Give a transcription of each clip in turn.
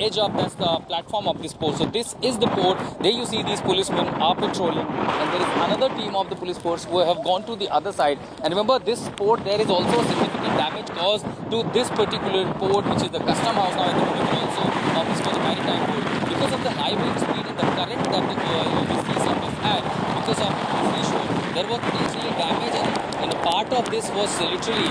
edge of that's the platform of this port. So this is the port. There you see these policemen are patrolling, and there is another team of the police force who have gone to the other side. And remember, this port, there is also significant damage caused to this particular port, which is the custom house now at the moment also of this maritime port. Because of the high wind speed and the current that the sea surface had, because of this issue, there was potentially damage, and a part of this was literally,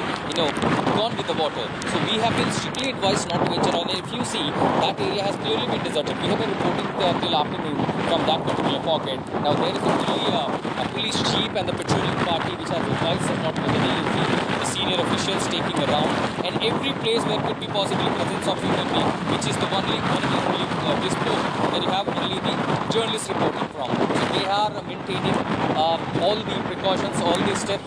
gone with the water. So we have been strictly advised not to venture on. And if you see, that area has clearly been deserted. We have been reporting till afternoon from that particular pocket. Now there is only a police jeep and the patrolling party which has advised us not to venture. The senior officials taking around, and every place where could be possibly presence of human being, which is the only this port that you have only the journalists reporting from. So they are maintaining all the precautions, all the steps,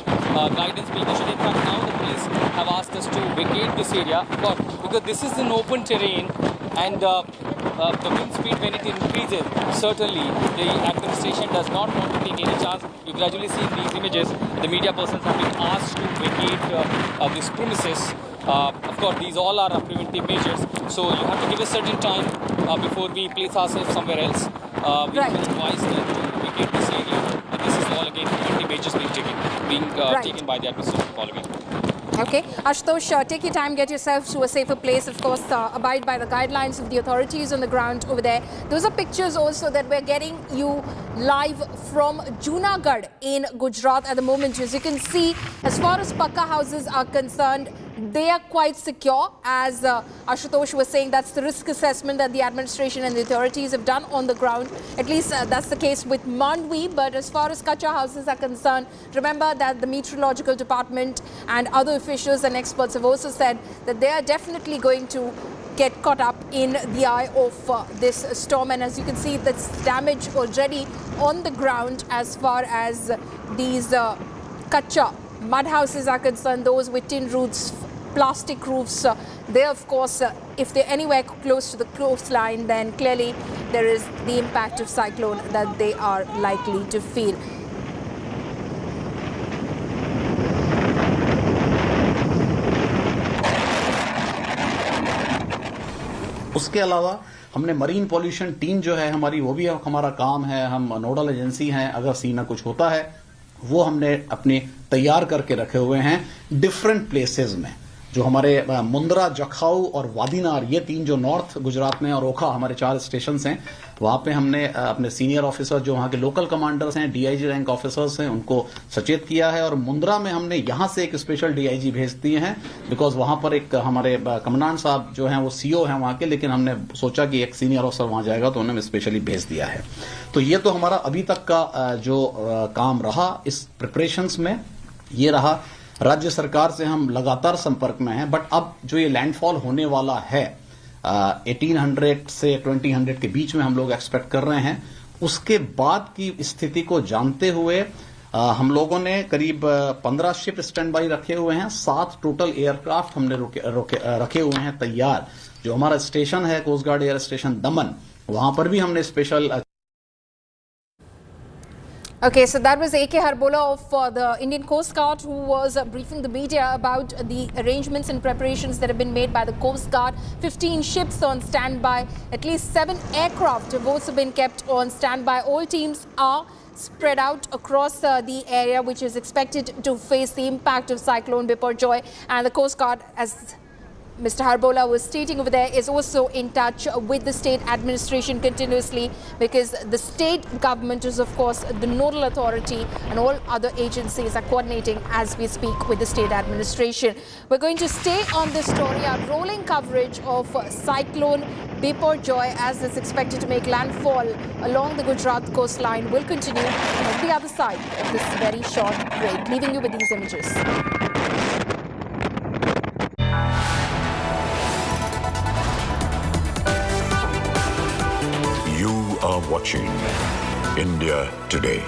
guidance being issued. In fact, now the police have asked us to vacate this area because this is an open terrain, and the wind speed, when it increases, certainly the administration does not want to take any chance. You gradually see in these images, the media persons have been asked to vacate these premises. Of course, these all are preventive measures, so you have to give a certain time before we place ourselves somewhere else. We have been advised to vacate this area, and this is all again preventive measures being taken by the administration following. Okay, Ashutosh, take your time, get yourself to a safer place. Of course, abide by the guidelines of the authorities on the ground over there. Those are pictures also that we're getting you live from Junagadh in Gujarat at the moment. As you can see, as far as Pakka houses are concerned, they are quite secure. As Ashutosh was saying, that's the risk assessment that the administration and the authorities have done on the ground. At least that's the case with Mandvi. But as far as Kacha houses are concerned, remember that the meteorological department and other officials and experts have also said that they are definitely going to get caught up in the eye of this storm. And as you can see, that's damage already on the ground as far as these Kacha mud houses are concerned, those with tin roofs, plastic roofs. They, of course, if they're anywhere close to the coastline, then clearly there is the impact of cyclone that they are likely to feel. उसके अलावा हमने marine pollution team जो है हमारी, वो भी हमारा काम है, हम नोडल एजेंसी हैं, अगर सीना कुछ होता है वो हमने अपने तैयार करके रखे हुए हैं डिफरेंट प्लेसेस में। जो हमारे मुंद्रा, जखाऊ और वादीनार, ये तीन जो नॉर्थ गुजरात में, और ओखा, हमारे 4 स्टेशन हैं, वहां पे हमने अपने सीनियर ऑफिसर जो वहां के लोकल कमांडर्स हैं, डीआईजी रैंक ऑफिसर्स हैं, उनको सचेत किया है। और मुंद्रा में हमने यहां से एक स्पेशल डीआईजी भेज दिए हैं, बिकॉज वहां पर एक हमारे कमांडेंट साहब जो हैं वो सीओ हैं वहां के, लेकिन हमने सोचा कि एक सीनियर ऑफिसर वहां जाएगा तो उन्हें स्पेशली भेज दिया है। तो ये तो हमारा अभी तक का जो काम रहा इस प्रिपरेशंस में, ये रहा। राज्य सरकार से हम लगातार संपर्क में हैं, बट अब जो ये लैंडफॉल होने वाला है 1800 से 2000 के बीच में हम लोग एक्सपेक्ट कर रहे हैं। उसके बाद की स्थिति को जानते हुए हम लोगों ने करीब 15 शिप स्टैंड बाई रखे हुए हैं, 7 टोटल एयरक्राफ्ट हमने रखे हुए हैं तैयार। जो हमारा स्टेशन है कोस्ट गार्ड एयर स्टेशन दमन, वहां पर भी हमने special. Okay, so that was A.K. Harbola of the Indian Coast Guard, who was briefing the media about the arrangements and preparations that have been made by the Coast Guard. 15 ships on standby, at least 7 aircraft have also been kept on standby. All teams are spread out across the area, which is expected to face the impact of Cyclone Biparjoy. And the Coast Guard, as Mr. Harbola was stating over there, is also in touch with the state administration continuously, because the state government is, of course, the nodal authority, and all other agencies are coordinating as we speak with the state administration. We're going to stay on this story. Our rolling coverage of Cyclone Biparjoy, as it's expected to make landfall along the Gujarat coastline, will continue on the other side of this very short break. Leaving you with these images. Are watching India Today.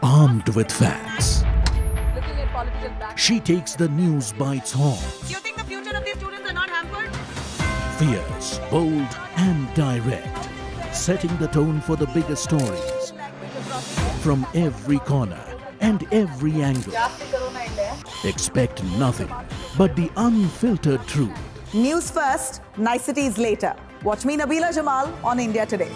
armed with facts. Looking at political back. She takes the news by its horns. Do you think the future of these students are not hampered? Fierce, bold and direct, setting the tone for the biggest stories from every corner and every angle. Expect nothing but the unfiltered truth. News first, niceties later. Watch me, Nabila Jamal, on India Today.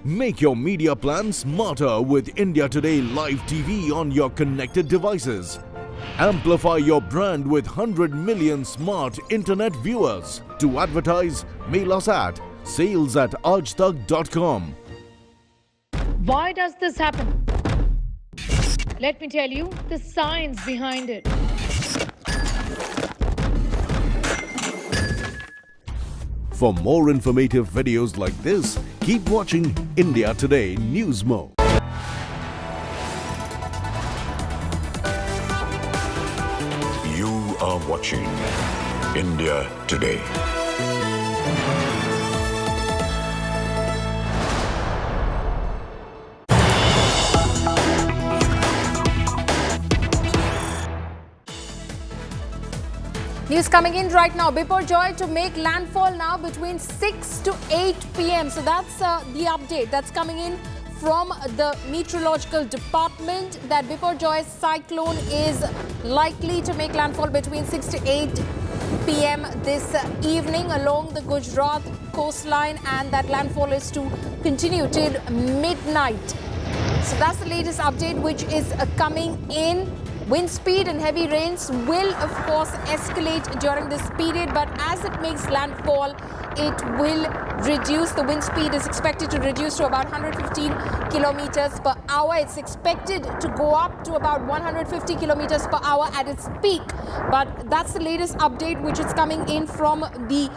Make your media plan smarter with India Today Live TV on your connected devices. Amplify your brand with 100 million smart internet viewers. To advertise, mail us at sales@aajtak.com. Why does this happen? Let me tell you the science behind it. For more informative videos like this, keep watching India Today News Mo. You are watching India Today. News coming in right now. Biparjoy to make landfall now between 6 to 8 p.m. So that's the update that's coming in from the meteorological department, that Biparjoy's cyclone is likely to make landfall between 6 to 8 p.m. this evening along the Gujarat coastline, and that landfall is to continue till midnight. So that's the latest update which is coming in. Wind speed and heavy rains will, of course, escalate during this period, but as it makes landfall, it will reduce. The wind speed is expected to reduce to about 115 kilometers per hour. It's expected to go up to about 150 kilometers per hour at its peak. But that's the latest update which is coming in from the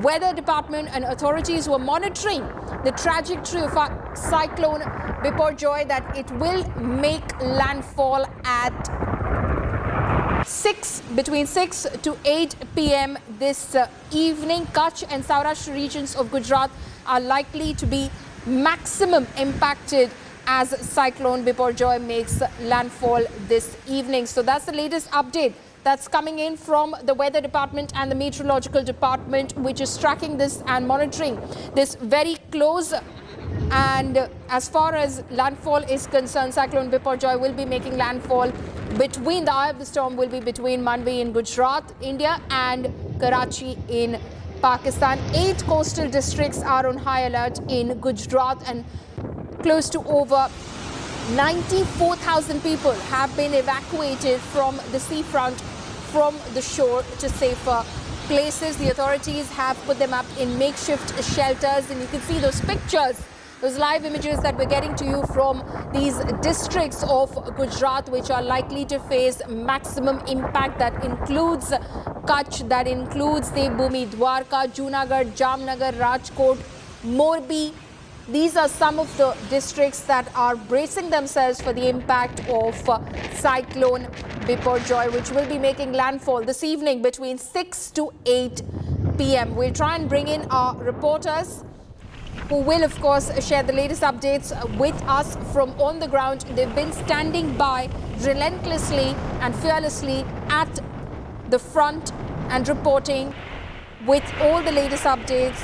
weather department and authorities who are monitoring the trajectory of our cyclone Biparjoy, that it will make landfall at between 6 to 8 p.m. this evening. Kutch and Saurashtra regions of Gujarat are likely to be maximum impacted as Cyclone Biparjoy makes landfall this evening. So that's the latest update that's coming in from the weather department and the meteorological department, which is tracking this and monitoring this very close. And as far as landfall is concerned, Cyclone Biparjoy will be making landfall between, the eye of the storm will be between Mumbai in Gujarat, India, and Karachi in Pakistan. 8 coastal districts are on high alert in Gujarat, and close to over 94,000 people have been evacuated from the seafront, from the shore to safer places. The authorities have put them up in makeshift shelters, and you can see those pictures Those live images that we're getting to you from these districts of Gujarat which are likely to face maximum impact. That includes Kutch, that includes Devbhoomi, Dwarka, Junagadh, Jamnagar, Rajkot, Morbi. These are some of the districts that are bracing themselves for the impact of Cyclone Biparjoy, which will be making landfall this evening between 6 to 8 p.m. We'll try and bring in our reporters who will, of course, share the latest updates with us from on the ground. They've been standing by relentlessly and fearlessly at the front and reporting with all the latest updates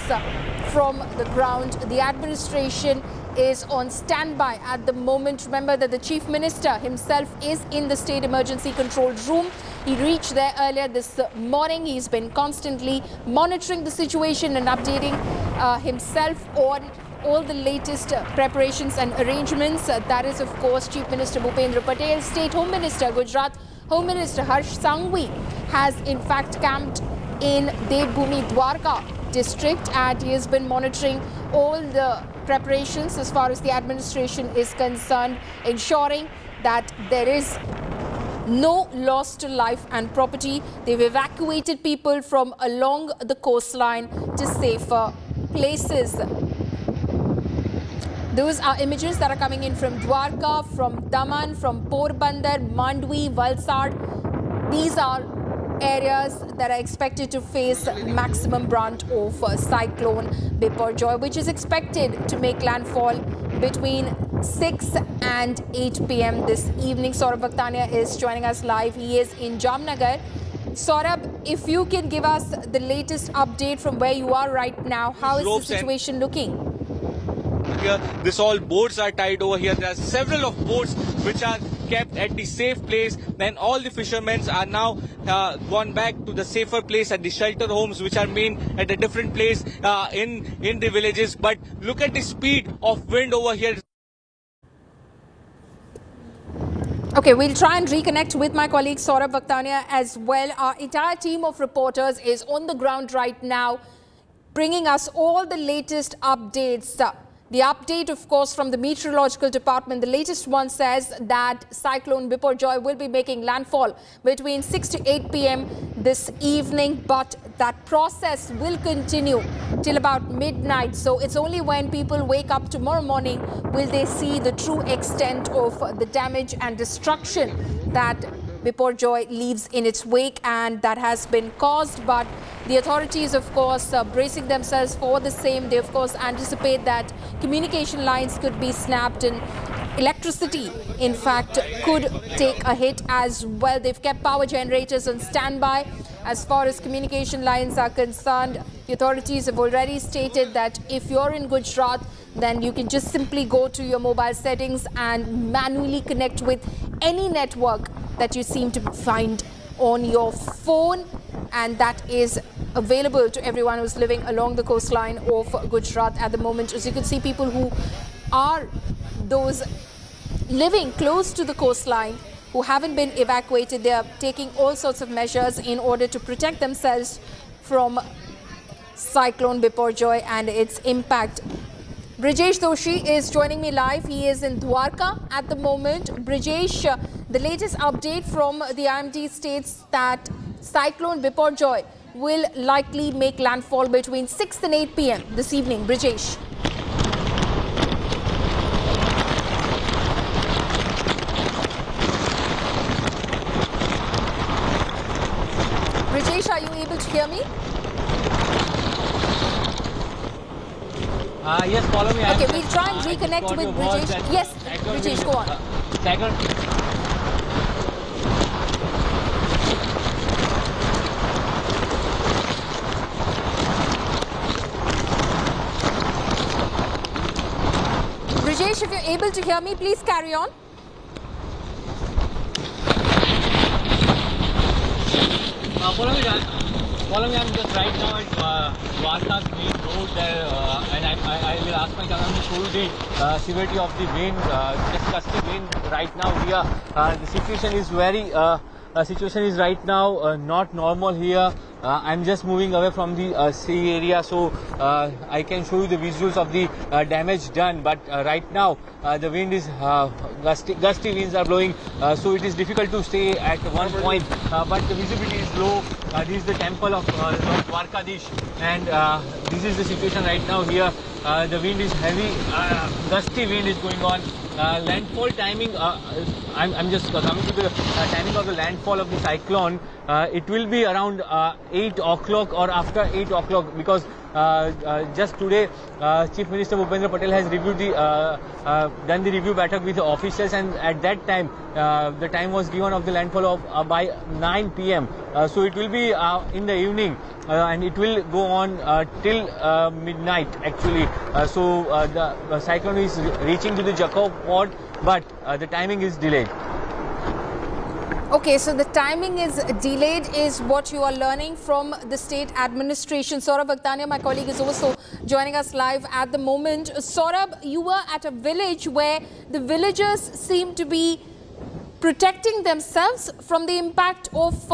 from the ground. The administration is on standby at the moment. Remember that the Chief Minister himself is in the State Emergency Control Room. He reached there earlier this morning. He's been constantly monitoring the situation and updating himself on all the latest preparations and arrangements. That is, of course, Chief Minister Bhupendra Patel. State Home Minister Gujarat Home Minister Harsh Sanghvi has in fact camped in Devbhoomi Dwarka district, and he has been monitoring all the preparations as far as the administration is concerned, ensuring that there is no loss to life and property. They've evacuated people from along the coastline to safer places. Those are images that are coming in from Dwarka, from Daman, from Porbandar, Mandvi, Valsad. These are areas that are expected to face maximum brunt of Cyclone Biparjoy, which is expected to make landfall between 6 and 8 p.m. this evening. Saurabh Vakhtania is joining us live. He is in Jamnagar. Saurabh, if you can give us the latest update from where you are right now, how is the situation looking? Here, all boats are tied over here. There are several of boats which are kept at the safe place. Then all the fishermen are now gone back to the safer place at the shelter homes, which are made at a different place in the villages. But look at the speed of wind over here. Okay, we'll try and reconnect with my colleague Saurabh Vakhtania as well. Our entire team of reporters is on the ground right now, bringing us all the latest updates. The update, of course, from the Meteorological Department, the latest one says that Cyclone Biparjoy will be making landfall between 6 to 8 p.m. this evening, but that process will continue till about midnight. So it's only when people wake up tomorrow morning will they see the true extent of the damage and destruction that Biparjoy leaves in its wake and that has been caused. But the authorities, of course, bracing themselves for the same. They, of course, anticipate that communication lines could be snapped and electricity, in fact, could take a hit as well. They've kept power generators on standby. As far as communication lines are concerned, the authorities have already stated that if you're in Gujarat, then you can just simply go to your mobile settings and manually connect with any network that you seem to find on your phone, and that is available to everyone who's living along the coastline of Gujarat at the moment. As you can see, people who are those living close to the coastline who haven't been evacuated, they are taking all sorts of measures in order to protect themselves from Cyclone Biparjoy and its impact. Brijesh Doshi is joining me live. He is in Dwarka at the moment. Brijesh, the latest update from the IMD states that Cyclone Biparjoy will likely make landfall between 6 and 8 p.m. this evening. Brijesh. Brijesh, are you able to hear me? Yes, follow me. Okay, we'll try and reconnect with Brijesh. Yes, Brijesh, go on. Brijesh, if you're able to hear me, please carry on. Follow me, I'm just right now at Dwarka's main road there, and I will ask my cameraman to show you the severity of the wind, just gusty wind right now here. The situation is very situation is right now not normal here. I'm just moving away from the sea area, so I can show you the visuals of the damage done. But right now the wind is gusty winds are blowing, so it is difficult to stay at one point. But the visibility is low. This is the temple of Lord Dwarkadish, and this is the situation right now here. The wind is heavy, gusty wind is going on. Landfall timing, I'm just coming to the timing of the landfall of the cyclone. It will be around 8 o'clock or after 8 o'clock, because just today Chief Minister Bhupendra Patel has reviewed done the review batak with the officials, and at that time the time was given of the landfall of by 9 p.m. So it will be in the evening, and it will go on till midnight actually. So the cyclone is reaching to the Jakhau port, but the timing is delayed. Okay, so the timing is delayed is what you are learning from the state administration. Saurabh Bhaktania, my colleague, is also joining us live at the moment. Saurabh, you were at a village where the villagers seem to be protecting themselves from the impact of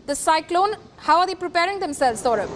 the cyclone. How are they preparing themselves, Saurabh?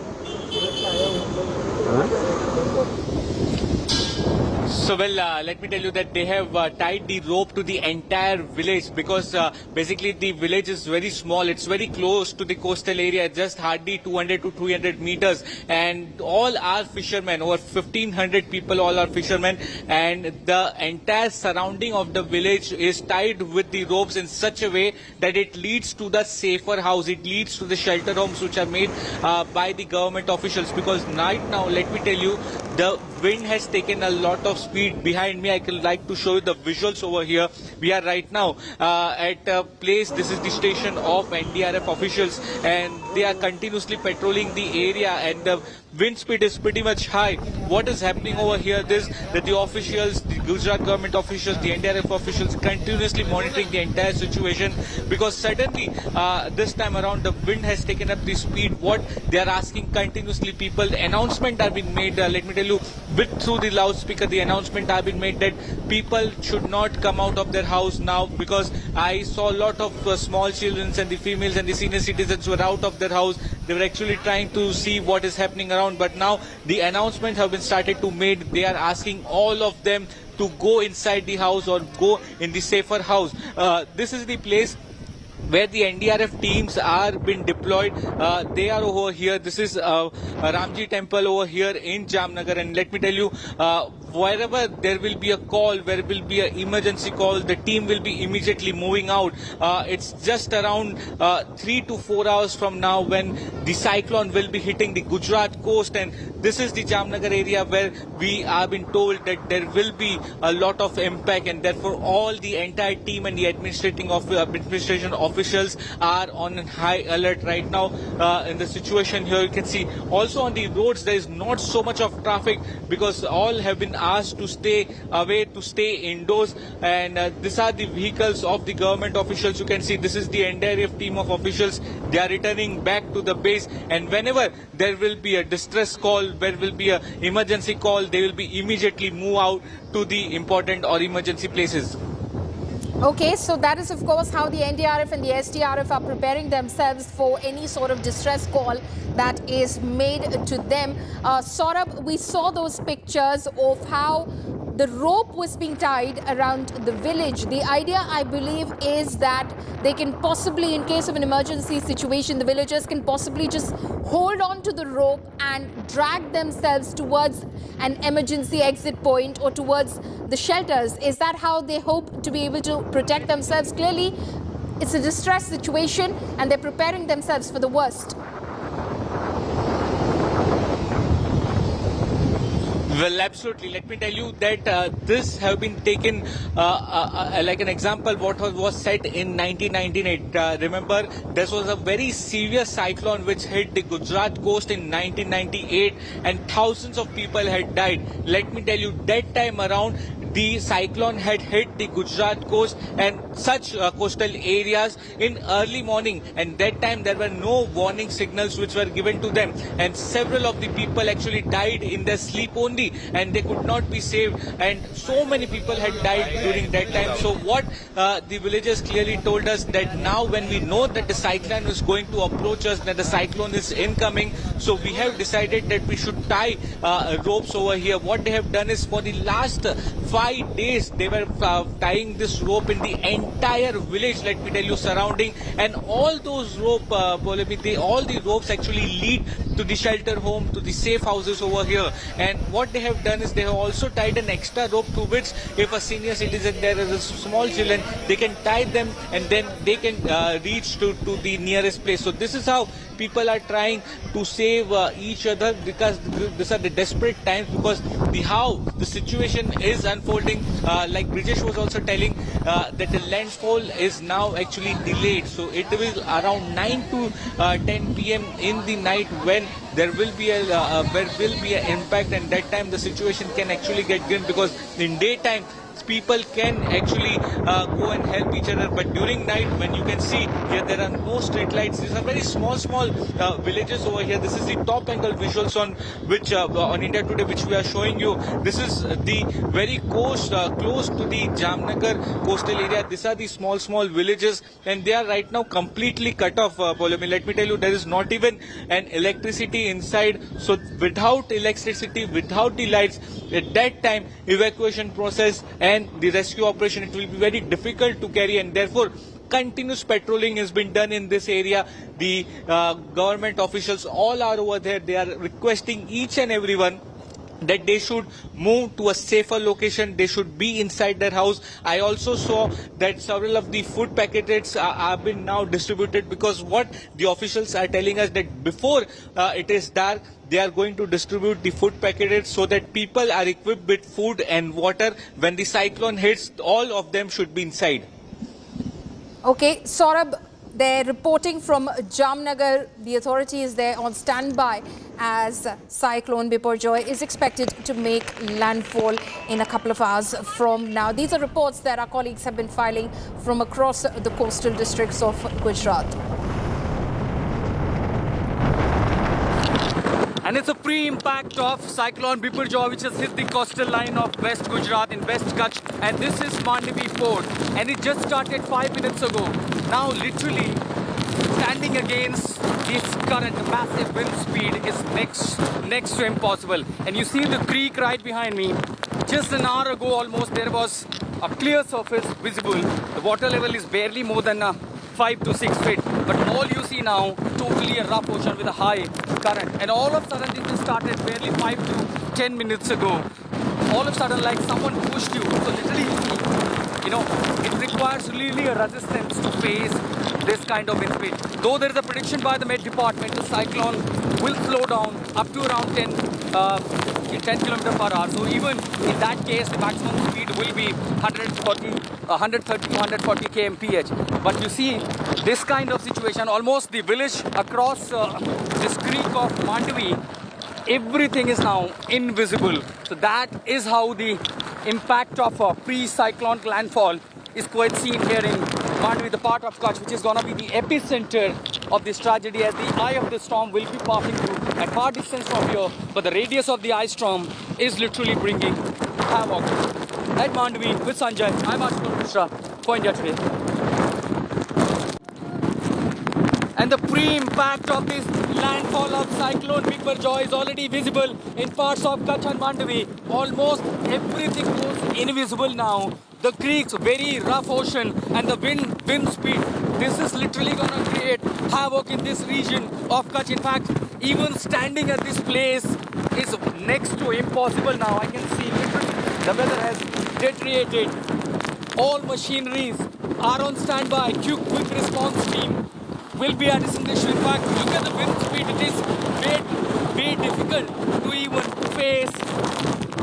So well, let me tell you that they have tied the rope to the entire village, because basically the village is very small. It's very close to the coastal area, just hardly 200 to 300 meters. And all are fishermen, over 1,500 people, all are fishermen. And the entire surrounding of the village is tied with the ropes in such a way that it leads to the safer house. It leads to the shelter homes which are made by the government officials. Because right now, let me tell you, the wind has taken a lot of speed. Behind me, I can like to show you the visuals over here. We are right now at a place. This is the station of NDRF officials, and they are continuously patrolling the area, and the wind speed is pretty much high. What is happening over here is that the officials, the Gujarat government officials, the NDRF officials continuously monitoring the entire situation, because suddenly this time around the wind has taken up the speed. What they are asking continuously people, announcement are being made, let me tell you, through the loudspeaker, the announcement have been made that people should not come out of their house now, because I saw a lot of small children and the females and the senior citizens were out of their house. They were actually trying to see what is happening around, but now the announcements have been started to made. They are asking all of them to go inside the house or go in the safer house. This is the place where the NDRF teams are been deployed. They are over here. This is Ramji temple over here in Jamnagar, and let me tell you, wherever there will be a call, where will be an emergency call, the team will be immediately moving out. It's just around 3 to 4 hours from now when the cyclone will be hitting the Gujarat coast, and this is the Jamnagar area where we have been told that there will be a lot of impact, and therefore all the entire team and the administration officials are on high alert right now. In the situation here, you can see also on the roads there is not so much of traffic, because all have been asked to stay away, to stay indoors, and these are the vehicles of the government officials. You can see this is the NDRF team of officials. They are returning back to the base, and whenever there will be a distress call, there will be an emergency call, they will be immediately move out to the important or emergency places. Okay, so that is of course how the NDRF and the SDRF are preparing themselves for any sort of distress call that is made to them. Saurabh, we saw those pictures of how the rope was being tied around the village. The idea, I believe, is that they can possibly, in case of an emergency situation, the villagers can possibly just hold on to the rope and drag themselves towards an emergency exit point or towards the shelters. Is that how they hope to be able to protect themselves? Clearly, it's a distress situation and they're preparing themselves for the worst. Well, absolutely. Let me tell you that this have been taken like an example what was said in 1998. Remember, this was a very serious cyclone which hit the Gujarat coast in 1998 and thousands of people had died. Let me tell you, that time around, the cyclone had hit the Gujarat coast and such coastal areas in early morning, and that time there were no warning signals which were given to them, and several of the people actually died in their sleep only, and they could not be saved, and so many people had died during that time. So what the villagers clearly told us that now when we know that the cyclone is going to approach us, that the cyclone is incoming, so we have decided that we should tie ropes over here. What they have done is for the last 5 days they were tying this rope in the entire village, let me tell you, surrounding, and all those rope all the ropes actually lead to the shelter home, to the safe houses over here. And what they have done is they have also tied an extra rope to which if a senior citizen, there is a small children, they can tie them and then they can reach to the nearest place. So this is how people are trying to save each other, because these are the desperate times, because how the situation is unfolding. Like Brijesh was also telling that the landfall is now actually delayed. So it will around 9 to 10 p.m. in the night when there will be an impact, and that time the situation can actually get grim, because in daytime people can actually go and help each other, but during night, when you can see here there are no street lights, these are very small villages over here. This is the top angle visuals on which on India Today which we are showing you. This is the very coast close to the Jamnagar coastal area. These are the small villages, and they are right now completely cut off. Let me tell you, there is not even an electricity inside. So without electricity, without the lights, at that time evacuation process and the rescue operation, it will be very difficult to carry, and therefore continuous patrolling has been done in this area. The government officials all are over there. They are requesting each and everyone that they should move to a safer location. They should be inside their house. I also saw that several of the food packets have been now distributed, because what the officials are telling us that before it is dark, they are going to distribute the food packets so that people are equipped with food and water. When the cyclone hits, all of them should be inside. Okay, Saurabh, they're reporting from Jamnagar. The authority is there on standby as Cyclone Biparjoy is expected to make landfall in a couple of hours from now. These are reports that our colleagues have been filing from across the coastal districts of Gujarat. And it's a pre-impact of Cyclone Biparjoy, which has hit the coastal line of West Gujarat in West Kutch. And this is Mandvi Port. And it just started 5 minutes ago. Now, literally, standing against this current, massive wind speed is next to impossible. And you see the creek right behind me. Just an hour ago, almost, there was a clear surface visible. The water level is barely more than 5 to 6 feet. But all you see now, totally a rough ocean with a high current. And all of a sudden, this just started barely 5 to 10 minutes ago. All of a sudden, like someone pushed you. So literally, you know, it requires really a resistance to face this kind of wind speed. Though there is a prediction by the Met Department, the cyclone will slow down up to around 10 km per hour. So even in that case, the maximum speed will be 130 to 140 kmph. But you see, this kind of situation, almost the village across this creek of Mandvi, everything is now invisible. So that is how the impact of pre-cyclone landfall is quite seen here in Mandvi, the part of Kutch, which is going to be the epicenter of this tragedy, as the eye of the storm will be passing through at far distance from here. But the radius of the ice storm is literally bringing havoc. At Mandvi with Sanjay, I'm Ashutosh Mishra for India Today. And the pre-impact of this landfall of Cyclone Biparjoy is already visible in parts of Kutch and Mandvi. Almost everything goes invisible now. The creeks, very rough ocean, and the wind speed. This is literally going to create havoc in this region of Kutch. In fact, even standing at this place is next to impossible now. I can see literally the weather has deteriorated. All machineries are on standby. Quick response team will be at distinction. In fact, look at the wind speed. It is very difficult to even face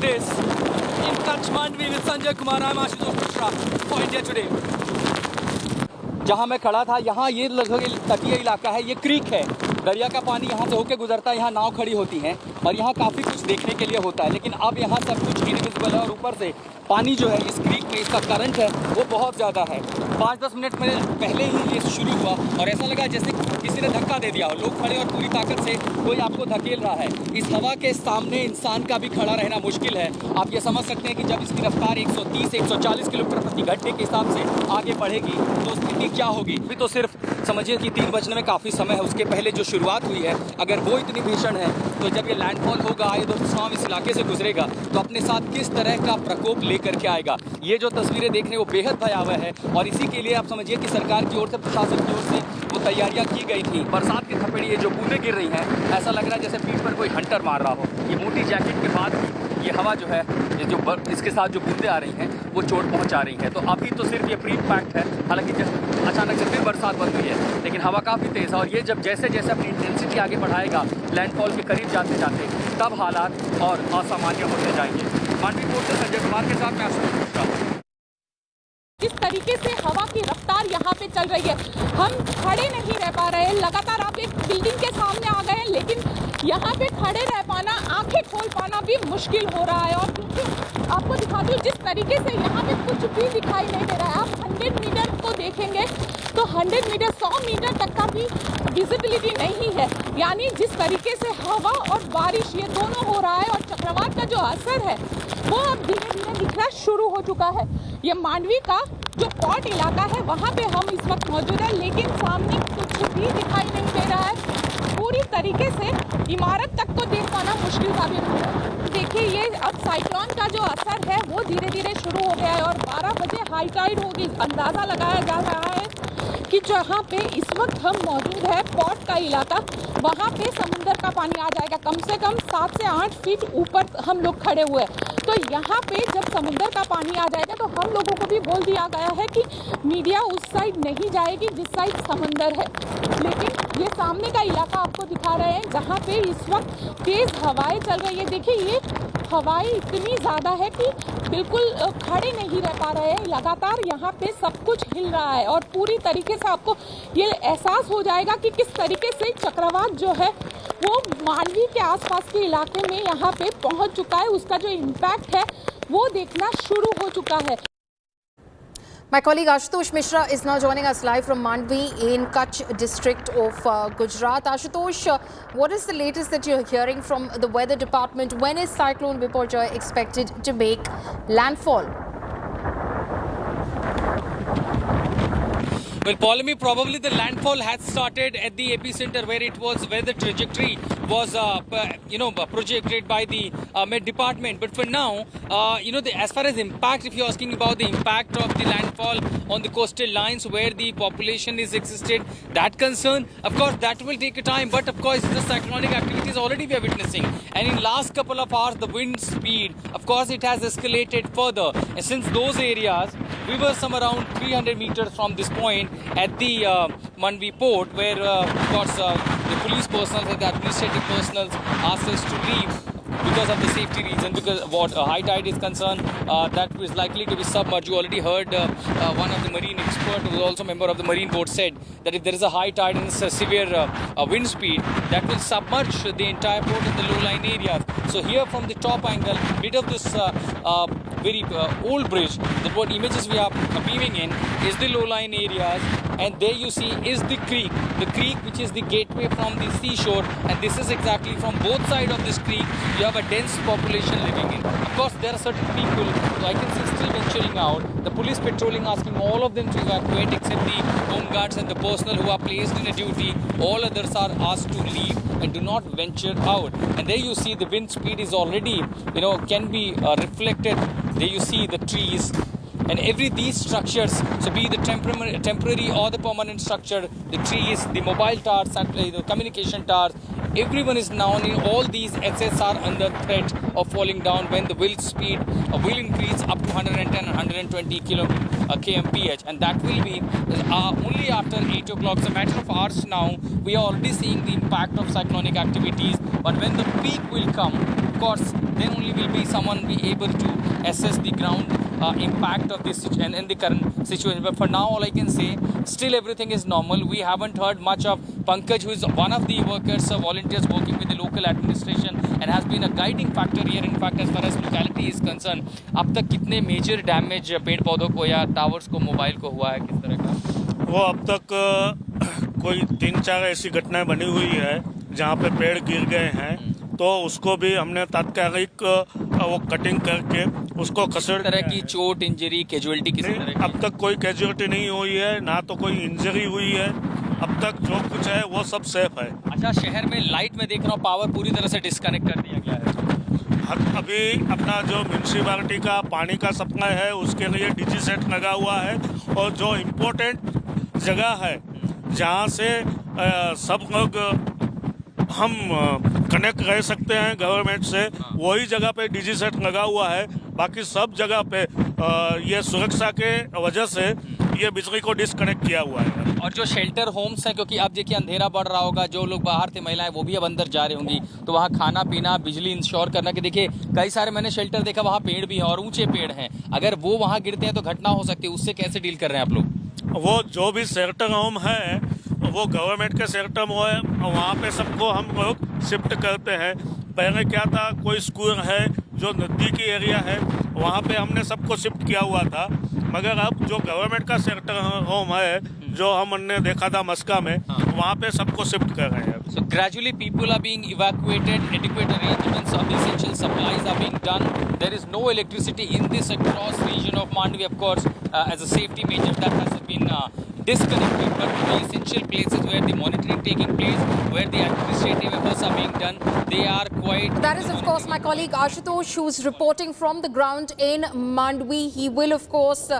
this. In Kutch, Mandvi with Sanjay Kumar, I'm Ashutosh Mishra for India Today. जहाँ मैं खड़ा था, यहाँ ये लगभग तटीय इलाका है, ये क्रीक है, दरिया का पानी यहाँ से होके गुजरता है, यहाँ नाव खड़ी होती हैं और यहाँ काफ़ी कुछ देखने के लिए होता है, लेकिन अब यहाँ सब कुछ इनविजिबल है और ऊपर से पानी जो है इस क्रीक में, इसका करंट है वो बहुत ज़्यादा है। 5-10 मिनट में पहले ही ये शुरू हुआ और ऐसा लगा जैसे किसी ने धक्का दे दिया हो। लोग खड़े और पूरी ताकत से कोई आपको धकेल रहा है। इस हवा के सामने इंसान का भी खड़ा रहना मुश्किल है। आप ये समझ सकते हैं कि जब इसकी रफ्तार 130-140 किलोमीटर प्रति घंटे के हिसाब से आगे बढ़ेगी तो स्थिति क्या होगी। अभी तो सिर्फ समझिए कि 3 बजने में काफ़ी समय है, उसके पहले जो शुरुआत हुई है अगर वो इतनी भीषण है तो जब ये लैंडफॉल होगा, ये दोस्तों इस इलाके से गुजरेगा तो अपने साथ किस तरह का प्रकोप लेकर के आएगा। ये जो तस्वीरें देख रहे हैं वो बेहद भयावह है और इसी के लिए आप समझिए कि सरकार की ओर से, प्रशासन की ओर से वो तैयारियां की गई थी। बरसात की थपेड़ी ये जो बूंदें गिर रही हैं, ऐसा लग रहा है जैसे पीठ पर कोई हंटर मार रहा हो। ये मोटी जैकेट के बाद ये हवा जो है, ये जो इसके साथ जो बूंदें आ रही हैं वो चोट पहुंचा रही हैं। तो अभी तो सिर्फ ये प्री पैक्ट है, हालांकि अचानक से फिर बरसात बंद हुई है, लेकिन हवा काफ़ी तेज़ है और ये जब जैसे जैसे अपनी इंटेंसिटी आगे बढ़ाएगा लैंडफॉल के करीब जाते जाते, तब हालात और असामान्य होते जाएंगे। मांडवी पोर्ट से संजय कुमार के साथ मैं आशुतोष। जिस तरीके से हवा की रफ्तार यहाँ पे चल रही है, हम खड़े नहीं रह पा रहे हैं। लगातार आप एक बिल्डिंग के सामने आ गए हैं, लेकिन यहाँ पे खड़े रह पाना, आंखें खोल पाना भी मुश्किल हो रहा है। और क्योंकि आपको दिखा दूँ जिस तरीके से यहाँ पे कुछ भी दिखाई नहीं दे रहा है। आप 100 मीटर को देखेंगे तो 100 मीटर 100 मीटर तक का भी विजिबिलिटी नहीं है। यानी जिस तरीके से हवा और बारिश ये दोनों हो रहा है और चक्रवात का जो असर है वो अब धीरे धीरे दिखना शुरू हो चुका है। ये मांडवी का जो पॉट इलाका है वहाँ पे हम इस वक्त मौजूद है, लेकिन सामने कुछ भी दिखाई नहीं दे रहा है। पूरी तरीके से इमारत तक को देख पाना मुश्किल साबित हो रहा है। देखिए ये अब साइक्लोन का जो असर है वो धीरे धीरे शुरू हो गया है और 12 बजे हाई टाइड होगी। अंदाज़ा लगाया जा रहा है कि जहाँ पे इस वक्त हम मौजूद है, पॉट का इलाका, वहाँ पे समुंदर का पानी आ जाएगा। कम से कम 7 से 8 फीट ऊपर हम लोग खड़े हुए हैं। तो यहाँ पे जब समुंदर का पानी आ जाएगा तो हम लोगों को भी बोल दिया गया है कि मीडिया उस साइड नहीं जाएगी जिस साइड समंदर है। लेकिन ये सामने का इलाका आपको दिखा रहे हैं जहाँ पे इस वक्त तेज़ हवाएं चल रही है। देखिए ये हवाएं इतनी ज़्यादा है कि बिल्कुल खड़े नहीं रह पा रहे हैं। लगातार यहाँ पे सब कुछ हिल रहा है और पूरी तरीके से आपको ये एहसास हो जाएगा कि किस तरीके से चक्रवात जो है वो मांडवी के आसपास के इलाके में यहाँ पे पहुँच चुका है। उसका जो इम्पैक्ट है वो देखना शुरू हो चुका है। My colleague Ashutosh Mishra is now joining us live from Mandvi in Kutch district of Gujarat. Ashutosh, what is the latest that you're hearing from the weather department? When is Cyclone Biparjoy expected to make landfall? Well, Polemy, probably the landfall has started at the epicenter where the trajectory was, projected by the Met Department. But for now, as far as impact, if you're asking about the impact of the landfall on the coastal lines where the population is existed, that concern, of course, that will take a time. But of course, the cyclonic activities already we are witnessing. And in last couple of hours, the wind speed, of course, it has escalated further. And since those areas, we were some around 300 meters from this point at the Mandvi port where, of course, the police personnel and the administrative personnel asked us to leave because of the safety reason, because what high tide is concerned, that is likely to be submerged. You already heard one of the marine expert who is also a member of the marine board said that if there is a high tide and a severe wind speed, that will submerge the entire port in the low-lying areas. So here from the top angle, bit of this very old bridge, that what images we are beaming in is the low-lying areas, and there you see is the creek which is the gateway from the seashore, and this is exactly from both sides of this creek you have a dense population living in. Of course, there are certain people who I can see still venturing out. The police patrolling, asking all of them to evacuate except the home guards and the personnel who are placed in a duty. All others are asked to leave and do not venture out. And there you see the wind speed is already, can be reflected. There you see the trees. And these structures, so be the temporary or the permanent structure, the trees, the mobile towers, the communication towers, everyone is now in all these assets are under threat of falling down when the wind speed will increase up to 110 and 120 kmph, and that will be only after 8 o'clock. It's a matter of hours now. We are already seeing the impact of cyclonic activities, but when the peak will come, of course, then only will be someone be able to assess the ground impact of this and in the current situation. But for now, all I can say, still everything is normal. We haven't heard much of Pankaj, who is one of the workers, volunteers working with the local administration and has been a guiding factor here. In fact, as far as locality is concerned, अब तक कितने major damage पेड़ पौधों को या towers को, mobile को हुआ है, किस तरह का? वो अब तक कोई 3-4 ऐसी घटनाएं बनी हुई है जहाँ पे पेड़ गिर गए हैं, तो उसको भी हमने तात्कालिक वो कटिंग करके उसको खसेड़। तरह की चोट, इंजरी, कैजुअलिटी किसी तरह की? अब तक कोई कैजुअलिटी नहीं हुई है, ना तो कोई इंजरी हुई है। अब तक जो कुछ है वो सब सेफ है। अच्छा, शहर में लाइट में देख रहा हूँ पावर पूरी तरह से डिस्कनेक्ट कर दिया गया है। अभी अपना जो म्यूनसिपालिटी का पानी का सप्लाई है उसके लिए डीजी सेट लगा हुआ है, और जो इम्पोर्टेंट जगह है जहाँ से सब लोग हम कनेक्ट रह सकते हैं गवर्नमेंट से, वही जगह पे डीजी सेट लगा हुआ है। बाकी सब जगह पे ये सुरक्षा के वजह से ये बिजली को डिस्कनेक्ट किया हुआ है। और जो शेल्टर होम्स हैं, क्योंकि अब देखिए अंधेरा बढ़ रहा होगा, जो लोग बाहर थे महिलाएं वो भी अब अंदर जा रही होंगी, तो वहाँ खाना पीना, बिजली इंश्योर करना कि देखिए कई सारे मैंने शेल्टर देखा वहाँ पेड़ भी हैं और ऊंचे पेड़ हैं, अगर वो वहाँ गिरते हैं तो घटना हो सकती है, उससे कैसे डील कर रहे हैं आप लोग? वो जो भी शेल्टर होम है वो गवर्नमेंट के शेल्टर होम है, वहाँ पे सबको हम लोग शिफ्ट करते हैं। पहले क्या था, कोई स्कूल है जो नज़दीकी एरिया है वहाँ पे हमने सबको शिफ्ट किया हुआ था, मगर अब जो गवर्नमेंट का शेल्टर होम है जो हमने देखा था मस्का में, वहाँ पे सबको शिफ्ट कर रहे हैं। So gradually people are being evacuated, adequate arrangements of the essential supplies are being done. There is no electricity in this across region of Mandvi, of course, as a safety measure that has been disconnected, but the essential places where the monitoring taking place, where the administrative efforts are being done, they are quite... That is, of course, my colleague Ashutosh, who's reporting from the ground in Mandvi. He will, of course,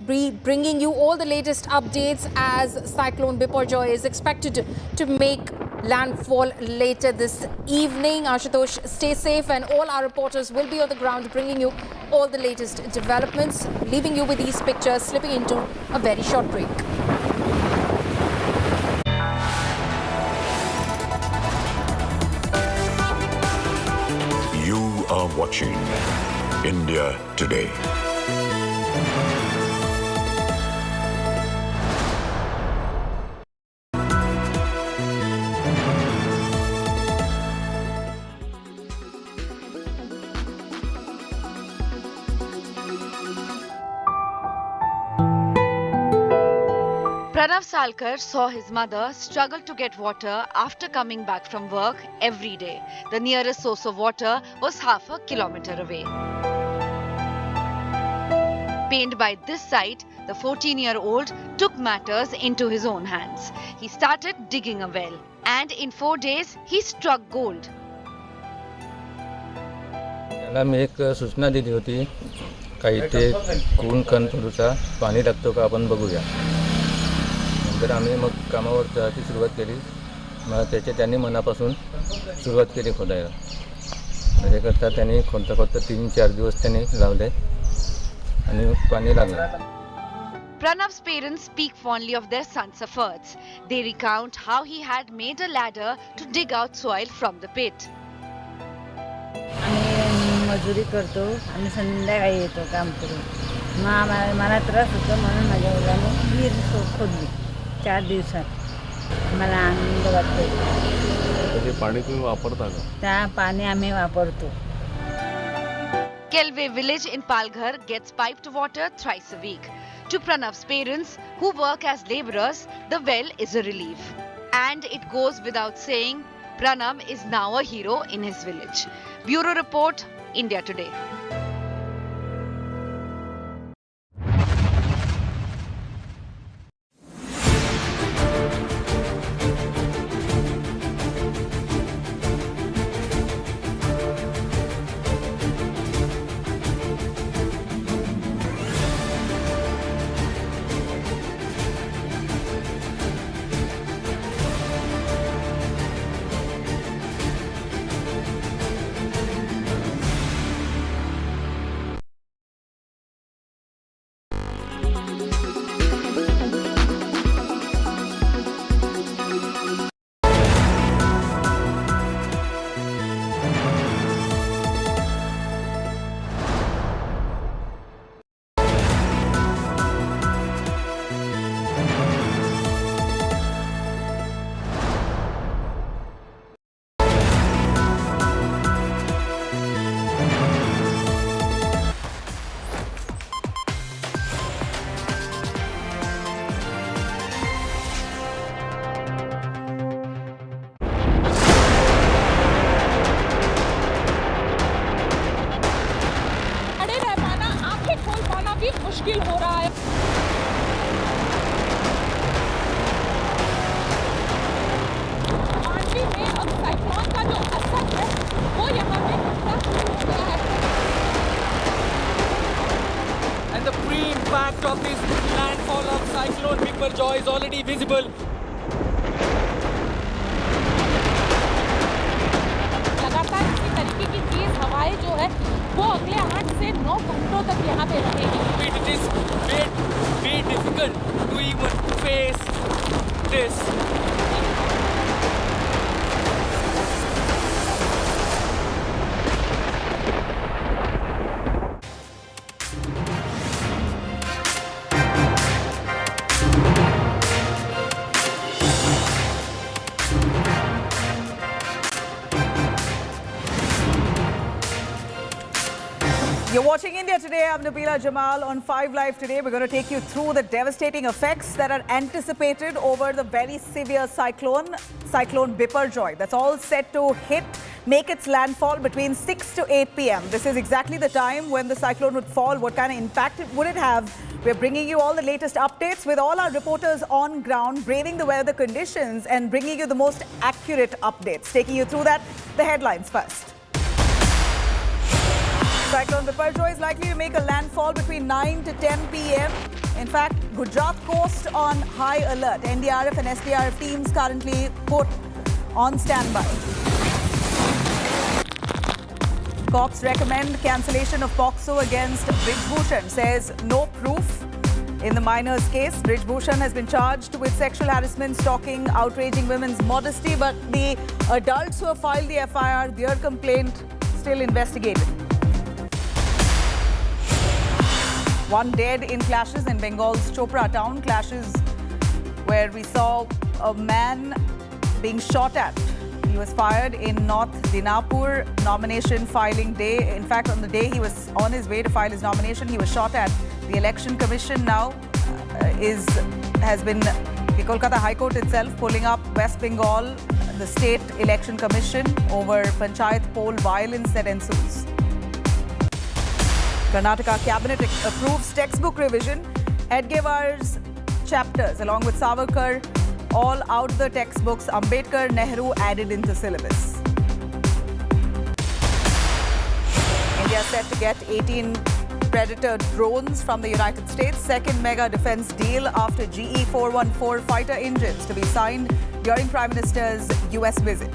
be bringing you all the latest updates as Cyclone Biparjoy is expected to make landfall later this evening. Ashutosh, stay safe, and all our reporters will be on the ground bringing you all the latest developments, leaving you with these pictures, slipping into a very short break. You are watching India Today. Pranav Salkar saw his mother struggle to get water after coming back from work every day. The nearest source of water was half a kilometer away. Pained by this sight, the 14-year-old took matters into his own hands. He started digging a well, and in 4 days, he struck gold. त्याला मी एक सूचना दिली होती, काही ते खून कण थोडंसं पाणी लागतो का आपण बघूया. नंतर आम्ही मग कामावर जायची सुरुवात केली. मग त्यांनी मनापासून सुरुवात केली खोदायला. त्याच्याकरता त्यांनी खोदता 3-4 दिवस त्यांनी लावले आणि पाणी लागलं. Pranav's parents speak fondly of their son's efforts. They recount how he had made a ladder to dig out soil from the pit. आम्ही मजुरी करतो आणि संध्याकाळी येतो काम करून. मग मला त्रास होतो म्हणून माझ्या मुलाने विहीर खोदली 4 दिवसात. मला आनंद वाटतो. ते पाणी तुम्ही वापरता का? त्या पाणी आम्ही वापरतो. Kelve village in Palghar gets piped water thrice a week. To Pranav's parents, who work as labourers, the well is a relief. And it goes without saying, Pranav is now a hero in his village. Bureau Report, India Today. fire. Mandvi में अब cyclone का जो असर है वो यहाँ पे दिखना शुरू हो गया है. And the pre-impact of this landfall of Cyclone Biparjoy is already visible. लगातार इसी तरीके की तेज हवाएं जो है वो अगले 8 से 9 घंटों तक यहाँ पे रहेगी. It is very difficult to even face this. You're watching India Today. I'm Nabila Jamal on 5 Live today. We're going to take you through the devastating effects that are anticipated over the very severe Cyclone Biparjoy. That's all set to make its landfall between 6 to 8 p.m. This is exactly the time when the cyclone would fall. What kind of impact would it have? We're bringing you all the latest updates with all our reporters on ground, braving the weather conditions and bringing you the most accurate updates. Taking you through that, the headlines first. Cyclone Biparjoy is likely to make a landfall between 9 to 10 p.m. In fact, Gujarat coast on high alert. NDRF and SDRF teams currently put on standby. Cops recommend cancellation of POXO against Brijbhushan. Says no proof in the minor's case. Brijbhushan has been charged with sexual harassment, stalking, outraging women's modesty. But the adults who have filed the FIR, their complaint still investigated. One dead in clashes in Bengal's Chopra town. Clashes where we saw a man being shot at. He was fired in North Dinapur, nomination filing day. In fact, on the day he was on his way to file his nomination, he was shot at. The Election Commission now has been, the Kolkata High Court itself pulling up West Bengal, the State Election Commission over Panchayat poll violence that ensues. Karnataka Cabinet approves textbook revision. Edgewar's chapters, along with Savarkar, all out the textbooks. Ambedkar, Nehru added into syllabus. India set to get 18 Predator drones from the United States. Second mega defense deal after GE 414 fighter engines to be signed during Prime Minister's US visit.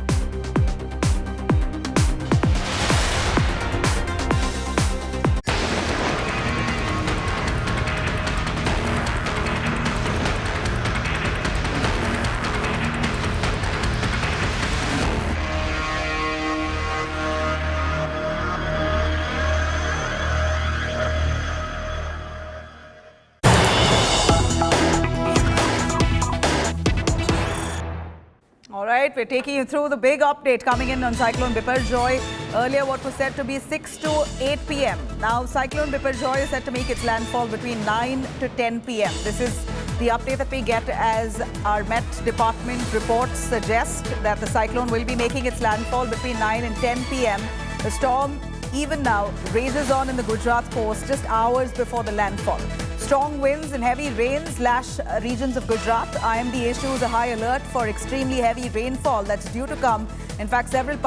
All right, we're taking you through the big update coming in on Cyclone Biparjoy. Earlier, what was said to be 6 to 8 p.m. Now, Cyclone Biparjoy is set to make its landfall between 9 to 10 p.m. This is the update that we get as our Met Department reports suggest that the cyclone will be making its landfall between 9 and 10 p.m. The storm, even now, rages on in the Gujarat coast just hours before the landfall. Strong winds and heavy rains lash regions of Gujarat. IMD issues a high alert for extremely heavy rainfall that's due to come. In fact, several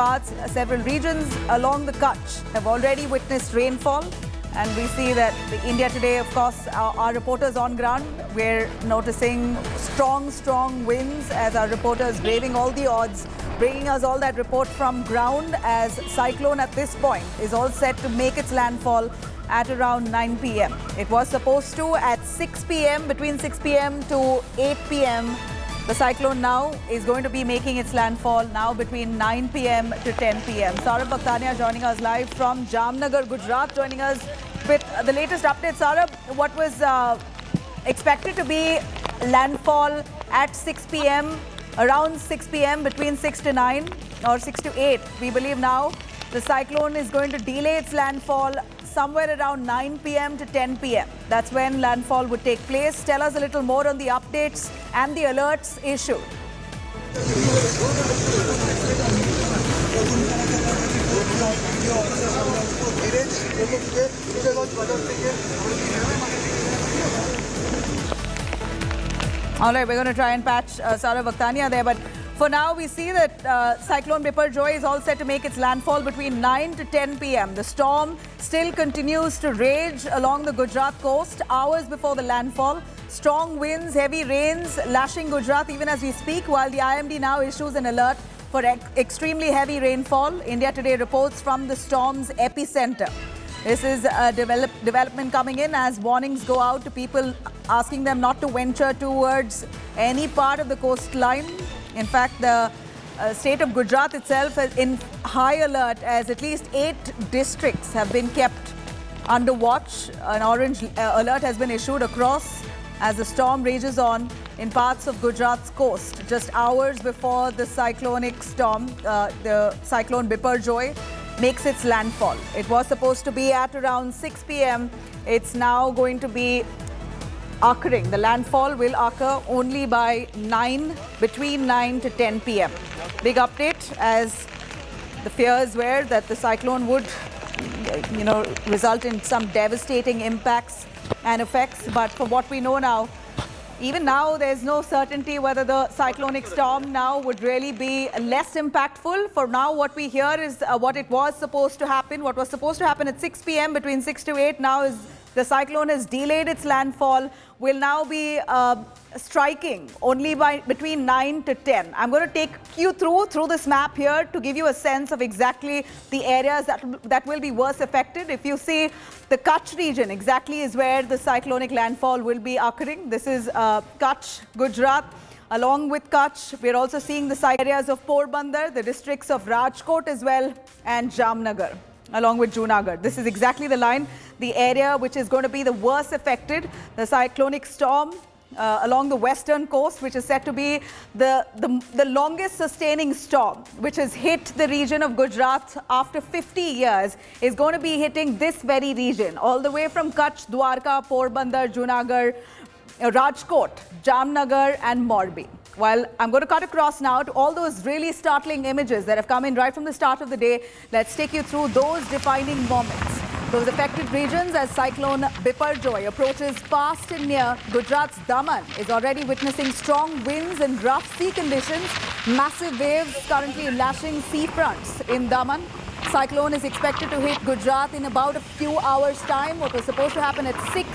regions along the Kutch have already witnessed rainfall. And we see that the India Today, of course, our reporters on ground, we're noticing strong winds as our reporters braving all the odds, bringing us all that report from ground as cyclone at this point is all set to make its landfall at around 9 p.m. It was supposed to at 6 p.m., between 6 p.m. to 8 p.m. The cyclone now is going to be making its landfall now between 9 p.m. to 10 p.m. Saurabh Bhaktania joining us live from Jamnagar, Gujarat, joining us with the latest updates. Saurabh, what was expected to be landfall at 6 p.m., around 6 p.m., between 6 to 9 or 6 to 8. We believe now the cyclone is going to delay its landfall somewhere around 9 p.m. to 10 p.m. That's when landfall would take place. Tell us a little more on the updates and the alerts issued. All right, we're going to try and patch Saurav Vakhtania there, but for now we see that Cyclone Biparjoy is all set to make its landfall between 9 to 10 p.m. The storm still continues to rage along the Gujarat coast hours before the landfall. Strong winds, heavy rains lashing Gujarat even as we speak, while the IMD now issues an alert for extremely heavy rainfall. India Today reports from the storm's epicenter. This is a development coming in as warnings go out to people, asking them not to venture towards any part of the coastline. In fact, the state of Gujarat itself is in high alert as at least 8 districts have been kept under watch. An orange alert has been issued across as the storm rages on in parts of Gujarat's coast. Just hours before the cyclonic storm, the cyclone Biparjoy makes its landfall. It was supposed to be at around 6 p.m. It's now going to be occurring. The landfall will occur only by between 9 to 10 p.m. Big update, as the fears were that the cyclone would, result in some devastating impacts and effects. But from what we know now, even now, there's no certainty whether the cyclonic storm now would really be less impactful. For now, what we hear is what it was supposed to happen. What was supposed to happen at 6 p.m. between 6 to 8 now is the cyclone has delayed its landfall, will now be striking only between 9 to 10. I'm going to take you through this map here to give you a sense of exactly the areas that will be worse affected. If you see, the Kutch region exactly is where the cyclonic landfall will be occurring. This is Kutch, Gujarat. Along with Kutch, we're also seeing the side areas of Porbandar, the districts of Rajkot as well, and Jamnagar, along with Junagadh. This is exactly the line, the area which is going to be the worst affected. The cyclonic storm along the western coast, which is said to be the longest sustaining storm, which has hit the region of Gujarat after 50 years, is going to be hitting this very region, all the way from Kutch, Dwarka, Porbandar, Junagadh, Rajkot, Jamnagar and Morbi. Well, I'm going to cut across now to all those really startling images that have come in right from the start of the day. Let's take you through those defining moments. Those affected regions as Cyclone Biparjoy approaches fast and near. Gujarat's Daman is already witnessing strong winds and rough sea conditions. Massive waves currently lashing seafronts in Daman. Cyclone is expected to hit Gujarat in about a few hours' time. What was supposed to happen at 6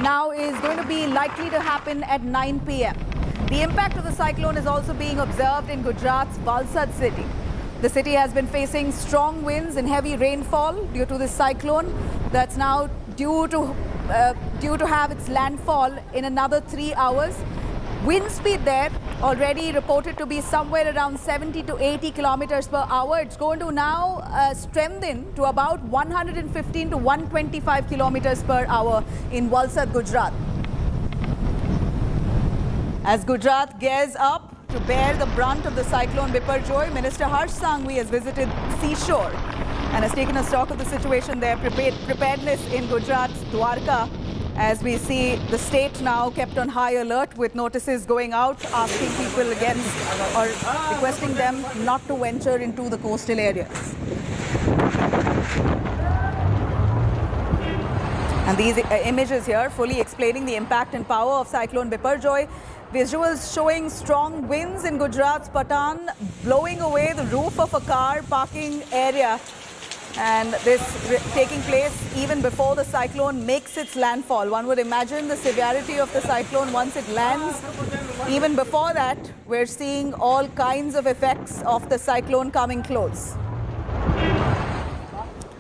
now is going to be likely to happen at 9 p.m. The impact of the cyclone is also being observed in Gujarat's Valsad city. The city has been facing strong winds and heavy rainfall due to this cyclone that's now due to have its landfall in another 3 hours. Wind speed there already reported to be somewhere around 70 to 80 kilometers per hour. It's going to now strengthen to about 115 to 125 kilometers per hour in Valsad, Gujarat. As Gujarat gears up to bear the brunt of the cyclone Biparjoy, Minister Harsh Sanghvi has visited seashore and has taken a stock of the situation there. Preparedness in Gujarat's Dwarka, as we see the state now kept on high alert with notices going out asking people against or requesting them not to venture into the coastal areas. And these images here fully explaining the impact and power of Cyclone Biparjoy. Visuals showing strong winds in Gujarat's Patan, blowing away the roof of a car parking area. And this taking place even before the cyclone makes its landfall. One would imagine the severity of the cyclone once it lands. Even before that, we're seeing all kinds of effects of the cyclone coming close.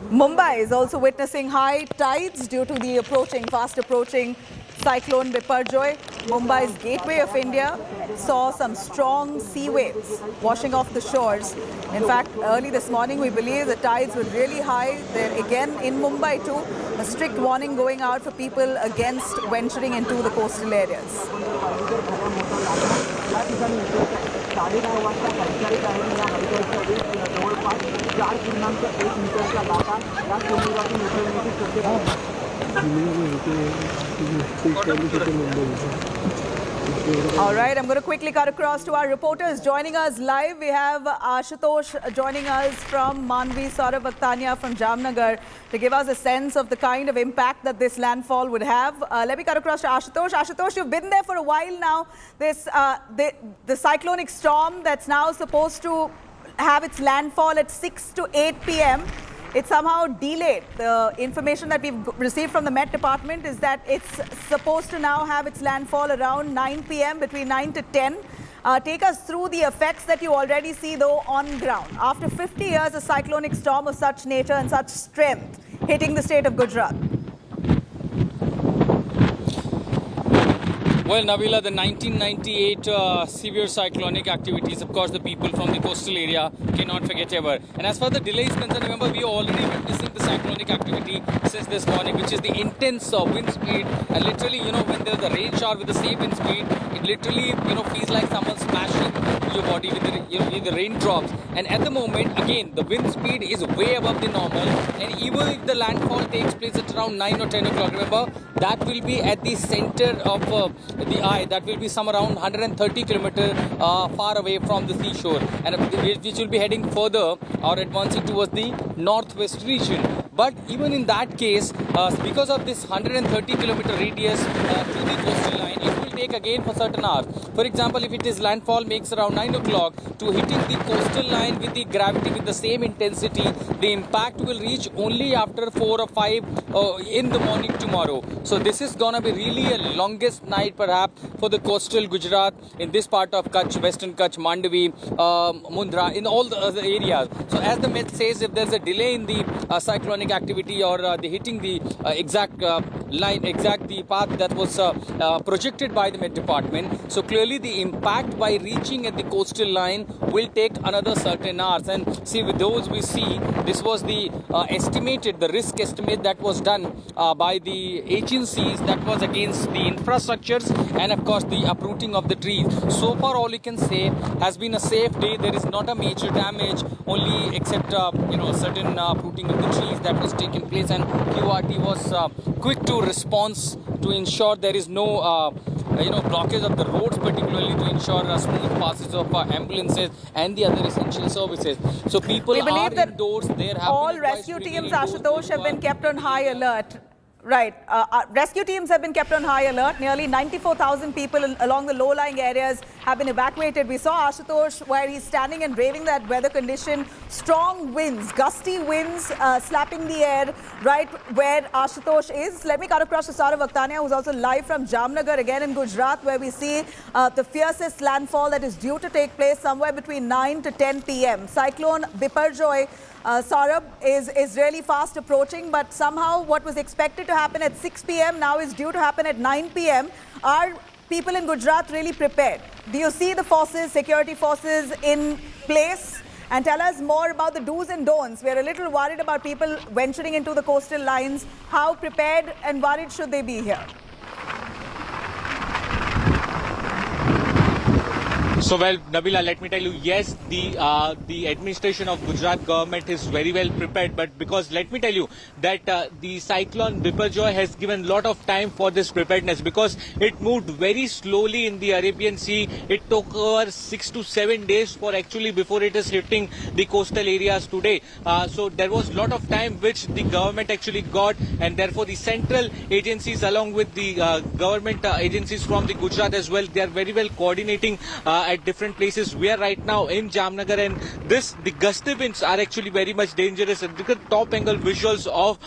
Mumbai is also witnessing high tides due to the fast approaching Cyclone Biparjoy. Mumbai's gateway of India saw some strong sea waves washing off the shores. In fact, early this morning, we believe the tides were really high. There again in Mumbai too, a strict warning going out for people against venturing into the coastal areas. All right, I'm going to quickly cut across to our reporters joining us live. We have Ashutosh joining us from Manvi, Saurav Vaktania from Jamnagar to give us a sense of the kind of impact that this landfall would have. Let me cut across to Ashutosh. Ashutosh, you've been there for a while now. This the cyclonic storm that's now supposed to have its landfall at 6 to 8 p.m. It's somehow delayed. The information that we've received from the Met Department is that it's supposed to now have its landfall around 9 p.m., between 9 to 10. Take us through the effects that you already see, though, on ground. After 50 years, a cyclonic storm of such nature and such strength hitting the state of Gujarat. Well, Nabila, the 1998 severe cyclonic activities, of course, the people from the coastal area cannot forget ever. And as far as the delay is concerned, remember, we are already witnessing the cyclonic activity since this morning, which is the intense wind speed. And literally, when there's a rain shower with the same wind speed, it literally, feels like someone splashing your body with the raindrops. And at the moment, again, the wind speed is way above the normal. And even if the landfall takes place at around 9 or 10 o'clock, remember, that will be at the center of the eye. That will be somewhere around 130 kilometers far away from the seashore, and which will be heading further or advancing towards the northwest region. But even in that case, because of this 130 kilometer radius to the coastal line, it will take again for certain hours. For example, if it is landfall makes around 9 o'clock, to hitting the coastal line with the gravity with the same intensity, the impact will reach only after 4 or 5 in the morning tomorrow. So this is gonna be really a longest night perhaps for the coastal Gujarat in this part of Kutch, Western Kutch, Mandvi, Mundra, in all the other areas. So as the Met says, if there's a delay in the cyclonic activity or the hitting the exact the path that was projected by the Met Department, so clearly the impact by reaching at the coastal line will take another certain hours. And see, with those we see, this was the the risk estimate that was done by the agencies that was against the infrastructures and of course the uprooting of the trees. So far all you can say has been a safe day. There is not a major damage, only except certain uprooting of the trees that was taking place, and QRT was quick to response to ensure there is no blockage of the roads, particularly to ensure smooth passage of ambulances and the other essential services. So people are indoors. There have all rescue teams, Ashutosh, have been kept on high alert. Right. Rescue teams have been kept on high alert. Nearly 94,000 people along the low-lying areas have been evacuated. We saw Ashutosh where he's standing and braving that weather condition. Strong winds, gusty winds slapping the air right where Ashutosh is. Let me cut across to Saurav Vaktania, who's also live from Jamnagar, again in Gujarat, where we see the fiercest landfall that is due to take place somewhere between 9 to 10 p.m. Cyclone Biparjoy, Saurabh, is really fast approaching, but somehow what was expected to happen at 6 p.m. now is due to happen at 9 p.m. Are people in Gujarat really prepared? Do you see the forces, security forces in place? And tell us more about the do's and don'ts. We're a little worried about people venturing into the coastal lines. How prepared and worried should they be here? So, well, Nabila, let me tell you, yes, the administration of Gujarat government is very well prepared, but because let me tell you that the cyclone Biparjoy has given a lot of time for this preparedness, because it moved very slowly in the Arabian Sea. It took over 6 to 7 days for actually before it is hitting the coastal areas today. So there was a lot of time which the government actually got, and therefore the central agencies along with the government agencies from the Gujarat as well, they are very well coordinating at different places. We are right now in Jamnagar, and the gusty winds are actually very much dangerous. And look at top angle visuals of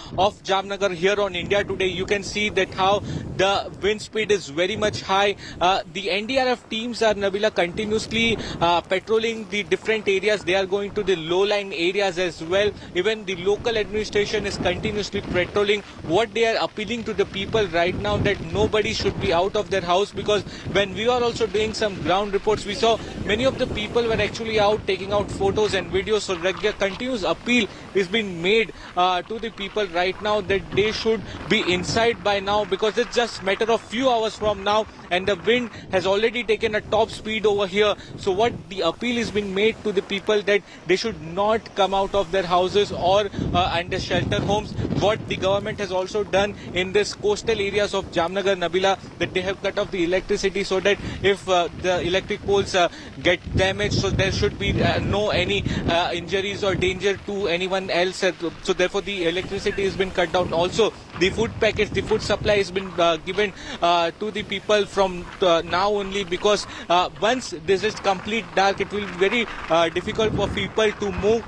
Jamnagar here on India Today. You can see that how the wind speed is very much high. The NDRF teams are, Nabila, continuously patrolling the different areas. They are going to the low-lying areas as well. Even the local administration is continuously patrolling. What they are appealing to the people right now, that nobody should be out of their house, because when we are also doing some ground reports, we saw many of the people were actually out taking out photos and videos. So the continuous appeal is being made to the people right now that they should be inside by now, because it's just a matter of few hours from now and the wind has already taken a top speed over here. So what the appeal is being made to the people that they should not come out of their houses or under shelter homes. What the government has also done in this coastal areas of Jamnagar, Nabila, that they have cut off the electricity so that if the electric poles get damaged, so there should be no any injuries or danger to anyone else. So therefore the electricity has been cut down. Also the food packets, the food supply has been given to the people from now only, because once this is complete dark, it will be very difficult for people to move.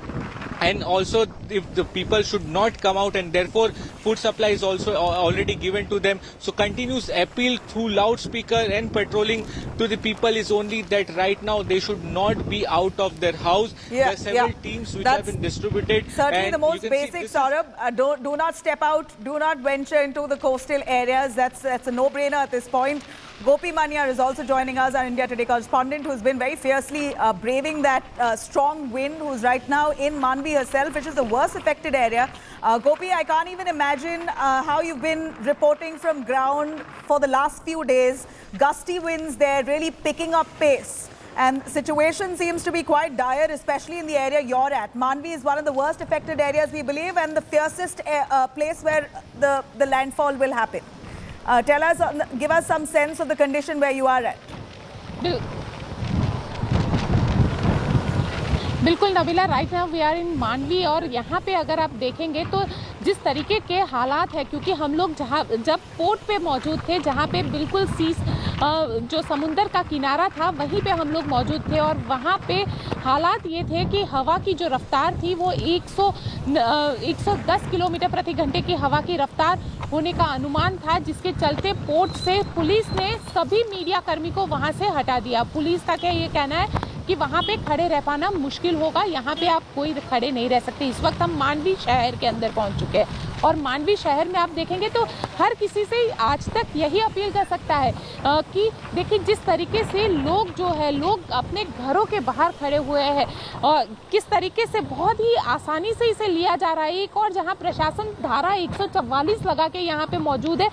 And also if the people should not come out, and therefore food supply is also already given to them. So continuous appeal through loudspeaker and patrolling to the people is only that right now they should not be out of their house. There are several teams which have been distributed. Certainly the most basic, Saurabh, do not step out, do not venture into the coastal areas. That's a no-brainer at this point. Gopi Manyar is also joining us, our India Today correspondent, who's been very fiercely braving that strong wind, who's right now in Manvi herself, which is the worst affected area. Gopi, I can't even imagine how you've been reporting from ground for the last few days. Gusty winds there, really picking up pace. And the situation seems to be quite dire, especially in the area you're at. Manvi is one of the worst affected areas, we believe, and the fiercest place where the landfall will happen. Tell us, give us some sense of the condition where you are at. बिल्कुल Nabila, right now we are in मानवी और यहाँ पे अगर आप देखेंगे तो जिस तरीके के हालात है, क्योंकि हम लोग जब पोर्ट पे मौजूद थे, जहाँ पे बिल्कुल जो समुंदर का किनारा था वहीं पे हम लोग मौजूद थे, और वहाँ पे हालात ये थे कि हवा की जो रफ्तार थी वो 110 किलोमीटर प्रति घंटे की हवा की रफ्तार होने का अनुमान था, जिसके चलते पोर्ट से पुलिस ने सभी मीडिया कर्मी को वहाँ से हटा दिया। पुलिस का क्या ये कहना है कि वहाँ पे खड़े रह पाना मुश्किल होगा, यहाँ पे आप कोई खड़े नहीं रह सकते। इस वक्त हम मानवी शहर के अंदर पहुँच चुके हैं और मानवी शहर में आप देखेंगे तो हर किसी से आज तक यही अपील कर सकता है कि देखिए जिस तरीके से लोग जो है लोग अपने घरों के बाहर खड़े हुए हैं और किस तरीके से बहुत ही आसानी से इसे लिया जा रहा है। एक और जहाँ प्रशासन धारा 144 लगा के यहाँ पे मौजूद है,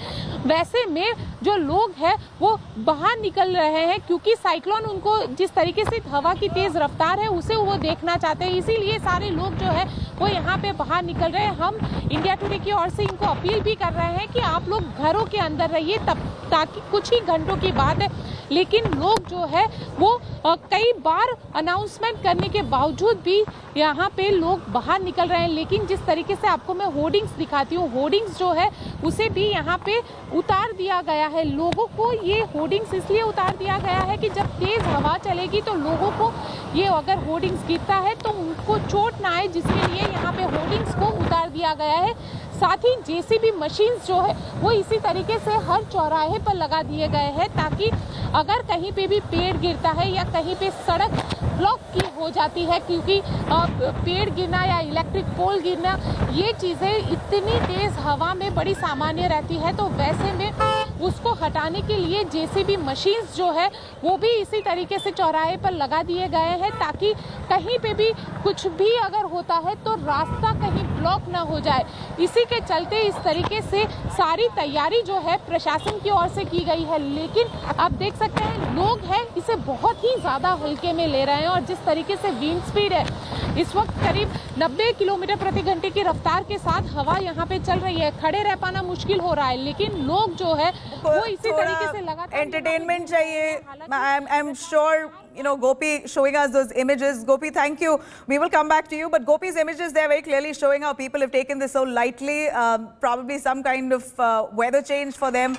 वैसे में जो लोग हैं वो बाहर निकल रहे हैं, क्योंकि साइक्लोन उनको जिस तरीके से हवा की तेज़ रफ्तार है उसे वो देखना चाहते हैं, इसीलिए सारे लोग जो है वो यहाँ पे बाहर निकल रहे हैं। हम इंडिया टुडे की ओर से इनको अपील भी कर रहे हैं कि आप लोग घरों के अंदर रहिए, तब ताकि कुछ ही घंटों की बात है, लेकिन लोग जो है वो कई बार अनाउंसमेंट करने के बावजूद भी यहाँ पे लोग बाहर निकल रहे हैं। लेकिन जिस तरीके से आपको मैं होर्डिंग्स दिखाती हूँ, होर्डिंग्स जो है उसे भी यहाँ पे उतार दिया गया है। लोगों को ये होर्डिंग्स इसलिए उतार दिया गया है कि जब तेज़ हवा चलेगी तो लोगों को ये अगर होर्डिंग्स गिरता है तो उनको चोट ना आए, जिसके लिए यहाँ पे होर्डिंग्स को उतार दिया गया है। साथ ही जेसीबी मशीन्स जो है वो इसी तरीके से हर चौराहे पर लगा दिए गए हैं, ताकि अगर कहीं पे भी पेड़ गिरता है या कहीं पे सड़क ब्लॉक की हो जाती है, क्योंकि पेड़ गिरना या इलेक्ट्रिक पोल गिरना ये चीज़ें इतनी तेज़ हवा में बड़ी सामान्य रहती है, तो वैसे में उसको हटाने के लिए जेसीबी मशीन्स जो है वो भी इसी तरीके से चौराहे पर लगा दिए गए हैं, ताकि कहीं पे भी कुछ भी अगर होता है तो रास्ता कहीं ब्लॉक ना हो जाए। इसी के चलते इस तरीके से सारी तैयारी जो है प्रशासन की ओर से की गई है, लेकिन आप देख सकते हैं लोग हैं इसे बहुत ही ज़्यादा हल्के में ले रहे हैं। और जिस तरीके से विंड स्पीड है इस वक्त करीब 90 किलोमीटर प्रति घंटे की रफ्तार के साथ हवा यहाँ पे चल रही है, खड़े रह पाना मुश्किल हो रहा है, लेकिन लोग जो है वो इसी तरीके से लगातार एंटरटेनमेंट चाहिए। I am sure you know, Gopi showing us those images. Gopi, thank you. We will come back to you. But Gopi's images, they're very clearly showing how people have taken this so lightly. Probably some kind of weather change for them.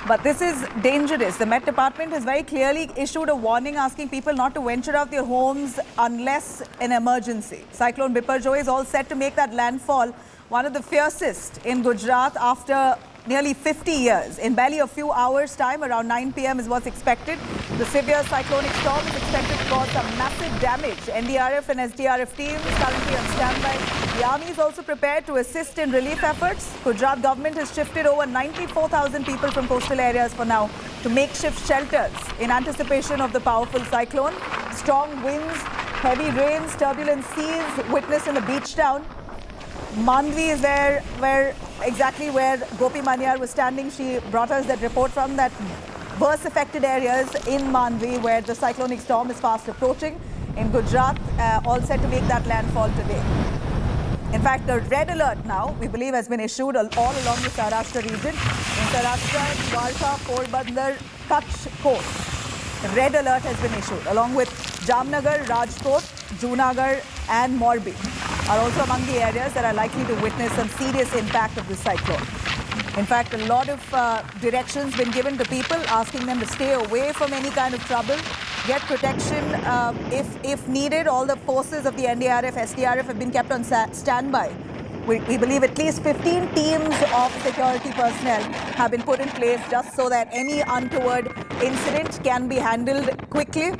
But this is dangerous. The Met Department has very clearly issued a warning asking people not to venture out their homes unless an emergency. Cyclone Biparjoy is all set to make that landfall, one of the fiercest in Gujarat after nearly 50 years. In barely a few hours' time, around 9 p.m. is what's expected. The severe cyclonic storm is expected to cause some massive damage. NDRF and SDRF teams currently on standby. The army is also prepared to assist in relief efforts. Gujarat government has shifted over 94,000 people from coastal areas for now to makeshift shelters in anticipation of the powerful cyclone. Strong winds, heavy rains, turbulent seas witnessed in the beach town. Mandvi is there, exactly where Gopi Manyar was standing. She brought us that report from that worst affected areas in Mandvi, where the cyclonic storm is fast approaching. In Gujarat, all set to make that landfall today. In fact, a red alert now, we believe, has been issued all along the Maharashtra region. In Maharashtra, Dwarka, Porbandar, Kutch coast. Red alert has been issued, along with Jamnagar, Rajkot, Junagadh and Morbi are also among the areas that are likely to witness some serious impact of this cyclone. In fact, a lot of directions been given to people, asking them to stay away from any kind of trouble, get protection if needed. All the forces of the NDRF, SDRF have been kept on standby. We believe at least 15 teams of security personnel have been put in place just so that any untoward incident can be handled quickly.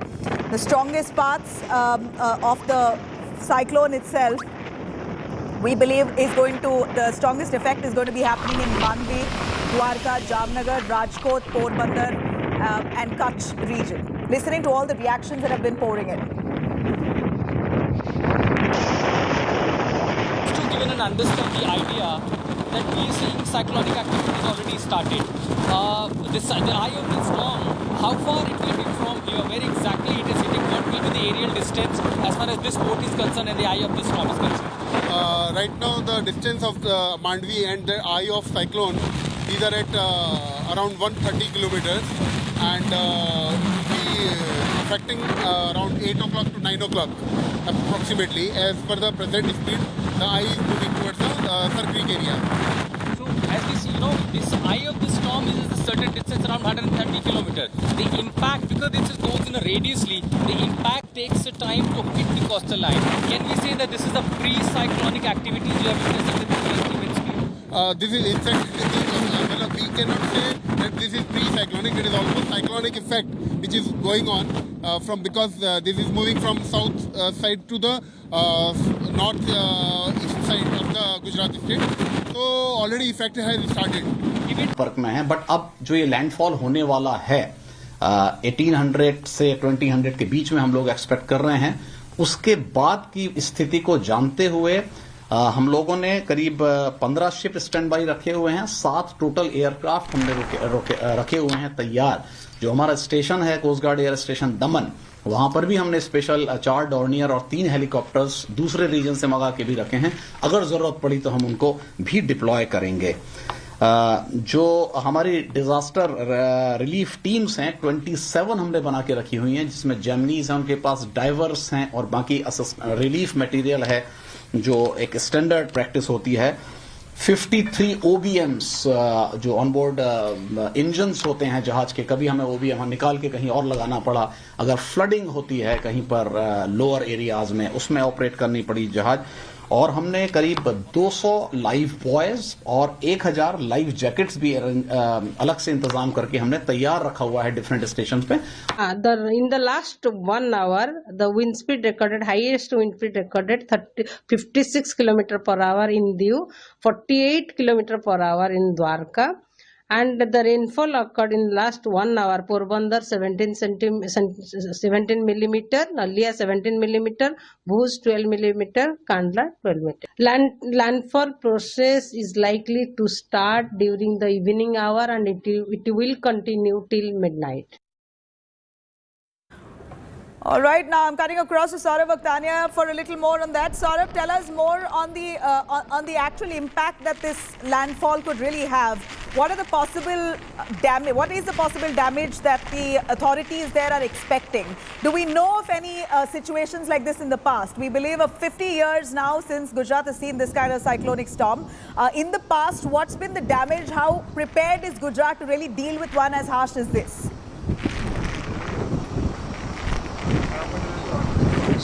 The strongest parts of the cyclone itself, we believe, the strongest effect is going to be happening in Mandvi, Dwarka, Jamnagar, Rajkot, Porbandar and Kutch region. Listening to all the reactions that have been pouring in. To give an understand the idea that we are seeing cyclonic activity already started. The eye of the storm, how far it will be from here, where exactly it is hitting, what will be the aerial distance as far as this port is concerned and the eye of the storm is concerned? Right now, the distance of the Mandvi and the eye of cyclone, these are at around 130 kilometers, and it will be affecting around 8 o'clock to 9 o'clock approximately. As per the present speed, the eye is moving towards the Sir Creek area. So, as we see, this eye of the storm is a certain distance, around 130 kilometers. The impact, because this goes in a radiusly, the impact takes a time to hit the coastal line. Can we say that this is a pre-cyclonic activity you have witnessed with the estimate speed? This is in fact, we cannot say that this is pre-cyclonic. It is almost cyclonic effect which is going on because this is moving from south side to the north east side of the Gujarat state. So already effect has started. Work में है, but अब जो ये landfall होने वाला है 1800 से 2000 के बीच में हम लोग एक्सपेक्ट कर रहे हैं. उसके बाद की स्थिति को जानते हुए हम लोगों ने करीब 15 शिप स्टैंड बाई रखे हुए हैं. 7 टोटल एयरक्राफ्ट हमने रखे हुए हैं तैयार. जो हमारा स्टेशन है कोस्ट गार्ड एयर स्टेशन दमन, वहां पर भी हमने स्पेशल 4 डॉर्नियर और 3 हेलीकॉप्टर्स दूसरे रीजन से मंगा के भी रखे हैं. अगर जरूरत पड़ी तो हम उनको भी डिप्लॉय करेंगे. जो हमारी डिजास्टर रिलीफ टीम्स हैं 27 हमने बना के रखी हुई हैं, जिसमें जेमनीज हैं, उनके पास डाइवर्स हैं और बाकी रिलीफ मटेरियल है जो एक स्टैंडर्ड प्रैक्टिस होती है. 53 OBMs जो ऑनबोर्ड इंजन्स होते हैं जहाज के. कभी हमें OBM निकाल के कहीं और लगाना पड़ा. अगर फ्लडिंग होती है कहीं पर लोअर एरियाज में, उसमें ऑपरेट करनी पड़ी जहाज. और हमने करीब 200 लाइव बॉयज और 1000 लाइव जैकेट्स भी अलग से इंतजाम करके हमने तैयार रखा हुआ है डिफरेंट स्टेशन पे. In the last 1 hour, the wind speed recorded, highest wind speed recorded 56 km per hour in Diu, 48 km per hour in Dwarka. And the rainfall occurred in last 1 hour. Porbandar 17 millimeter, Nalia 17 millimeter, Bhuj 12 millimeter, Kandla 12 millimeter. Landfall process is likely to start during the evening hour and it will continue till midnight. All right, now I'm cutting across to Saurabh Akhtania for a little more on that. Saurabh, tell us more on the actual impact that this landfall could really have. What are the possible damage? What is the possible damage that the authorities there are expecting? Do we know of any situations like this in the past? We believe of 50 years now since Gujarat has seen this kind of cyclonic storm. In the past, what's been the damage? How prepared is Gujarat to really deal with one as harsh as this?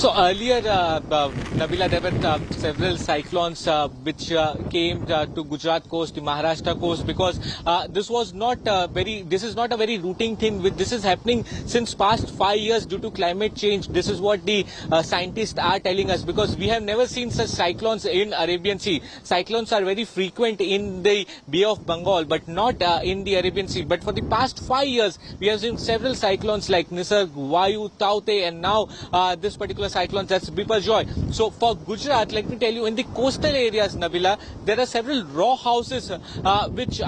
So earlier, Nabila, there were several cyclones which came to Gujarat coast, the Maharashtra coast, because this is not a very routine thing. This is happening since past 5 years due to climate change. This is what the scientists are telling us, because we have never seen such cyclones in Arabian Sea. Cyclones are very frequent in the Bay of Bengal, but not in the Arabian Sea. But for the past 5 years, we have seen several cyclones like Nisarg, Vayu, Taute, and now this particular cyclone, that's Biparjoy. So for Gujarat, let me tell you, in the coastal areas, Nabila, there are several raw houses which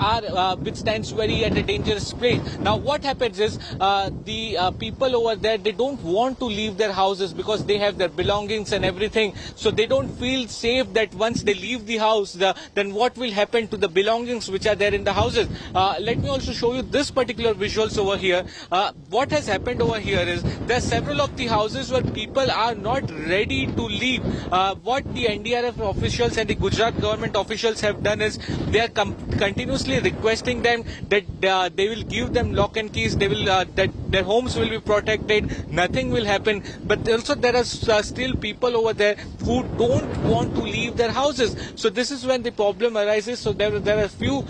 stands very at a dangerous place. Now what happens is the people over there, they don't want to leave their houses because they have their belongings and everything. So they don't feel safe that once they leave the house, then what will happen to the belongings which are there in the houses. Let me also show you this particular visuals over here. What has happened over here is there are several of the houses where people are not ready to leave. What the NDRF officials and the Gujarat government officials have done is they are continuously requesting them that they will give them lock and keys, they will that their homes will be protected, nothing will happen. But also there are still people over there who don't want to leave their houses. So this is when the problem arises. So there are a few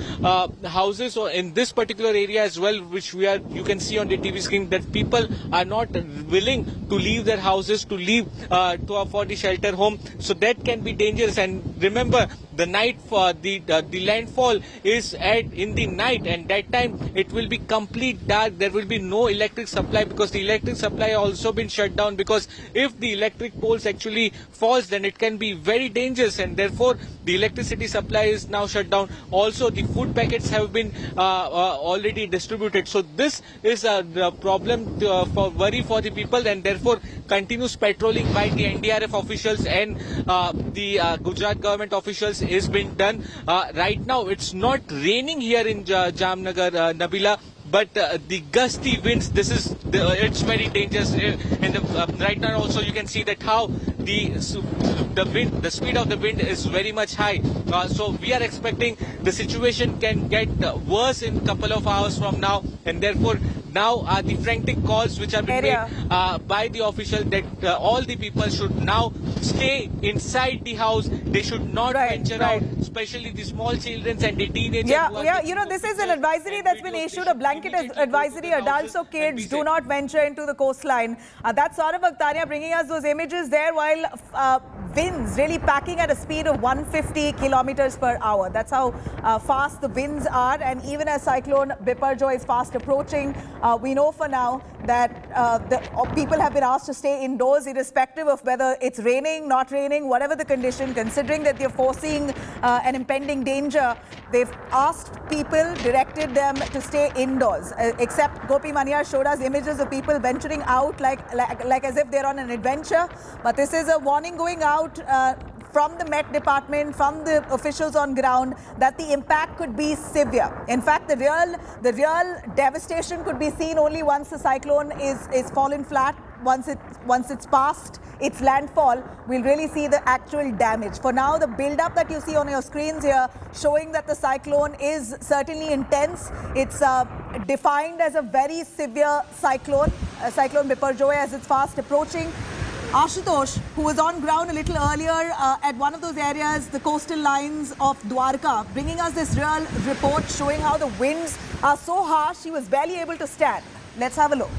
houses in this particular area as well, which you can see on the TV screen, that people are not willing to leave their houses, to leave for the shelter home. So that can be dangerous. And remember, the night for the landfall is in the night, and that time it will be complete dark. There will be no electric supply, because the electric supply also been shut down, because if the electric poles actually falls, then it can be very dangerous, and therefore the electricity supply is now shut down. Also the food packets have been already distributed. So this is a problem for worry for the people, and therefore continuous patrolling by the NDRF officials and the Gujarat government officials is being done. Right now it's not raining here in Jamnagar, Nabila, but the gusty winds, it's very dangerous. Right now also you can see that how the speed of the wind is very much high. So we are expecting the situation can get worse in a couple of hours from now, and therefore now the frantic calls which are being made by the official that all the people should now stay inside the house. They should not venture out, especially the small children and the teenagers. You know, this is an advisory that's been issued, a blanket advisory. Adults or kids do not venture into the coastline. That's Saurav Akhtaria bringing us those images there, while winds really packing at a speed of 150 kilometers per hour. That's how fast the winds are. And even as Cyclone Biparjoy is fast approaching, we know for now that people have been asked to stay indoors, irrespective of whether it's raining, not raining, whatever the condition. Considering that they're foreseeing an impending danger, they've asked people, directed them to stay indoors. Except Gopi Mania showed us images of people venturing out like as if they're on an adventure. But this is a warning going out from the Met Department, from the officials on ground, that the impact could be severe. In fact, the real devastation could be seen only once the cyclone is fallen flat. Once it's past its landfall, we'll really see the actual damage. For now, the build-up that you see on your screens here, showing that the cyclone is certainly intense. It's defined as a very severe cyclone, Cyclone Biparjoy, as it's fast approaching. Ashutosh, who was on ground a little earlier at one of those areas, the coastal lines of Dwarka, bringing us this real report showing how the winds are so harsh he was barely able to stand. Let's have a look.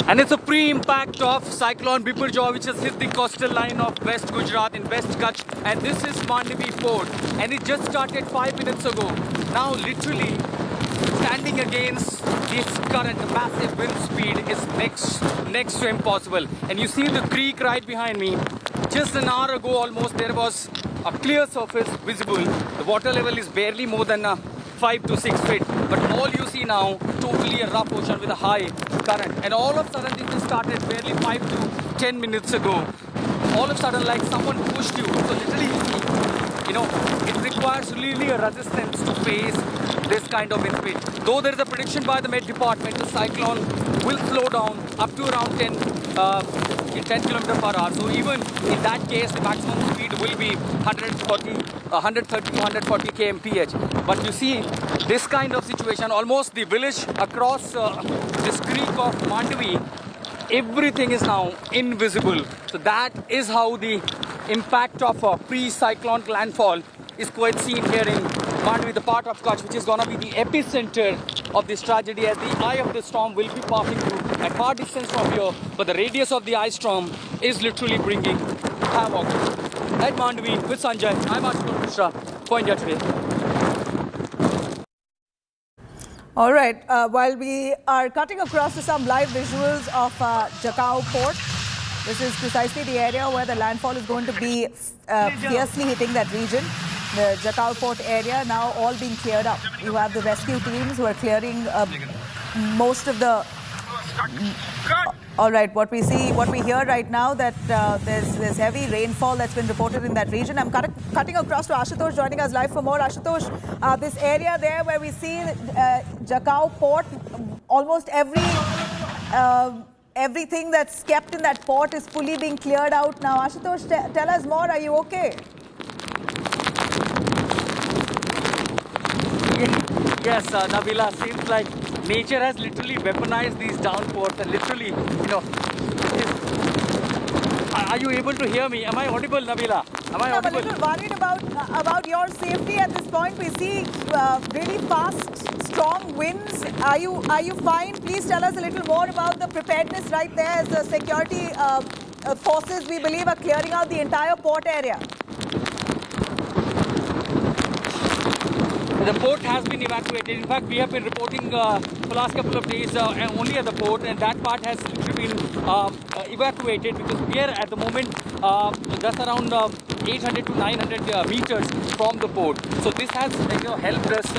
And it's a pre-impact of Cyclone Biparjoy, which has hit the coastal line of West Gujarat in West Kutch. And this is Mandvi port. And it just started 5 minutes ago. Now, literally, standing against this current, the massive wind speed is next to impossible. And you see the creek right behind me. Just an hour ago, almost, there was a clear surface visible. The water level is barely more than 5 to 6 feet. But all you see now, totally a rough ocean with a high current. And all of a sudden, this just started barely 5 to 10 minutes ago. All of a sudden, like someone pushed you. So literally, you know, it requires really a resistance to face this kind of wind speed. Though there is a prediction by the Met Department, the cyclone will slow down up to around 10 km per hour. So even in that case, the maximum speed will be 130 to 140 kmph. But you see, this kind of situation, almost the village across this creek of Mandvi everything is now invisible. So that is how the impact of pre-cyclone landfall is quite seen here in Mandvi, the part of Kutch, which is going to be the epicenter of this tragedy, as the eye of the storm will be passing through at far distance from here. But the radius of the ice storm is literally bringing havoc. At Mandvi with Sanjay, I'm Ashutosh Mishra for India Today. All right, while we are cutting across to some live visuals of Jakhau port, this is precisely the area where the landfall is going to be fiercely hitting that region. The Jakhau port area now all being cleared up. You have the rescue teams who are clearing most of the... All right, what we hear right now, that there's heavy rainfall that's been reported in that region. I'm cutting across to Ashutosh, joining us live for more. Ashutosh, this area there where we see Jakhau port, almost everything that's kept in that port is fully being cleared out now. Ashutosh, tell us more. Are you okay? Yes, Nabila, seems like nature has literally weaponized these downpours and literally, are you able to hear me? Am I audible, Nabila? Am I audible? I'm a little worried about your safety at this point. We see really fast, strong winds. Are you fine? Please tell us a little more about the preparedness right there as the security forces, we believe, are clearing out the entire port area. The port has been evacuated. In fact, we have been reporting for the last couple of days only at the port, and that part has literally been evacuated because we are at the moment just around 800 to 900 meters from the port. So this has helped us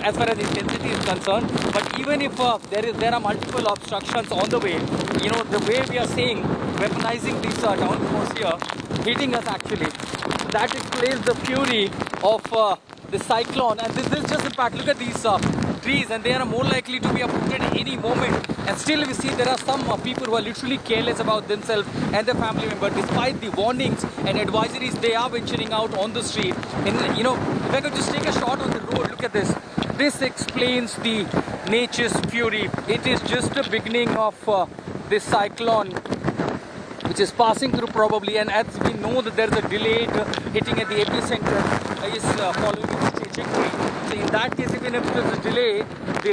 as far as intensity is concerned. But even if there are multiple obstructions on the way, the way we are seeing weaponizing these downpours here, hitting us actually, that explains the fury of the cyclone. And this is just impact. Look at these trees, and they are more likely to be uprooted any moment. And still we see there are some people who are literally careless about themselves and their family members. Despite the warnings and advisories, they are venturing out on the street. And if I could just take a shot on the road, look at this. This explains the nature's fury. It is just the beginning of this cyclone, which is passing through probably, and as we know that there is a delayed hitting at the epicenter is following its trajectory. So in that case, even if there is a delay, the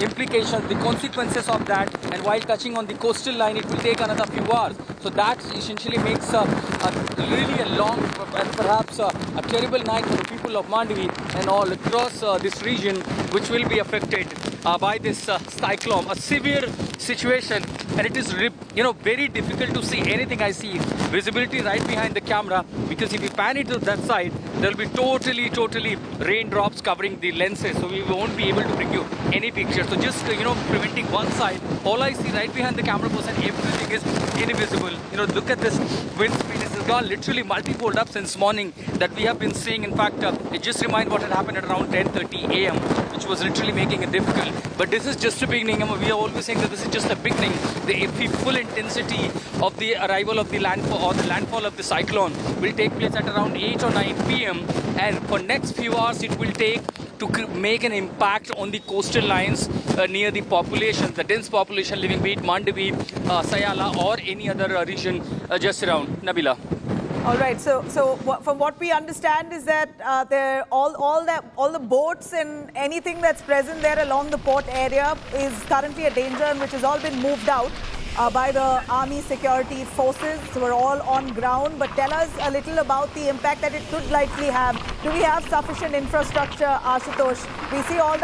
implications, the consequences of that, and while touching on the coastal line, it will take another few hours. So that essentially makes really a long and perhaps a terrible night for the people of Mandvi and all across this region, which will be affected by this cyclone. A severe situation, and it is very difficult to see anything. I see visibility right behind the camera, because if you pan it to that side, there will be totally raindrops covering the lenses, so we won't be able to bring you any picture. So just preventing one side, all I see right behind the camera person, everything is invisible. Look at this wind speed. It has gone literally multi-fold up since morning that we have been seeing. In fact, it just reminds what had happened at around 10:30 a.m., which was literally making it difficult. But this is just a beginning. We are always saying that this is just a beginning. The full intensity of the arrival of the landfall or the landfall of the cyclone will take place at around 8 or 9 p.m. and for next few hours it will take to make an impact on the coastal lines near the population, the dense population living, be it Mandvi, Sayala or any other region just around. Nabila. All right. So from what we understand is that all the boats and anything that's present there along the port area is currently a danger, and which has all been moved out by the army security forces. So we're all on ground. But tell us a little about the impact that it could likely have. Do we have sufficient infrastructure, Ashutosh? We see all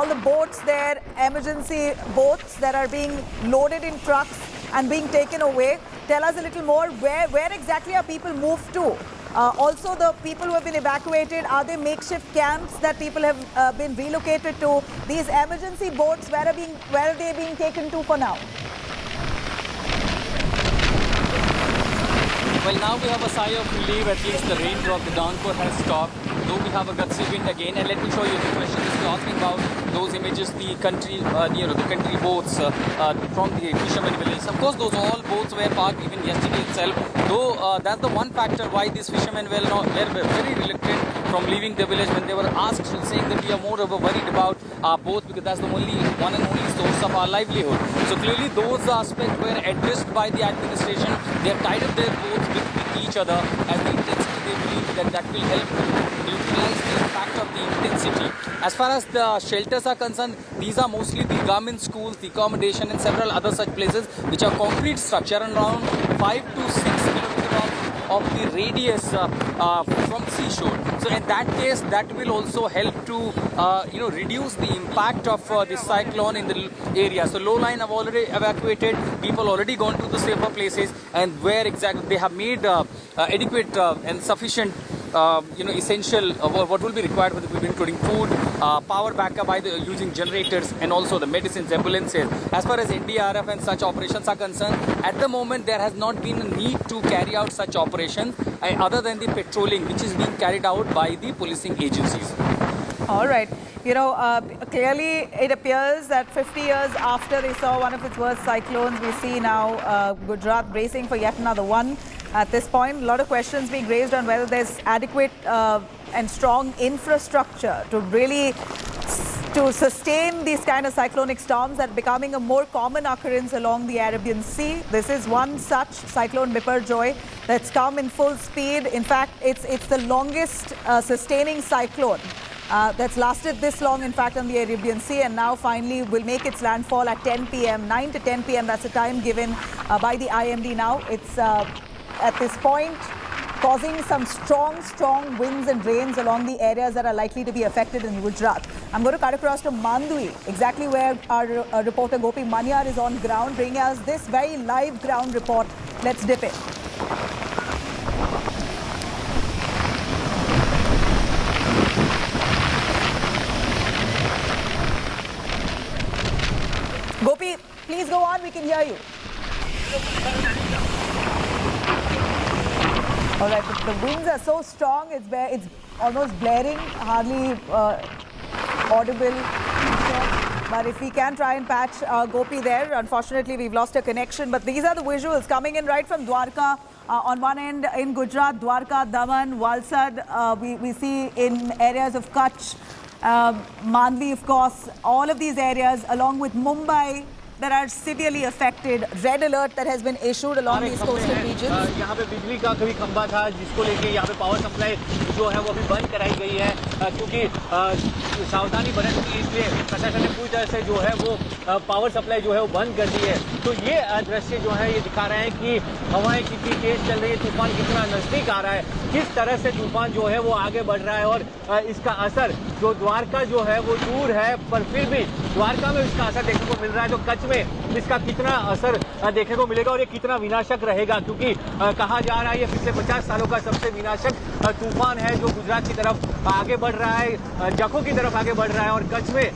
the boats there, emergency boats that are being loaded in trucks and being taken away. Tell us a little more, where exactly are people moved to? Also, the people who have been evacuated, are they makeshift camps that people have been relocated to? These emergency boats, where are they being taken to for now? Well, now we have a sigh of relief. At least the raindrop, the downpour has stopped. Though we have a gutsy wind again. And let me show you the question is asking about those images, the country, the country boats from the fishermen village. Of course, those all boats were parked even yesterday itself. Though that's the one factor why these fishermen were very reluctant from leaving the village when they were asked, saying that we are more worried about our boats because that's the one and only source of our livelihood. So clearly those aspects were addressed by the administration. They have tied up their boats with each other, and the intensity they believe that will help to neutralize the impact of the intensity. As far as the shelters are concerned, these are mostly the government schools, the accommodation and several other such places which are concrete structure and around 5 to 6 kilometers of the radius from seashore. So in that case, that will also help to reduce the impact of this cyclone in the area. So low line have already evacuated, people already gone to the safer places, and where exactly they have made adequate and sufficient essential what will be required for the people, including food, power backup by using generators, and also the medicines, ambulances. As far as NDRF and such operations are concerned, at the moment there has not been a need to carry out such operations other than the patrolling which is being carried out by the policing agencies. All right. Clearly it appears that 50 years after they saw one of its worst cyclones, we see now Gujarat bracing for yet another one. At this point, a lot of questions being raised on whether there's adequate and strong infrastructure to really sustain these kind of cyclonic storms that are becoming a more common occurrence along the Arabian Sea. This is one such, Cyclone Biparjoy, that's come in full speed. In fact, it's the longest sustaining cyclone that's lasted this long, in fact, on the Arabian Sea, and now finally will make its landfall at 10 p.m., 9 to 10 p.m. That's the time given by the IMD now. It's at this point causing some strong winds and rains along the areas that are likely to be affected in Gujarat. I'm going to cut across to Mandvi, exactly where our reporter Gopi Manyar is on ground, bringing us this very live ground report. Let's dip in. Gopi, please go on, we can hear you. All right, the winds are so strong, it's almost blaring, hardly audible. But if we can try and patch Gopi there, unfortunately we've lost a connection. But these are the visuals coming in right from Dwarka. On one end in Gujarat, Dwarka, Daman, Valsad, we see in areas of Kutch, Mandvi, of course, all of these areas along with Mumbai that are severely affected. Red alert that has been issued along these coastal regions. यहाँ पे बिजली का कभी खंभा था जिसको लेके यहाँ पे पावर सप्लाई जो है वो अभी बंद कराई गई है क्योंकि सावधानी बरतनी है, इसलिए प्रशासन ने पूरी तरह से जो है वो पावर सप्लाई जो है वो बंद कर दी है। तो ये दृश्य जो है ये दिखा रहे हैं कि हवाएं कितनी तेज चल रही है, तूफान कितना नजदीक आ रहा है, किस तरह से तूफान जो है वो आगे बढ़ रहा है और इसका असर जो द्वारका जो है वो दूर है पर फिर भी द्वारका में इसका असर देखने को मिल रहा है। तो कच्छ में इसका कितना असर देखने को मिलेगा और ये कितना विनाशक रहेगा, क्योंकि कहा जा रहा है ये पिछले 50 सालों का सबसे विनाशक तूफान है जो गुजरात की तरफ आगे बढ़ रहा है, जखौ की तरफ आगे बढ़ रहा है और कच्छ में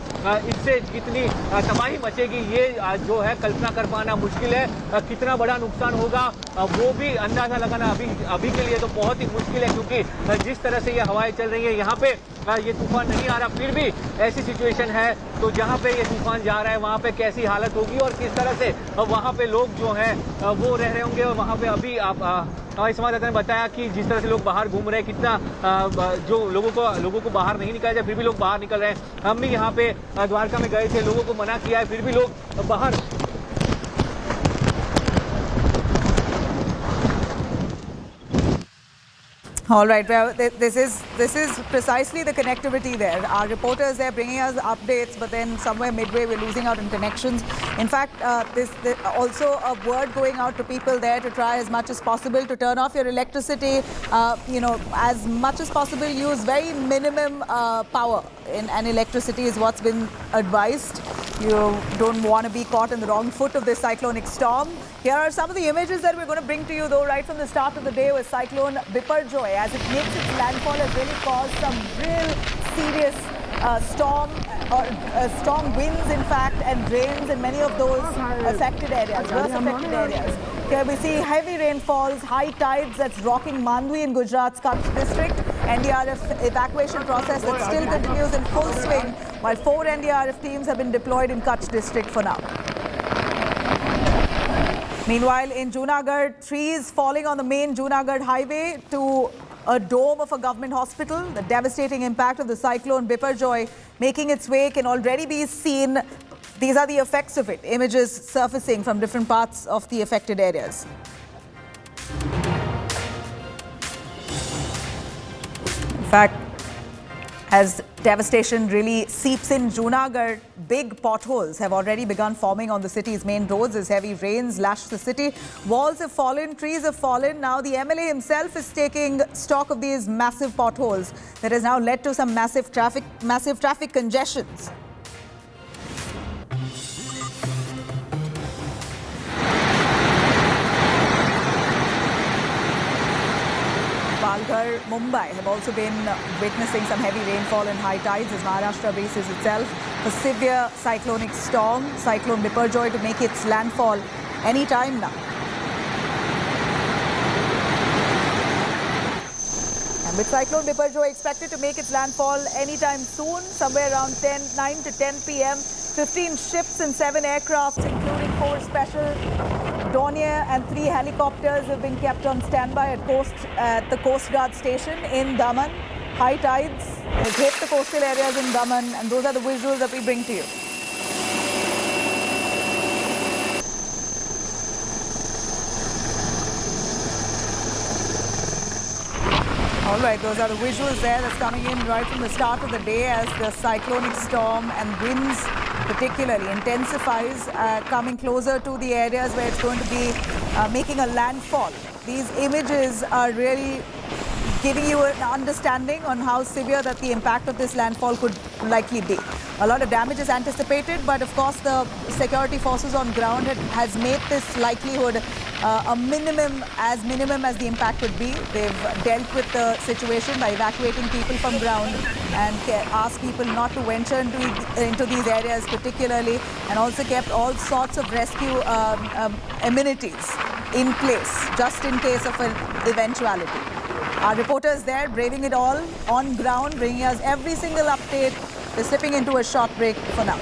इससे कितनी तबाही मचेगी ये जो है कल्पना कर पाना मुश्किल है। कितना बड़ा नुकसान होगा वो भी अंदाजा लगाना अभी के लिए तो बहुत ही मुश्किल है, क्योंकि जिस तरह से ये हवाएं चल रही है यहाँ पे ये तूफान नहीं आ रहा, फिर भी ऐसी सिचुएशन है तो जहाँ पे ये तूफान जा रहा है वहाँ पे कैसी हालत होगी और किस तरह से वहाँ पे लोग जो हैं वो रह रहे होंगे। और वहाँ पे अभी हमारे संवाददाता ने बताया कि जिस तरह से लोग बाहर घूम रहे हैं, कितना जो लोगों को बाहर नहीं निकाला जाए फिर भी लोग बाहर निकल रहे हैं। हम भी यहाँ पे द्वारका में गए थे, लोगों को मना किया है फिर भी लोग बाहर All right, well, this is precisely the connectivity there. Our reporters there bringing us updates, but then somewhere midway we're losing out on connections. In fact, there's also a word going out to people there to try as much as possible to turn off your electricity. As much as possible, use very minimum power and electricity is what's been advised. You don't want to be caught in the wrong foot of this cyclonic storm. Here are some of the images that we're going to bring to you, though, right from the start of the day with Cyclone Biparjoy. As it makes its landfall, has really caused some real serious strong winds, in fact, and rains in many of those affected areas, worst affected areas. Here we see heavy rainfalls, high tides that's rocking Mandvi in Gujarat's Kutch district. NDRF evacuation process that still continues in full swing, while 4 NDRF teams have been deployed in Kutch district for now. Meanwhile, in Junagadh, trees falling on the main Junagadh highway to a dome of a government hospital. The devastating impact of the cyclone Biparjoy making its way can already be seen. These are the effects of it. Images surfacing from different parts of the affected areas. In fact, as devastation really seeps in Junagadh, big potholes have already begun forming on the city's main roads as heavy rains lash the city. Walls have fallen, trees have fallen. Now the MLA himself is taking stock of these massive potholes that has now led to some massive traffic congestions. Palghar, Mumbai have also been witnessing some heavy rainfall and high tides as Maharashtra braces itself for severe cyclonic storm, Cyclone Biparjoy, to make its landfall any time now. And with Cyclone Biparjoy expected to make its landfall anytime soon, somewhere around 9 to 10 p.m., 15 ships and 7 aircrafts, including 4 special Dornier and 3 helicopters have been kept on standby at the Coast Guard station in Daman. High tides have hit the coastal areas in Daman, and those are the visuals that we bring to you. All right, those are the visuals there that's coming in right from the start of the day as the cyclonic storm and winds particularly intensifies, coming closer to the areas where it's going to be making a landfall. These images are really giving you an understanding on how severe that the impact of this landfall could likely be. A lot of damage is anticipated, but of course the security forces on ground has made this likelihood a minimum as the impact would be. They've dealt with the situation by evacuating people from ground and asked people not to venture into these areas particularly, and also kept all sorts of rescue amenities in place just in case of an eventuality. Our reporters there braving it all on ground, bringing us every single update. We're slipping into a short break for now.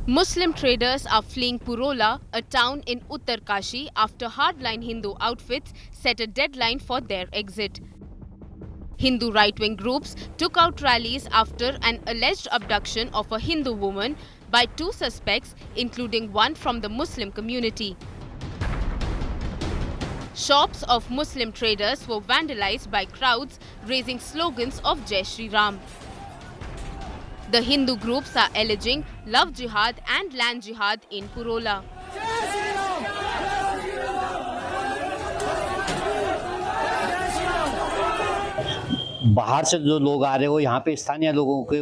Muslim traders are fleeing Purola, a town in Uttarkashi, after hardline Hindu outfits set a deadline for their exit. Hindu right-wing groups took out rallies after an alleged abduction of a Hindu woman by 2 suspects, including one from the Muslim community. Shops of Muslim traders were vandalized by crowds raising slogans of Jai Shri Ram. The Hindu groups are alleging love jihad and land jihad in Purola. बाहर से जो लोग आ रहे हैं वो यहाँ पे स्थानीय लोगों के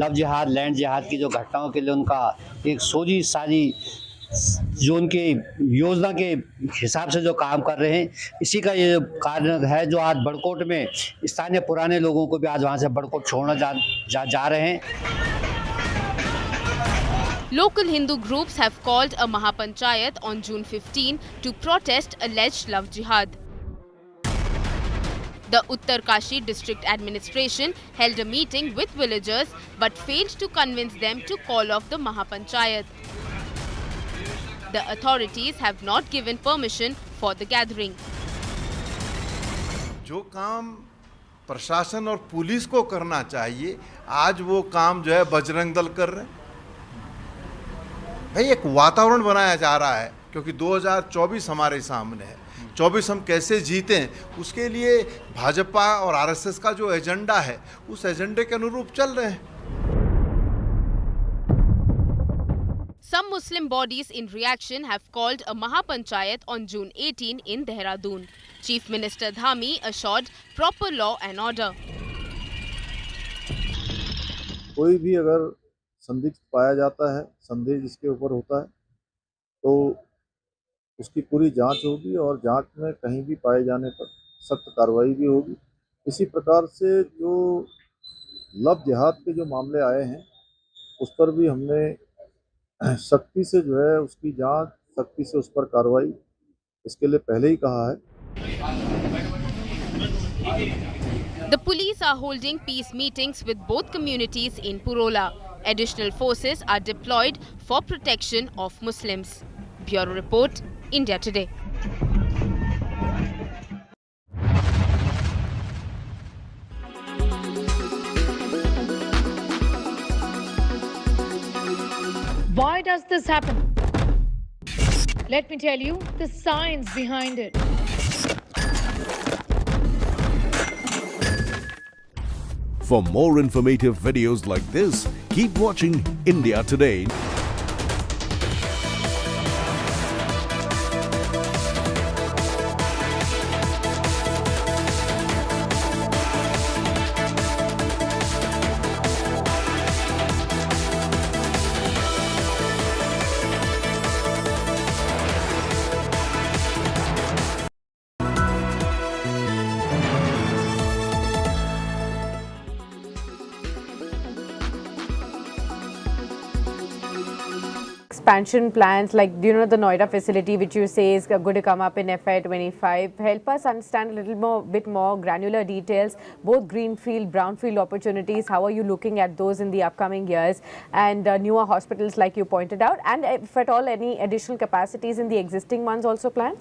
लव जिहाद लैंड जिहाद की जो घटनाओं के लिए उनका एक सोची सारी जो उनके योजना के हिसाब से जो काम कर रहे हैं, इसी का ये कारण है जो आज बड़कोट में स्थानीय पुराने लोगों को भी आज वहाँ से बड़कोट छोड़ना जा रहे हैं. Local Hindu groups have called a Mahapanchayat on June 15 to protest alleged love jihad. The Uttarkashi district administration held a meeting with villagers but failed to convince them to call off the Mahapanchayat. The authorities have not given permission for the gathering. जो काम प्रशासन और police को करना चाहिए, आज वो काम जो है बजरंग दल कर रहे हैं. भाई एक वातावरण बनाया जा रहा है क्योंकि 2024 हमारे सामने है. 24 हम कैसे जीतें, उसके लिए भाजपा और आरएसएस का जो एजेंडा है उस एजेंडे के अनुरूप चल रहे हैं. Some Muslim bodies in reaction have called a Mahapanchayat on June 18 in Dehradun. Chief Minister Dhami assured proper law and order. कोई भी अगर संदिग्ध पाया जाता है, संदेह जिसके ऊपर होता है, तो उसकी पूरी जांच होगी और जांच में कहीं भी पाए जाने पर सख्त कार्रवाई भी होगी. इसी प्रकार से जो लव जिहाद के जो मामले आए हैं उस पर भी हमने सख्ती से जो है उसकी जांच, सख्ती से उस पर कार्रवाई इसके लिए पहले ही कहा है। The police are holding peace meetings with both communities in Purola. Additional forces are deployed for protection of Muslims. Bureau Report, India Today. Why does this happen? Let me tell you the science behind it. For more informative videos like this, keep watching India Today. Expansion plans like, you know, the Noida facility which you say is going to come up in FY25. Help us understand a little bit more granular details, both greenfield, brownfield opportunities. How are you looking at those in the upcoming years, and newer hospitals like you pointed out, and if at all any additional capacities in the existing ones also planned?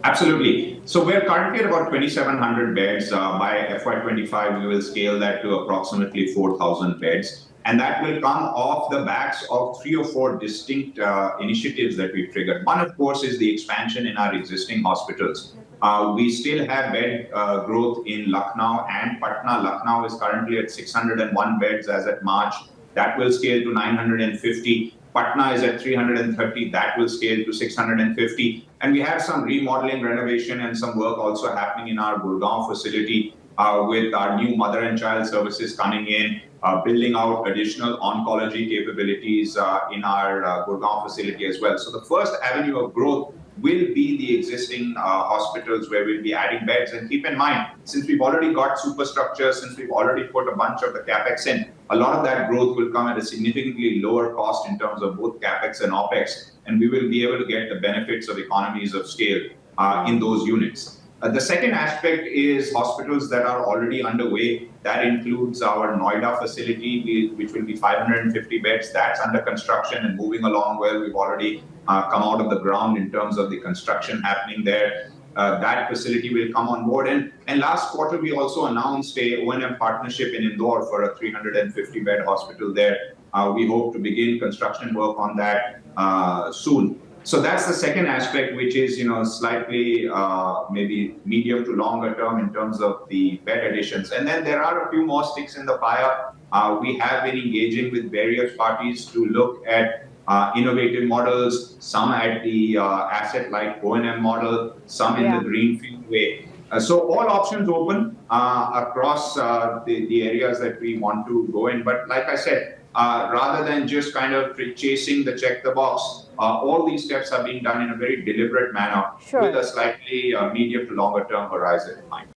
Absolutely. So we're currently at about 2,700 beds. By FY25, we will scale that to approximately 4,000 beds. And that will come off the backs of 3 or 4 distinct initiatives that we've triggered. One, of course, is the expansion in our existing hospitals. We still have bed growth in Lucknow and Patna. Lucknow is currently at 601 beds as at March. That will scale to 950. Patna is at 330. That will scale to 650. And we have some remodeling, renovation, and some work also happening in our Gurgaon facility with our new mother and child services coming in, building out additional oncology capabilities in our Gurgaon facility as well. So the first avenue of growth will be the existing hospitals where we'll be adding beds. And keep in mind, since we've already got superstructure, since we've already put a bunch of the capex in, a lot of that growth will come at a significantly lower cost in terms of both capex and opex, and we will be able to get the benefits of economies of scale in those units. The second aspect is hospitals that are already underway. That includes our Noida facility, which will be 550 beds. That's under construction and moving along well. We've already come out of the ground in terms of the construction happening there. That facility will come on board. And last quarter, we also announced a O&M partnership in Indore for a 350-bed hospital there. We hope to begin construction work on that soon. So that's the second aspect, which is, slightly maybe medium to longer term in terms of the bed additions. And then there are a few more sticks in the fire. We have been engaging with various parties to look at innovative models, some at the asset-light O&M model, some in the greenfield way. So all options open across the areas that we want to go in. But like I said, rather than just kind of chasing the check the box, all these steps are being done in a very deliberate manner with a slightly medium to longer term horizon in mind.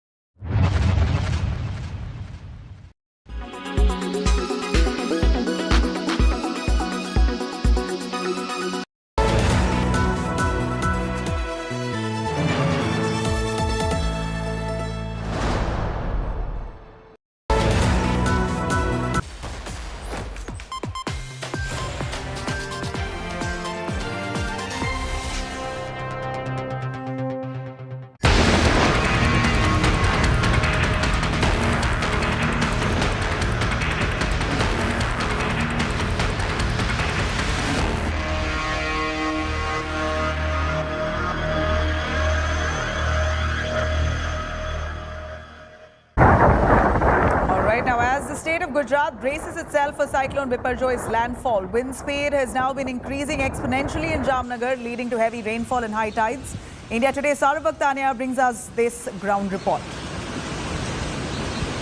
Gujarat braces itself for Cyclone Biparjoy's landfall. Wind speed has now been increasing exponentially in Jamnagar, leading to heavy rainfall and high tides. India Today Saurabh Tania brings us this ground report.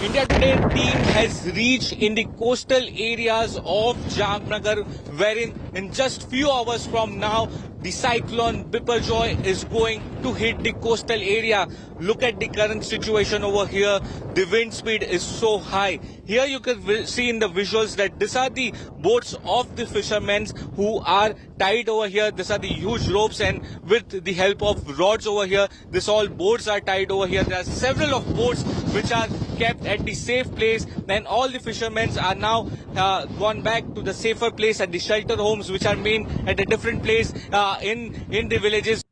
India Today team has reached in the coastal areas of Jamnagar, wherein in just few hours from now, the cyclone Biparjoy is going to hit the coastal area. Look at the current situation over here. The wind speed is so high. Here you can see in the visuals that these are the boats of the fishermen who are tied over here. These are the huge ropes, and with the help of rods over here, this all boats are tied over here. There are several of boats which are kept at the safe place. Then all the fishermen are now gone back to the safer place at the shelter homes, which are made at a different place in the villages.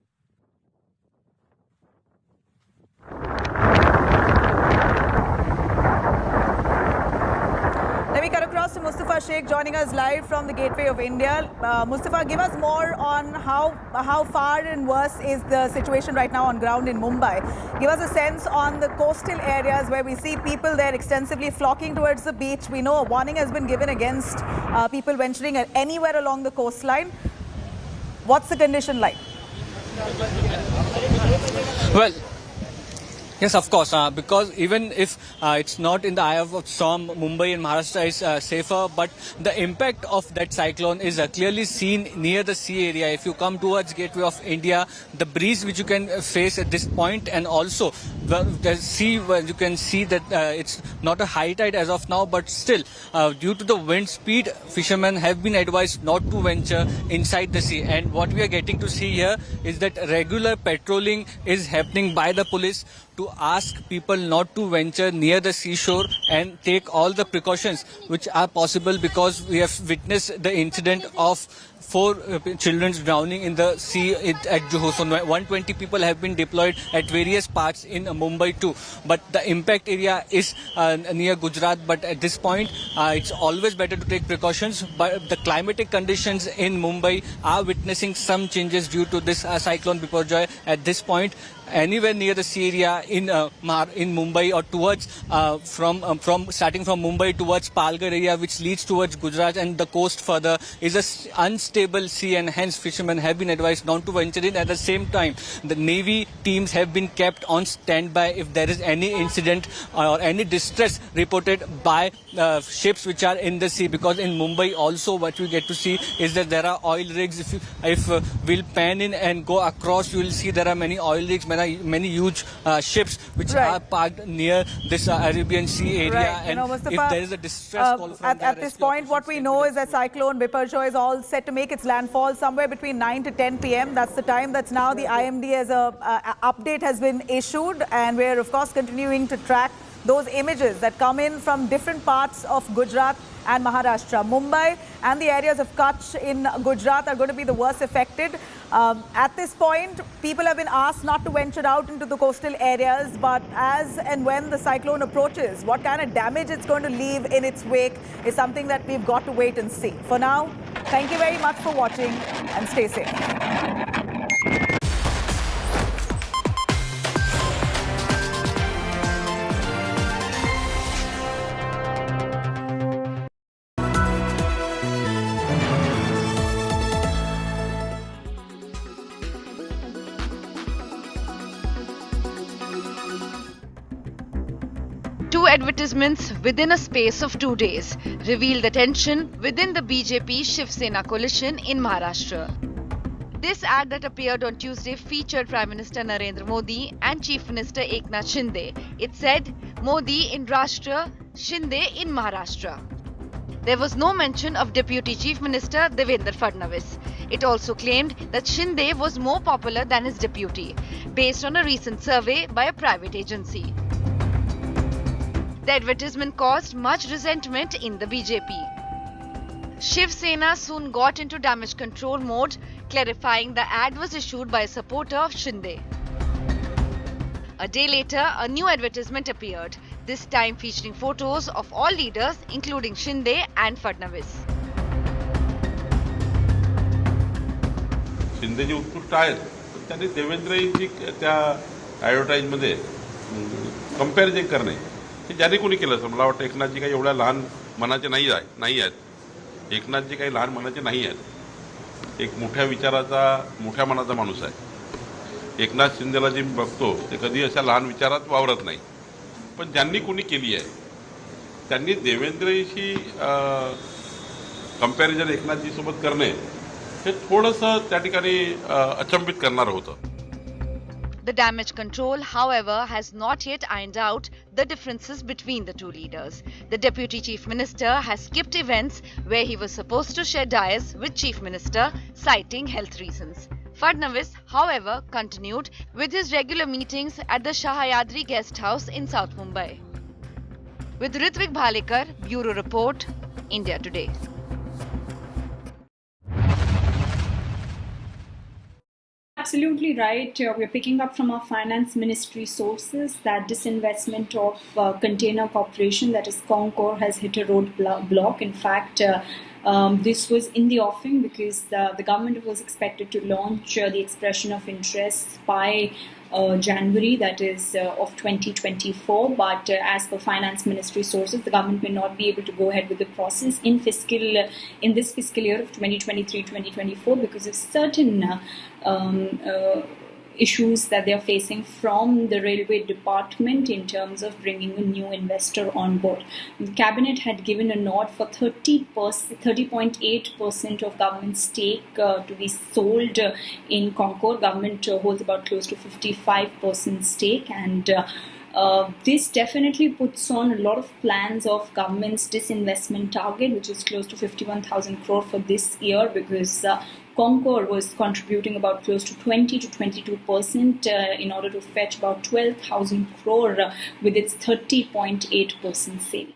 Let me cut across to Mustafa Sheikh joining us live from the Gateway of India. Mustafa, give us more on how far and worse is the situation right now on ground in Mumbai. Give us a sense on the coastal areas where we see people there extensively flocking towards the beach. We know a warning has been given against people venturing anywhere along the coastline. What's the condition like? Well, yes, of course, because even if it's not in the eye of storm, Mumbai and Maharashtra is safer, but the impact of that cyclone is clearly seen near the sea area. If you come towards Gateway of India, the breeze which you can face at this point, and also the sea, you can see that it's not a high tide as of now, but still, due to the wind speed, fishermen have been advised not to venture inside the sea. And what we are getting to see here is that regular patrolling is happening by the police to ask people not to venture near the seashore and take all the precautions which are possible, because we have witnessed the incident of 4 children drowning in the sea at Jakhau. So 120 people have been deployed at various parts in Mumbai too. But the impact area is near Gujarat. But at this point, it's always better to take precautions. But the climatic conditions in Mumbai are witnessing some changes due to this cyclone Biparjoy. At this point, anywhere near the sea area in Mumbai or towards starting from Mumbai towards Palghar area, which leads towards Gujarat and the coast further, is a unstable sea, and hence fishermen have been advised not to venture in. At the same time, the Navy teams have been kept on standby if there is any incident or any distress reported by ships which are in the sea, because in Mumbai also what we get to see is that there are oil rigs. If we'll pan in and go across, you will see there are many oil rigs, many huge ships which are parked near this Arabian Sea area. Right. And Mustafa, if there is a distress call from at this point, what we know is that Cyclone Biparjoy is all set to make its landfall somewhere between 9 to 10 p.m. That's the time that's now the IMD as a update has been issued, and we're of course continuing to track those images that come in from different parts of Gujarat and Maharashtra. Mumbai and the areas of Kutch in Gujarat are going to be the worst affected. At this point, people have been asked not to venture out into the coastal areas, but as and when the cyclone approaches, what kind of damage it's going to leave in its wake is something that we've got to wait and see. For now, thank you very much for watching and stay safe. Two advertisements within a space of 2 days reveal the tension within the BJP Shiv Sena coalition in Maharashtra. This ad that appeared on Tuesday featured Prime Minister Narendra Modi and Chief Minister Eknath Shinde. It said, Modi in Rashtra, Shinde in Maharashtra. There was no mention of Deputy Chief Minister Devendra Fadnavis. It also claimed that Shinde was more popular than his deputy, based on a recent survey by a private agency. The advertisement caused much resentment in the BJP. Shiv Sena soon got into damage control mode, clarifying the ad was issued by a supporter of Shinde. A day later, a new advertisement appeared, this time featuring photos of all leaders, including Shinde and Fadnavis. Shinde जे उत्कृष्ट आहेत त्यांनी देवेंद्रजी त्या ॲडव्हर्टाईजमध्ये compare जे करणे हे ज्याने कोणी केलं असं मला वाटतं. एकनाथजी काही एवढ्या लहान मनाचे नाही आहेत. एकनाथजी काही लहान मनाचे नाही आहेत. एक मोठ्या विचाराचा मोठ्या मनाचा माणूस आहे. एकनाथ शिंदेला जे मी बघतो ते कधी अशा लहान विचारात वावरत नाही. पण ज्यांनी कोणी केली आहे त्यांनी देवेंद्रशी कंपॅरिझन एकनाथजी सोबत करणे हे थोडंसं त्या ठिकाणी अचंबित करणारं होतं. The damage control, however, has not yet ironed out the differences between the two leaders. The Deputy Chief Minister has skipped events where he was supposed to share dais with Chief Minister, citing health reasons. Fadnavis, however, continued with his regular meetings at the Shahayadri Guest House in South Mumbai. With Ritvik Bhalekar, Bureau Report, India Today. Absolutely right. We're picking up from our finance ministry sources that disinvestment of container corporation, that is Concor, has hit a roadblock. In fact, this was in the offing because the government was expected to launch the expression of interest by January, that is of 2024. But as per finance ministry sources, the government may not be able to go ahead with the process in this fiscal year of 2023-2024 because of certain issues that they are facing from the railway department in terms of bringing a new investor on board. The cabinet had given a nod for 30.8% of government stake to be sold in Concor. Government holds about close to 55% stake, and this definitely puts on a lot of plans of government's disinvestment target, which is close to 51,000 crore for this year, because Concor was contributing about close to 20 to 22% in order to fetch about 12,000 crore with its 30.8% sale.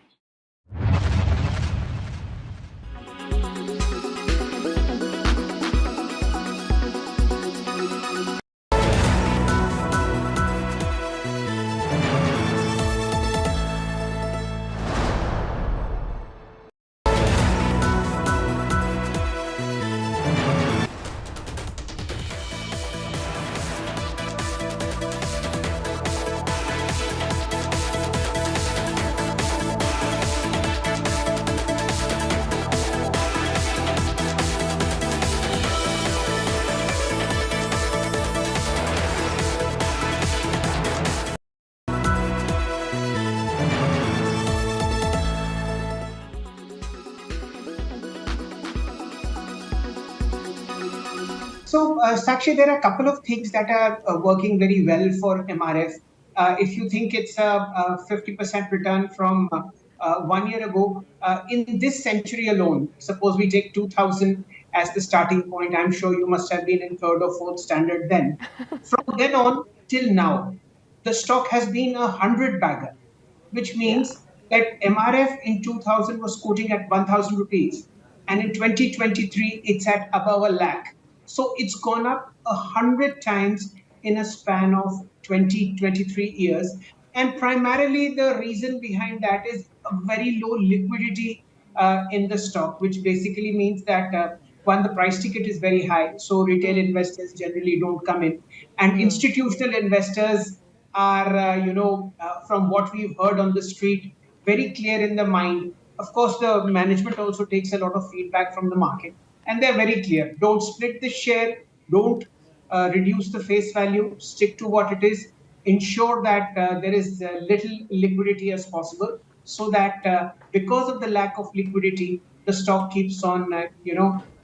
So, Sakshi, there are a couple of things that are working very well for MRF. If you think it's a 50% return from 1 year ago, in this century alone, suppose we take 2000 as the starting point, I'm sure you must have been in third or fourth standard then. From then on till now, the stock has been a 100-bagger, which means that MRF in 2000 was quoting at 1,000 rupees. And in 2023, it's at above a lakh. So it's gone up 100 times in a span of 23 years. And primarily the reason behind that is a very low liquidity in the stock, which basically means that one, the price ticket is very high. So retail investors generally don't come in. And institutional investors are, from what we've heard on the street, very clear in the mind. Of course, the management also takes a lot of feedback from the market. And they're very clear. Don't split the share. Don't reduce the face value. Stick to what it is. Ensure that there is little liquidity as possible, so that because of the lack of liquidity, the stock keeps on,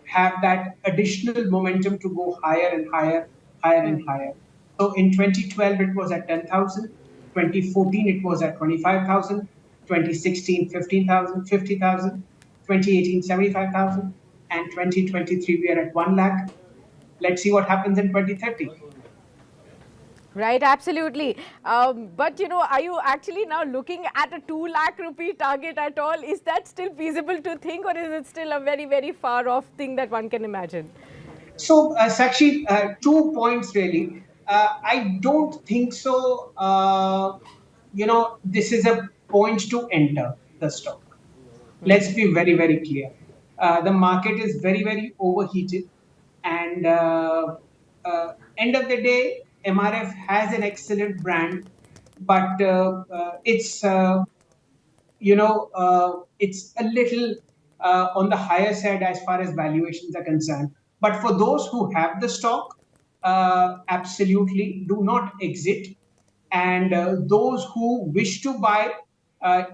have that additional momentum to go higher and higher, higher and higher. So in 2012, it was at 10,000. 2014, it was at 25,000. 2016, 15,000, 50,000. 2018, 75,000. And 2023, we are at 1 lakh. Let's see what happens in 2030. Right, absolutely. But, are you actually now looking at a 2 lakh rupee target at all? Is that still feasible to think, or is it still a very, very far off thing that one can imagine? So, Sakshi, 2 points really. I don't think so. This is a point to enter the stock. Let's be very, very clear. The market is very, very overheated, and end of the day, MRF has an excellent brand, but it's a little on the higher side as far as valuations are concerned. But for those who have the stock, absolutely do not exit, and those who wish to buy,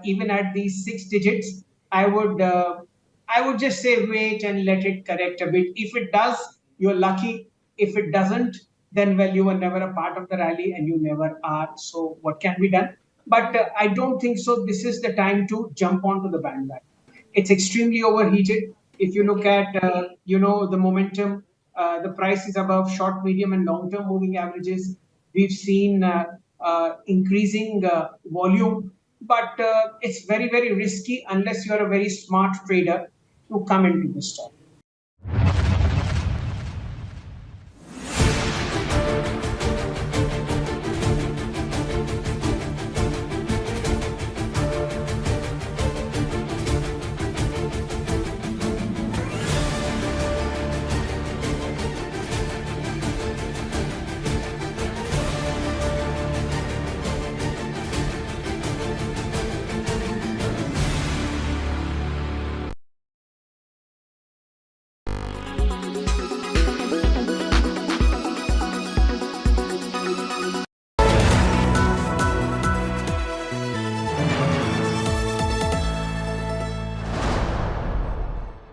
even at these 6 digits, I would just say wait and let it correct a bit. If it does, you're lucky. If it doesn't, then well, you were never a part of the rally and you never are. So what can be done? But I don't think so. This is the time to jump onto the bandwagon. It's extremely overheated. If you look at, the momentum, the price is above short, medium, and long-term moving averages. We've seen increasing volume, but it's very, very risky unless you're a very smart trader to come into this stock.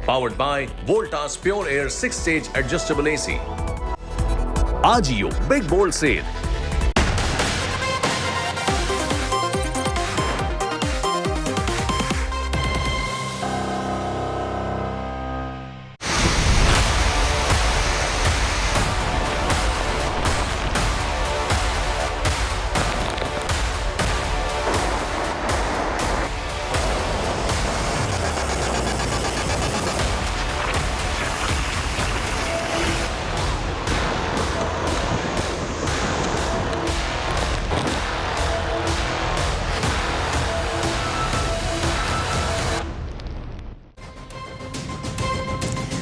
Powered by Voltas Pure Air 6-stage adjustable AC. Ajio Big Bold Sale.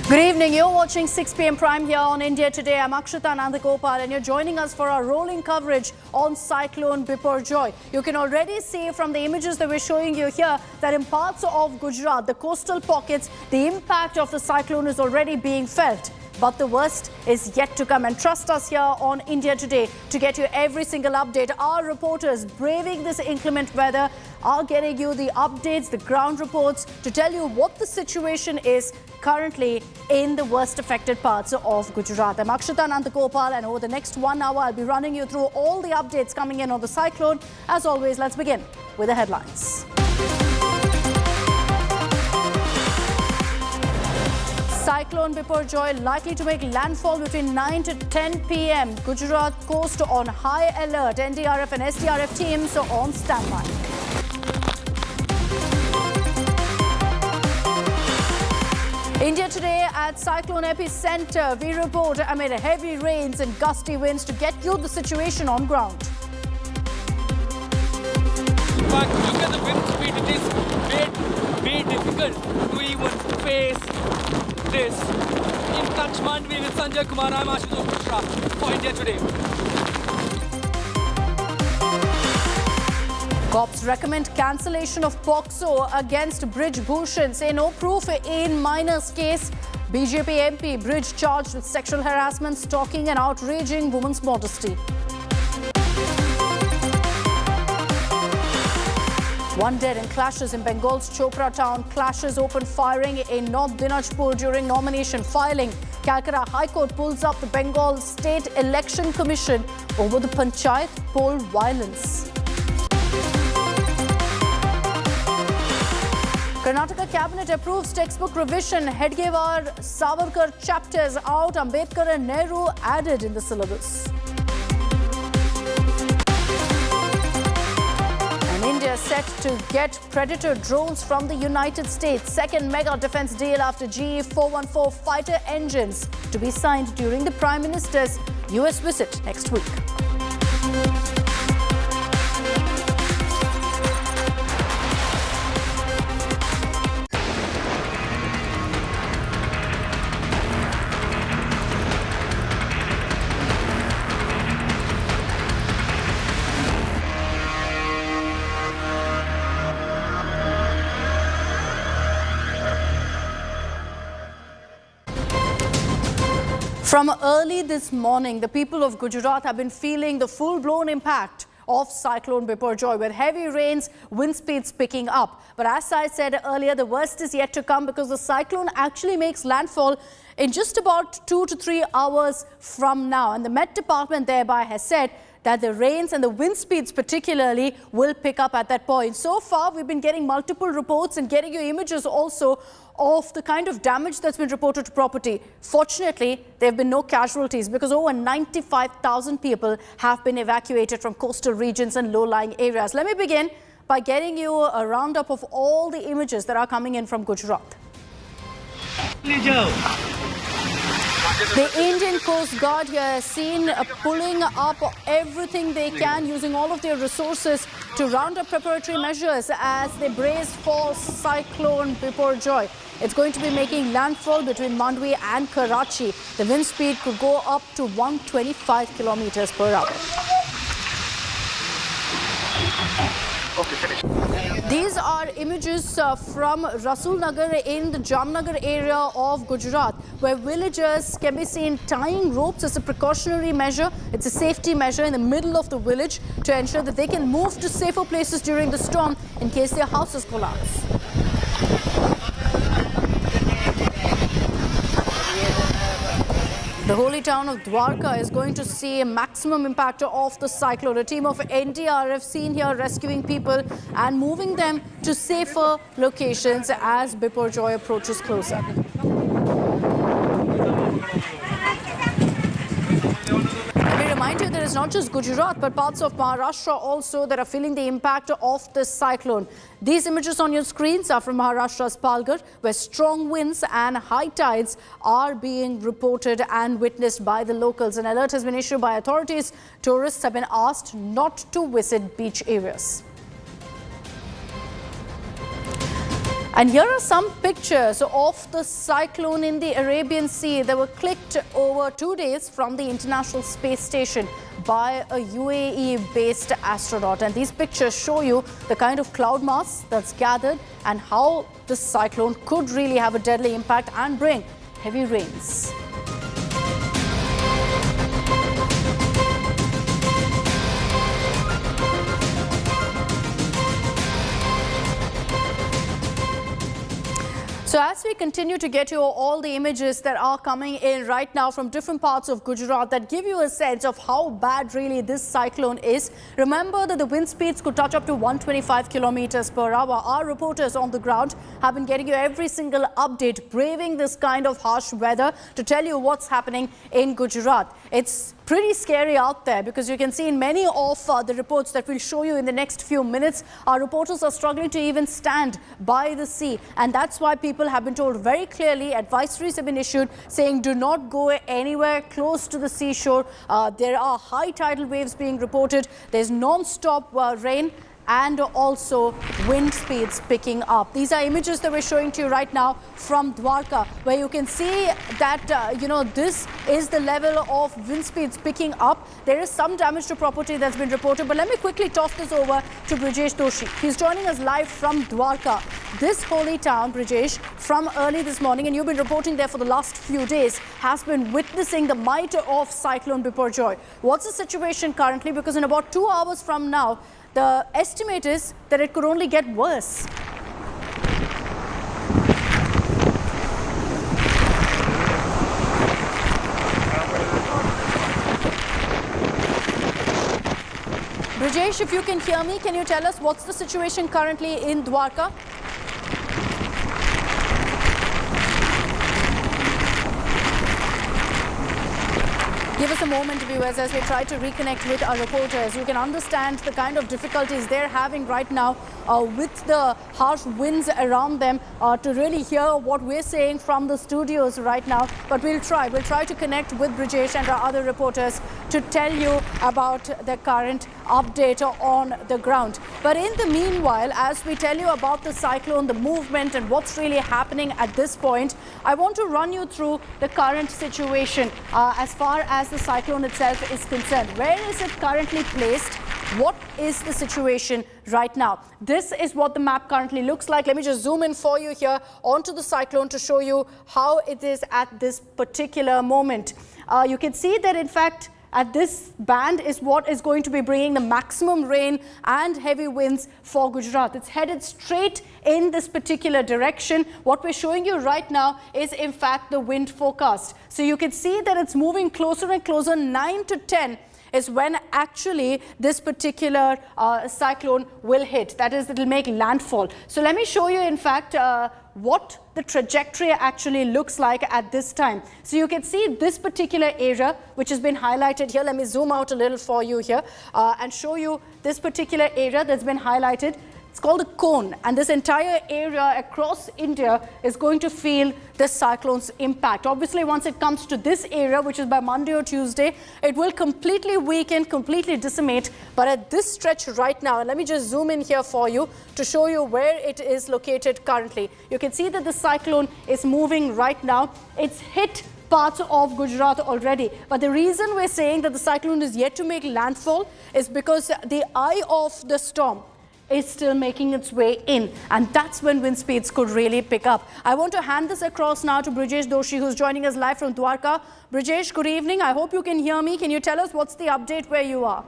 Good evening. You're watching 6 p.m. Prime here on India Today. I'm Akshita Nandagopal and you're joining us for our rolling coverage on Cyclone Biparjoy. You can already see from the images that we're showing you here that in parts of Gujarat, the coastal pockets, the impact of the cyclone is already being felt. But the worst is yet to come. And trust us here on India Today to get you every single update. Our reporters braving this inclement weather are getting you the updates, the ground reports to tell you what the situation is currently in the worst affected parts of Gujarat. I'm Akshita Nandagopal and over the next 1 hour, I'll be running you through all the updates coming in on the cyclone. As always, let's begin with the headlines. Cyclone Biparjoy likely to make landfall between 9 to 10 p.m. Gujarat coast on high alert. NDRF and SDRF teams are on standby. India Today at cyclone epicenter. We report amid heavy rains and gusty winds to get you the situation on ground. In fact, look at the wind speed. It is very difficult to even face this. In Kathmandu with Sanjay Kumar, I'm Ashutosh Mishra for India Today. Cops recommend cancellation of POCSO against Brij Bhushan. Say no proof in Minor's case. BJP MP Brij charged with sexual harassment, stalking and outraging woman's modesty. One dead in clashes in Bengal's Chopra town. Clashes opened firing in North Dinajpur during nomination filing. Calcutta High Court pulls up the Bengal State Election Commission over the Panchayat poll violence. Karnataka Cabinet approves textbook revision. Hedgewar Savarkar chapters out. Ambedkar and Nehru added in the syllabus. And India set to get Predator drones from the United States. Second mega defense deal after GE 414 fighter engines to be signed during the Prime Minister's US visit next week. From early this morning, the people of Gujarat have been feeling the full-blown impact of Cyclone Biparjoy, with heavy rains, wind speeds picking up. But as I said earlier, the worst is yet to come, because the cyclone actually makes landfall in just about 2 to 3 hours from now. And the Met Department thereby has said that the rains and the wind speeds particularly will pick up at that point. So far, we've been getting multiple reports and getting you images also of the kind of damage that's been reported to property. Fortunately, there have been no casualties, because over 95,000 people have been evacuated from coastal regions and low-lying areas. Let me begin by getting you a roundup of all the images that are coming in from Gujarat. The Indian Coast Guard here is seen pulling up everything they can, using all of their resources to round up preparatory measures as they brace for Cyclone Biparjoy. It's going to be making landfall between Mandvi and Karachi. The wind speed could go up to 125 kilometers per hour. These are images from Rasul Nagar in the Jamnagar area of Gujarat, where villagers can be seen tying ropes as a precautionary measure. It's a safety measure in the middle of the village to ensure that they can move to safer places during the storm in case their houses collapse. The holy town of Dwarka is going to see a maximum impact of the cyclone. A team of NDRF seen here rescuing people and moving them to safer locations as Biparjoy approaches closer. Let me remind you, there is not just Gujarat, but parts of Maharashtra also that are feeling the impact of this cyclone. These images on your screens are from Maharashtra's Palghar, where strong winds and high tides are being reported and witnessed by the locals. An alert has been issued by authorities. Tourists have been asked not to visit beach areas. And here are some pictures of the cyclone in the Arabian Sea that were clicked over 2 days from the International Space Station by a UAE-based astronaut. And these pictures show you the kind of cloud mass that's gathered and how the cyclone could really have a deadly impact and bring heavy rains. So as we continue to get you all the images that are coming in right now from different parts of Gujarat that give you a sense of how bad really this cyclone is, remember that the wind speeds could touch up to 125 kilometers per hour. Our reporters on the ground have been getting you every single update, braving this kind of harsh weather to tell you what's happening in Gujarat. It's pretty scary out there, because you can see in many of the reports that we'll show you in the next few minutes, our reporters are struggling to even stand by the sea. And that's why people have been told very clearly, advisories have been issued saying do not go anywhere close to the seashore. There are high tidal waves being reported. There's non-stop rain and also wind speeds picking up. These are images that we're showing to you right now from Dwarka, where you can see that, this is the level of wind speeds picking up. There is some damage to property that's been reported, but let me quickly toss this over to Brijesh Doshi. He's joining us live from Dwarka, this holy town, Brijesh, from early this morning, and you've been reporting there for the last few days, has been witnessing the might of Cyclone Biparjoy. What's the situation currently? Because in about 2 hours from now, the estimate is that it could only get worse. Brijesh, if you can hear me, can you tell us what's the situation currently in Dwarka? Give us a moment, viewers, as we try to reconnect with our reporters. You can understand the kind of difficulties they're having right now with the harsh winds around them to really hear what we're saying from the studios right now. But we'll try to connect with Brijesh and our other reporters to tell you about the current update on the ground. But in the meanwhile, as we tell you about the cyclone, the movement and what's really happening at this point, I want to run you through the current situation as far as the cyclone itself is concerned. Where is it currently placed? What is the situation right now? This is what the map currently looks like. Let me just zoom in for you here onto the cyclone to show you how it is at this particular moment. You can see that, in fact, at this band is what is going to be bringing the maximum rain and heavy winds for Gujarat. It's headed straight in this particular direction. What we're showing you right now is in fact the wind forecast. So you can see that it's moving closer and closer. 9 to 10 is when actually this particular cyclone will hit. That is, it will make landfall. So let me show you in fact what the trajectory actually looks like at this time. So you can see this particular area which has been highlighted here. Let me zoom out a little for you here and show you this particular area that's been highlighted. It's called a cone, and this entire area across India is going to feel this cyclone's impact. Obviously, once it comes to this area, which is by Monday or Tuesday, it will completely weaken, completely decimate. But at this stretch right now, and let me just zoom in here for you to show you where it is located currently. You can see that the cyclone is moving right now. It's hit parts of Gujarat already. But the reason we're saying that the cyclone is yet to make landfall is because the eye of the storm is still making its way in, and that's when wind speeds could really pick up. I want to hand this across now to Brijesh Doshi, who's joining us live from Dwarka. Brijesh, good evening. I hope you can hear me. Can you tell us what's the update where you are?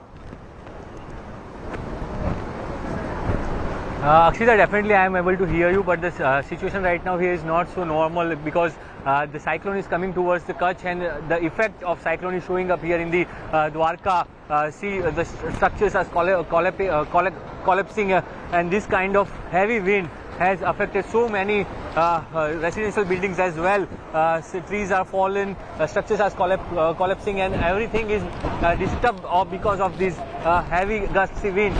Akshita, definitely I am able to hear you, but the situation right now here is not so normal because the cyclone is coming towards the Kutch, and the effect of cyclone is showing up here in the Dwarka. See, the structures are collapsing, and this kind of heavy wind has affected so many residential buildings as well. So trees are fallen, structures are collapsing, and everything is disturbed because of this heavy gusty wind.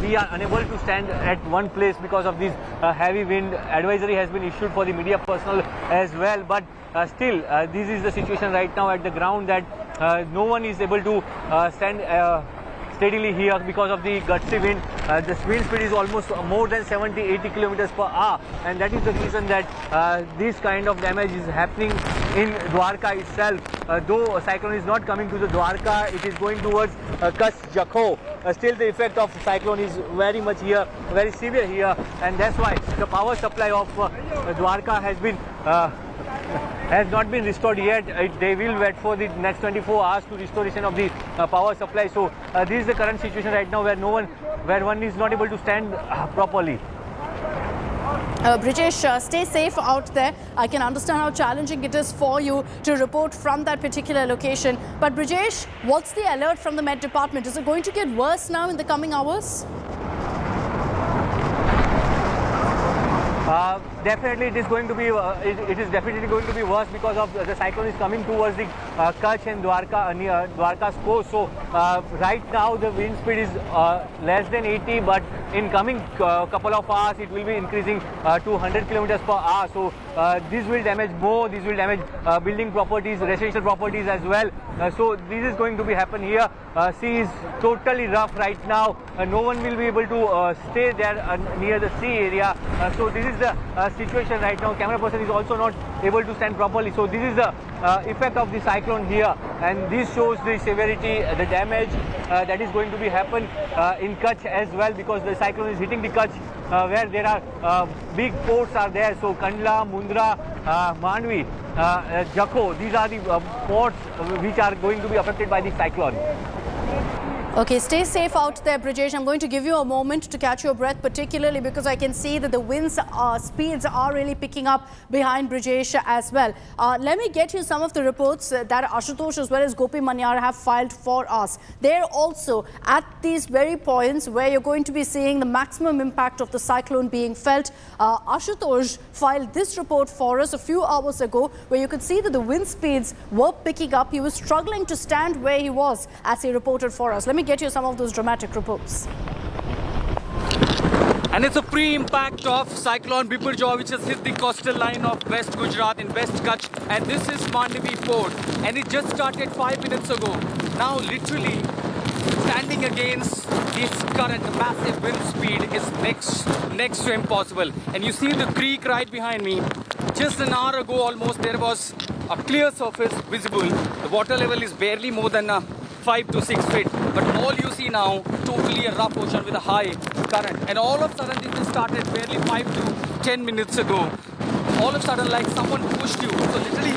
We are unable to stand at one place because of this heavy wind. Advisory has been issued for the media personnel as well, but still this is the situation right now at the ground, that no one is able to stand steadily here because of the gusty wind. The wind speed is almost more than 70-80 kilometers per hour, and that is the reason that this kind of damage is happening in Dwarka itself. Though a cyclone is not coming to the Dwarka, it is going towards Kutch, Jakhau. Still the effect of cyclone is very much here, very severe here, and that's why the power supply of Dwarka has not been restored yet. They will wait for the next 24 hours to restoration of the power supply. So this is the current situation right now, where one is not able to stand properly. Brijesh, stay safe out there. I can understand how challenging it is for you to report from that particular location. But Brijesh, what's the alert from the Met Department? Is it going to get worse now in the coming hours? Definitely, it is going to be. It is definitely going to be worse because of the cyclone is coming towards the Kutch and Dwarka, near Dwarka's coast. So right now the wind speed is less than 80, but in coming couple of hours it will be increasing to 100 kilometers per hour. So this will damage more. This will damage building properties, residential properties as well. So this is going to be happen here. Sea is totally rough right now. No one will be able to stay there near the sea area. So this is the situation right now. Camera person is also not able to stand properly. So this is the effect of the cyclone here, and this shows the severity, the damage that is going to be happen in Kutch as well, because the cyclone is hitting the Kutch where there are big ports are there. So Kandla, Mundra, Mandvi, Jakhau, these are the ports which are going to be affected by the cyclone. Okay, stay safe out there, Brijesh. I'm going to give you a moment to catch your breath, particularly because I can see that the winds speeds are really picking up behind Brijesh as well. Let me get you some of the reports that Ashutosh as well as Gopi Manyar have filed for us. They're also at these very points where you're going to be seeing the maximum impact of the cyclone being felt. Ashutosh filed this report for us a few hours ago, where you could see that the wind speeds were picking up. He was struggling to stand where he was as he reported for us. Let me get you some of those dramatic reports. And it's a pre-impact of Cyclone Biparjoy, which has hit the coastal line of West Gujarat in West Kutch. And this is Mandvi Port. And it just started 5 minutes ago. Now, literally, standing against this current, massive wind speed is next to impossible. And you see the creek right behind me. Just an hour ago, almost, there was a clear surface visible. The water level is barely more than 5 to 6 feet, but all you see now, totally a rough ocean with a high current. And all of a sudden, this started barely 5 to 10 minutes ago. All of a sudden, like someone pushed you. So literally,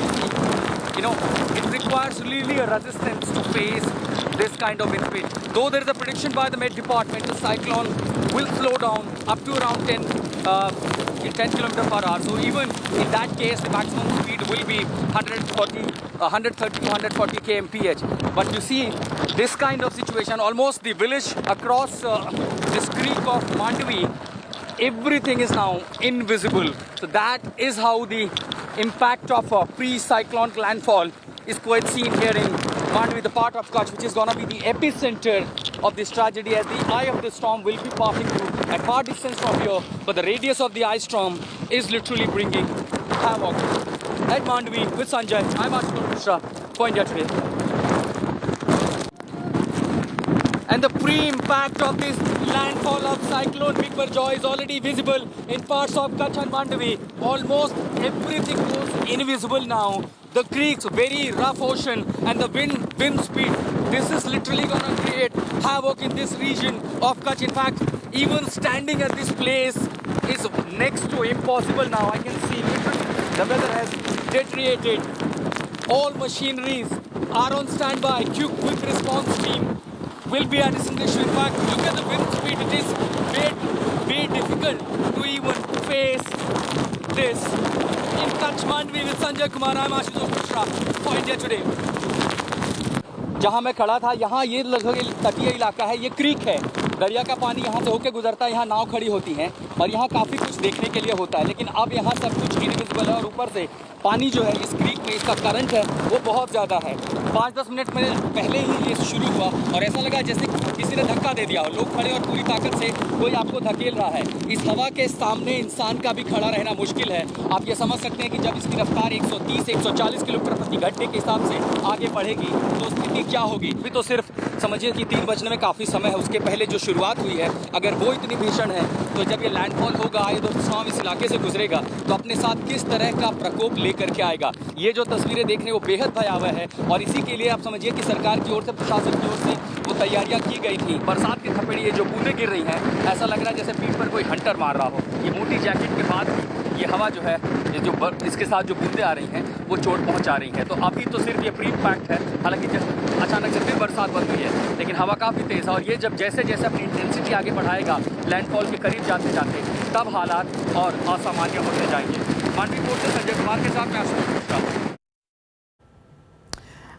you know, it requires really a resistance to face this kind of wind speed. Though there is a prediction by the Met Department, the cyclone will slow down up to around 10 km per hour. So even in that case, the maximum speed will be 130 to 140 kmph. But you see, this kind of situation, almost the village across this creek of Mandvi, everything is now invisible. So that is how the impact of a pre-cyclone landfall is quite seen here in Mandvi, the part of Kutch, which is going to be the epicenter of this tragedy, as the eye of the storm will be passing through at far distance from here. But the radius of the ice storm is literally bringing havoc. At Mandvi with Sanjay, I'm Ashutosh Mishra for India Today. And the pre-impact of this landfall of Cyclone Biparjoy is already visible in parts of Kutch and Mandvi. Almost everything goes invisible now. The creeks, very rough ocean, and the wind speed. This is literally going to create havoc in this region of Kutch. In fact, even standing at this place is next to impossible now. I can see literally the weather has deteriorated. All machineries are on standby. Quick response team will be at its issue. In fact, look at the wind speed. It is very difficult to even face this. In Kutch Mandvi with Sanjay Kumar, I'm Ashutosh Mishra for India Today. जहाँ मैं खड़ा था, यहाँ ये लगभग तटीय इलाका है, ये क्रीक है, दरिया का पानी यहाँ से होके गुजरता है, यहाँ नाव खड़ी होती हैं और यहाँ काफ़ी कुछ देखने के लिए होता है, लेकिन अब यहाँ सब कुछ इनविजिबल है और ऊपर से पानी जो है इस क्रीक में, इसका करंट है वो बहुत ज़्यादा है। 5-10 मिनट में पहले ही ये शुरू हुआ और ऐसा लगा जैसे किसी ने धक्का दे दिया हो, लोग खड़े और पूरी ताकत से कोई आपको धकेल रहा है। इस हवा के सामने इंसान का भी खड़ा रहना मुश्किल है। आप ये समझ सकते हैं कि जब इसकी रफ्तार 130-140 किलोमीटर प्रति घंटे के हिसाब से आगे बढ़ेगी तो स्थिति क्या होगी। अभी तो सिर्फ समझिए कि 3 बजने में काफ़ी समय है, उसके पहले जो शुरुआत हुई है अगर वो इतनी भीषण है तो जब ये लैंडफॉल होगा, ये दोस्तों इस इलाके से गुजरेगा तो अपने साथ किस तरह का प्रकोप लेकर के आएगा। ये जो तस्वीरें देखने वो बेहद भयावह है और इसी के लिए आप समझिए कि सरकार की ओर से, प्रशासन की ओर से वो तैयारियां की गई थी। बरसात की थपेड़ी, ये जो बूंदें गिर रही हैं, ऐसा लग रहा है जैसे पीठ पर कोई हंटर मार रहा हो। ये मोटी जैकेट के बाद ये हवा जो है, ये जो इसके साथ जो बूंदें आ रही हैं वो चोट पहुंचा रही हैं। तो अभी तो सिर्फ ये प्री इम्पैक्ट है, हालांकि जब अचानक से फिर बरसात बंद हुई है, लेकिन हवा काफ़ी तेज़ है और ये जब जैसे जैसे अपनी इंटेंसिटी आगे बढ़ाएगा लैंडफॉल के करीब जाते जाते, तब हालात और असामान्य होते जाएंगे। मांडवी पोर्ट से संजय कुमार के साथ मैं Ashutosh Mishra.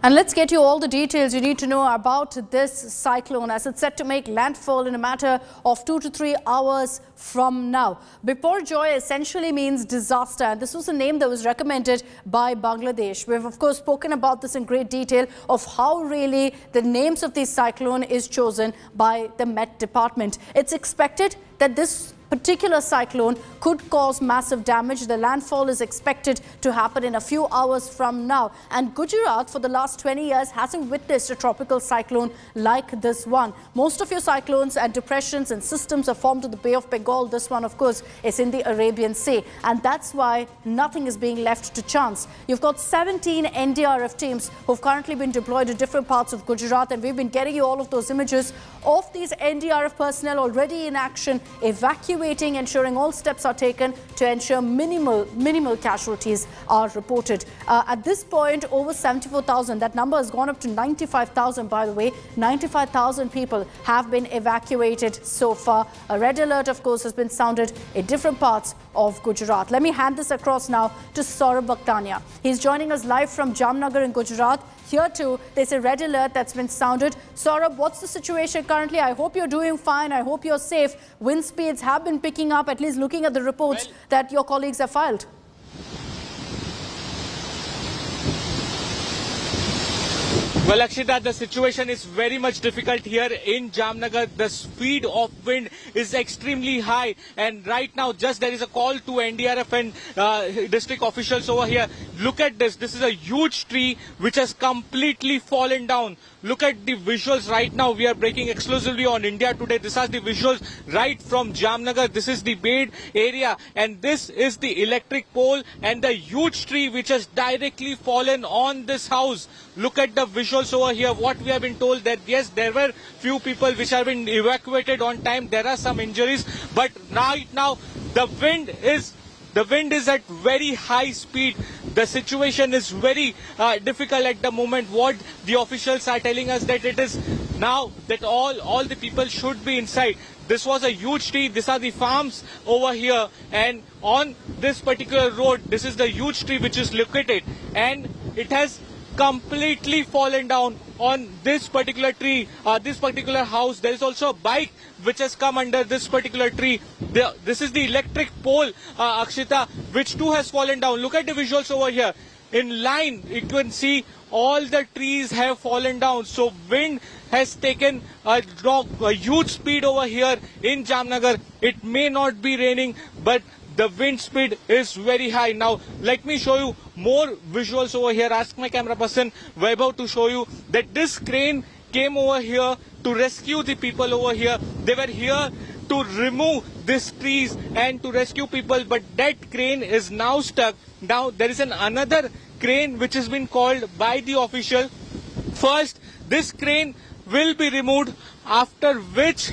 And let's get you all the details you need to know about this cyclone as it's set to make landfall in a matter of 2 to 3 hours from now. Biparjoy essentially means disaster, and this was a name that was recommended by Bangladesh. We've of course spoken about this in great detail of how really the names of these cyclone is chosen by the Met Department. It's expected that this particular cyclone could cause massive damage. The landfall is expected to happen in a few hours from now. And Gujarat for the last 20 years hasn't witnessed a tropical cyclone like this one. Most of your cyclones and depressions and systems are formed in the Bay of Bengal. This one, of course, is in the Arabian Sea. And that's why nothing is being left to chance. You've got 17 NDRF teams who've currently been deployed in different parts of Gujarat. And we've been getting you all of those images of these NDRF personnel already in action, evacuating, ensuring all steps are taken to ensure minimal casualties are reported. At this point, over 74,000, that number has gone up to 95,000, by the way. 95,000 people have been evacuated so far. A red alert, of course, has been sounded in different parts of Gujarat. Let me hand this across now to Saurabh Bhaktania. He's joining us live from Jamnagar in Gujarat. Here too, there's a red alert that's been sounded. Saurabh, what's the situation currently? I hope you're doing fine. I hope you're safe. Wind speeds have been picking up, at least looking at the reports that your colleagues have filed. Well, Akshita, the situation is very much difficult here in Jamnagar. The speed of wind is extremely high, and right now just there is a call to NDRF and district officials over here. Look at this. This is a huge tree which has completely fallen down. Look at the visuals right now. We are breaking exclusively on India Today. These are the visuals right from Jamnagar. This is the Bed area, and this is the electric pole and the huge tree which has directly fallen on this house. Look at the visuals over here. What we have been told that yes, there were few people which have been evacuated on time. There are some injuries, but right now the wind is at very high speed. the situation is very difficult at the moment. What the officials are telling us that it is now that all the people should be inside. This was a huge tree. These are the farms over here, and on this particular road, this is the huge tree which is located, and it has completely fallen down on this particular tree, this particular house. There is also a bike which has come under this particular tree. This is the electric pole, Akshita, which too has fallen down. Look at the visuals over here. In line, you can see all the trees have fallen down. So wind has taken a huge speed over here in Jamnagar. It may not be raining, but the wind speed is very high. Now, let me show you more visuals over here. Ask my camera person, Vaibhav, to show you that this crane came over here to rescue the people over here. They were here to remove these trees and to rescue people, but that crane is now stuck. Now, there is another crane which has been called by the official. First, this crane will be removed, after which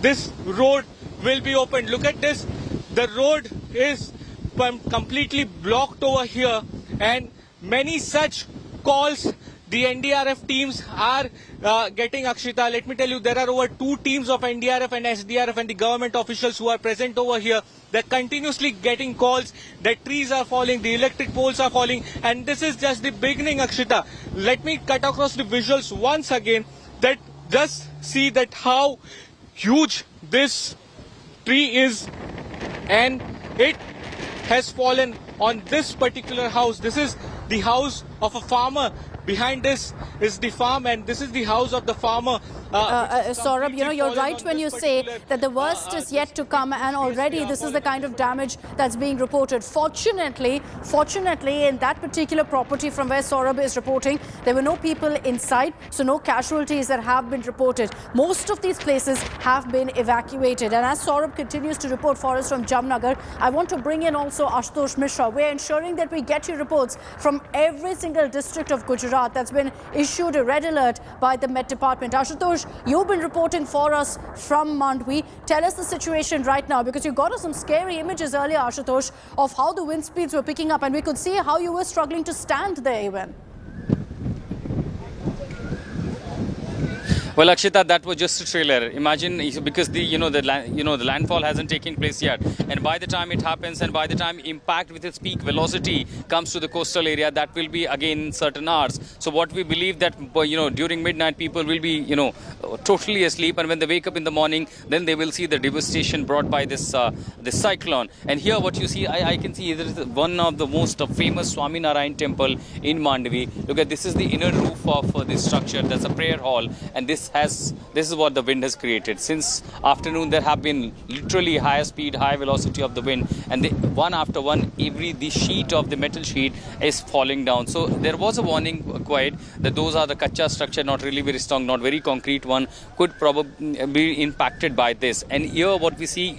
this road will be opened. Look at this. The road is completely blocked over here, and many such calls the NDRF teams are getting, Akshita. Let me tell you, there are over 2 teams of NDRF and SDRF and the government officials who are present over here. They're continuously getting calls that trees are falling, the electric poles are falling, and this is just the beginning, Akshita. Let me cut across the visuals once again. That just see that how huge this tree is, and it has fallen on this particular house. This is the house of a farmer. Behind this is the farm, and this is the house of the farmer. Saurabh, you know, you're right when you say that the worst is yet to come, and already this is the kind of damage that's being reported. Fortunately, in that particular property from where Saurabh is reporting, there were no people inside, so no casualties that have been reported. Most of these places have been evacuated. And as Saurabh continues to report for us from Jamnagar, I want to bring in also Ashutosh Mishra. We're ensuring that we get you reports from every single district of Gujarat that's been issued a red alert by the Met Department. Ashutosh, you've been reporting for us from Mandvi. Tell us the situation right now, because you got us some scary images earlier, Ashutosh, of how the wind speeds were picking up, and we could see how you were struggling to stand there even. Well, Akshita, that was just a trailer. Imagine, because the landfall hasn't taken place yet, and by the time it happens, and by the time impact with its peak velocity comes to the coastal area, that will be again in certain hours. So what we believe that during midnight people will be totally asleep, and when they wake up in the morning, then they will see the devastation brought by this cyclone. And here, what you see, I can see there is one of the most famous Swaminarayan temple in Mandvi. Look at this is the inner roof of this structure. That's a prayer hall, and this is what the wind has created. Since afternoon, there have been literally high speed, high velocity of the wind, and one after one, the sheet of the metal sheet is falling down. So there was a warning quite that those are the kacha structure, not really very strong, not very concrete one, could probably be impacted by this. And here what we see,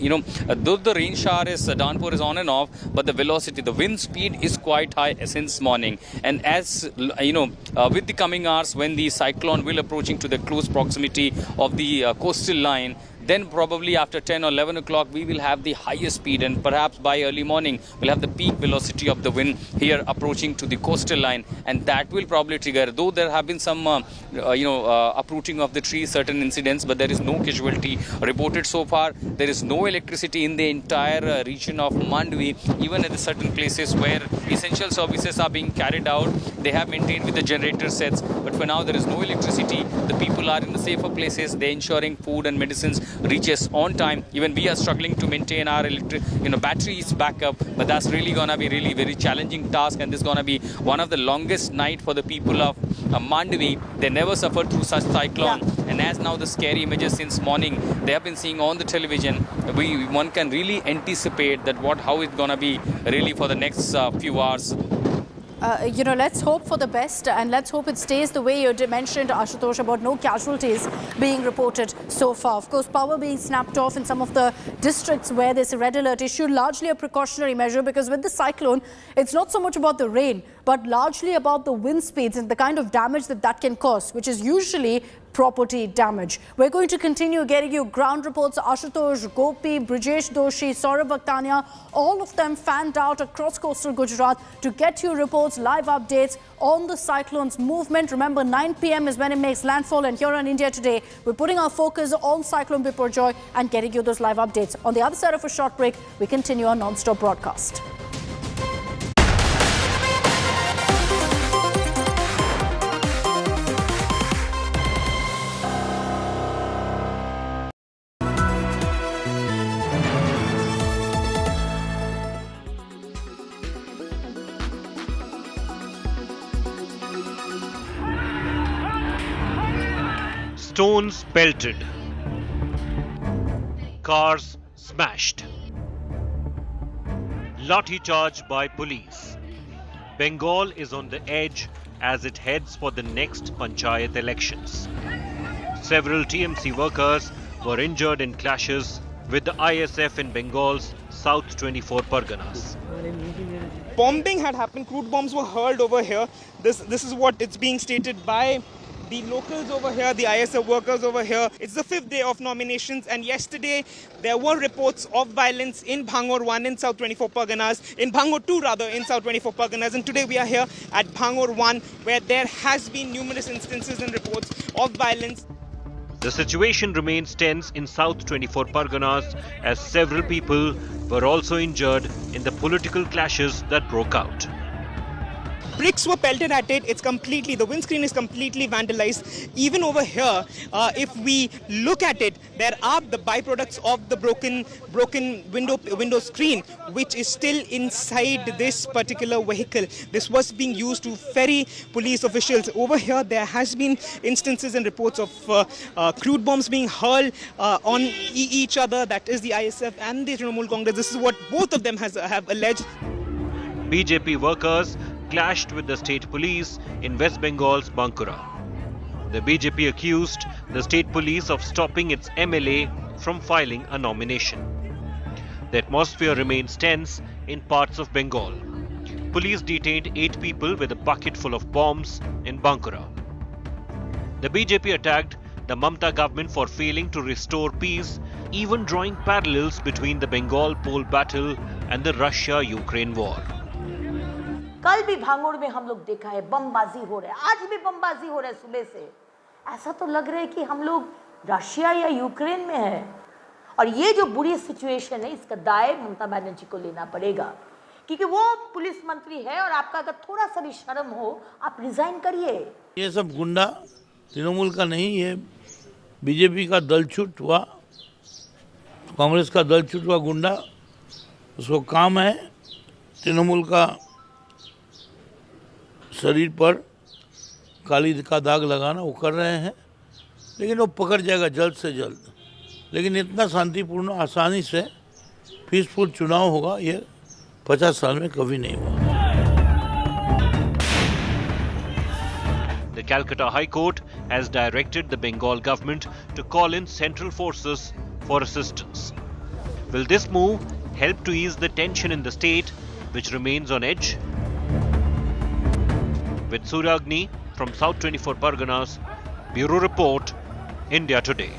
though the rain shower downpour is on and off, but the velocity, the wind speed is quite high since morning. And as with the coming hours, when the cyclone will approaching to the close proximity of the coastal line, then probably after 10 or 11 o'clock we will have the highest speed, and perhaps by early morning we'll have the peak velocity of the wind here approaching to the coastal line, and that will probably trigger, though there have been some uprooting of the trees, certain incidents, but there is no casualty reported so far. There is no electricity in the entire region of Mandvi, even at the certain places where essential services are being carried out. They have maintained with the generator sets, but for now there is no electricity. The people are in the safer places. They're ensuring food and medicines reaches on time. Even we are struggling to maintain our batteries backup, but that's really gonna be really very challenging task, and this is gonna be one of the longest night for the people of Mandvi. They never suffered through such cyclone, and as now the scary images since morning they have been seeing on the television, one can really anticipate that how it's gonna be really for the next few hours. Let's hope for the best, and let's hope it stays the way you mentioned, Ashutosh, about no casualties being reported so far. Of course, power being snapped off in some of the districts where there's a red alert issued, largely a precautionary measure, because with the cyclone, it's not so much about the rain, but largely about the wind speeds and the kind of damage that can cause, which is usually property damage. We're going to continue getting you ground reports. Ashutosh, Gopi, Brijesh Doshi, Saurabh Bhaktania, all of them fanned out across coastal Gujarat to get you reports, live updates on the cyclone's movement. Remember, 9 p.m. is when it makes landfall, and here on India Today, we're putting our focus on Cyclone Biparjoy and getting you those live updates. On the other side of a short break, we continue our non-stop broadcast. Stones pelted, cars smashed, lathi charge by police. Bengal is on the edge as it heads for the next panchayat elections. Several TMC workers were injured in clashes with the ISF in Bengal's South 24 Parganas. Bombing had happened, crude bombs were hurled over here. This is what it's being stated by the locals over here, the ISF workers over here. It's the 5th day of nominations, and yesterday there were reports of violence in Bhangur 1 in South 24 Parganas, in Bhangur 2 rather, in South 24 Parganas, and today we are here at Bhangur 1 where there has been numerous instances and reports of violence. The situation remains tense in South 24 Parganas as several people were also injured in the political clashes that broke out. Bricks were pelted at it. The windscreen is completely vandalized. Even over here, if we look at it, there are the byproducts of the broken window screen, which is still inside this particular vehicle. This was being used to ferry police officials. Over here, there has been instances and reports of crude bombs being hurled on each other. That is the ISF and the Trinamool Congress. This is what both of them have alleged. BJP workers clashed with the state police in West Bengal's Bankura. The BJP accused the state police of stopping its MLA from filing a nomination. The atmosphere remains tense in parts of Bengal. Police detained 8 people with a bucket full of bombs in Bankura. The BJP attacked the Mamata government for failing to restore peace, even drawing parallels between the Bengal poll battle and the Russia-Ukraine war. कल भी भांगुड़ में हम लोग देखा है बमबाजी हो रहा है, आज भी बमबाजी हो रहा है सुबह से। ऐसा तो लग रहा है कि हम लोग रशिया या यूक्रेन में हैं। और ये जो बुरी सिचुएशन है, इसका दाय ममता बनर्जी को लेना पड़ेगा, क्योंकि वो पुलिस मंत्री है और आपका अगर थोड़ा सा भी शर्म हो, आप रिजाइन करिए। ये सब गुंडा तृणमूल का नहीं है, बीजेपी का दलछूट हुआ, कांग्रेस का दलछूट हुआ गुंडा। उसको काम है तृणमूल का शरीर पर काली का दाग लगाना, वो कर रहे हैं, लेकिन वो पकड़ जाएगा जल्द से जल्द। लेकिन इतना शांतिपूर्ण आसानी से पीसफुल चुनाव होगा, ये 50 साल में कभी नहीं हुआ। The Calcutta High Court has directed the Bengal government to call in central forces for assistance. Will this move help to ease the tension in the state, which remains on edge? With Suryagni from South 24 Parganas, Bureau Report, India Today.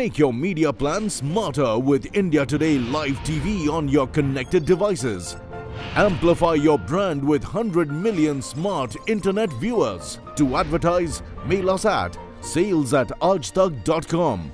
Make your media plan smarter with India Today Live TV on your connected devices. Amplify your brand with 100 million smart internet viewers. To advertise, mail us at sales@aajtak.com.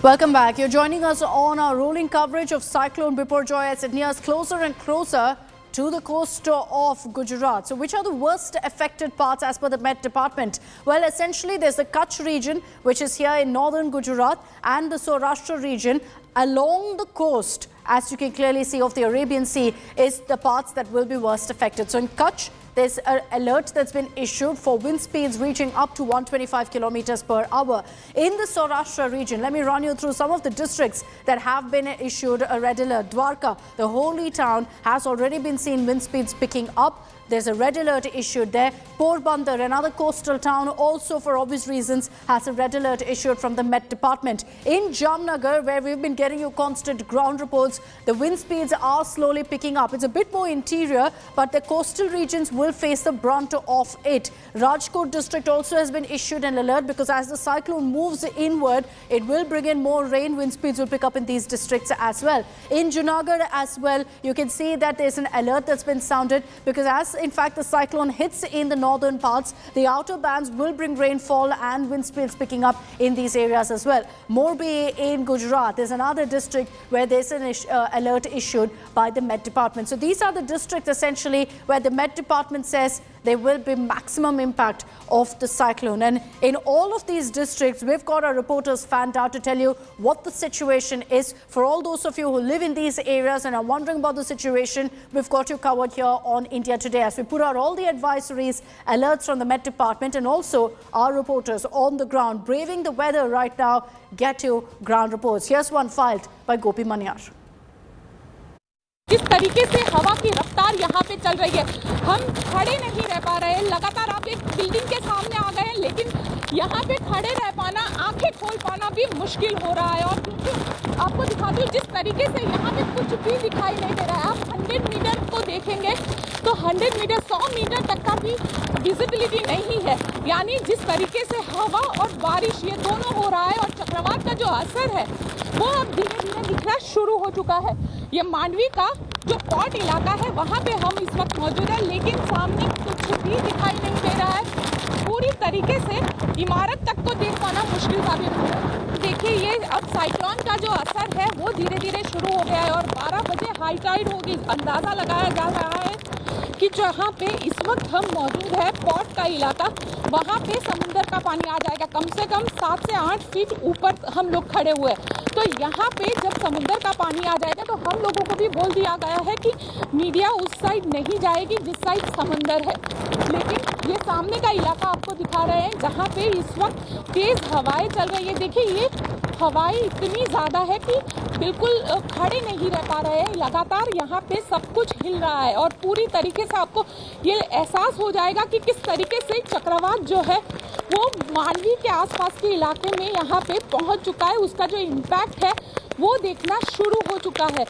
Welcome back. You're joining us on our rolling coverage of Cyclone Biparjoy as it nears closer and closer to the coast of Gujarat. So which are the worst affected parts as per the Met Department? Well, essentially there's the Kutch region, which is here in northern Gujarat, and the Saurashtra region along the coast, as you can clearly see, of the Arabian Sea, is the parts that will be worst affected. So in Kutch, there's an alert that's been issued for wind speeds reaching up to 125 kilometers per hour. In the Saurashtra region, let me run you through some of the districts that have been issued a red alert. Dwarka, the holy town, has already been seen wind speeds picking up. There's a red alert issued there. Porbandar, another coastal town, also for obvious reasons, has a red alert issued from the Met Department. In Jamnagar, where we've been getting you constant ground reports, the wind speeds are slowly picking up. It's a bit more interior, but the coastal regions will face the brunt of it. Rajkot district also has been issued an alert because as the cyclone moves inward, it will bring in more rain. Wind speeds will pick up in these districts as well. In Junagadh as well, you can see that there's an alert that's been sounded because as in fact the cyclone hits in the northern parts, the outer bands will bring rainfall and wind speeds picking up in these areas as well. Morbi in Gujarat, there's another district where there's an alert issued by the Met Department. So these are the districts essentially where the Met Department says there will be maximum impact of the cyclone. And in all of these districts, we've got our reporters fanned out to tell you what the situation is. For all those of you who live in these areas and are wondering about the situation, we've got you covered here on India Today as we put out all the advisories, alerts from the Met Department, and also our reporters on the ground braving the weather right now get you ground reports. Here's one filed by Gopi Manyar. जिस तरीके से हवा की रफ्तार यहाँ पे चल रही है, हम खड़े नहीं रह पा रहे हैं। लगातार आप एक बिल्डिंग के सामने आ गए हैं, लेकिन यहाँ पे खड़े रह पाना, आंखें खोल पाना भी मुश्किल हो रहा है। और क्योंकि आपको दिखा दूँ जिस तरीके से यहाँ पे कुछ भी दिखाई नहीं दे रहा है। आप 100 मीटर को देखेंगे तो 100 मीटर 100 मीटर तक का भी विजिबिलिटी नहीं है। यानी जिस तरीके से हवा और बारिश ये दोनों हो रहा है और चक्रवात का जो असर है वो अब धीरे धीरे दिखना शुरू हो चुका है। ये मांडवी का जो पॉट इलाका है वहाँ पे हम इस वक्त मौजूद हैं, लेकिन सामने कुछ भी दिखाई नहीं दे रहा है। पूरी तरीके से इमारत तक को देख पाना मुश्किल साबित हो रहा है। देखिए ये अब साइक्लोन का जो असर है वो धीरे धीरे शुरू हो गया है और 12 बजे हाई टाइड होगी। अंदाज़ा लगाया जा रहा है कि जहाँ पे इस वक्त हम मौजूद है पॉट का इलाका, वहाँ पे समुंदर का पानी आ जाएगा। कम से कम 7 से 8 फीट ऊपर हम लोग खड़े हुए हैं। तो यहाँ पे जब समुंदर का पानी आ जाएगा तो हम लोगों को भी बोल दिया गया है कि मीडिया उस साइड नहीं जाएगी जिस साइड समुंदर है। लेकिन ये सामने का इलाका आपको दिखा रहे हैं जहाँ पे इस वक्त तेज़ हवाएं चल रही है। देखिए ये हवाएं इतनी ज़्यादा है कि बिल्कुल खड़े नहीं रह पा रहे हैं। लगातार यहाँ पे सब कुछ हिल रहा है और पूरी तरीके से आपको ये एहसास हो जाएगा कि किस तरीके से चक्रवात जो है वो मांडवी के आसपास के इलाके में यहाँ पे पहुँच चुका है। उसका जो इम्पैक्ट है वो देखना शुरू हो चुका है।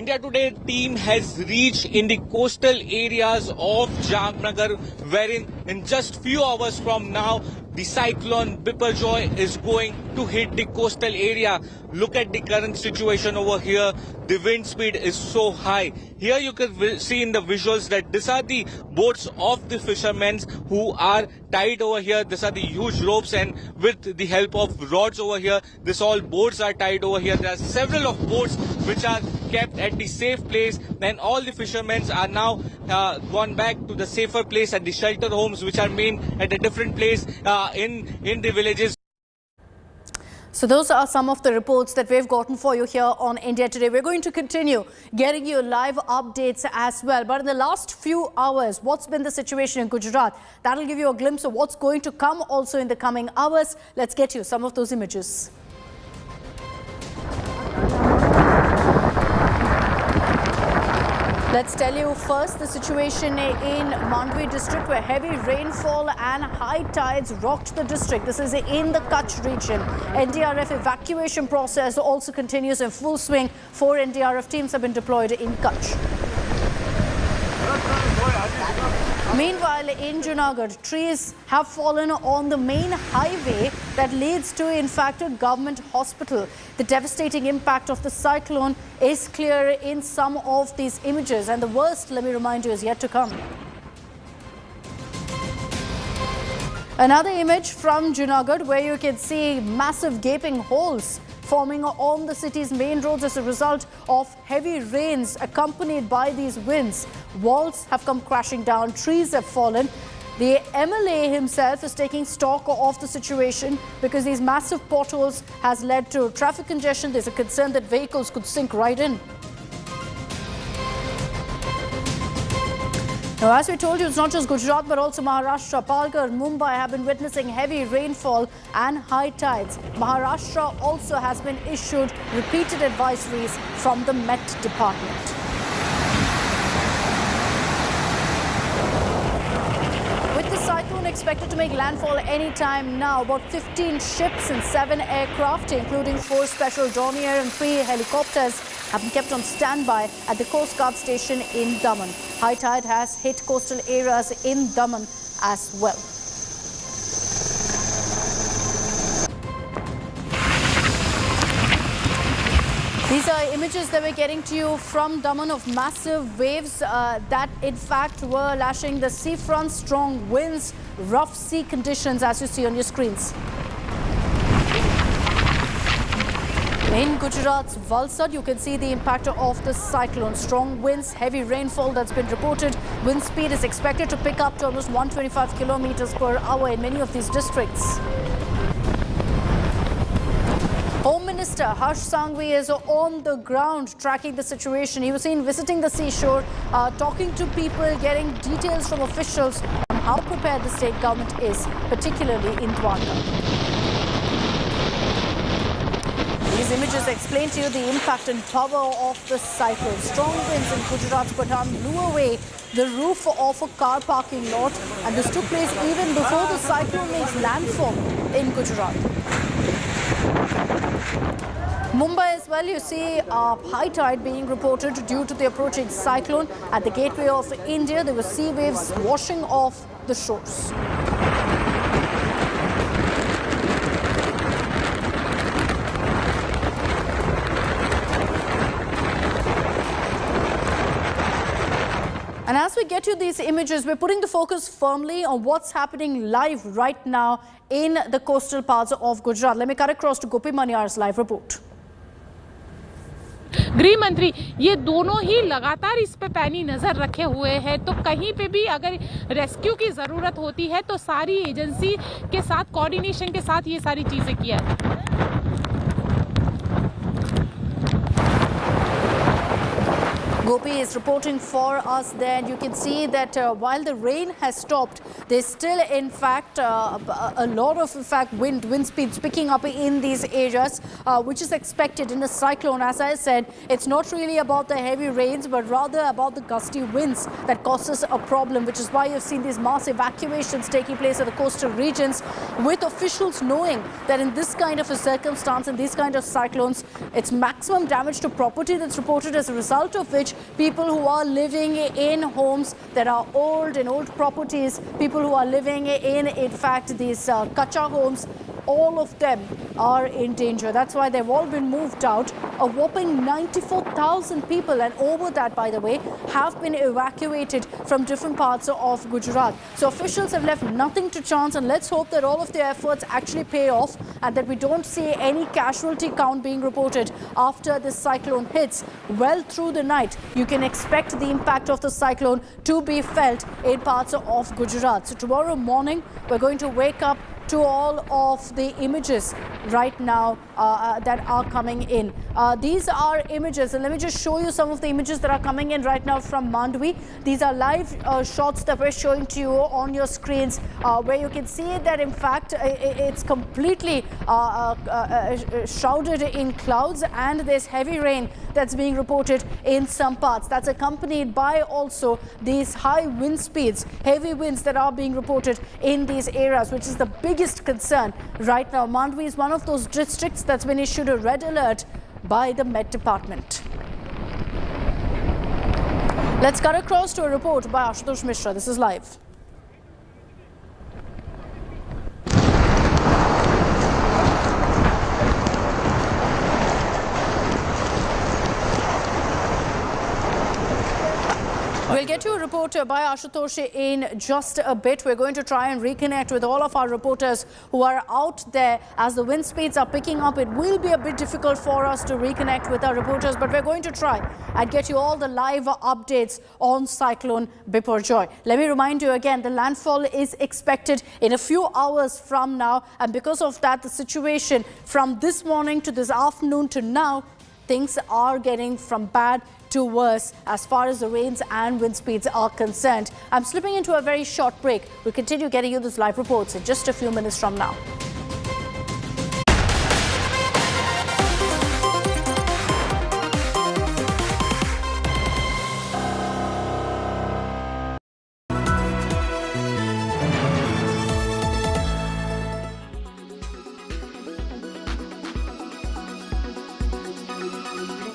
India Today team has reached in the coastal areas of Jamnagar, wherein in just few hours from now, the cyclone Biparjoy is going to hit the coastal area. Look at the current situation over here. The wind speed is so high. Here you can see in the visuals that these are the boats of the fishermen who are tied over here. These are the huge ropes, and with the help of rods over here, all boats are tied over here. There are several of boats which are kept at the safe place, and all the fishermen are now gone back to the safer place at the shelter homes which are made at a different place in the villages. So those are some of the reports that we've gotten for you here on India Today. We're going to continue getting you live updates as well. But in the last few hours, what's been the situation in Gujarat? That'll give you a glimpse of what's going to come also in the coming hours. Let's get you some of those images. Let's tell you first the situation in Mandvi district where heavy rainfall and high tides rocked the district. This is in the Kutch region. NDRF evacuation process also continues in full swing. 4 NDRF teams have been deployed in Kutch. Meanwhile, in Junagadh, trees have fallen on the main highway that leads to, in fact, a government hospital. The devastating impact of the cyclone is clear in some of these images, and the worst, let me remind you, is yet to come. Another image from Junagadh where you can see massive gaping holes forming on the city's main roads as a result of heavy rains accompanied by these winds. Walls have come crashing down, trees have fallen. The MLA himself is taking stock of the situation because these massive potholes has led to traffic congestion. There's a concern that vehicles could sink right in. Now, as we told you, it's not just Gujarat but also Maharashtra, Palghar, Mumbai have been witnessing heavy rainfall and high tides. Maharashtra also has been issued repeated advisories from the Met Department. With the cyclone expected to make landfall any time now, about 15 ships and 7 aircraft, including 4 special Dornier and 3 helicopters, have been kept on standby at the Coast Guard station in Daman. High tide has hit coastal areas in Daman as well. These are images that we're getting to you from Daman of massive waves that in fact were lashing the seafront, strong winds, rough sea conditions as you see on your screens. In Gujarat's Valsad, you can see the impact of the cyclone. Strong winds, heavy rainfall that's been reported. Wind speed is expected to pick up to almost 125 kilometers per hour in many of these districts. Home Minister Harsh Sanghvi is on the ground tracking the situation. He was seen visiting the seashore, talking to people, getting details from officials on how prepared the state government is, particularly in Dwarka. These images explain to you the impact and power of the cyclone. Strong winds in Gujarat's Pathan blew away the roof of a car parking lot, and this took place even before the cyclone makes landfall in Gujarat. Mumbai as well, you see high tide being reported due to the approaching cyclone. At the gateway of India, there were sea waves washing off the shores. And as we get you these images, we're putting the focus firmly on what's happening live right now in the coastal parts of Gujarat. Let me cut across to Gopi Maniar's live report. गृह मंत्री ये दोनों ही लगातार इस पे पैनी नजर रखे हुए हैं, तो कहीं पे भी अगर रेस्क्यू की जरूरत होती है तो सारी एजेंसी के साथ कोऑर्डिनेशन के साथ ये सारी चीजें किया है. Gopi is reporting for us there. You can see that while the rain has stopped, there's still in fact a lot of wind speeds picking up in these areas, which is expected in the cyclone. As I said, it's not really about the heavy rains but rather about the gusty winds that causes a problem, which is why you've seen these mass evacuations taking place in the coastal regions, with officials knowing that in this kind of a circumstance, in these kind of cyclones, it's maximum damage to property that's reported, as a result of which people who are living in homes that are old, in old properties, people who are living in fact, these kacha homes, all of them are in danger. That's why they've all been moved out. A whopping 94,000 people, and over that, by the way, have been evacuated from different parts of Gujarat. So officials have left nothing to chance, and let's hope that all of their efforts actually pay off and that we don't see any casualty count being reported after this cyclone hits. Well through the night, you can expect the impact of the cyclone to be felt in parts of Gujarat. So tomorrow morning, we're going to wake up to all of the images right now that are coming in. These are images, and let me just show you some of the images that are coming in right now from Mandvi. These are live shots that we're showing to you on your screens, where you can see that in fact it's completely shrouded in clouds, and there's heavy rain that's being reported in some parts. That's accompanied by also these high wind speeds, heavy winds that are being reported in these areas, which is the biggest concern right now. Mandvi is one of those districts that's been issued a red alert by the Met Department. Let's cut across to a report by Ashutosh Mishra. This is live. We'll get you a report by Ashutosh in just a bit. We're going to try and reconnect with all of our reporters who are out there. As the wind speeds are picking up, it will be a bit difficult for us to reconnect with our reporters, but we're going to try and get you all the live updates on Cyclone Biparjoy. Let me remind you again, the landfall is expected in a few hours from now, and because of that, the situation from this morning to this afternoon to now, things are getting from bad to worse as far as the rains and wind speeds are concerned. I'm slipping into a very short break. We'll continue getting you these live reports in just a few minutes from now.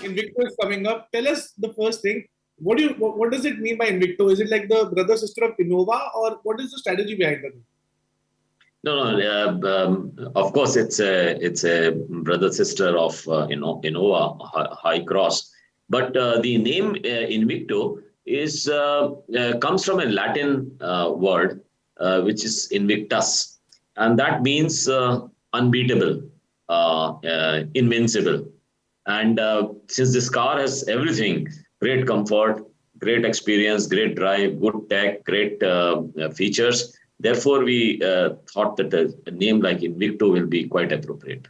Invicto is coming up. Tell us the first thing. What does it mean by Invicto? Is it like the brother sister of Innova, or what is the strategy behind it? No. Of course, it's a brother sister of Innova, High Cross. But the name Invicto is comes from a Latin word which is invictus, and that means unbeatable, invincible. And since this car has everything, great comfort, great experience, great drive, good tech, great features, therefore we thought that a name like Invicto will be quite appropriate.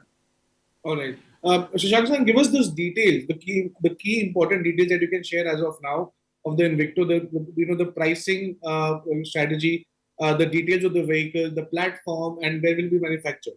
All right. Shashank-san, give us those details, the key important details that you can share as of now of the Invicto, the pricing strategy, the details of the vehicle, the platform, and where will it be manufactured.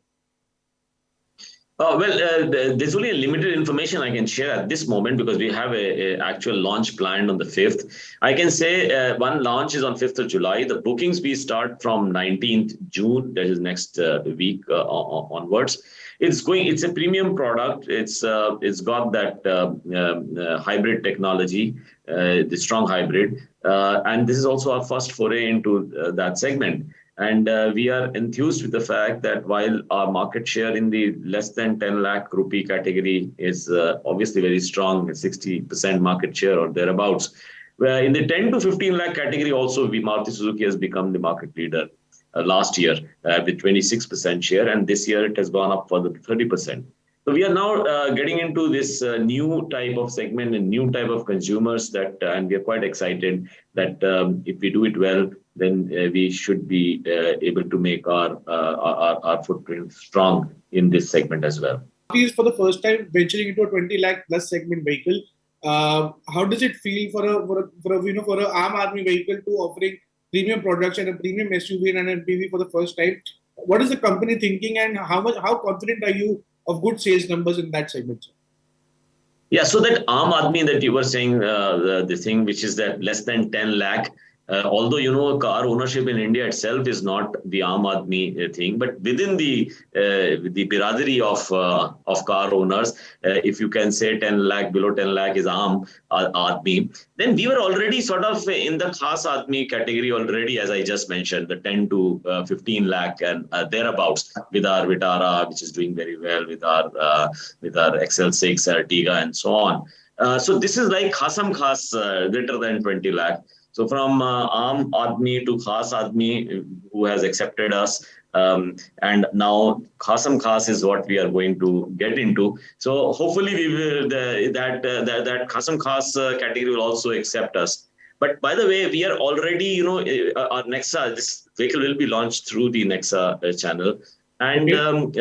There's only a limited information I can share at this moment because we have a actual launch planned on the 5th. I can say one launch is on 5th of July. The bookings we start from 19th June, that is next week onwards. It's a premium product. It's got that hybrid technology, the strong hybrid, and this is also our first foray into that segment. And we are enthused with the fact that while our market share in the less than 10 lakh rupee category is obviously very strong, 60% market share or thereabouts, in the 10 to 15 lakh category also, Maruti Suzuki has become the market leader last year with 26% share, and this year it has gone up further to 30%. So we are now getting into this new type of segment and new type of consumers and we are quite excited that if we do it well, then we should be able to make our footprint strong in this segment as well. Is for the first time venturing into a 20 lakh plus segment vehicle. How does it feel for a Aam Aadmi vehicle to offering premium products and a premium SUV and an MPV for the first time? What is the company thinking, and how confident are you of good sales numbers in that segment? Yeah, so that Aam Aadmi that you were saying, the thing which is that less than 10 lakh, although, car ownership in India itself is not the Aam Aadmi thing, but within the biradari of car owners, if you can say 10 lakh, below 10 lakh is Aam Aadmi, then we were already sort of in the Khas Aadmi category already, as I just mentioned, the 10 to 15 lakh and thereabouts with our Vitara, which is doing very well, with our XL6, Ertiga, and so on. So this is like Khasam Khas, greater than 20 lakh. So from Aam Aadmi to Khas Aadmi, who has accepted us, and now Khasam Khas is what we are going to get into. So hopefully we will that Khasam Khas category will also accept us. But by the way, we are already, our Nexa, this vehicle will be launched through the Nexa channel. And the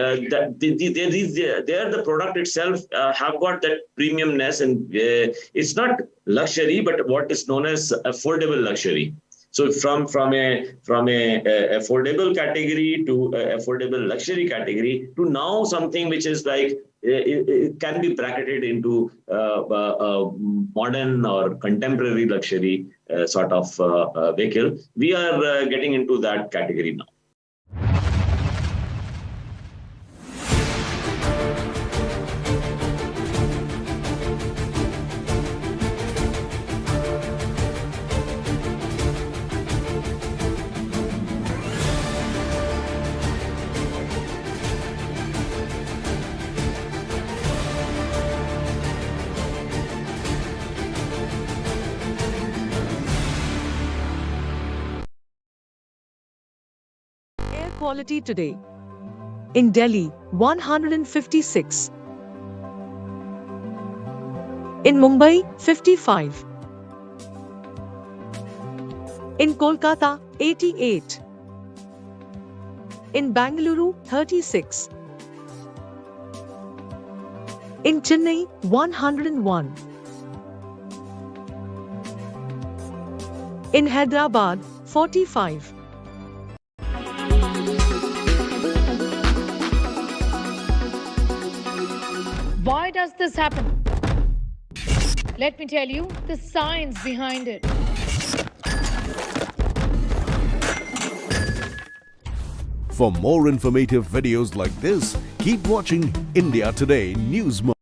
product itself have got that premiumness, and it's not luxury, but what is known as affordable luxury. So from a affordable category to affordable luxury category to now something which is like it can be bracketed into modern or contemporary luxury sort of vehicle. We are getting into that category now. quality today. In Delhi, 156. In Mumbai, 55. In Kolkata, 88. In Bengaluru, 36. In Chennai, 101. In Hyderabad, 45. Why does this happen? Let me tell you the science behind it. For more informative videos like this, keep watching India Today News Mode.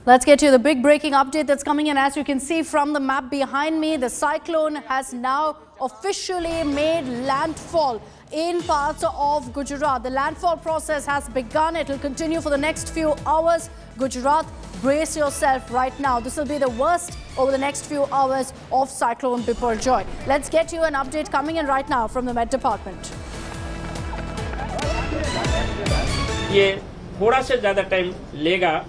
Let's get to the big breaking update that's coming in. As you can see from the map behind me, the cyclone has now officially made landfall in parts of Gujarat. The landfall process has begun. It will continue for the next few hours. Gujarat, brace yourself right now. This will be the worst over the next few hours of Cyclone Biparjoy. Let's get you an update coming in right now from the Met Department. ये थोड़ा से ज़्यादा time लेगा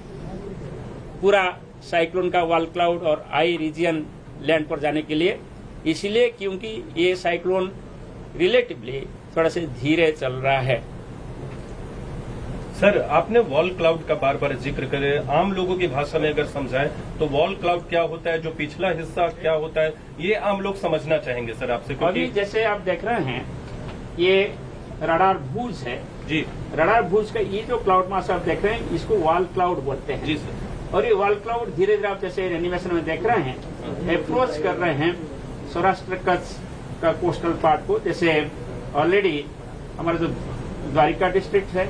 पूरा cyclone का wall cloud और आई reason land पर जाने के लिए, इसलिए क्योंकि ये साइक्लोन रिलेटिवली थोड़ा से धीरे चल रहा है। सर, आपने वॉल क्लाउड का बार बार जिक्र करे, आम लोगों की भाषा में अगर समझाएं तो वॉल क्लाउड क्या होता है, जो पिछला हिस्सा क्या होता है, ये आम लोग समझना चाहेंगे सर आपसे। अभी जैसे आप देख रहे हैं ये रडार भूज है जी, रडार भूज का ये जो क्लाउड मास आप देख रहे हैं इसको वॉल क्लाउड बोलते हैं जी सर। और ये वॉल क्लाउड धीरे धीरे आप जैसे एनिमेशन में देख रहे हैं अप्रोच कर रहे हैं सौराष्ट्र कच्छ का कोस्टल पार्ट को। जैसे ऑलरेडी हमारा जो द्वारिका डिस्ट्रिक्ट है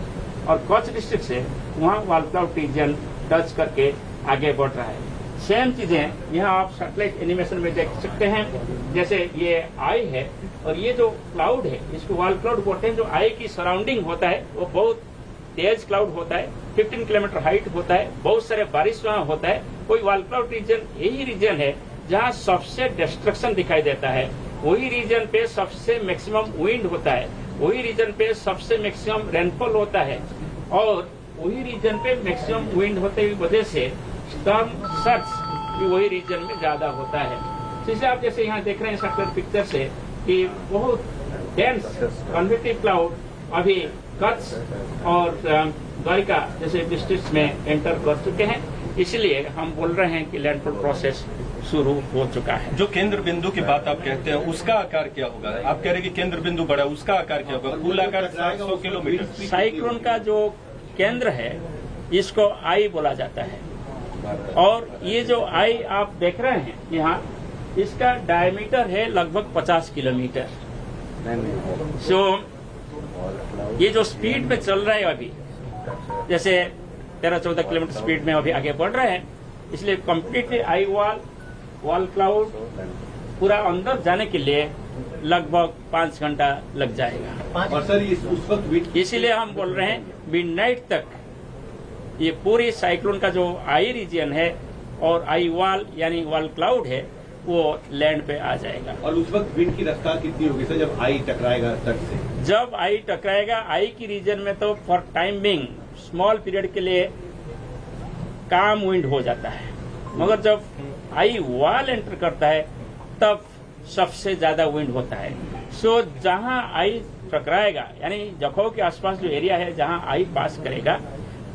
और कच्छ डिस्ट्रिक्ट है वहाँ वॉल क्लाउड रीजन टच करके आगे बढ़ रहा है। सेम चीजें यहाँ आप सैटेलाइट एनिमेशन में देख सकते हैं। जैसे ये आई है और ये जो क्लाउड है इसको वॉल क्लाउड बोलते हैं। जो आई की सराउंडिंग होता है वो बहुत तेज क्लाउड होता है, 15 किलोमीटर हाइट होता है, बहुत सारे बारिश वहाँ होता है। कोई वॉल क्लाउड रीजन यही रीजन है जहाँ सबसे डिस्ट्रक्शन दिखाई देता है, वही रीजन पे सबसे मैक्सिमम विंड होता है, वही रीजन पे सबसे मैक्सिमम रेनफॉल होता है और वही रीजन पे मैक्सिमम विंड होते की वजह से स्टॉर्म सर्च भी वही रीजन में ज्यादा होता है। जैसे आप जैसे यहाँ देख रहे हैं सैटेलाइट पिक्चर से कि बहुत डेंस कन्वेक्टिव क्लाउड अभी कच्छ और द्वारिका जैसे डिस्ट्रिक्ट में एंटर कर चुके हैं, इसलिए हम बोल रहे हैं कि लैंडफॉल प्रोसेस शुरू हो चुका है। जो केंद्र बिंदु की बात आप कहते हैं उसका आकार क्या होगा? आप कह रहे हैं कि केंद्र बिंदु बड़ा, उसका आकार क्या होगा? कुल आकार 700 किलोमीटर। साइक्लोन का जो केंद्र है इसको आई बोला जाता है और ये जो आई आप देख रहे हैं यहाँ, इसका डायमीटर है लगभग 50 किलोमीटर। ये जो स्पीड में चल रहा है अभी जैसे 13-14 किलोमीटर स्पीड में अभी आगे बढ़ रहे हैं, इसलिए कम्प्लीटली आई वॉल क्लाउड पूरा अंदर जाने के लिए लगभग 5 घंटा लग जाएगा। और सर उस वक्त इसीलिए हम बोल रहे हैं मिडनाइट तक ये पूरी साइक्लोन का जो आई रीजन है और आई वॉल यानी वॉल क्लाउड है वो लैंड पे आ जाएगा। और उस वक्त विंड की रफ्तार कितनी होगी सर जब आई टकराएगा तट से? जब आई टकराएगा आई की रीजन में तो for time being small period के लिए काम विंड हो जाता है, मगर जब आई वॉल एंटर करता है तब सबसे ज्यादा विंड होता है। सो जहां आई टकराएगा यानी जखौ के आसपास जो एरिया है जहां आई पास करेगा,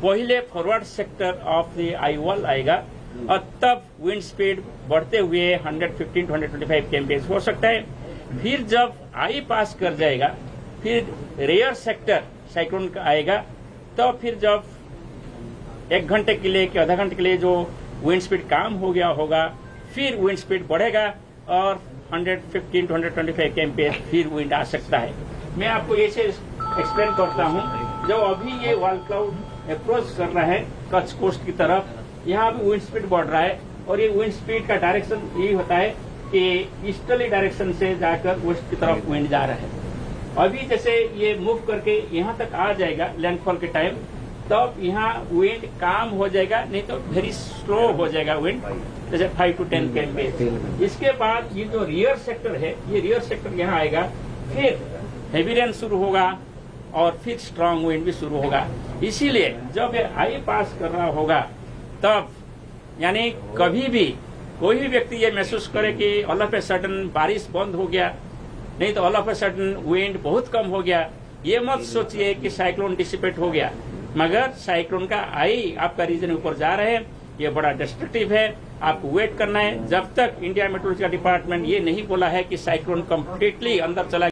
पहले forward sector of the eye wall आएगा और तब विंड स्पीड बढ़ते हुए 115 to 125 kmph हो सकता है। फिर जब आई पास कर जाएगा फिर रेयर सेक्टर साइक्लोन का आएगा, तो फिर जब 1 घंटे के लिए कि आधा घंटे के लिए जो विंड स्पीड कम हो गया होगा फिर विंड स्पीड बढ़ेगा और 115 to 125 kmph फिर विंड आ सकता है। मैं आपको ये से एक्सप्लेन करता हूँ। जब अभी ये वॉल क्लाउड अप्रोच कर रहा है कच्छ कोस्ट की तरफ, यहाँ भी विंड स्पीड बढ़ रहा है और ये विंड स्पीड का डायरेक्शन यही होता है कि ईस्टर्ली डायरेक्शन से जाकर वेस्ट की तरफ विंड जा रहा है। अभी जैसे ये मूव करके यहाँ तक आ जाएगा लैंडफॉल के टाइम, तब यहाँ विंड काम हो जाएगा, नहीं तो वेरी स्लो हो जाएगा विंड, जैसे 5 to 10 km। इसके बाद ये जो रियर सेक्टर है, ये रियर सेक्टर यहाँ आएगा, फिर हेवी रेन शुरू होगा और फिर स्ट्रांग विंड भी शुरू होगा। इसीलिए जब ये आई पास कर रहा होगा तब यानी कभी भी कोई भी व्यक्ति ये महसूस करे कि ऑल ऑफ ए सडन बारिश बंद हो गया, नहीं तो all of a sudden wind बहुत कम हो गया, ये मत सोचिए कि साइक्लोन डिसिपेट हो गया। मगर साइक्लोन का आई आपका रीजन ऊपर जा रहे हैं, ये बड़ा डिस्ट्रक्टिव है, आपको वेट करना है जब तक इंडिया मेट्रोलॉजिकल डिपार्टमेंट ये नहीं बोला है कि साइक्लोन कंप्लीटली अंदर चला।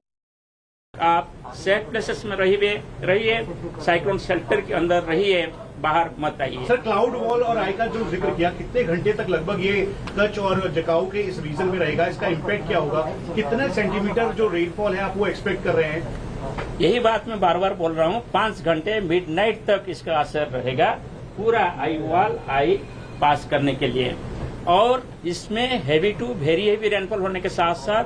आप सेफ प्लेसेस में रहिए, साइक्लोन शेल्टर के अंदर रहिए, बाहर मत आइए। सर, क्लाउड वॉल और आई का जो जिक्र किया, कितने घंटे तक लगभग ये कच्छ और जखाऊ के इस रीजन में रहेगा, इसका इम्पैक्ट क्या होगा, कितने सेंटीमीटर जो रेनफॉल है आप वो एक्सपेक्ट कर रहे हैं? यही बात मैं बार बार बोल रहा हूँ, 5 घंटे मिडनाइट तक इसका असर रहेगा पूरा आई वॉल आई पास करने के लिए। और इसमें heavy to very heavy rainfall होने के साथ साथ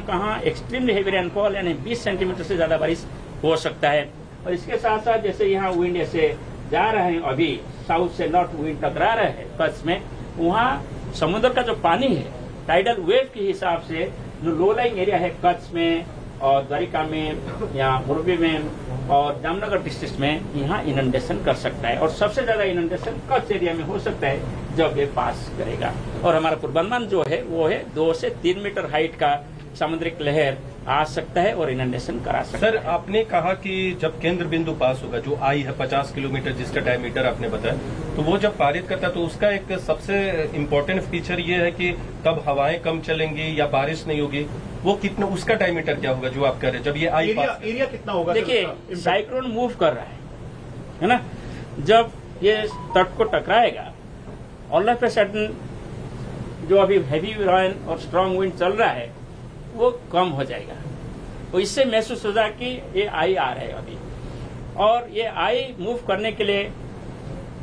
कहाँ एक्सट्रीमली हेवी रेनफॉल यानी 20 सेंटीमीटर से ज्यादा बारिश हो सकता है। और इसके साथ साथ जैसे यहाँ विंड ऐसे जा रहे हैं, अभी साउथ से नॉर्थ विंड टकरा रहे हैं कच्छ में, वहाँ समुद्र का जो पानी है टाइडल वेव के हिसाब से जो लो लाइंग एरिया है कच्छ में और द्वारिका में या मोरबी में और जामनगर डिस्ट्रिक्ट में, यहाँ इनंडेशन कर सकता है। और सबसे ज्यादा इनंडेशन कच्छ एरिया में हो सकता है जब ये पास करेगा। और हमारा पूर्वानुमान जो है वो है 2 से 3 मीटर हाइट का सामुद्रिक लहर आ सकता है और इनंडेशन करा सकता है। सर, आपने कहा कि जब केंद्र बिंदु पास होगा, जो आई है 50 किलोमीटर जिसका डायमीटर आपने बताया, तो वो जब पारित करता है तो उसका एक सबसे इम्पोर्टेंट फीचर ये है कि तब हवाएं कम चलेंगी या बारिश नहीं होगी। वो कितना, उसका डायमीटर क्या होगा जो आप कह रहे हैं जब ये आई एरिया कितना होगा? देखिए, साइक्लोन मूव कर रहा है ना, जब ये तट को टकराएगा ऑल ऑफ ए सडन जो अभी हैवी रेन और स्ट्रांग विंड चल रहा है वो कम हो जाएगा। तो इससे महसूस होगा कि ये आई आ रहा है अभी, और ये आई मूव करने के लिए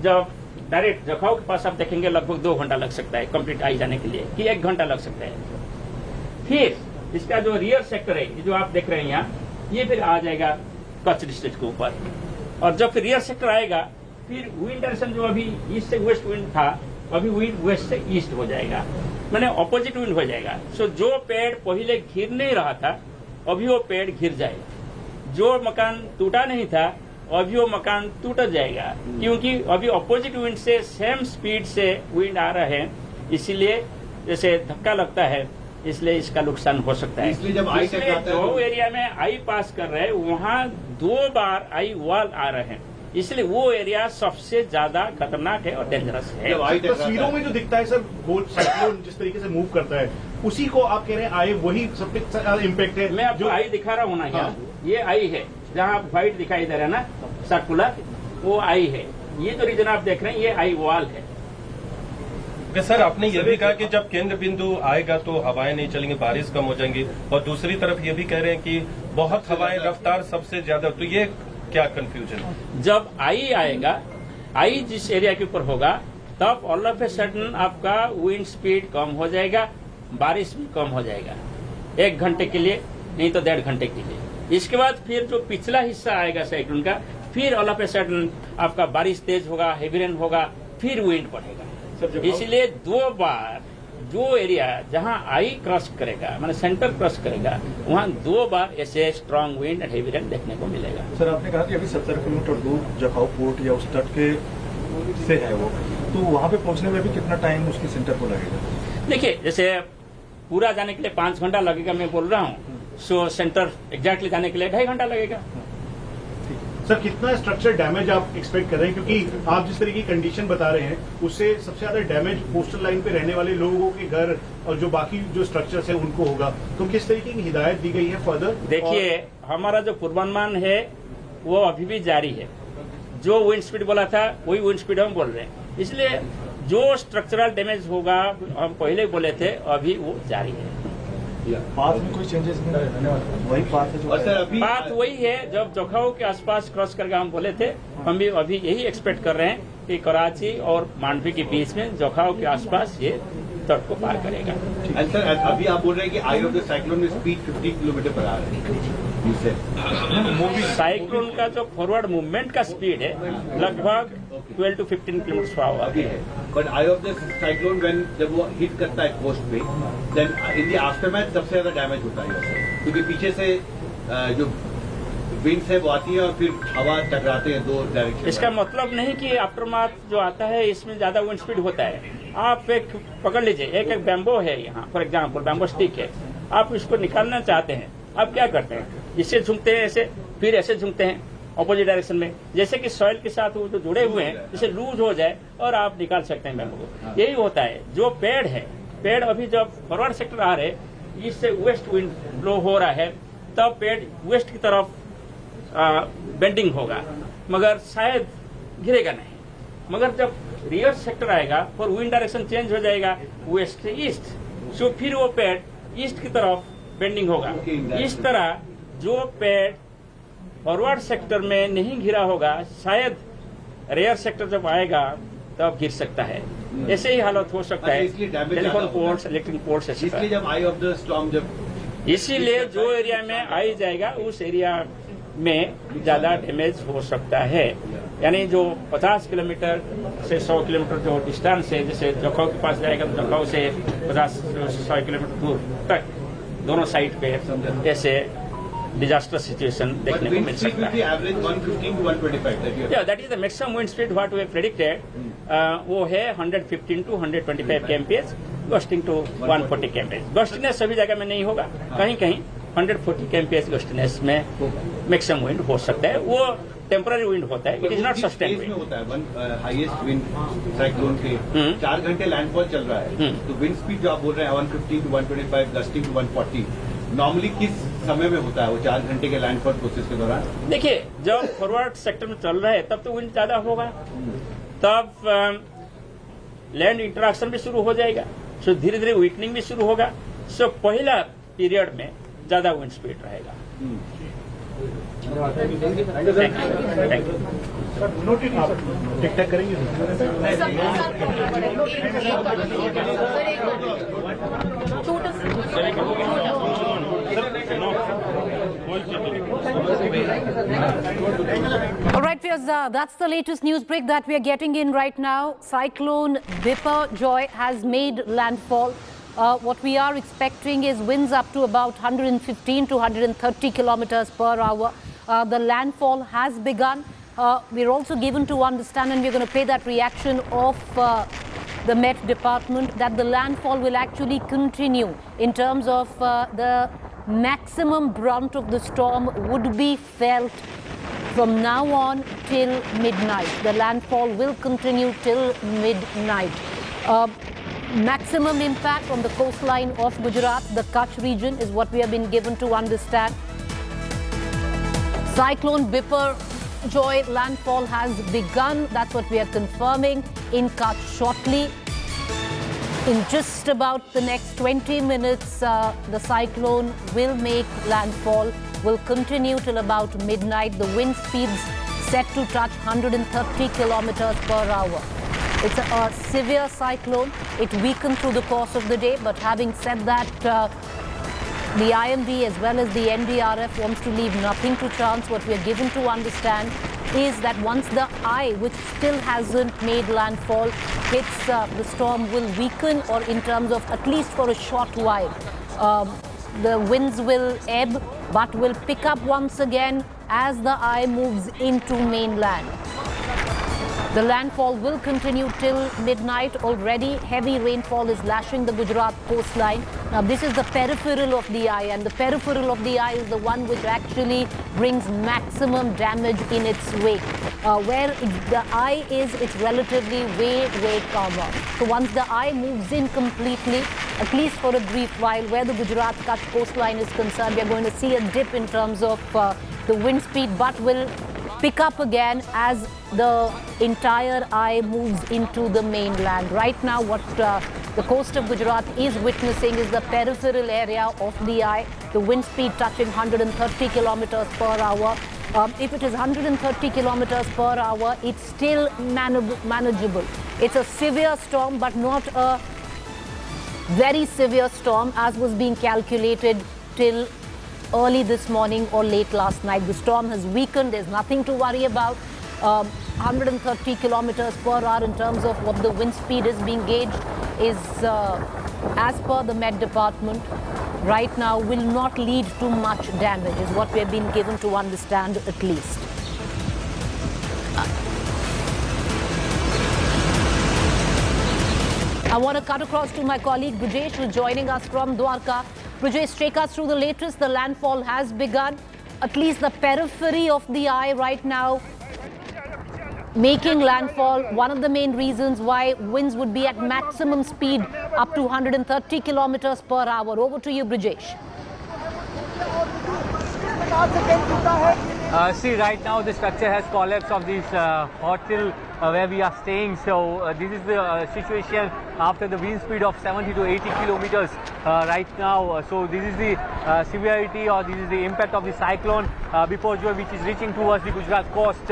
जब डायरेक्ट जखाऊ के पास आप देखेंगे लगभग 2 घंटा लग सकता है कंप्लीट आई जाने के लिए, कि 1 घंटा लग सकता है। फिर इसका जो रियर सेक्टर है, ये जो आप देख रहे हैं यहाँ, ये फिर आ जाएगा कच्छ डिस्ट्रिक्ट के ऊपर। और जब फिर रियर सेक्टर आएगा, फिर विंड डायरेक्शन जो अभी ईस्ट से वेस्ट विंड था, अभी विंड वेस्ट से ईस्ट हो जाएगा, मैंने ऑपोजिट विंड हो जाएगा। सो जो पेड़ पहले घिर नहीं रहा था अभी वो पेड़ घिर जाएगा, जो मकान टूटा नहीं था अभी वो मकान टूट जाएगा, क्योंकि अभी ऑपोजिट विंड से सेम स्पीड से विंड आ रहा है, इसीलिए जैसे धक्का लगता है, इसलिए इसका नुकसान हो सकता है। इसलिए जब आई जो एरिया में आई पास कर रहे हैं वहाँ 2 बार आई वॉल आ रहे हैं, इसलिए वो एरिया सबसे ज्यादा खतरनाक है और डेंजरस है। तस्वीरों में जो दिखता है सर, साइक्लोन जिस तरीके से मूव करता है उसी को आप कह रहे हैं आई वही सबसे ज्यादा इम्पैक्ट है। मैं आपको आई दिखा रहा हूँ ना यहाँ, ये आई है जहाँ आप व्हाइट दिखाई दे रहा है ना सर्कुलर, वो आई है। ये जो रीजन आप देख रहे हैं ये आई वॉल है। सर, आपने ये भी कहा कि जब केंद्र बिंदु आएगा तो हवाएं नहीं चलेंगी, बारिश कम हो जाएंगी, और दूसरी तरफ ये भी कह रहे हैं कि बहुत हवाएं रफ्तार सबसे ज्यादा, तो ये क्या कंफ्यूजन है? जब आई आएगा, आई जिस एरिया के ऊपर होगा, तब ऑल ऑफ ए सडन आपका विंड स्पीड कम हो जाएगा, बारिश भी कम हो जाएगा 1 घंटे के लिए, नहीं तो 1.5 घंटे के लिए। इसके बाद फिर जो पिछला हिस्सा आएगा साइक्लोन का, फिर ऑल ऑफ ए सडन आपका बारिश तेज होगा, हेवी रेन होगा, फिर विंड बढ़ेगा। इसलिए 2 बार जो एरिया जहां आई क्रॉस करेगा, माने सेंटर क्रॉस करेगा, वहां 2 बार ऐसे strong wind and heavy rain देखने को मिलेगा। सर, आपने कहा कि अभी 70 किलोमीटर दूर जखाऊ पोर्ट या उस तट के से है वो, तो वहां पे पहुंचने में भी कितना टाइम उसके सेंटर को लगेगा? देखिए, जैसे पूरा जाने के लिए 5 घंटा लगेगा मैं बोल रहा हूँ, सो सेंटर एग्जैक्टली जाने के लिए 2.5 घंटा लगेगा। सर, कितना स्ट्रक्चर डैमेज आप एक्सपेक्ट कर रहे हैं, क्योंकि आप जिस तरह की कंडीशन बता रहे हैं उससे सबसे ज्यादा डैमेज कोस्टल लाइन पे रहने वाले लोगों के घर और जो बाकी जो स्ट्रक्चर्स है उनको होगा, तो किस तरीके की हिदायत दी गई है फर्दर? देखिए, हमारा जो पूर्वानुमान है वो अभी भी जारी है। जो विंड स्पीड बोला था वही विंड स्पीड हम बोल रहे हैं, इसलिए जो स्ट्रक्चरल डैमेज होगा हम पहले बोले थे, अभी वो जारी है। पाथ में कोई चेंजेस नहीं, वही पाथ है जो बात वही है जब जखाऊ के आसपास क्रॉस करके हम बोले थे, हम भी अभी यही एक्सपेक्ट कर रहे हैं कि कराची और मांडवी के बीच में जखाऊ के आसपास ये तट को पार करेगा। सर अभी आप बोल रहे हैं कि आई ऑफ द साइक्लोन में स्पीड 50 किलोमीटर पर आ रही है। साइक्लोन का जो फॉरवर्ड मूवमेंट का स्पीड है लगभग 12 to 15 किलोमीटर पर आवर है। But I of the cyclone when जब वो हिट करता है कोस्ट पे, देन इन द आफ्टरमैथ सबसे ज्यादा डैमेज होता है, क्योंकि पीछे से जो विंड्स है वो आती है और फिर हवा टकराते हैं दो डायरेक्शन। इसका मतलब नहीं कि आफ्टरमाथ जो आता है इसमें ज्यादा विंड स्पीड होता है। आप एक पकड़ लीजिए, एक बैम्बो है यहाँ फॉर एग्जाम्पल, बैम्बो स्टिक है, आप इसको निकालना चाहते हैं, आप क्या करते हैं, इससे झुकते हैं ऐसे, फिर ऐसे झुकते हैं ऑपोजिट डायरेक्शन में, जैसे कि सॉइल के साथ वो जो जुड़े हुए हैं जैसे लूज हो जाए और आप निकाल सकते हैं बैम्बो को। यही होता है जो पेड़ है, पेड़ अभी जब फॉरवर्ड सेक्टर आ रहे इससे वेस्ट विंड ब्लो हो रहा है तब पेड़ वेस्ट की तरफ बेंडिंग होगा, मगर शायद गिरेगा नहीं। मगर जब रियर सेक्टर आएगा और विंड डायरेक्शन चेंज हो जाएगा वेस्ट से ईस्ट, सो फिर वो पेड़ ईस्ट की तरफ बेंडिंग होगा। इस तरह जो पेड़ फॉरवर्ड सेक्टर में नहीं घिरा होगा शायद रियर सेक्टर जब आएगा तब गिर सकता है। ऐसे ही हालत हो सकता है टेलीफोन पोल्स, इलेक्ट्रिक पोल्स, इसलिए जब आई ऑफ द स्टॉर्म जब इसीलिए जो एरिया में आई जाएगा उस एरिया में ज्यादा डैमेज हो सकता है। यानी जो 50 किलोमीटर से 100 किलोमीटर जो डिस्टेंस है, जैसे जखाऊ के पास जाएगा तो जखाऊ से 50-100 किलोमीटर दूर तक दोनों साइड पे ऐसे डिजास्टर सिचुएशन देखने को मिल सकता है। That is the maximum wind speed what we predicted, वो है 115 to 125 kmph, gusting to 140 kmph। Gustiness सभी जगह में नहीं होगा, कहीं कहीं 140 kmph गस्टिनेस में मैक्सिमम विंड हो सकता है। वो टेम्पररी विंड होता है, it is not sustain wind होता है। हाईएस्ट विंड साइक्लोन के 4 घंटे लैंडफॉल चल रहा है, तो विंड स्पीड जो आप बोल रहे हैं 115 to 125, गस्टिंग टू 140, नॉर्मली किस समय में होता है वो 4 घंटे के लैंडफॉल प्रोसेस के दौरान? देखिए जब फॉरवर्ड सेक्टर में चल रहा है तब तो विंड ज्यादा होगा, तब लैंड इंटरेक्शन भी शुरू हो जाएगा, सो धीरे धीरे वीकनिंग भी शुरू होगा। सो पहला पीरियड में ज्यादा विंड स्पीड रहेगा। टिक टैक करेंगे All right, viewers, that's the latest news break that we are getting in right now. Cyclone Biparjoy has made landfall. What we are expecting is winds up to about 115 to 130 kilometers per hour. The landfall has begun. We're also given to understand, and we're going to play that reaction of the Met Department, that the landfall will actually continue in terms of the maximum brunt of the storm would be felt from now on till midnight. The landfall will continue till midnight. Maximum impact on the coastline of Gujarat, the Kutch region, is what we have been given to understand. Cyclone Biparjoy landfall has begun. That's what we are confirming in Kutch shortly. In just about the next 20 minutes, the cyclone will make landfall, will continue till about midnight. The wind speeds set to touch 130 kilometers per hour. It's a severe cyclone. It weakened through the course of the day, but having said that, the IMD as well as the NDRF wants to leave nothing to chance. What we are given to understand is that once the eye, which still hasn't made landfall, hits, the storm will weaken, or in terms of at least for a short while. The winds will ebb, but will pick up once again as the eye moves into mainland. The landfall will continue till midnight. Already heavy rainfall is lashing the Gujarat coastline. Now this is the peripheral of the eye, and the peripheral of the eye is the one which actually brings maximum damage in its wake. Where the eye is, it's relatively way calmer. So once the eye moves in completely, at least for a brief while, where the Gujarat Kutch coastline is concerned, we are going to see a dip in terms of the wind speed, but will pick up again as the entire eye moves into the mainland. Right now, what the the coast of Gujarat is witnessing is the peripheral area of the eye. The wind speed touching 130 kilometers per hour. If it is 130 kilometers per hour, it's still manageable. It's a severe storm, but not a very severe storm as was being calculated till early this morning or late last night. The storm has weakened. There's nothing to worry about. 130 kilometers per hour in terms of what the wind speed is being gauged is, as per the Met Department, right now will not lead to much damage, is what we have been given to understand at least. I want to cut across to my colleague Brijesh, who is joining us from Dwarka. Brijesh, take us through the latest. The landfall has begun. At least the periphery of the eye right now making landfall. One of the main reasons why winds would be at maximum speed up to 130 kilometers per hour. Over to you, Brijesh. See, right now the structure has collapsed of this hotel where we are staying. So this is the situation after the wind speed of 70 to 80 kilometers right now. So this is the severity, or this is the impact of the cyclone Biparjoy, which is reaching towards the Gujarat coast.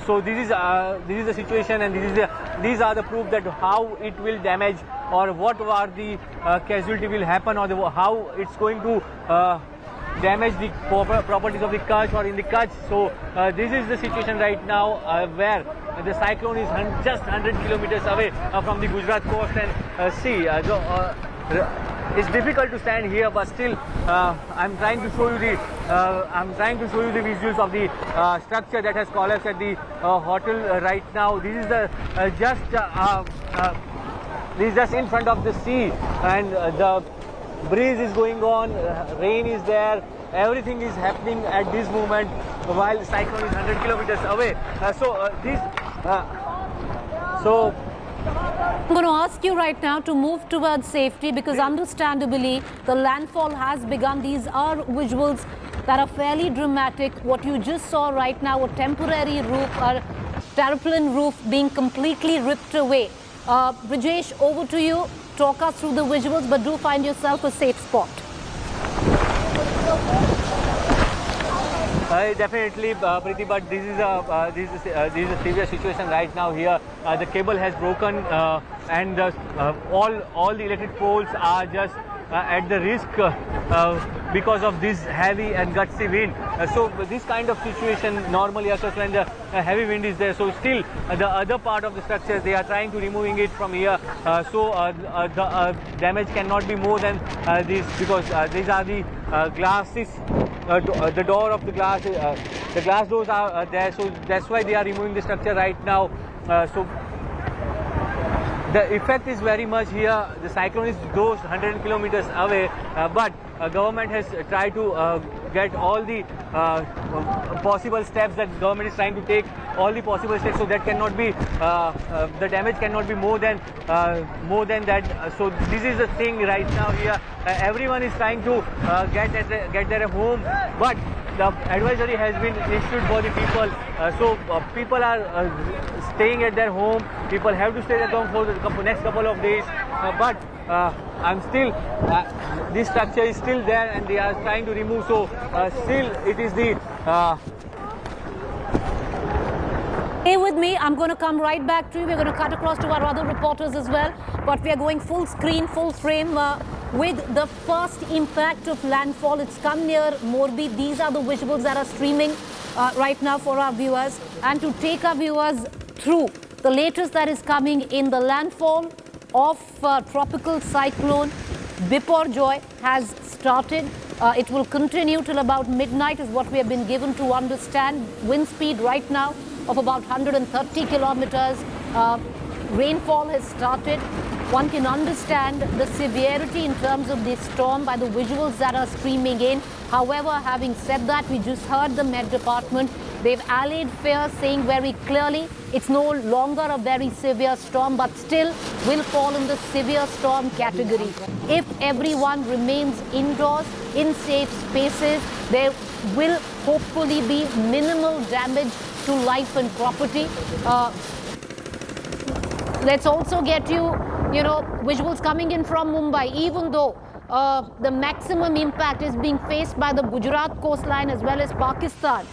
So this is the situation, and these are the proof that how it will damage, or what are the casualty will happen, or how it's going to damage the properties of the Kutch or in the Kutch. So this is the situation right now where the cyclone is just 100 kilometers away from the Gujarat coast, and see, it's difficult to stand here, but still I'm trying to show you the visuals of the structure that has collapsed at the hotel right now. This is the this is just in front of the sea, and the breeze is going on, rain is there, everything is happening at this moment while the cyclone is 100 kilometers away. I'm going to ask you right now to move towards safety, because understandably the landfall has begun. These are visuals that are fairly dramatic. What you just saw right now, a temporary roof, a tarpaulin roof being completely ripped away. Brijesh, over to you. Talk us through the visuals, but do find yourself a safe spot. Definitely, Preeti, but this is a severe situation right now here. The cable has broken, and all the electric poles are just at the risk because of this heavy and gutsy wind. So this kind of situation normally occurs when the heavy wind is there. So still the other part of the structure, they are trying to removing it from here. The damage cannot be more than this, because these are the glasses. The door of the glass doors are there. So that's why they are removing the structure right now. So the effect is very much here. The cyclone is those 100 kilometers away, but government has tried to get all the possible steps that government is trying to take, all the possible steps, so that cannot be the damage cannot be more than that. So this is the thing right now here. Everyone is trying to get their home, but the advisory has been issued for the people. So people are staying at their home. People have to stay at home for the next couple of days. But I'm still, this structure is still there, and they are trying to remove. So still it is the... Stay with me. I'm going to come right back to you. We're going to cut across to our other reporters as well. But we are going full screen, full frame with the first impact of landfall. It's come near Morbi. These are the visuals that are streaming right now for our viewers. And to take our viewers through the latest that is coming in the landfall of tropical cyclone Biparjoy has started. It will continue till about midnight is what we have been given to understand. Wind speed right now of about 130 kilometers. Rainfall has started. One can understand the severity in terms of this storm by the visuals that are streaming in. However, having said that, we just heard the Met Department. They've allayed fear, saying very clearly it's no longer a very severe storm, but still will fall in the severe storm category. If everyone remains indoors in safe spaces, there will hopefully be minimal damage to life and property. Let's also get you visuals coming in from Mumbai, even though the maximum impact is being faced by the Gujarat coastline as well as Pakistan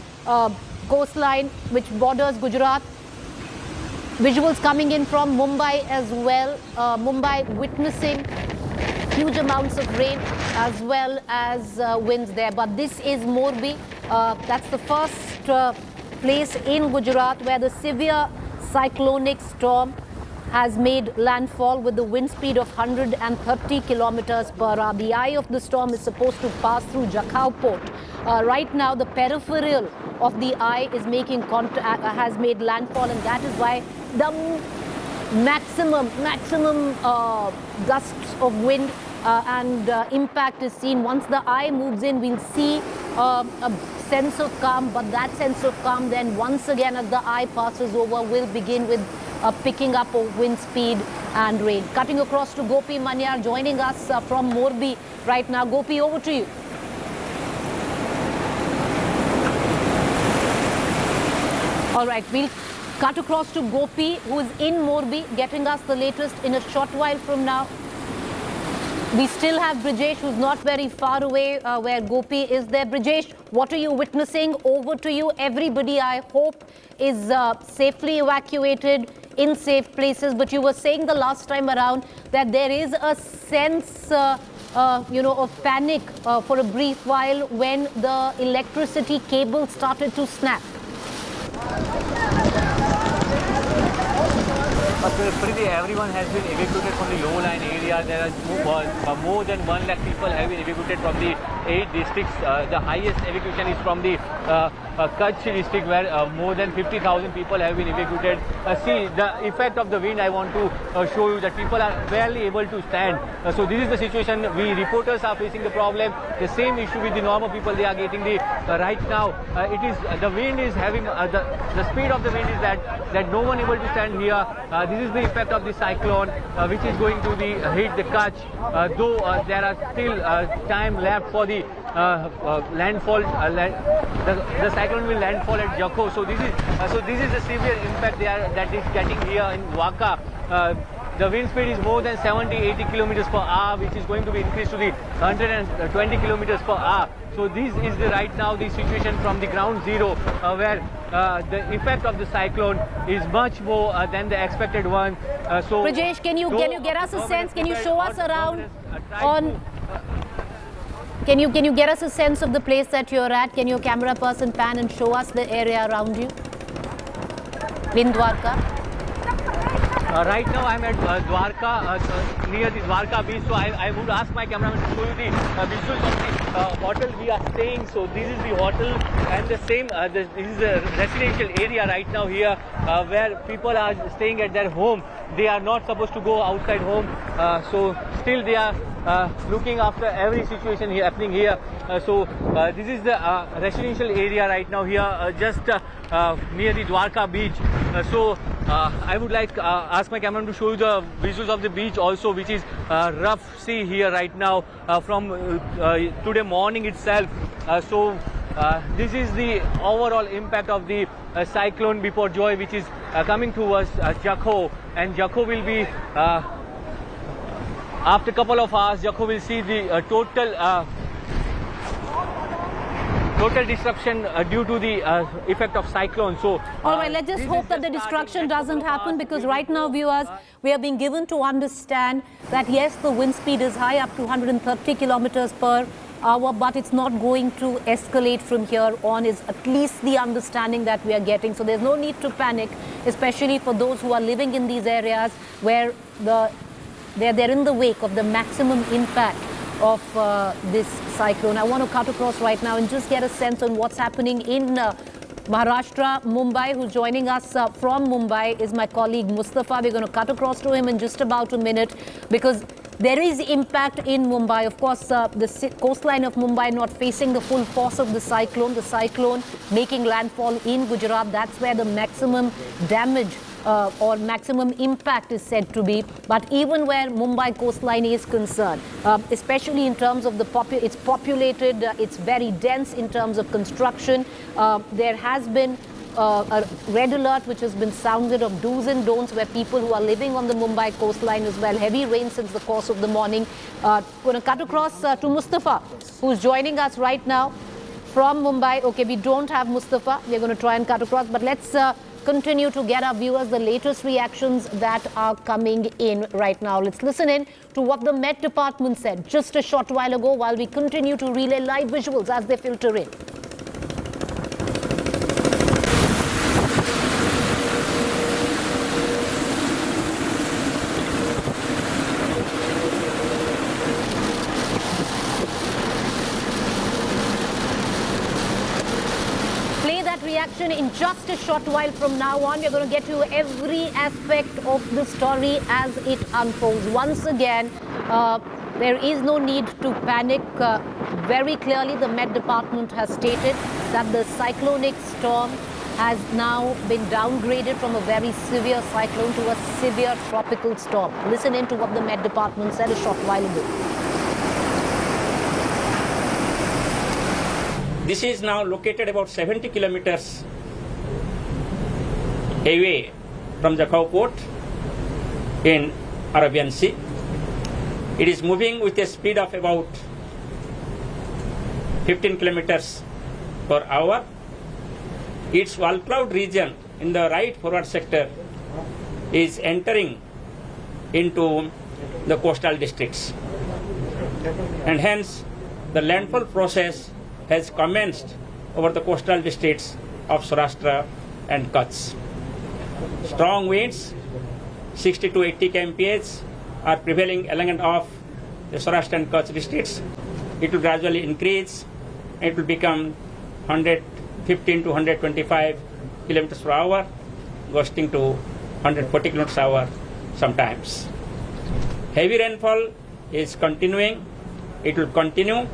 coastline, which borders Gujarat. Visuals coming in from Mumbai as well. Mumbai witnessing huge amounts of rain as well as winds there. But this is Morbi. That's the first place in Gujarat where the severe cyclonic storm has made landfall with the wind speed of 130 kilometers per hour. The eye of the storm is supposed to pass through Jakhau port. Right now, the peripheral of the eye is making has made landfall, and that is why the maximum gusts of wind and impact is seen. Once the eye moves in, we'll see a sense of calm, but that sense of calm then once again as the eye passes over will begin with picking up of wind speed and rain. Cutting across to Gopi Manyar joining us from Morbi right now. Gopi, over to you. All right, we'll cut across to Gopi, who is in Morbi, getting us the latest in a short while from now. We still have Brijesh, who's not very far away where Gopi is there. Brijesh, what are you witnessing? Over to you. Everybody, I hope, is safely evacuated in safe places. But you were saying the last time around that there is a sense, of panic for a brief while when the electricity cable started to snap. Pretty everyone has been evacuated from the low-lying area. There are more than 1 lakh people have been evacuated from the 8 districts. The highest evacuation is from the Kutch district, where more than 50,000 people have been evacuated. See the effect of the wind. I want to show you that people are barely able to stand. So this is the situation. We reporters are facing the problem. The same issue with the normal people. They are getting the right now. It is the wind is having the speed of the wind is that no one able to stand here. This is the effect of the cyclone, which is going to hit the Kutch. Though there are still time left for the landfall. The cyclone will landfall at Jakhau. So this is the severe impact that is getting here in Dwarka. The wind speed is more than 70-80 kilometers per hour, which is going to be increased to the 120 kilometers per hour. So this is right now the situation from the ground zero, where the effect of the cyclone is much more than the expected one. So Brijesh, can you get us a sense? Can you show us around on? Can you get us a sense of the place that you're at? Can your camera person pan and show us the area around you in Dwarka? Right now I'm at Dwarka, near the Dwarka beach. So I would ask my cameraman to show you the visuals of the hotel we are staying. So this is the hotel, and the same. This is the residential area right now here, where people are staying at their home. They are not supposed to go outside home. So still they are looking after every situation happening here. So this is the residential area right now here, just near the Dwarka beach. So I would like ask my cameraman to show you the visuals of the beach also, which is rough sea here right now from today morning itself. So this is the overall impact of the Cyclone Biparjoy, which is coming towards Jakhau, and Jakhau will be after a couple of hours. Jakhau will see the total disruption due to the effect of cyclone. So all right, let's just hope that the destruction doesn't happen, because right now, viewers, we are being given to understand that yes, the wind speed is high, up to 130 kilometers per hour, but it's not going to escalate from here on, is at least the understanding that we are getting. So there's no need to panic, especially for those who are living in these areas where they're in the wake of the maximum impact of this cyclone. I want to cut across right now and just get a sense on what's happening in Maharashtra, Mumbai. Who's joining us from Mumbai is my colleague Mustafa. We're going to cut across to him in just about a minute, because there is impact in Mumbai. Of course, the coastline of Mumbai not facing the full force of the cyclone making landfall in Gujarat. That's where the maximum damage or maximum impact is said to be. But even where Mumbai coastline is concerned, especially in terms of it's populated, it's very dense in terms of construction. There has been a red alert which has been sounded of do's and don'ts where people who are living on the Mumbai coastline as well. Heavy rain since the course of the morning. Going to cut across to Mustafa, who's joining us right now from Mumbai. Okay, we don't have Mustafa. We're going to try and cut across, but let's continue to get our viewers the latest reactions that are coming in right now. Let's listen in to what the Met Department said just a short while ago while we continue to relay live visuals as they filter in. Reaction in just a short while from now on. We're going to get to every aspect of the story as it unfolds. Once again, there is no need to panic. Very clearly, the Met Department has stated that the cyclonic storm has now been downgraded from a very severe cyclone to a severe tropical storm. Listen in to what the Met Department said a short while ago. This is now located about 70 kilometers away from Jakhau port in Arabian Sea. It is moving with a speed of about 15 kilometers per hour. Its wall cloud region in the right forward sector is entering into the coastal districts, and hence the landfall process has commenced over the coastal districts of Maharashtra and Kutch. Strong winds, 60 to 80 kmph, are prevailing along and off the Maharashtra and Kutch districts. It will gradually increase. It will become 115 to 125 kilometers per hour, gusting to 140 kilometers per hour sometimes. Heavy rainfall is continuing. It will continue,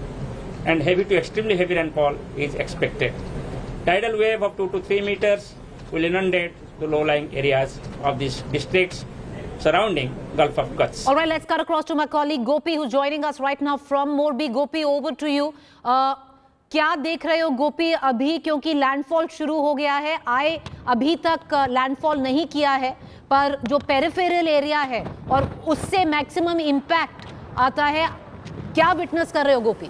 and heavy to extremely heavy rainfall is expected. Tidal wave of 2 to 3 meters will inundate the low-lying areas of these districts surrounding Gulf of Kutch. All right, let's cut across to my colleague Gopi, who's joining us right now from Morbi. Gopi, over to you. क्या देख रहे हो गोपी अभी, क्योंकि landfall शुरू हो गया है, अभी तक लैंडफॉल नहीं किया है, पर जो पेरिफेरल एरिया है और उससे मैक्सिमम इम्पैक्ट आता है, क्या विटनेस कर रहे हो गोपी?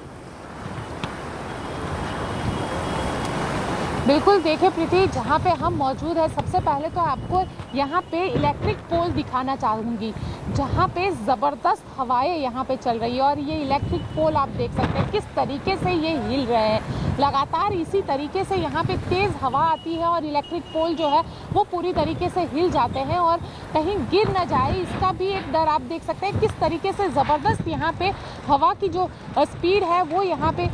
बिल्कुल, देखिए प्रीति, जहाँ पे हम मौजूद है, सबसे पहले तो आपको यहाँ पे इलेक्ट्रिक पोल दिखाना चाहूँगी, जहाँ पे ज़बरदस्त हवाएं यहाँ पे चल रही है, और ये इलेक्ट्रिक पोल आप देख सकते हैं किस तरीके से ये हिल रहे हैं। लगातार इसी तरीके से यहाँ पे तेज़ हवा आती है और इलेक्ट्रिक पोल जो है वो पूरी तरीके से हिल जाते हैं और कहीं गिर ना जाए, इसका भी एक डर आप देख सकते हैं। किस तरीके से ज़बरदस्त यहाँ पे हवा की जो स्पीड है वो यहाँ पे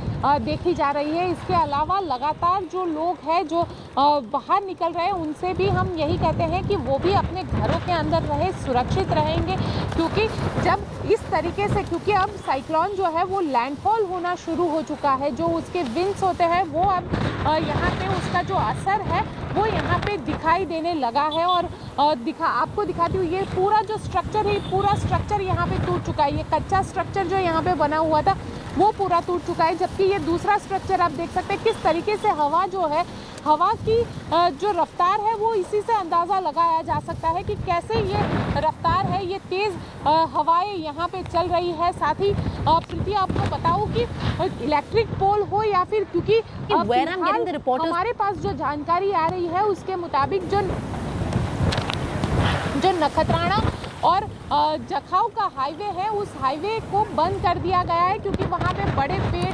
देखी जा रही है। इसके अलावा लगातार जो लोग हैं जो बाहर निकल रहे हैं, उनसे भी हम यही कहते हैं कि वो भी अपने घरों के अंदर रहे, सुरक्षित रहेंगे, क्योंकि जब इस तरीके से, क्योंकि अब साइक्लोन जो है वो लैंडफॉल होना शुरू हो चुका है, जो उसके विंड्स होते हैं वो अब यहाँ पे उसका जो असर है वो यहाँ पे दिखाई देने लगा है। और आपको दिखाती हूँ, ये पूरा जो स्ट्रक्चर है, पूरा स्ट्रक्चर यहाँ पे टूट चुका है। ये कच्चा स्ट्रक्चर जो यहाँ पे बना हुआ था वो पूरा टूट चुका है, जबकि ये दूसरा स्ट्रक्चर आप देख सकते हैं किस तरीके से हवा जो है, हवा की जो रफ्तार है वो इसी से अंदाज़ा लगाया जा सकता है कि कैसे ये रफ्तार है, ये तेज़ हवाएं यहाँ पे चल रही है। साथ ही प्रीति आपको बताऊँ कि इलेक्ट्रिक पोल हो या फिर, क्योंकि हमारे पास जो जानकारी आ रही है उसके मुताबिक जो नखत्राना और जखाऊ का हाईवे है, उस हाईवे को बंद कर दिया गया है, क्योंकि वहाँ पे बड़े पेड़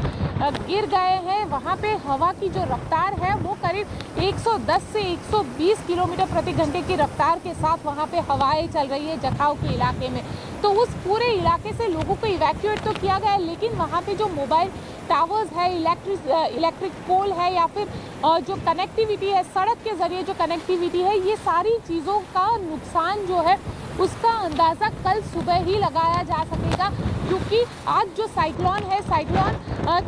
गिर गए हैं। वहाँ पे हवा की जो रफ्तार है वो करीब 110 से 120 किलोमीटर प्रति घंटे की रफ्तार के साथ वहाँ पे हवाएं चल रही है जखाऊ के इलाके में। तो उस पूरे इलाके से लोगों को इवैक्यूएट तो किया गया है, लेकिन वहाँ पे जो मोबाइल टावर्स है, इलेक्ट्रिक पोल है, या फिर जो कनेक्टिविटी है, सड़क के ज़रिए जो कनेक्टिविटी है, ये सारी चीज़ों का नुकसान जो है उसका अंदाज़ा कल सुबह ही लगाया जा सकेगा, क्योंकि आज जो साइक्लोन है, साइक्लोन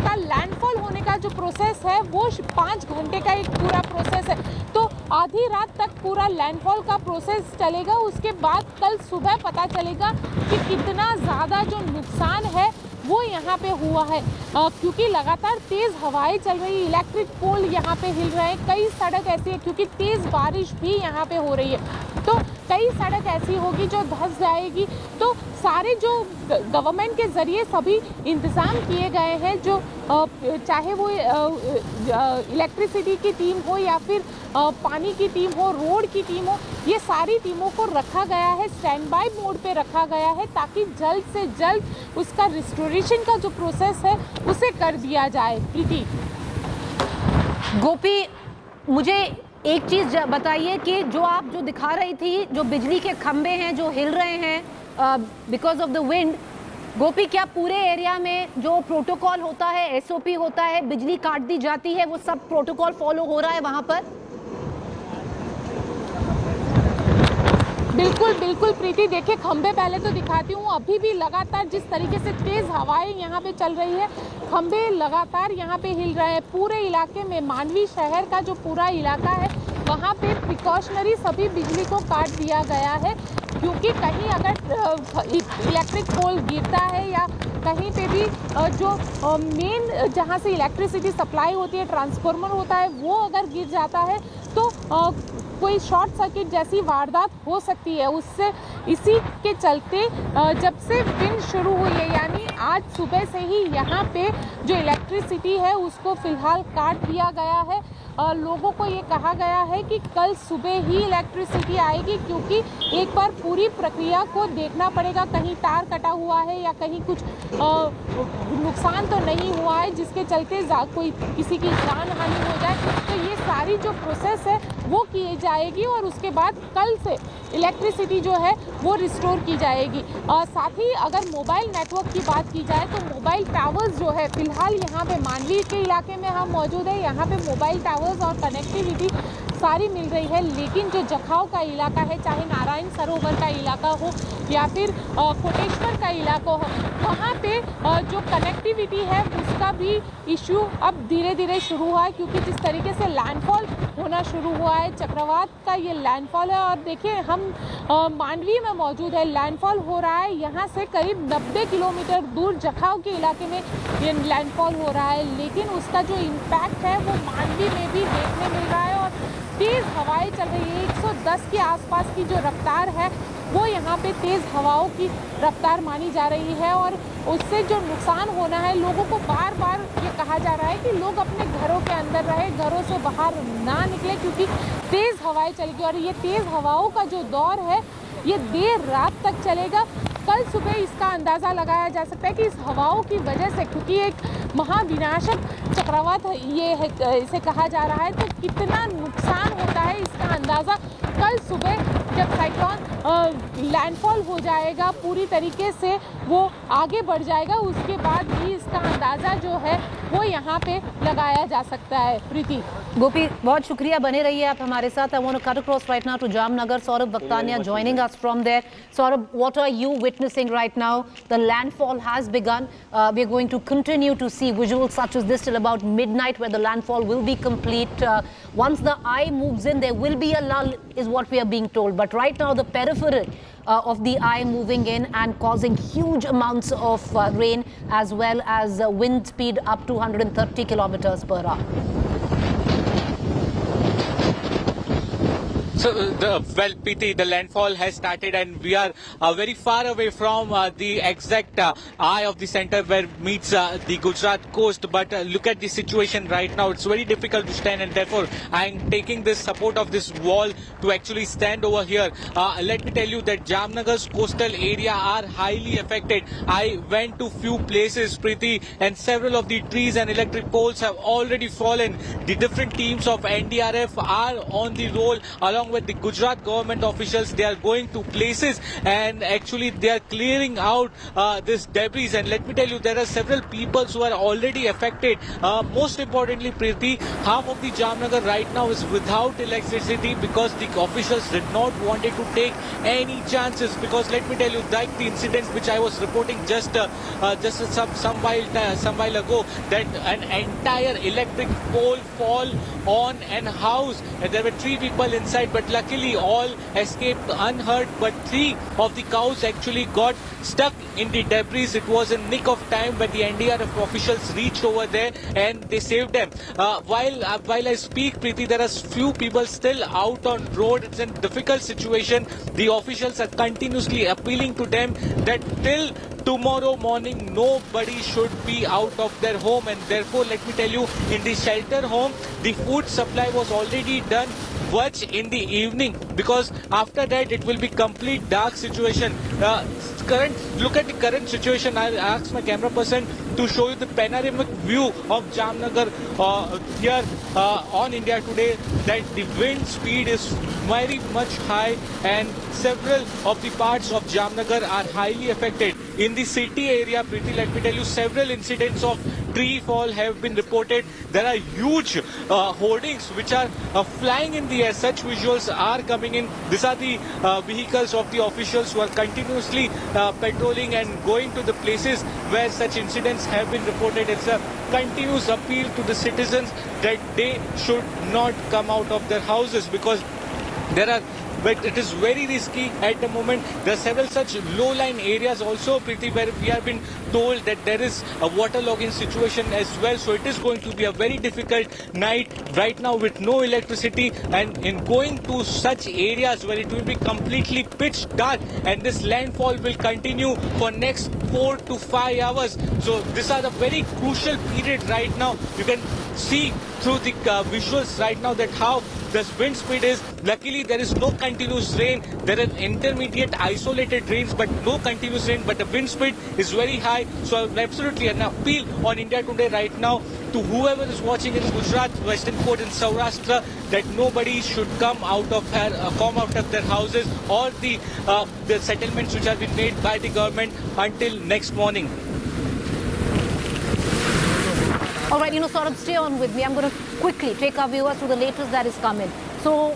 का लैंडफॉल होने का जो प्रोसेस है वो 5 घंटे का एक पूरा प्रोसेस है। तो आधी रात तक पूरा लैंडफॉल का प्रोसेस चलेगा, उसके बाद कल सुबह पता चलेगा कि कितना ज़्यादा जो नुकसान है वो यहाँ पे हुआ है क्योंकि लगातार तेज़ हवाएं चल रही, इलेक्ट्रिक पोल यहाँ पे हिल रहे हैं, कई सड़क ऐसी है क्योंकि तेज़ बारिश भी यहाँ पे हो रही है, तो कई सड़क ऐसी होगी जो धंस जाएगी। तो सारे जो गवर्नमेंट के ज़रिए सभी इंतज़ाम किए गए हैं, जो चाहे वो इलेक्ट्रिसिटी की टीम हो या फिर पानी की टीम हो, रोड की टीम हो, ये सारी टीमों को रखा गया है, स्टैंड बाय मोड पे रखा गया है ताकि जल्द से जल्द उसका रिस्टोरेशन का जो प्रोसेस है उसे कर दिया जाए। प्रीति। गोपी, मुझे एक चीज़ बताइए कि जो आप जो दिखा रही थी, जो बिजली के खंभे हैं जो हिल रहे हैं बिकॉज ऑफ द विंड, गोपी क्या पूरे एरिया में जो प्रोटोकॉल होता है, एसओपी होता है, बिजली काट दी जाती है, वो सब प्रोटोकॉल फॉलो हो रहा है वहाँ पर? बिल्कुल बिल्कुल प्रीति, देखिए खंबे पहले तो दिखाती हूँ, अभी भी लगातार जिस तरीके से तेज़ हवाएं यहाँ पे चल रही है, खंबे लगातार यहाँ पे हिल रहे हैं। पूरे इलाके में मांडवी शहर का जो पूरा इलाका है वहाँ पे प्रिकॉशनरी सभी बिजली को काट दिया गया है क्योंकि कहीं अगर इलेक्ट्रिक पोल गिरता है या कहीं पे भी जो मेन जहाँ से इलेक्ट्रिसिटी सप्लाई होती है, ट्रांसफार्मर होता है, वो अगर गिर जाता है तो कोई शॉर्ट सर्किट जैसी वारदात हो सकती है। उससे इसी के चलते जब से विंड शुरू हुई है, यानी आज सुबह से ही यहाँ पे जो इलेक्ट्रिसिटी है उसको फ़िलहाल काट दिया गया है। लोगों को ये कहा गया है कि कल सुबह ही इलेक्ट्रिसिटी आएगी क्योंकि एक बार पूरी प्रक्रिया को देखना पड़ेगा, कहीं तार कटा हुआ है या कहीं कुछ नुकसान तो नहीं हुआ है जिसके चलते कोई किसी की जान हानि हो जाए। तो ये सारी जो प्रोसेस है वो की जाएगी और उसके बाद कल से इलेक्ट्रिसिटी जो है वो रिस्टोर की जाएगी। साथ ही अगर मोबाइल नेटवर्क की बात की जाए तो मोबाइल टावर्स जो है फ़िलहाल यहाँ पे मांडवी के इलाके में हम मौजूद है, यहाँ पे मोबाइल टावर्स और कनेक्टिविटी सारी मिल रही है, लेकिन जो जखाऊ का इलाका है, चाहे नारायण सरोवर का इलाका हो या फिर कोटेश्वर का इलाका हो, वहाँ पे जो कनेक्टिविटी है उसका भी इशू अब धीरे धीरे शुरू हुआ है क्योंकि जिस तरीके से लैंडफॉल होना शुरू हुआ है, चक्रवात का ये लैंडफॉल है। और देखिए हम मांडवी में मौजूद है, लैंडफॉल हो रहा है, यहाँ से करीब 90 किलोमीटर दूर जखाऊ के इलाके में ये लैंडफॉल हो रहा है, लेकिन उसका जो इम्पैक्ट है वो मांडवी में भी देखने मिल रहा है और तेज़ हवाएं चल रही है। 110 के आसपास की जो रफ्तार है वो यहाँ पे तेज़ हवाओं की रफ्तार मानी जा रही है और उससे जो नुकसान होना है, लोगों को बार बार ये कहा जा रहा है कि लोग अपने घरों के अंदर रहे, घरों से बाहर ना निकले क्योंकि तेज़ हवाएं चलेगी और ये तेज़ हवाओं का जो दौर है ये देर रात तक चलेगा। कल सुबह इसका अंदाज़ा लगाया जा सकता है कि इस हवाओं की वजह से, क्योंकि एक महाविनाशक चक्रवात ये है इसे कहा जा रहा है, तो कितना नुकसान होता है इसका अंदाज़ा कल सुबह जब साइक्लोन लैंडफॉल हो जाएगा, पूरी तरीके से वो आगे बढ़ जाएगा, उसके बाद ही इसका अंदाज़ा जो है वो यहाँ पे लगाया जा सकता है। प्रीति। गोपी, बहुत शुक्रिया, बने रहिए आप हमारे साथ। I want to cut across right now to Jamnagar. Saurabh Vaktania joining us from there. Saurabh, what are you witnessing right now? The landfall has begun. We are going to continue to see visuals such as this till about midnight where the landfall will be complete. Once the eye moves in, there will be a lull is what we are being told. But right now the peripheral of the eye moving in and causing huge amounts of rain as well as wind speed up to 130 kilometers per hour. So, well, PT, the landfall has started and we are very far away from the exact eye of the center where meets the Gujarat coast. But look at the situation right now. It's very difficult to stand and therefore I am taking this support of this wall to actually stand over here. Let me tell you that Jamnagar's coastal area are highly affected. I went to few places, Preeti, and several of the trees and electric poles have already fallen. The different teams of NDRF are on the roll along with the Gujarat government officials. They are going to places and actually they are clearing out this debris. And let me tell you, there are several people who are already affected. Most importantly, Preeti, half of the Jamnagar right now is without electricity because the officials did not wanted to take any chances. Because let me tell you, like the incident which I was reporting just some while ago, that an entire electric pole fall on an house and there were 3 people inside. But but luckily all escaped unhurt. But 3 of the cows actually got stuck in the debris. It was a nick of time when the NDRF officials reached over there and they saved them. While I speak, Preeti, there are few people still out on road. It's a difficult situation. The officials are continuously appealing to them that till tomorrow morning nobody should be out of their home, and therefore let me tell you, in the shelter home the food supply was already done much in the evening, because after that it will be complete dark situation. Look at the current situation. I'll ask my camera person to show you the panoramic view of Jamnagar here on India Today, that the wind speed is very much high and several of the parts of Jamnagar are highly affected. In the city area, Preeti, let me tell you, several incidents of tree fall have been reported. There are huge hoardings which are flying in the air. Such visuals are coming in. These are the vehicles of the officials who are continuously patrolling and going to the places where such incidents have been reported. It's a continuous appeal to the citizens that they should not come out of their houses, because but it is very risky at the moment. There are several such low-lying areas also, Preeti, where we have been told that there is a waterlogging situation as well. So it is going to be a very difficult night right now with no electricity, and in going to such areas where it will be completely pitch dark, and this landfall will continue for next 4 to 5 hours. So these are the very crucial period right now. You can see through the visuals right now that how the wind speed is. Luckily there is no continuous rain. There are intermediate isolated rains but no continuous rain, but the wind speed is very high. So absolutely an appeal on India Today right now to whoever is watching in Gujarat, Western Port and Saurashtra, that nobody should come out of their houses or the settlements which have been made by the government until next morning. All right, Saurabh, stay on with me. I'm going to quickly take our viewers to the latest that is coming. So,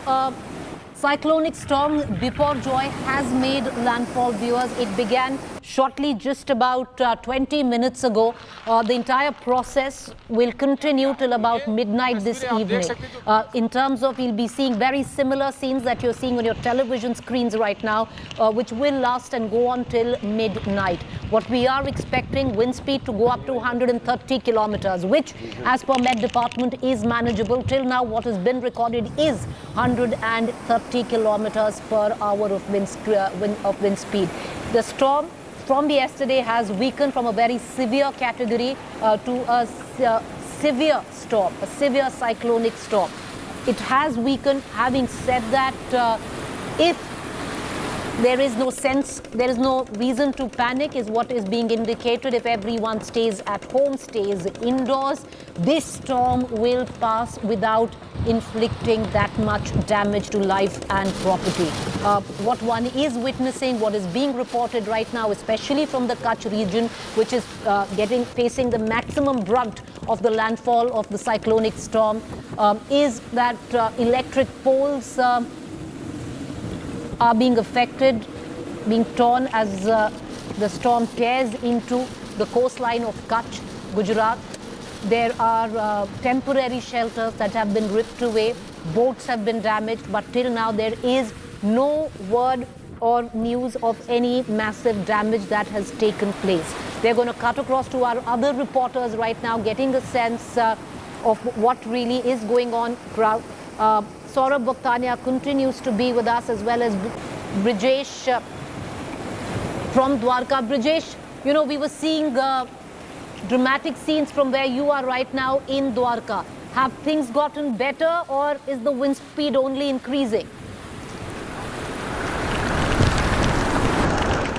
cyclonic storm Biparjoy has made landfall, viewers. It began shortly, just about 20 minutes ago. The entire process will continue till about midnight this evening. In terms of, we'll be seeing very similar scenes that you're seeing on your television screens right now, which will last and go on till midnight. What we are expecting, wind speed to go up to 130 kilometers, which as per Met Department is manageable. Till now, what has been recorded is 130 kilometers per hour of wind speed. The storm from yesterday has weakened from a very severe category to a severe storm, a severe cyclonic storm. It has weakened. Having said that, if there is no reason to panic is what is being indicated. If everyone stays at home, stays indoors, this storm will pass without inflicting that much damage to life and property. What one is witnessing, what is being reported right now, especially from the Kutch region, which is facing the maximum brunt of the landfall of the cyclonic storm, is that electric poles are being affected, being torn as the storm tears into the coastline of Kutch, Gujarat. There are temporary shelters that have been ripped away. Boats have been damaged, but till now there is no word or news of any massive damage that has taken place. They're going to cut across to our other reporters right now, getting a sense of what really is going on. Saurabh Bhaktania continues to be with us, as well as Brijesh from Dwarka. Brijesh, we were seeing dramatic scenes from where you are right now in Dwarka. Have things gotten better, or is the wind speed only increasing?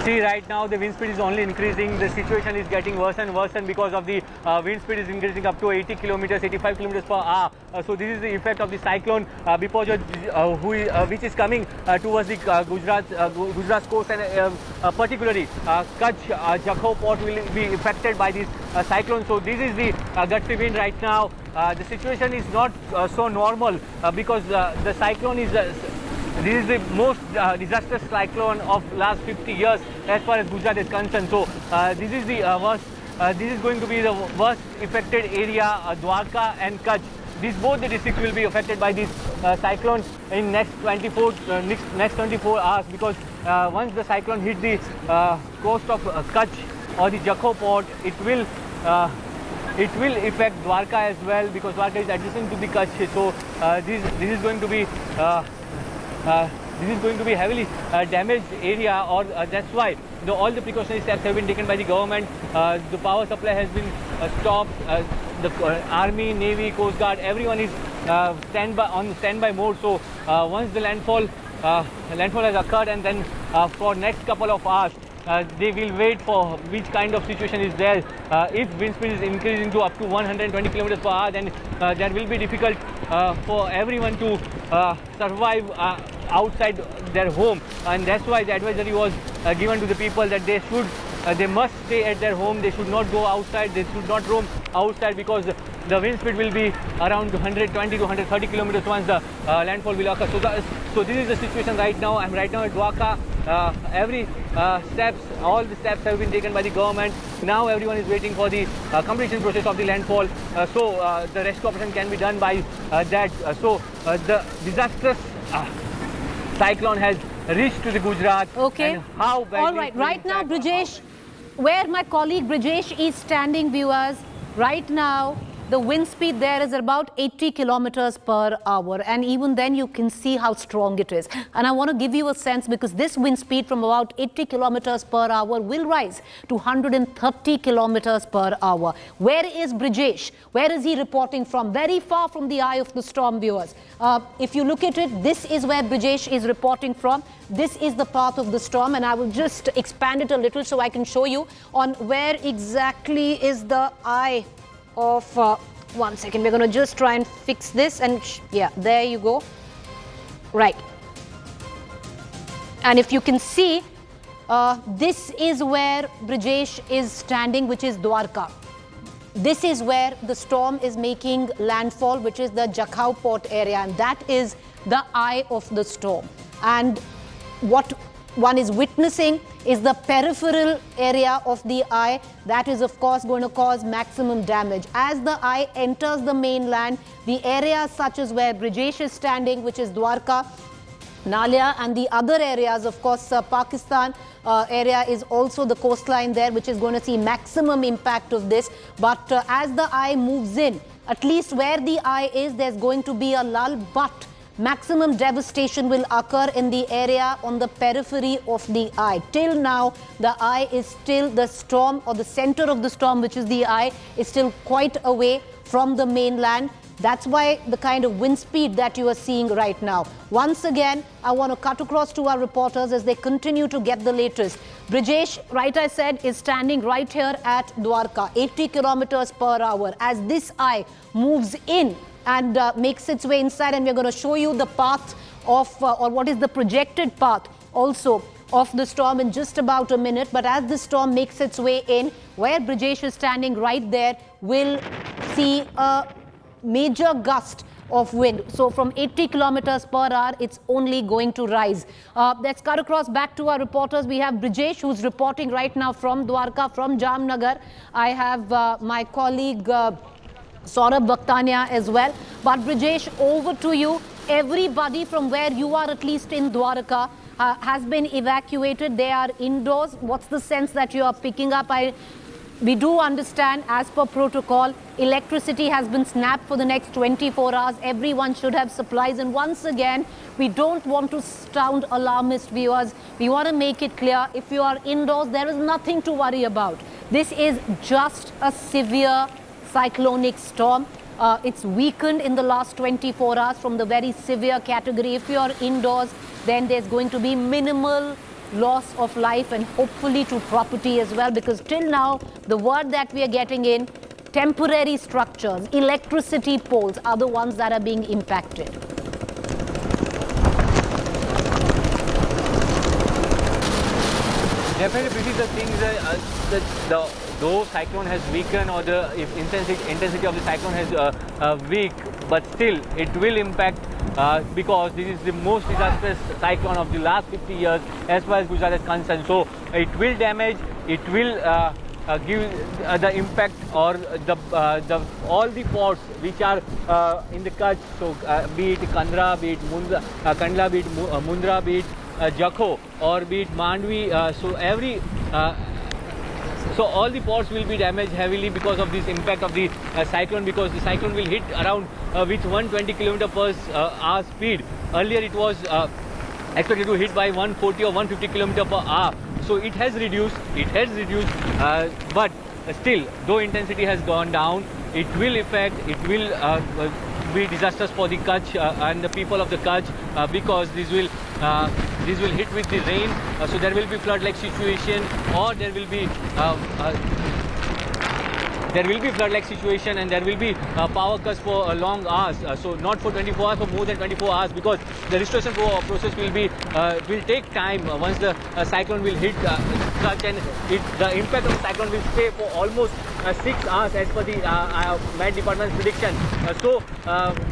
See, right now the wind speed is only increasing. The situation is getting worse and worse, and because of the wind speed is increasing up to 80 kilometers, 85 kilometers per hour. So this is the effect of the cyclone Biparjoy, which is coming towards the Gujarat coast, and particularly Kutch, Jakhau port will be affected by this cyclone. So this is the gutty wind right now. The situation is not so normal because the cyclone is. This is the most disastrous cyclone of last 50 years as far as Gujarat is concerned. So this is the worst. This is going to be the worst affected area, Dwarka and Kutch. both the districts will be affected by this cyclone in next 24 hours, because once the cyclone hits the coast of Kutch or the Jakhau port, it will affect Dwarka as well, because Dwarka is adjacent to the Kutch. So this is going to be heavily damaged area, or that's why all the precautionary steps have been taken by the government. The power supply has been stopped. The Army, Navy, Coast Guard, everyone is on standby mode. So once the landfall has occurred, and then for next couple of hours, they will wait for which kind of situation is there. If wind speed is increasing to up to 120 kilometers per hour, then that will be difficult for everyone to survive outside their home, and that's why the advisory was given to the people that they must stay at their home. They should not go outside. They should not roam outside, because the wind speed will be around 120 to 130 kilometers once the landfall will occur. So this is the situation right now. I'm right now at Dwarka. All the steps have been taken by the government. Now everyone is waiting for the completion process of the landfall, so the rescue operation can be done by that. So the disastrous cyclone has reached to the Gujarat. Okay. And how badly all right. Right now, Brijesh, where my colleague Brijesh is standing, viewers, right now the wind speed there is about 80 kilometers per hour, and even then you can see how strong it is. And I want to give you a sense, because this wind speed from about 80 kilometers per hour will rise to 130 kilometers per hour. Where is Brijesh? Where is he reporting from? Very far from the eye of the storm, viewers. If you look at it, this is where Brijesh is reporting from. This is the path of the storm, and I will just expand it a little so I can show you on where exactly is the eye of 1 second. We're going to just try and fix this, and yeah, there you go. Right. And if you can see, this is where Brijesh is standing, which is Dwarka. This is where the storm is making landfall, which is the Jakhau port area, and that is the eye of the storm. And what one is witnessing is the peripheral area of the eye. That is, of course, going to cause maximum damage. As the eye enters the mainland, the areas such as where Brijesh is standing, which is Dwarka, Nalia, and the other areas, of course, Pakistan area is also the coastline there, which is going to see maximum impact of this. But as the eye moves in, at least where the eye is, there's going to be a lull, but maximum devastation will occur in the area on the periphery of the eye. Till now, the eye is still the storm, or the center of the storm, which is the eye, is still quite away from the mainland. That's why the kind of wind speed that you are seeing right now. Once again, I want to cut across to our reporters as they continue to get the latest. Brijesh, right, I said, is standing right here at Dwarka, 80 kilometers per hour. As this eye moves in and makes its way inside, and we're going to show you the path of, or what is the projected path also of the storm in just about a minute. But as the storm makes its way in, where Brijesh is standing right there, we'll see a major gust of wind. So from 80 kilometers per hour, it's only going to rise. Let's cut across back to our reporters. We have Brijesh, who's reporting right now from Dwarka, from Jamnagar. I have my colleague Saurabh Bhaktania as well. But Brijesh, over to you. Everybody from where you are, at least in Dwarka, has been evacuated. They are indoors. What's the sense that you are picking up? We do understand, as per protocol, electricity has been snapped for the next 24 hours. Everyone should have supplies. And once again, we don't want to sound alarmist, viewers. We want to make it clear, if you are indoors, there is nothing to worry about. This is just a severe cyclonic storm. It's weakened in the last 24 hours from the very severe category. If you are indoors, then there's going to be minimal loss of life and hopefully to property as well, because till now the word that we are getting in, temporary structures, electricity poles are the ones that are being impacted. Definitely, the thing is that though cyclone has weakened, or the intensity of the cyclone has weak, but still it will impact because this is the most disastrous cyclone of the last 50 years as far as Gujarat is concerned. So it will damage, it will give the impact or the all the ports which are in the Kutch, so be it Kandra, be it Kandla, be it Mundra, be it Jakhau, or be it Mandvi, so all the ports will be damaged heavily because of this impact of the cyclone, because the cyclone will hit around with 120 km per hour speed. Earlier it was expected to hit by 140 or 150 km per hour. So it has reduced, but still, though intensity has gone down, it will be disastrous for the Kutch and the people of the Kutch, because this will hit with the rain, so there will be flood-like situation, or there will be flood-like situation, and there will be power cuts for long hours. So not for 24 hours, for more than 24 hours, because the restoration process will take time once the cyclone will hit Kutch, and the impact of the cyclone will stay for almost 6 hours as per the Met Department's prediction. So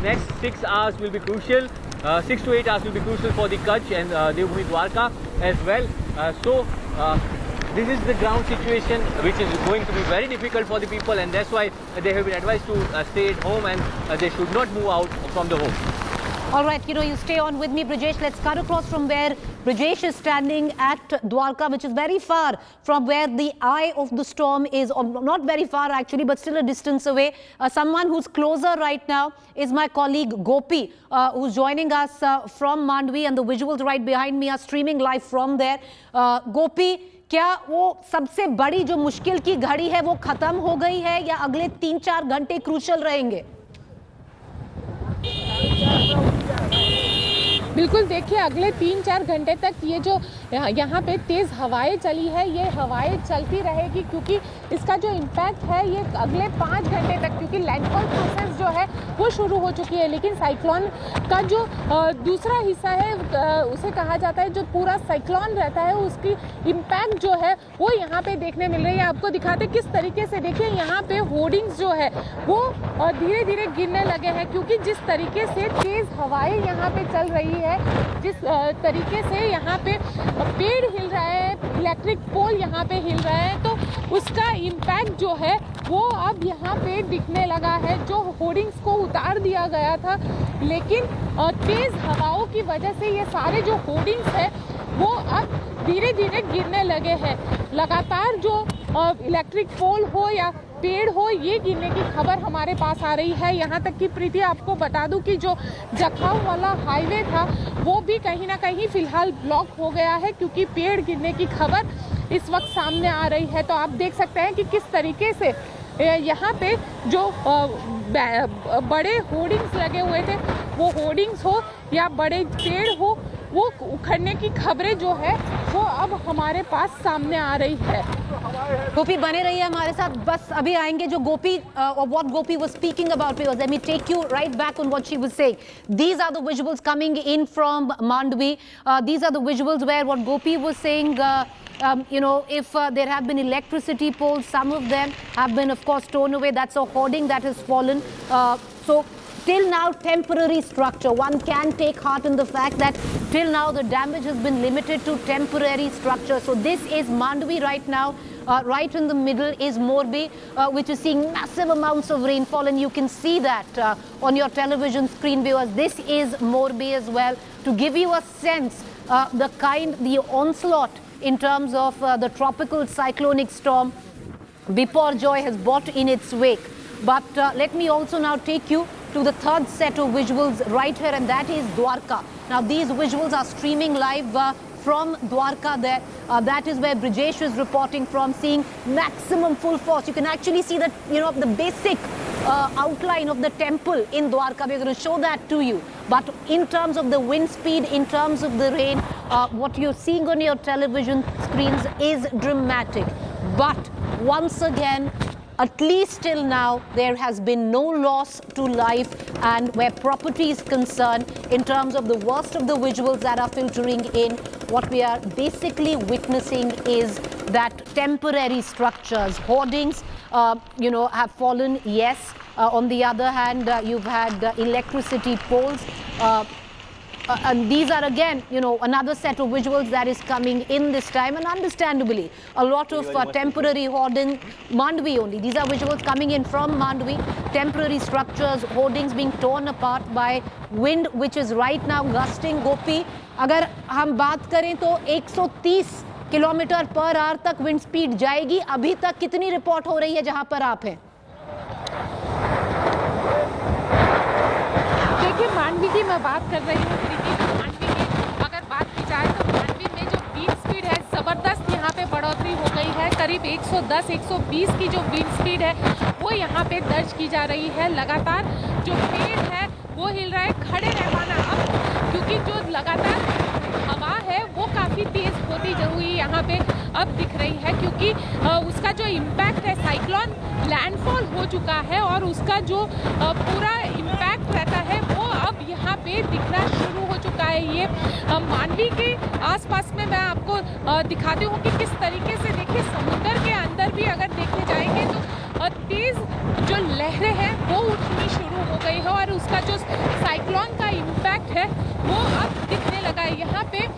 next 6 hours will be crucial. 6 to 8 hours will be crucial for the Kutch and Devbhoomi Dwarka as well. This is the ground situation, which is going to be very difficult for the people, and that's why they have been advised to stay at home, and they should not move out from the home. All right, you stay on with me, Brijesh. Let's cut across from where Brijesh is standing at Dwarka, which is very far from where the eye of the storm is, or not very far actually, but still a distance away. Someone who's closer right now is my colleague Gopi, who's joining us from Mandvi, and the visuals right behind me are streaming live from there. Gopi, क्या वो सबसे बड़ी जो मुश्किल की घड़ी है वो खत्म हो गई है, या अगले 3-4 घंटे क्रूशल रहेंगे? बिल्कुल, देखिए अगले 3-4 घंटे तक ये जो यहाँ पे तेज़ हवाएं चली है, ये हवाएं चलती रहेगी, क्योंकि इसका जो इम्पैक्ट है ये अगले 5 घंटे तक, क्योंकि लैंडफॉल प्रोसेस जो है वो शुरू हो चुकी है, लेकिन साइक्लोन का जो दूसरा हिस्सा है, उसे कहा जाता है जो पूरा साइक्लोन रहता है, उसकी इम्पैक्ट जो है वो यहाँ पे देखने मिल रही है। आपको दिखाते किस तरीके से, देखिए यहाँ पे होर्डिंग्स जो है वो धीरे धीरे गिरने लगे हैं, क्योंकि जिस तरीके से तेज़ हवाएं यहाँ पे चल रही है, जिस तरीके से यहाँ पे पेड़ हिल रहा है, इलेक्ट्रिक पोल यहाँ पे हिल रहा है, तो उसका इम्पैक्ट जो है वो अब यहाँ पे दिखने लगा है। जो होर्डिंग्स को उतार दिया गया था, लेकिन तेज़ हवाओं की वजह से ये सारे जो होर्डिंग्स है वो अब धीरे धीरे गिरने लगे हैं। लगातार जो इलेक्ट्रिक पोल हो या पेड़ हो, ये गिरने की खबर हमारे पास आ रही है। यहाँ तक कि प्रीति, आपको बता दूं कि जो जखाऊ वाला हाईवे था वो भी कहीं ना कहीं फिलहाल ब्लॉक हो गया है, क्योंकि पेड़ गिरने की खबर इस वक्त सामने आ रही है। तो आप देख सकते हैं कि किस तरीके से यहाँ पे जो बड़े होर्डिंग्स लगे हुए थे, वो होर्डिंग्स हो या बड़े पेड़ हो, वो उखड़ने की खबरें जो है वो अब हमारे पास सामने आ रही है। गोपी बने रहिए हमारे साथ, बस अभी आएंगे जो गोपी or what Gopi was speaking about, because let me take you right back on what she was saying. These are the visuals coming in from Mandvi. These are the visuals where what Gopi was saying, if there have been electricity poles, some of them have been of course torn away. That's a hoarding that has fallen. So till now, temporary structure. One can take heart in the fact that till now the damage has been limited to temporary structure. So this is Mandvi right now. Right in the middle is Morbi, which is seeing massive amounts of rainfall, and you can see that on your television screen, viewers. This is Morbi as well, to give you a sense the onslaught in terms of the tropical cyclonic storm Biparjoy has brought in its wake. But let me also now take you to the third set of visuals right here, and that is Dwarka. Now these visuals are streaming live from Dwarka there. That is where Brijesh is reporting from, seeing maximum full force. You can actually see that, the basic outline of the temple in Dwarka. We're going to show that to you. But in terms of the wind speed, in terms of the rain, what you're seeing on your television screens is dramatic. But once again, at least till now, there has been no loss to life, and where property is concerned, in terms of the worst of the visuals that are filtering in, what we are basically witnessing is that temporary structures, hoardings, have fallen, yes. On the other hand, you've had electricity poles. these are again, another set of visuals that is coming in this time, and understandably, a lot of temporary hoarding, Mandvi only. These are visuals coming in from Mandvi, temporary structures, hoardings being torn apart by wind, which is right now gusting. Gopi, अगर हम बात करें तो 130 kilometre per hour तक wind speed जाएगी. अभी तक कितनी रिपोर्ट हो रही है जहां पर आप हैं? देखिए, मांडवी की मैं बात कर रही हूँ. मांडवी की अगर बात की जाए तो मांडवी में जो विंड स्पीड है ज़बरदस्त यहाँ पे बढ़ोतरी हो गई है. करीब 110-120 की जो विंड स्पीड है वो यहाँ पे दर्ज की जा रही है. लगातार जो पेड़ है वो हिल रहा है. खड़े रह पाना अब, क्योंकि जो लगातार हवा है वो काफ़ी तेज़ होती हुई यहाँ पे अब दिख रही है, क्योंकि उसका जो इम्पैक्ट है, साइक्लोन लैंडफॉल हो चुका है और उसका जो पूरा इम्पैक्ट रहता है वो अब यहाँ पे दिखना शुरू हो चुका है. ये मांडवी के आसपास में मैं आपको दिखाती हूँ कि किस तरीके से, देखिए, समुद्र के अंदर भी अगर देखने जाएंगे तो तेज़ जो लहरें हैं वो उठनी शुरू हो गई है और उसका जो साइक्लोन का इम्पैक्ट है वो अब दिखने लगा है. यहाँ पे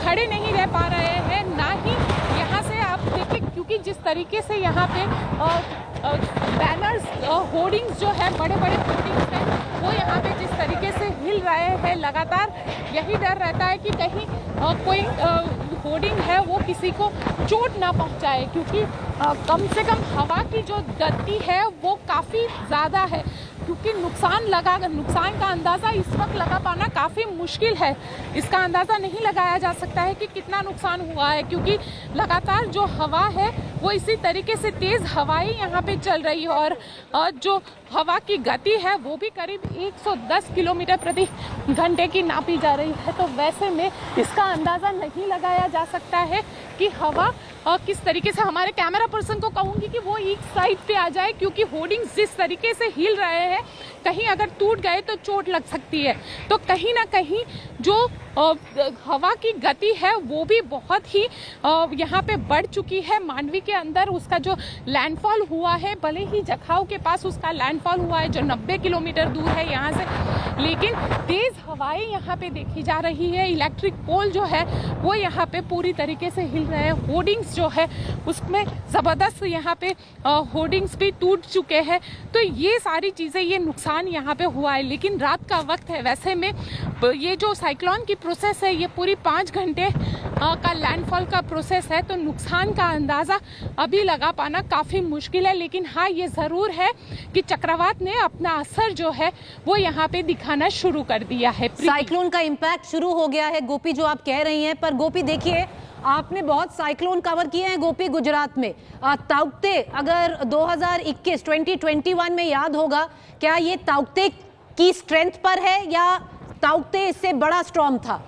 खड़े नहीं रह पा रहे हैं, ना ही यहाँ से आप देखिए, क्योंकि जिस तरीके से यहाँ पे बैनर्स, होर्डिंग्स जो है, बड़े बड़े होर्डिंग्स हैं, वो यहाँ पे जिस तरीके से हिल रहे हैं, लगातार यही डर रहता है कि कहीं कोई होर्डिंग है वो किसी को चोट ना पहुँचाए, क्योंकि कम से कम हवा की जो गति है वो काफ़ी ज़्यादा है. क्योंकि नुकसान का अंदाज़ा इस वक्त लगा पाना काफ़ी मुश्किल है. इसका अंदाज़ा नहीं लगाया जा सकता है कि कितना नुकसान हुआ है, क्योंकि लगातार जो हवा है वो इसी तरीके से तेज़ हवाएं यहाँ पे चल रही है और जो हवा की गति है वो भी करीब 110 किलोमीटर प्रति घंटे की नापी जा रही है. तो वैसे में इसका अंदाज़ा नहीं लगाया जा सकता है कि हवा किस तरीके से. हमारे कैमरा पर्सन को कहूँगी कि वो एक साइड पे आ जाए, क्योंकि होर्डिंग्स जिस तरीके से हिल रहे हैं, कहीं अगर टूट गए तो चोट लग सकती है. तो कहीं ना कहीं जो हवा की गति है वो भी बहुत ही यहाँ पे बढ़ चुकी है. मांडवी के अंदर उसका जो लैंडफॉल हुआ है, भले ही जखाऊ के पास उसका लैंडफॉल हुआ है जो 90 किलोमीटर दूर है यहाँ से, लेकिन तेज़ हवाएं यहाँ पे देखी जा रही है. इलेक्ट्रिक पोल जो है वो यहाँ पे पूरी तरीके से हिल रहे हैं. होर्डिंग्स जो है उसमें ज़बरदस्त यहाँ पे होर्डिंग्स भी टूट चुके हैं. तो ये सारी चीज़ें, ये नुकसान यहाँ पे हुआ है. लेकिन रात का वक्त है, वैसे में ये जो साइक्लोन की प्रोसेस है ये पूरी 5 घंटे का लैंडफॉल का प्रोसेस है, तो नुकसान का अंदाज़ा अभी लगा पाना काफ़ी मुश्किल है. लेकिन हाँ, ये ज़रूर है कि चक्रवात ने अपना असर जो है वो यहाँ पे दिखाना शुरू कर दिया है. साइक्लोन का इम्पैक्ट शुरू हो गया है, गोपी, जो आप कह रही हैं. पर गोपी देखिए, आपने बहुत साइक्लोन कवर किए हैं गोपी गुजरात में. ताउते अगर 2021 में याद होगा, क्या ये ताउते की स्ट्रेंथ पर है या ताउते इससे बड़ा स्टॉर्म था?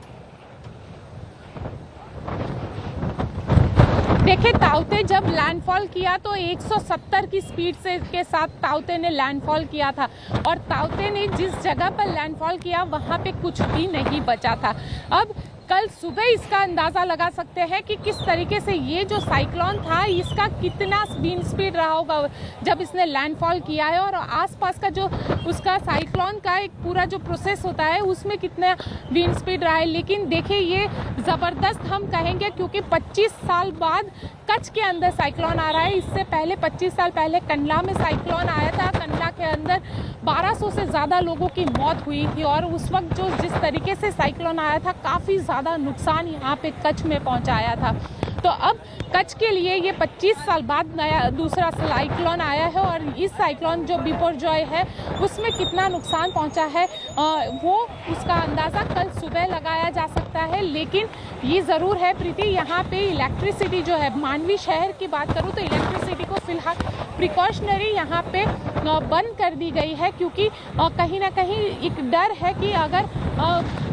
देखिए, ताउते जब लैंडफॉल किया तो 170 की स्पीड से के साथ ताउते ने लैंडफॉल किया था और ताउते ने जिस जगह पर लैंडफॉल किया वहाँ पे कुछ भी नहीं बचा था. अब कल सुबह इसका अंदाज़ा लगा सकते हैं कि किस तरीके से ये जो साइक्लोन था इसका कितना विंड स्पीड रहा होगा जब इसने लैंडफॉल किया है, और आसपास का जो उसका साइक्लोन का एक पूरा जो प्रोसेस होता है उसमें कितना विंड स्पीड रहा है. लेकिन देखिए, ये ज़बरदस्त हम कहेंगे, क्योंकि 25 साल बाद कच्छ के अंदर साइक्लोन आ रहा है. इससे पहले 25 साल पहले कंडला में साइक्लोन आया था. कंडला के अंदर 1200 से ज़्यादा लोगों की मौत हुई थी और उस वक्त जो जिस तरीके से साइक्लोन आया था, काफ़ी ज़्यादा नुकसान यहाँ पे कच्छ में पहुँचाया था. तो अब कच्छ के लिए ये 25 साल बाद नया दूसरा साइक्लोन आया है और इस साइक्लोन जो बिपरजॉय है उसमें कितना नुकसान पहुंचा है वो उसका अंदाज़ा कल सुबह लगाया जा सकता है. लेकिन ये ज़रूर है प्रीति, यहाँ पे इलेक्ट्रिसिटी जो है, मांडवी शहर की बात करूँ तो इलेक्ट्रिसिटी को फिलहाल प्रिकॉशनरी यहाँ पे बंद कर दी गई है, क्योंकि कहीं ना कहीं एक डर है कि अगर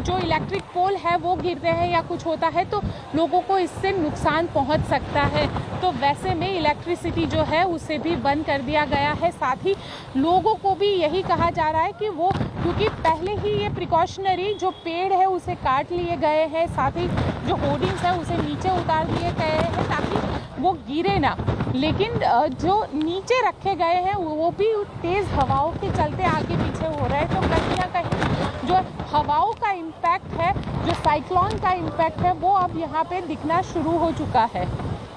जो इलेक्ट्रिक पोल है वो गिरते हैं या कुछ होता है तो लोगों को इससे नुकसान पहुंच सकता है. तो वैसे में इलेक्ट्रिसिटी जो है उसे भी बंद कर दिया गया है. साथ ही लोगों को भी यही कहा जा रहा है कि वो, क्योंकि पहले ही ये प्रिकॉशनरी जो पेड़ है उसे काट लिए गए हैं, साथ ही जो होर्डिंग्स है उसे नीचे उतार दिए गए हैं ताकि वो गिरे ना. लेकिन जो नीचे रखे गए हैं वो भी तेज़ हवाओं के चलते आगे पीछे हो रहे हैं. तो कहीं ना कहीं जो हवाओं का इम्पैक्ट है, जो साइक्लोन का इम्पैक्ट है, वो अब यहाँ पे दिखना शुरू हो चुका है।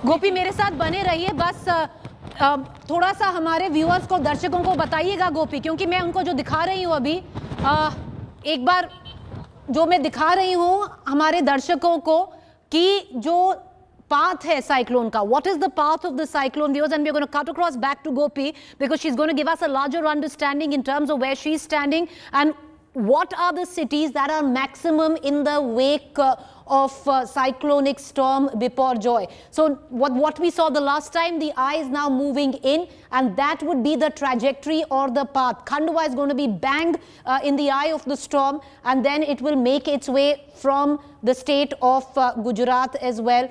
गोपी मेरे साथ बने रहिए, बस थोड़ा सा हमारे व्यूअर्स को, दर्शकों को बताइएगा गोपी, क्योंकि मैं उनको जो दिखा रही हूँ अभी, एक बार जो मैं दिखा रही हूँ हमारे दर्शकों को कि जो path है cyclone का, what is the path of the cyclone, viewers, and we're going to cut across back to Gopi because she's going to give us a larger understanding in terms of where she's standing and what are the cities that are maximum in the wake of cyclonic storm Biparjoy. So what we saw the last time, the eye is now moving in, and that would be the trajectory or the path. Khandwa is going to be banged in the eye of the storm, and then it will make its way from the state of Gujarat as well,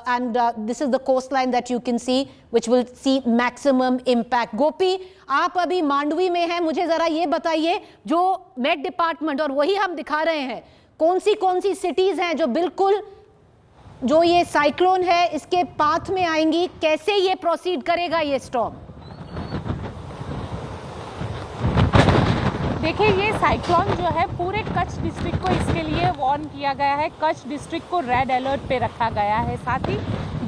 and this is the coastline that you can see, which will see maximum impact. Gopi, आप अभी मांडवी में हैं, मुझे जरा ये बताइए, जो met department और वही हम दिखा रहे हैं, कौन सी सिटीज हैं जो बिल्कुल जो ये साइक्लोन है इसके पाथ में आएंगी, कैसे ये प्रोसीड करेगा ये स्टॉर्म? देखिए, ये साइक्लोन जो है पूरे कच्छ डिस्ट्रिक्ट को इसके लिए वार्न किया गया है। कच्छ डिस्ट्रिक्ट को रेड अलर्ट पे रखा गया है, साथ ही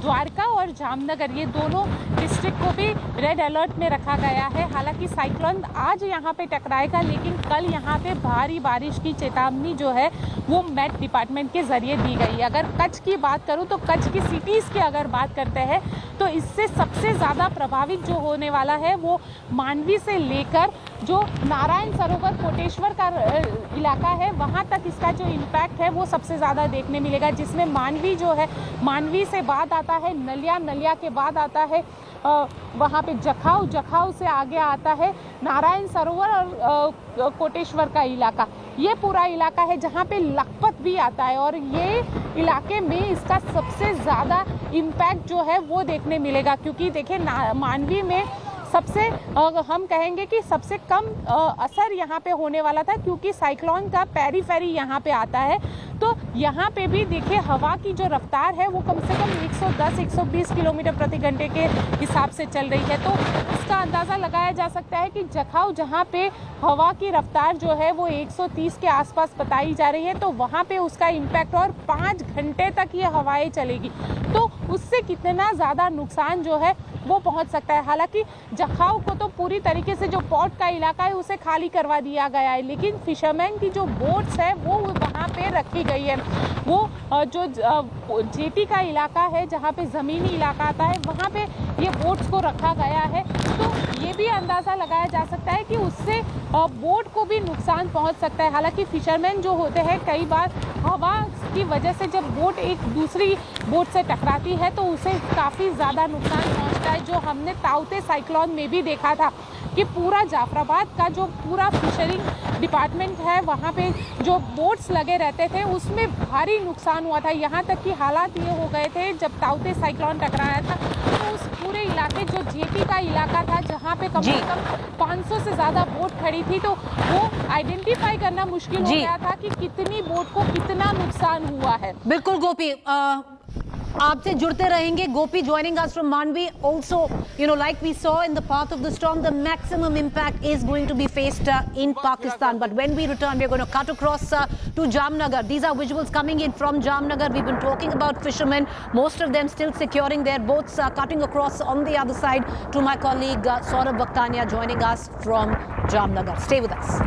द्वारका और जामनगर, ये दोनों डिस्ट्रिक्ट को भी रेड अलर्ट में रखा गया है। हालांकि साइक्लोन आज यहाँ पे टकराएगा, लेकिन कल यहाँ पे भारी बारिश की चेतावनी जो है वो मेट डिपार्टमेंट के जरिए दी गई है। अगर कच्छ की बात करूँ तो कच्छ की सिटीज़ की अगर बात करते हैं तो इससे सबसे ज़्यादा प्रभावित जो होने वाला है वो मांडवी से लेकर जो नारायण सरोवर कोटेश्वर का इलाका है वहाँ तक इसका जो इम्पैक्ट है वो सबसे ज़्यादा देखने मिलेगा, जिसमें मांडवी जो है, मांडवी से बाद आता है नलिया, नलिया के बाद आता है वहाँ पे जखाऊ, जखाऊ से आगे आता है नारायण सरोवर और कोटेश्वर का इलाका। ये पूरा इलाका है जहाँ पे लखपत भी आता है, और ये इलाके में इसका सबसे ज़्यादा इम्पैक्ट जो है वो देखने मिलेगा, क्योंकि देखिए मांडवी में सबसे हम कहेंगे कि सबसे कम असर यहाँ पे होने वाला था, क्योंकि साइक्लोन का पेरीफेरी यहाँ पे आता है। तो यहाँ पे भी देखिए हवा की जो रफ्तार है वो कम से कम 110-120 किलोमीटर प्रति घंटे के हिसाब से चल रही है। तो इसका अंदाज़ा लगाया जा सकता है कि जखाऊ, जहाँ पे हवा की रफ्तार जो है वो 130 के आसपास बताई जा रही है, तो वहाँ पे उसका इम्पैक्ट, और 5 घंटे तक ये हवाएं चलेगी, तो उससे कितना ज़्यादा नुकसान जो है वो पहुंच सकता है। हालांकि जखाऊ को तो पूरी तरीके से जो पोर्ट का इलाका है उसे खाली करवा दिया गया है, लेकिन फिशरमैन की जो बोट्स है वो वहाँ पे रखी गई है। वो जो जेटी का इलाका है जहाँ पे ज़मीनी इलाका आता है वहाँ पे ये बोट्स को रखा गया है। तो ये भी अंदाज़ा लगाया जा सकता है कि उससे बोट को भी नुकसान पहुँच सकता है। हालांकि फिशरमैन जो होते हैं कई बार हवा की वजह से जब बोट एक दूसरी बोट से टकराती है तो उसे काफ़ी ज़्यादा नुकसान पहुँचता है, जो हमने ताउते साइक्लोन में भी देखा था कि पूरा जाफराबाद का जो पूरा फिशरिंग डिपार्टमेंट है वहाँ पे जो बोट्स लगे रहते थे उसमें भारी नुकसान हुआ था। यहाँ तक कि हालात ये हो गए थे जब ताउते साइक्लोन टकराया था तो उस पूरे इलाके जो जेटी का इलाका था जहाँ पे कम से कम 500 से ज़्यादा बोट खड़ी थी, तो वो आइडेंटिफाई करना मुश्किल हो गया था कि कितनी बोट को कितना नुकसान हुआ है। बिल्कुल गोपी, आपसे जुड़ते रहेंगे. Gopi joining us from Manvi. Also, you know, like we saw in the path of the storm, the maximum impact is going to be faced in Pakistan. But when we return, we're going to cut across to Jamnagar. These are visuals coming in from Jamnagar. We've been talking about fishermen, most of them still securing their boats, cutting across on the other side to my colleague Saurabh Bhaktania joining us from Jamnagar. Stay with us.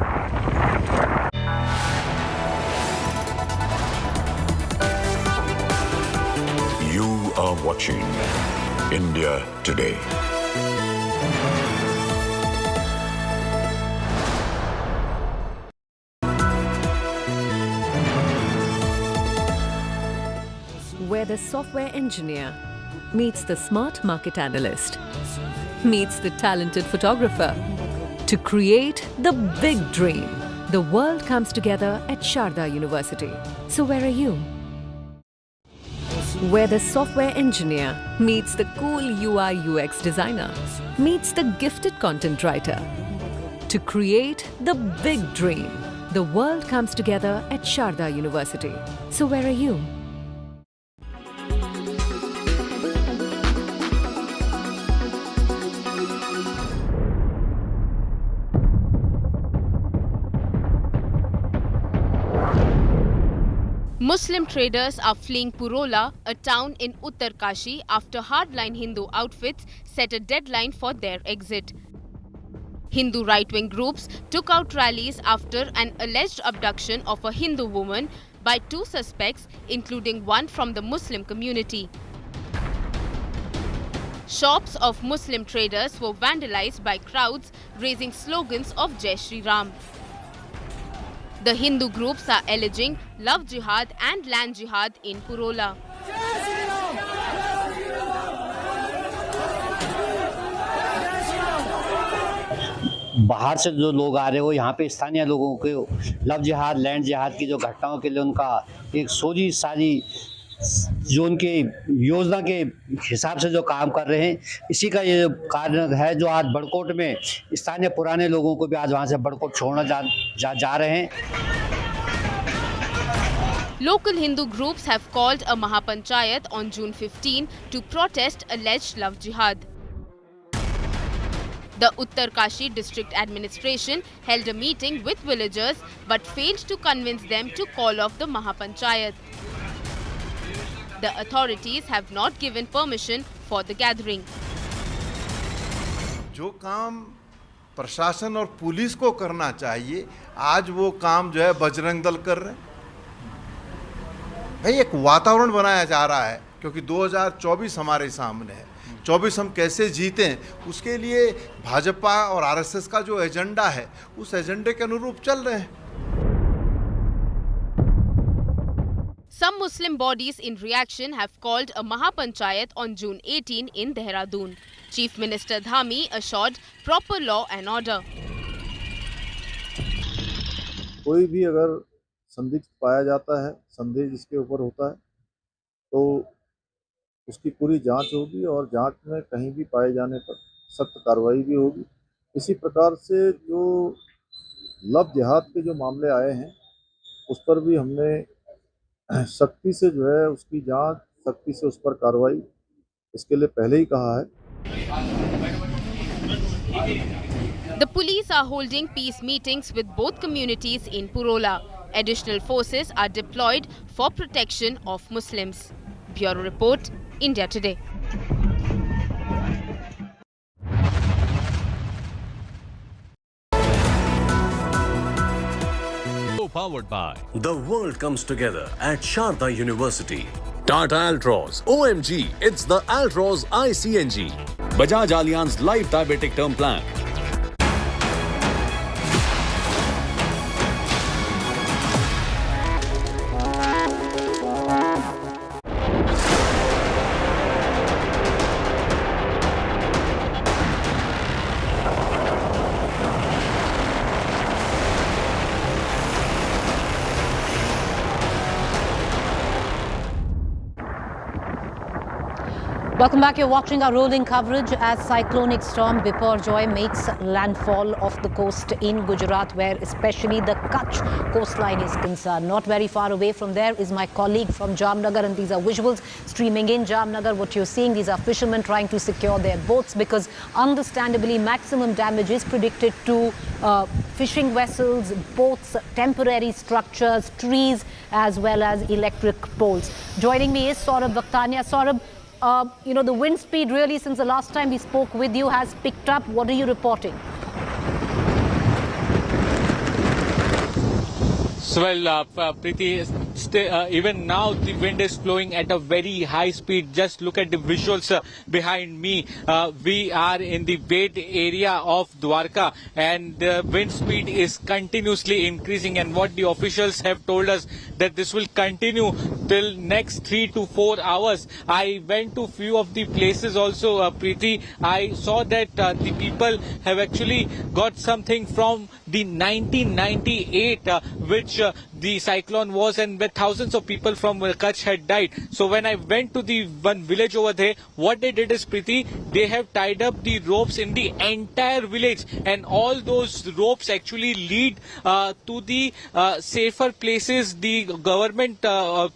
You are watching India Today. Where the software engineer meets the smart market analyst, meets the talented photographer to create the big dream. The world comes together at Sharda University. So where are you? Where the software engineer meets the cool UI UX designer, meets the gifted content writer to create the big dream. The world comes together at Sharda University. So where are you? Muslim traders are fleeing Purola, a town in Uttarkashi, after hardline Hindu outfits set a deadline for their exit. Hindu right-wing groups took out rallies after an alleged abduction of a Hindu woman by two suspects, including one from the Muslim community. Shops of Muslim traders were vandalized by crowds raising slogans of Jai Shri Ram. The Hindu groups are alleging love jihad and land jihad in Purola. बाहर से जो लोग आ रहे हो यहाँ पे स्थानीय लोगों के लव जिहाद लैंड जिहाद की जो घटनाओं के लिए उनका एक सोची सारी जो उनके योजना के हिसाब से जो काम कर रहे हैं, इसी का ये कारण है जो आज बड़कोट में स्थानीय पुराने लोगों को भी आज वहाँ से बड़कोट छोड़ना जा रहे हैं. Local Hindu groups have called a Mahapanchayat on June 15 to protest alleged love jihad. The Uttarkashi district administration held a meeting with villagers but failed to convince them to call off the Mahapanchayat. The authorities have not given permission for the gathering. जो काम प्रशासन और police को करना चाहिए, आज वो काम जो है बजरंग दल कर रहे हैं. भाई एक वातावरण बनाया जा रहा है क्योंकि 2024 हमारे सामने है. 24 हम कैसे जीतें, उसके लिए भाजपा और आरएसएस का जो एजेंडा है उस एजेंडे के अनुरूप चल रहे हैं. Some Muslim bodies in reaction have called a Mahapanchayat on June 18 in Dehradun. Chief Minister Dhami assured proper law and order. कोई भी अगर संदिग्ध पाया जाता है, संदेह जिसके ऊपर होता है, तो उसकी पूरी जांच होगी और जांच में कहीं भी पाए जाने पर सख्त कार्रवाई भी होगी. इसी प्रकार से जो लव जिहाद के जो मामले आए हैं उस पर भी हमने सख्ती से जो है उसकी जांच, सख्ती से उस पर कार्रवाई इसके लिए पहले ही कहा है. The police are holding peace meetings with both communities in Purola. Additional forces are deployed for protection of Muslims. Bureau Report, India Today. Powered by The world comes together at Sharda University. Tata Altroz. OMG, it's the Altroz iCNG. Bajaj Allianz Life Diabetic Term Plan. Welcome back. You're watching our rolling coverage as cyclonic storm Biparjoy makes landfall off the coast in Gujarat, where especially the Kutch coastline is concerned. Not very far away from there is my colleague from Jamnagar, and these are visuals streaming in Jamnagar. What you're seeing, these are fishermen trying to secure their boats because understandably maximum damage is predicted to fishing vessels, boats, temporary structures, trees, as well as electric poles. Joining me is Saurabh Vaktania. Saurabh, the wind speed really since the last time we spoke with you has picked up. What are you reporting? Well, Preeti, even now the wind is flowing at a very high speed. Just look at the visuals behind me. We are in the Ved area of Dwarka and the wind speed is continuously increasing, and what the officials have told us that this will continue till next 3 to 4 hours. I went to few of the places also, Preeti. I saw that the people have actually got something from the 1998 which the cyclone was, and where thousands of people from Kutch had died. So when I went to the one village over there, what they did is, Preeti, they have tied up the ropes in the entire village, and all those ropes actually lead to the safer places, the government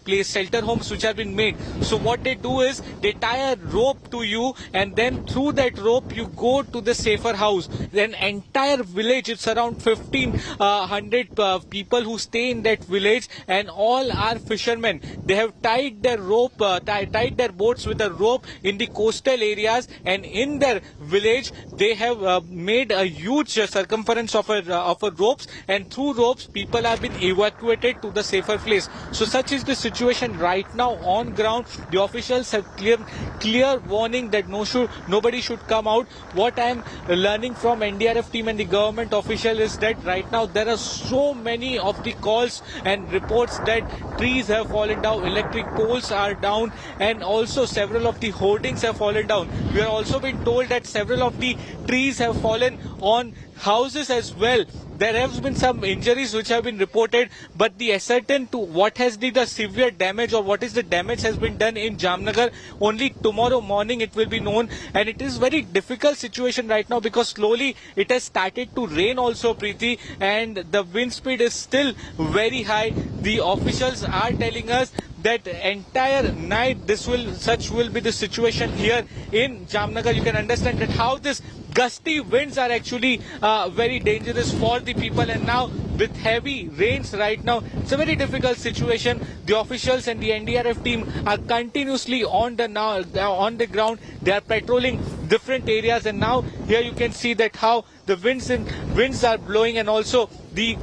place shelter homes which have been made. So what they do is they tie a rope to you, and then through that rope you go to the safer house. Then entire village, it's around 1,500 people who stay in that that village, and all our fishermen, they have tied their rope, tied their boats with a rope in the coastal areas, and in their village they have made a huge circumference of a ropes, and through ropes people have been evacuated to the safer place. So such is the situation right now on ground. The officials have clear warning that nobody should come out. What I am learning from NDRF team and the government official is that right now there are so many of the calls and reports that trees have fallen down, electric poles are down, and also several of the hoardings have fallen down. We are also been told that several of the trees have fallen on houses as well. There have been some injuries which have been reported, but the ascertain to what has been the severe damage or what is the damage has been done in Jamnagar, only tomorrow morning it will be known. And it is very difficult situation right now because slowly it has started to rain also, Preeti, and the wind speed is still very high. The officials are telling us that entire night such will be the situation here in Jamnagar. You can understand that how this gusty winds are actually very dangerous for the people, and now with heavy rains right now, it's a very difficult situation. The officials and the NDRF team are continuously on the ground. They are patrolling different areas, and now here you can see that how the winds are blowing, and also the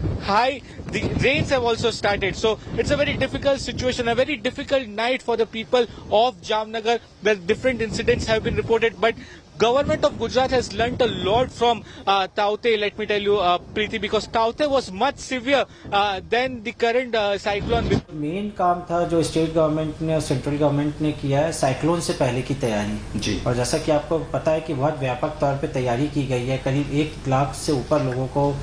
rains have also started. So it's a very difficult situation, a very difficult night for the people of Jamnagar, where different incidents have been reported. But government of Gujarat has learnt a lot from Taukte, let me tell you, Preeti, because Taukte was much severe than the current cyclone. Main काम था जो state government ने और central government ने किया है cyclone से पहले की तैयारी जी, और जैसा कि आपको पता है कि बहुत व्यापक तौर पे तैयारी की गई है। करीब 1 लाख से ऊपर लोगों को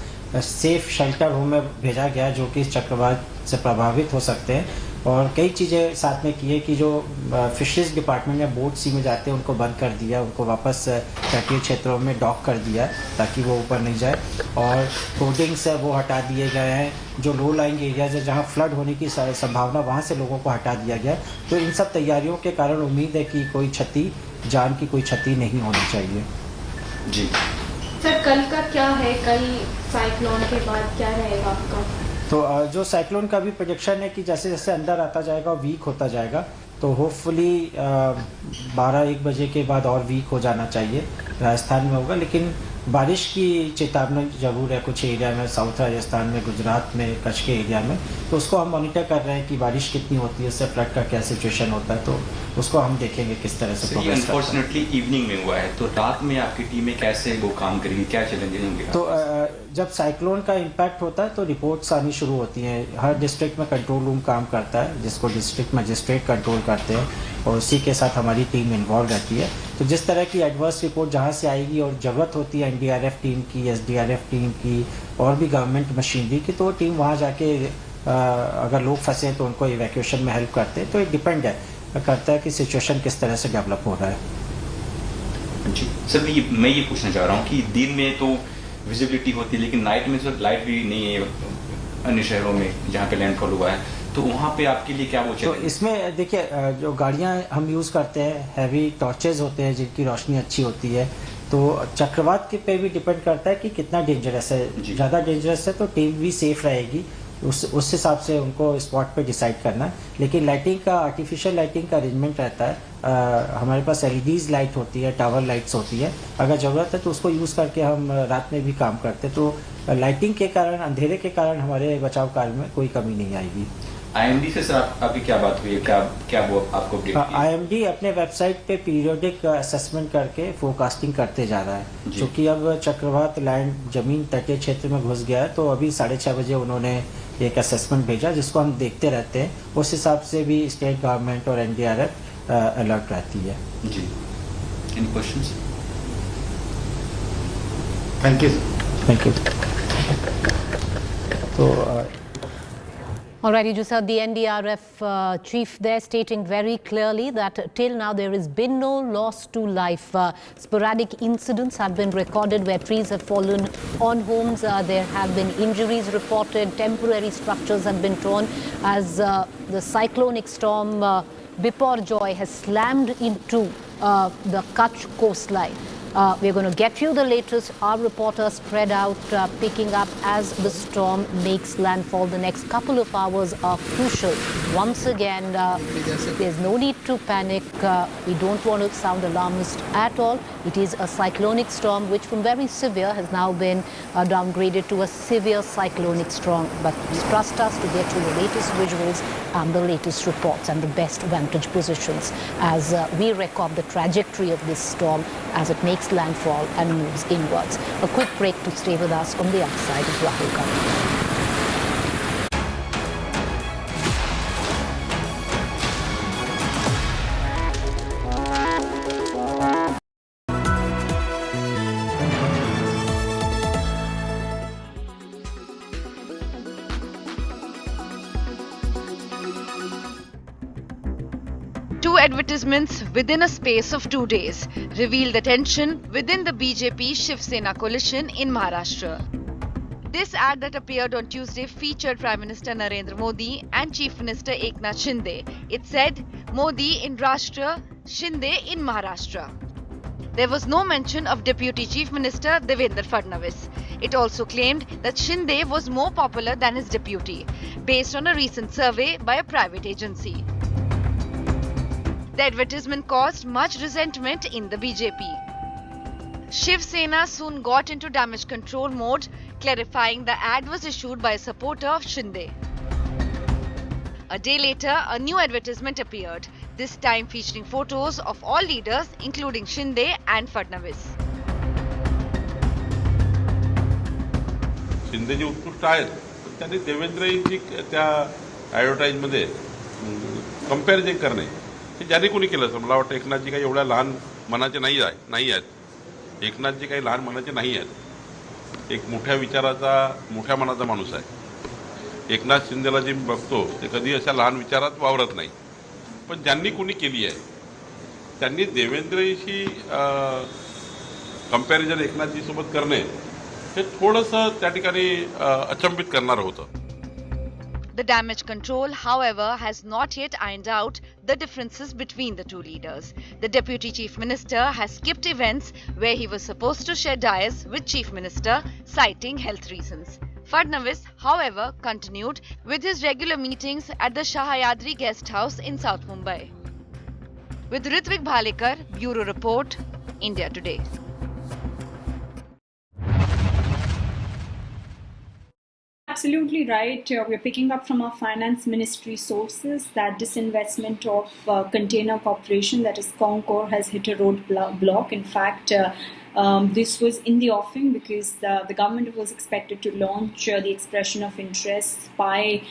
सेफ शेल्टर होम में भेजा गया जो कि इस चक्रवात से प्रभावित हो सकते हैं, और कई चीज़ें साथ में की है कि जो फिशरीज डिपार्टमेंट में बोट सी में जाते हैं उनको बंद कर दिया, उनको वापस तटीय क्षेत्रों में डॉक कर दिया ताकि वो ऊपर नहीं जाए, और होर्डिंग्स है वो हटा दिए गए हैं। जो लो लाइंग एरियाज है जहाँ फ्लड होने की संभावना वहाँ से लोगों को हटा दिया गया। तो इन सब तैयारियों के कारण उम्मीद है कि कोई जान की कोई क्षति नहीं होनी चाहिए जी। सर कल का क्या है, कल साइक्लोन के बाद क्या रहेगा आपका? तो जो साइक्लोन का भी प्रोजेक्शन है कि जैसे जैसे अंदर आता जाएगा और वीक होता जाएगा, तो होपफुली 12-1 बजे के बाद और वीक हो जाना चाहिए। राजस्थान में होगा, लेकिन बारिश की चेतावनी जरूर है कुछ एरिया में, साउथ राजस्थान में, गुजरात में, कच्छ के एरिया में। तो उसको हम मॉनिटर कर रहे हैं कि बारिश कितनी होती है, उससे फ्लड का क्या सिचुएशन होता है, तो उसको हम देखेंगे किस तरह से प्रोग्रेस करते हैं। अनफॉर्चुनेटली इवनिंग में हुआ है, तो रात में आपकी टीमें कैसे वो काम करेंगी, क्या चैलेंजेस होंगे? तो जब साइक्लोन का इम्पैक्ट होता है तो रिपोर्ट्स आनी शुरू होती हैं। हर डिस्ट्रिक्ट में कंट्रोल रूम काम करता है जिसको डिस्ट्रिक्ट मजिस्ट्रेट कंट्रोल करते हैं, और उसी के साथ हमारी टीम इन्वॉल्व रहती है। तो जिस तरह की एडवर्स रिपोर्ट जहाँ से आएगी और ज़रूरत होती है NDRF टीम की, SDRF टीम की और भी गवर्नमेंट मशीनरी की, तो टीम वहाँ जाके अगर लोग फंसे हैं तो उनको इवैक्यूएशन में हेल्प करते हैं। तो ये डिपेंड करता है कि सिचुएशन किस तरह से डेवलप हो रहा है जी। सर मैं ये पूछना चाह रहा हूँ कि दिन में तो विजिबिलिटी होती है, लेकिन नाइट में तो लाइट भी नहीं है अन्य शहरों में जहाँ पे लैंडफॉल हुआ है, तो वहाँ पे आपके लिए क्या वो चैलेंज? तो इसमें देखिए, जो गाड़ियाँ हम यूज़ करते हैं, हैवी टॉर्चेज होते हैं जिनकी रोशनी अच्छी होती है। तो चक्रवात के पे भी डिपेंड करता है कि कितना डेंजरस है। ज़्यादा डेंजरस है तो टीम भी सेफ रहेगी, उस हिसाब से उनको स्पॉट पे डिसाइड करना है। लेकिन लाइटिंग का, आर्टिफिशियल लाइटिंग का अरेंजमेंट रहता है। हमारे पास LEDs लाइट होती है, टावर लाइट्स होती है, अगर ज़रूरत है तो उसको यूज़ करके हम रात में भी काम करते हैं। तो लाइटिंग के कारण, अंधेरे के कारण हमारे बचाव कार्य में कोई कमी नहीं आएगी। IMD से सर अभी क्या बात हुई है, क्या वो आपको अपडेट किया? IMD अपने वेबसाइट पे पीरियोडिक असेसमेंट करके फोरकास्टिंग करते जा रहा है, क्योंकि अब चक्रवात जमीन तटीय क्षेत्र में घुस गया है। तो अभी 6:30 बजे उन्होंने एक असेसमेंट भेजा जिसको हम देखते रहते हैं। उस हिसाब से भी स्टेट गवर्नमेंट और NDRF अलर्ट रहती है जी। Any questions? Thank you. तो All right, you just heard the NDRF chief there stating very clearly that till now there has been no loss to life. Sporadic incidents have been recorded where trees have fallen on homes. There have been injuries reported. Temporary structures have been torn as the cyclonic storm Biparjoy has slammed into the Kutch coastline. We're going to get you the latest. Our reporters spread out, picking up as the storm makes landfall. The next couple of hours are crucial. Once again, there's no need to panic. We don't want to sound alarmist at all. It is a cyclonic storm, which from very severe has now been downgraded to a severe cyclonic storm. But trust us to get you the latest visuals and the latest reports and the best vantage positions as we record the trajectory of this storm as it makes landfall and moves inwards. A quick break to stay with us. On the other side of Rahul Gandhi. Two advertisements within a space of 2 days reveal the tension within the BJP Shiv Sena coalition in Maharashtra. This ad that appeared on Tuesday featured Prime Minister Narendra Modi and Chief Minister Eknath Shinde. It said, Modi in Rashtra, Shinde in Maharashtra. There was no mention of Deputy Chief Minister Devendra Fadnavis. It also claimed that Shinde was more popular than his deputy, based on a recent survey by a private agency. The advertisement caused much resentment in the BJP. Shiv Sena soon got into damage control mode, clarifying the ad was issued by a supporter of Shinde. A day later, a new advertisement appeared, this time featuring photos of all leaders, including Shinde and Fadnavis. Shinde जे उत्कृष्ट आहेत त्यांनी देवेंद्रजी त्या ॲडव्हर्टाईजमध्ये compare जे करणे हे ज्याने कोणी केलं असं मला वाटतं. एकनाथजी काही एवढ्या लहान मनाचे नाही आहेत. एकनाथजी काही लहान मनाचे नाही आहेत. एक मोठ्या विचाराचा मोठ्या मनाचा माणूस आहे. एकनाथ शिंदेला जे मी बघतो ते कधी अशा लहान विचारात वावरत नाही. पण ज्यांनी कोणी केली आहे त्यांनी देवेंद्रशी कंपॅरिझन एकनाथजी सोबत करणे हे थोडंसं त्या ठिकाणी अचंबित करणारं होतं. The damage control, however, has not yet ironed out the differences between the two leaders. The Deputy Chief Minister has skipped events where he was supposed to share dais with Chief Minister, citing health reasons. Fadnavis, however, continued with his regular meetings at the Shahayadri Guest House in South Mumbai. With Ritvik Bhalekar, Bureau Report, India Today. Absolutely right. We're picking up from our finance ministry sources that disinvestment of container corporation, that is Concor, has hit a roadblock. In fact, this was in the offing because the government was expected to launch the expression of interest by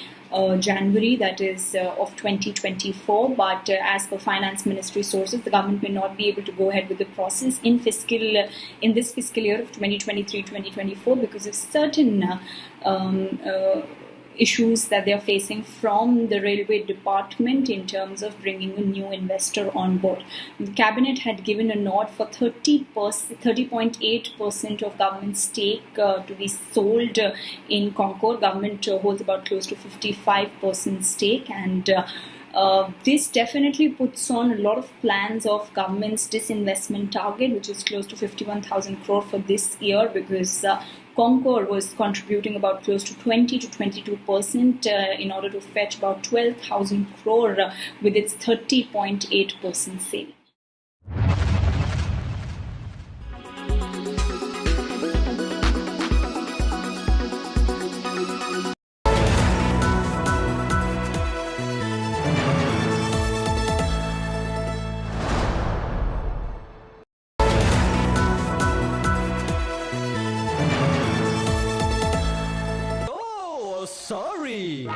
January, that is of 2024, but as per finance ministry sources, the government may not be able to go ahead with the process in this fiscal year of 2023-2024 because of certain issues that they are facing from the railway department in terms of bringing a new investor on board. The cabinet had given a nod for 30.8% of government stake to be sold in Concor. Government holds about close to 55% stake, and this definitely puts on a lot of plans of government's disinvestment target, which is close to 51,000 crore for this year, because Concor was contributing about close to 20 to 22% in order to fetch about 12,000 crore with its 30.8% sale. Sorry.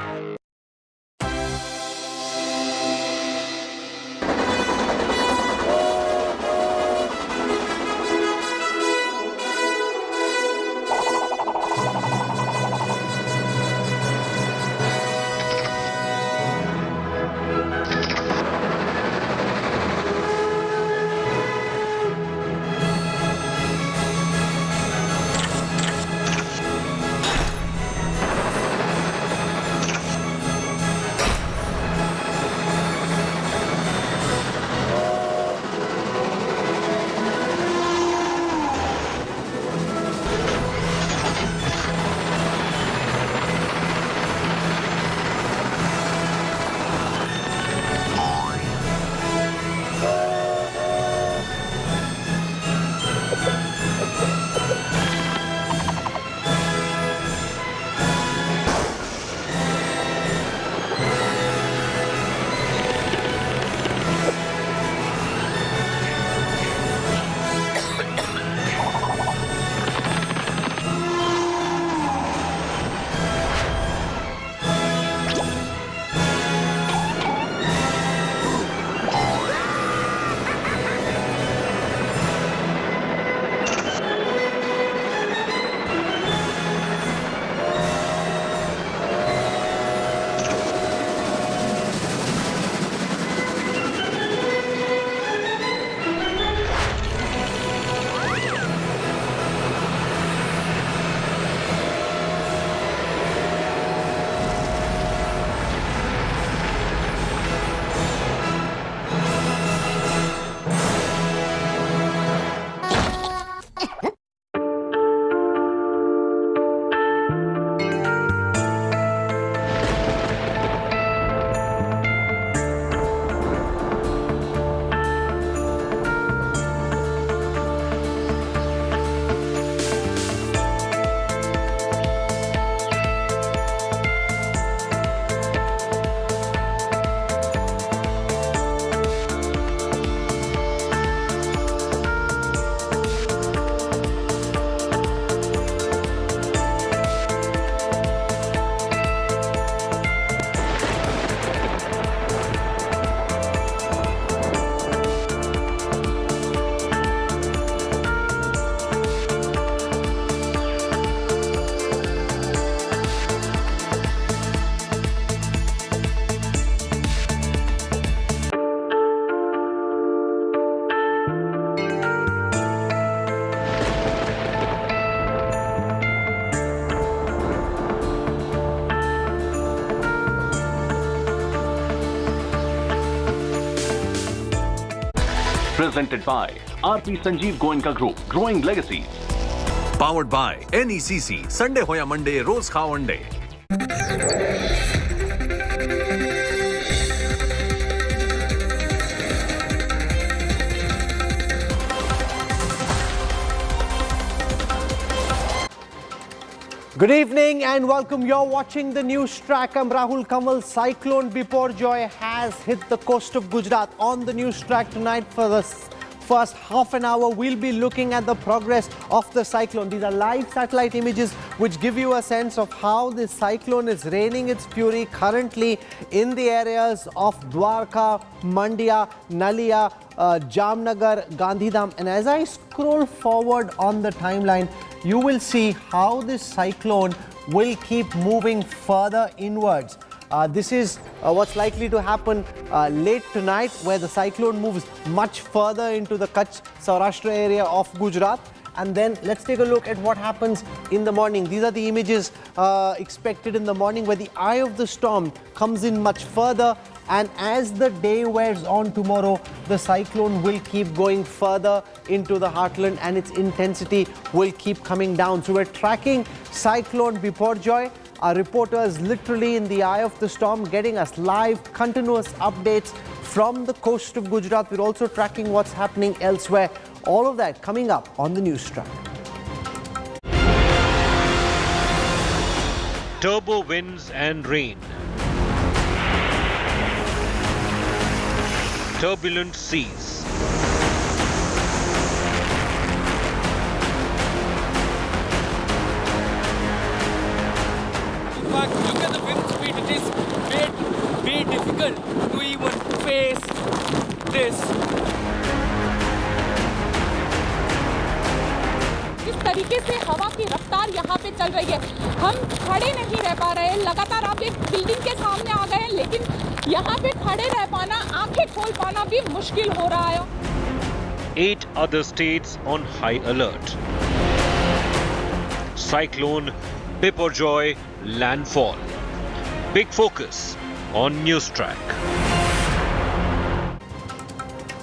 Presented by RP Sanjeev Goenka Group, Growing Legacies. Powered by NECC, Sunday hoya Monday, Roz Khao Ande. Good evening and welcome. You're watching the news track. I'm Rahul Kamal. Cyclone Biparjoy has hit the coast of Gujarat. On the news track tonight for the first half an hour, we'll be looking at the progress of the cyclone. These are live satellite images which give you a sense of how this cyclone is raining its fury currently in the areas of Dwarka, Mandia, Nalia, Jamnagar, Gandhidham. And as I scroll forward on the timeline, you will see how this cyclone will keep moving further inwards. This is what's likely to happen late tonight, where the cyclone moves much further into the Kutch, Saurashtra area of Gujarat. And then let's take a look at what happens in the morning. These are the images expected in the morning, where the eye of the storm comes in much further. And as the day wears on tomorrow, the cyclone will keep going further into the heartland and its intensity will keep coming down. So we're tracking Cyclone Biparjoy. Our reporters literally in the eye of the storm, getting us live, continuous updates from the coast of Gujarat. We're also tracking what's happening elsewhere. All of that coming up on the news track. Turbo winds and rain. Turbulent seas. In fact, look at the wind speed. It is very difficult to even face this. इस तरीके से हवा की रफ्तार यहाँ पे चल रही है, हम खड़े नहीं रह पा रहे हैं। लगातार आप एक बिल्डिंग के सामने आ गए हैं, लेकिन यहाँ पे खड़े रह पाना, आंखें खोल पाना भी मुश्किल हो रहा है। 8 other states on high alert. Cyclone Biparjoy Landfall. Big focus on News Track.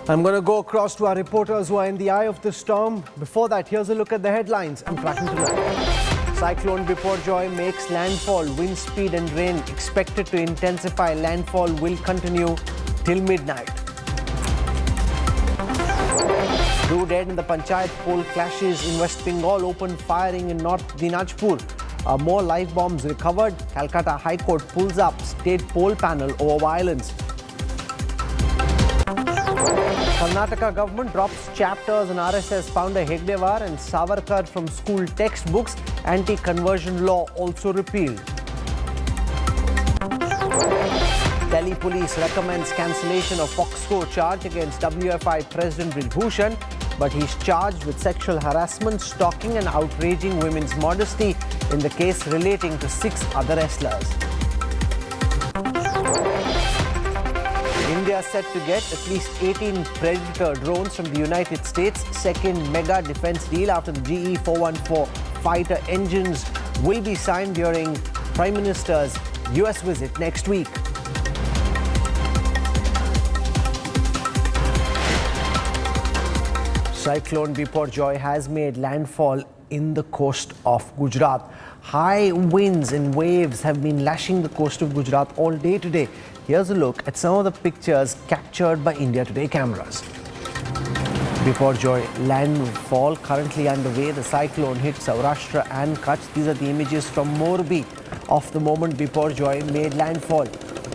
I'm going to go across to our reporters who are in the eye of the storm. Before that, here's a look at the headlines I'm tracking tonight. Cyclone Biparjoy makes landfall. Wind speed and rain expected to intensify. Landfall will continue till midnight. 2 dead in the Panchayat poll clashes in West Bengal. Open firing in North Dinajpur. More live bombs recovered. Calcutta High Court pulls up state poll panel over violence. Karnataka government drops chapters on RSS founder Hegdewar and Savarkar from school textbooks. Anti-conversion law also repealed. Delhi police recommends cancellation of Foxco charge against WFI President Bhushan, but he's charged with sexual harassment, stalking and outraging women's modesty in the case relating to 6 other wrestlers. India set to get at least 18 Predator drones from the United States. Second mega defense deal after the GE 414 fighter engines will be signed during Prime Minister's US visit next week. Cyclone Biparjoy has made landfall in the coast of Gujarat. High winds and waves have been lashing the coast of Gujarat all day today. Here's a look at some of the pictures captured by India Today cameras. Biparjoy landfall currently underway. The cyclone hit Saurashtra and Kutch. These are the images from Morbi of the moment Biparjoy made landfall.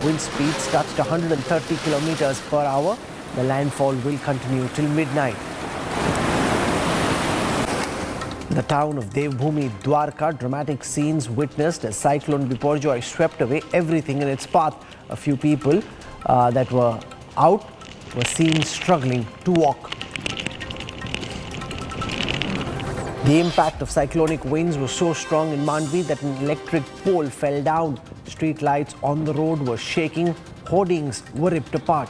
Wind speeds touched 130 kilometers per hour. The landfall will continue till midnight. The town of Devbhumi, Dwarka, dramatic scenes witnessed as Cyclone Biparjoy swept away everything in its path. A few people that were out were seen struggling to walk. The impact of cyclonic winds was so strong in Mandvi that an electric pole fell down. Street lights on the road were shaking. Hoardings were ripped apart.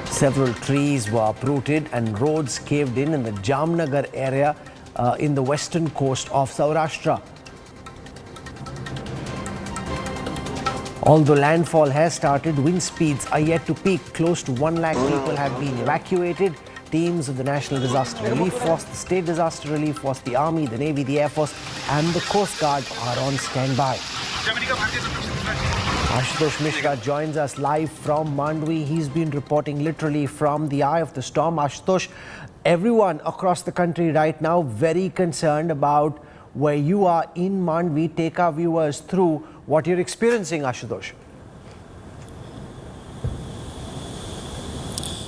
Several trees were uprooted and roads caved in the Jamnagar area in the western coast of Saurashtra. Although landfall has started, wind speeds are yet to peak. Close to 1 lakh people have been evacuated. Teams of the National Disaster Relief Force, the State Disaster Relief Force, the Army, the Navy, the Air Force and the Coast Guard are on standby. Ashutosh Mishra joins us live from Mandvi. He's been reporting literally from the eye of the storm. Ashutosh, everyone across the country right now very concerned about where you are in Mandvi. Take our viewers through what you're experiencing, Ashutosh.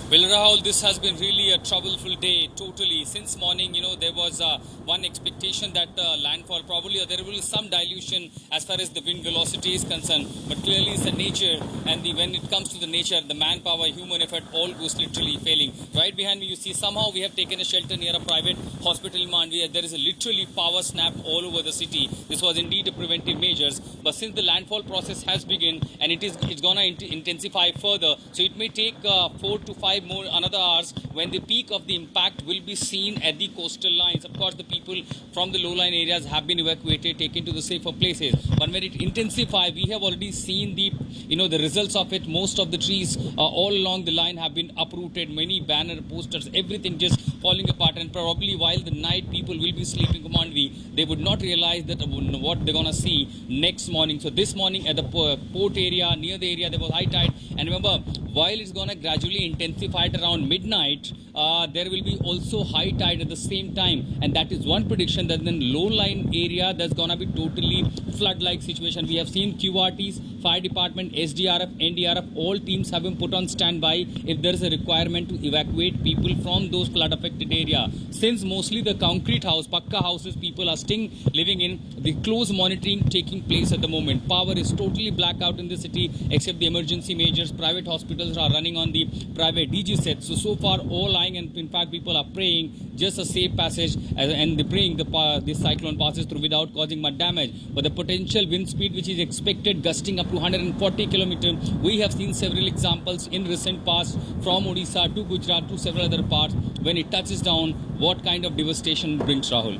Well, Rahul, this has been really a troubleful day, totally. Since morning, there was one expectation that landfall, probably there will be some dilution as far as the wind velocity is concerned. But clearly it's the nature, and when it comes to the nature, the manpower, human effort, all goes literally failing. Right behind me, you see somehow we have taken a shelter near a private hospital in Mandvi. There is a literally power snap all over the city. This was indeed a preventive measures. But since the landfall process has begun, and it's going to intensify further, so it may take 4 to 5 more another hours when the peak of the impact will be seen at the coastal lines. Of course, the people from the low-lying areas have been evacuated, taken to the safer places. But when it intensifies, we have already seen the results of it. Most of the trees all along the line have been uprooted. Many banner posters, everything just falling apart. And probably while the night people will be sleeping in Mandvi, they would not realize that what they're going to see next morning. So this morning at the port area, near the area, there was high tide. And remember, while it's going to gradually intensify at around midnight, there will be also high tide at the same time. And that is one prediction, that in low-lying area, there's going to be totally flood-like situation. We have seen QRTs, fire department, SDRF, NDRF, all teams have been put on standby if there is a requirement to evacuate people from those flood-affected area. Since mostly the concrete house, pakka houses, people are still living in, the close monitoring taking place at the moment. Power is totally blackout in the city except the emergency measures. Private hospitals are running on the private DG sets. So far all lying, and in fact people are praying just a safe passage, and they're praying this cyclone passes through without causing much damage. But the potential wind speed which is expected gusting up to 140 kilometers, we have seen several examples in recent past from Odisha to Gujarat to several other parts. When it touches down, what kind of devastation brings, Rahul?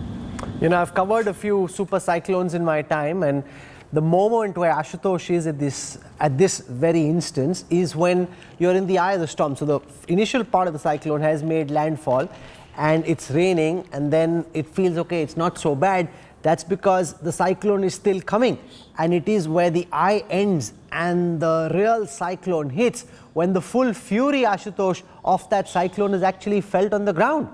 I've covered a few super cyclones in my time, and the moment where Ashutosh is at this very instance is when you're in the eye of the storm. So the initial part of the cyclone has made landfall and it's raining, and then it feels okay, it's not so bad. That's because the cyclone is still coming, and it is where the eye ends and the real cyclone hits when the full fury, Ashutosh, of that cyclone is actually felt on the ground.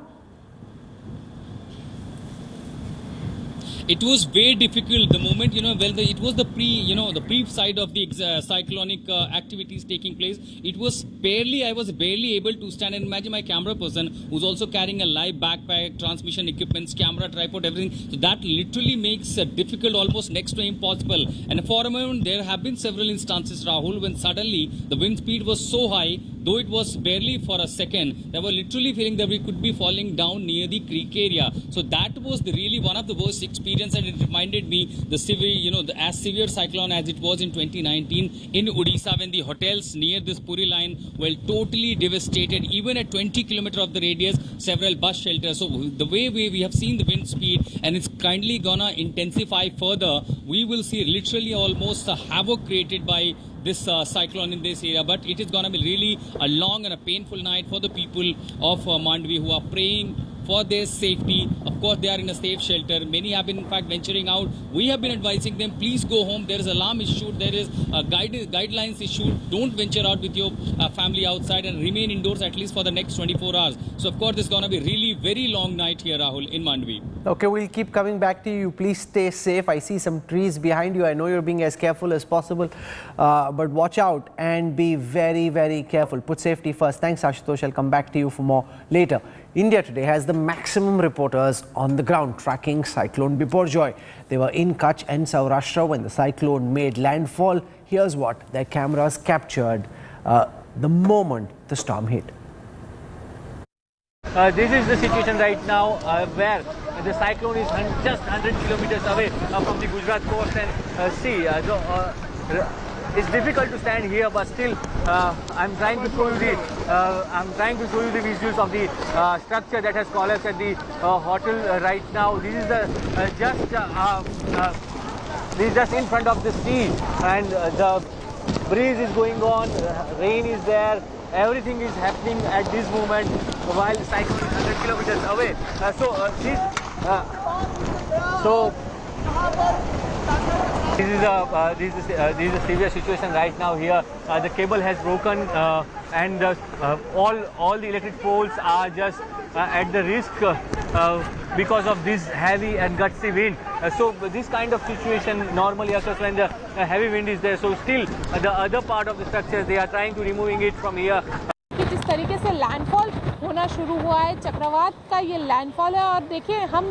It was very difficult the moment, it was the pre side of the cyclonic activities taking place. I was barely able to stand, and imagine my camera person who's also carrying a live backpack, transmission equipments, camera, tripod, everything. So that literally makes it difficult, almost next to impossible. And for a moment, there have been several instances, Rahul, when suddenly the wind speed was so high, though it was barely for a second, they were literally feeling that we could be falling down near the creek area. So that was really one of the worst experiences, and it reminded me the severe, as severe cyclone as it was in 2019 in Odisha, when the hotels near this Puri line were totally devastated. Even at 20 kilometers of the radius, several bus shelters. So the way we have seen the wind speed, and it's kindly gonna intensify further, we will see literally almost a havoc created by this cyclone in this area. But it is going to be really a long and a painful night for the people of Mandvi who are praying for their safety. Of course, they are in a safe shelter. Many have been, in fact, venturing out. We have been advising them, please go home. There is alarm issued. There is guidelines issued. Don't venture out with your family outside, and remain indoors at least for the next 24 hours. So, of course, it's going to be really very long night here, Rahul, in Mandvi. Okay, we'll keep coming back to you. Please stay safe. I see some trees behind you. I know you're being as careful as possible, but watch out and be very, very careful. Put safety first. Thanks, Ashutosh. I'll come back to you for more later. India Today has the maximum reporters on the ground tracking Cyclone Biparjoy. They were in Kutch and Saurashtra when the cyclone made landfall. Here's what their cameras captured the moment the storm hit. This is the situation right now where the cyclone is just 100 kilometers away from the Gujarat coast, and see, it's difficult to stand here, but still, I'm trying to show you the visuals of the structure that has collapsed at the hotel right now. This is this is just in front of the sea, and breeze is going on, rain is there, everything is happening at this moment while cyclone is 100 kilometers away. This is a severe situation right now here. The cable has broken and all the electric poles are just at the risk because of this heavy and gusty wind. So this kind of situation normally occurs when the heavy wind is there. So still the other part of the structure, they are trying to removing it from here. जिस तरीके से landfall होना शुरू हुआ है, चक्रवात का ये लैंडफॉल है और देखिए हम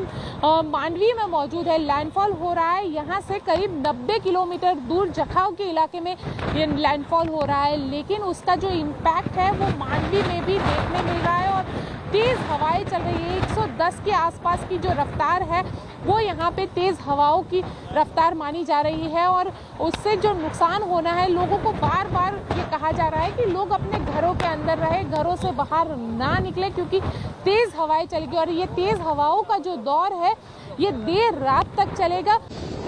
मांडवी में मौजूद है। लैंडफॉल हो रहा है यहाँ से करीब 90 किलोमीटर दूर जखाऊ के इलाके में ये लैंडफॉल हो रहा है, लेकिन उसका जो इम्पैक्ट है वो मांडवी में भी देखने मिल रहा है और तेज़ हवाएं चल रही है। 110 के आसपास की जो रफ्तार है वो यहाँ पे तेज़ हवाओं की रफ्तार मानी जा रही है और उससे जो नुकसान होना है, लोगों को बार बार ये कहा जा रहा है कि लोग अपने घरों के अंदर रहे, घरों से बाहर ना निकले क्योंकि तेज़ हवाएं चलेगी और ये तेज़ हवाओं का जो दौर है ये देर रात तक चलेगा।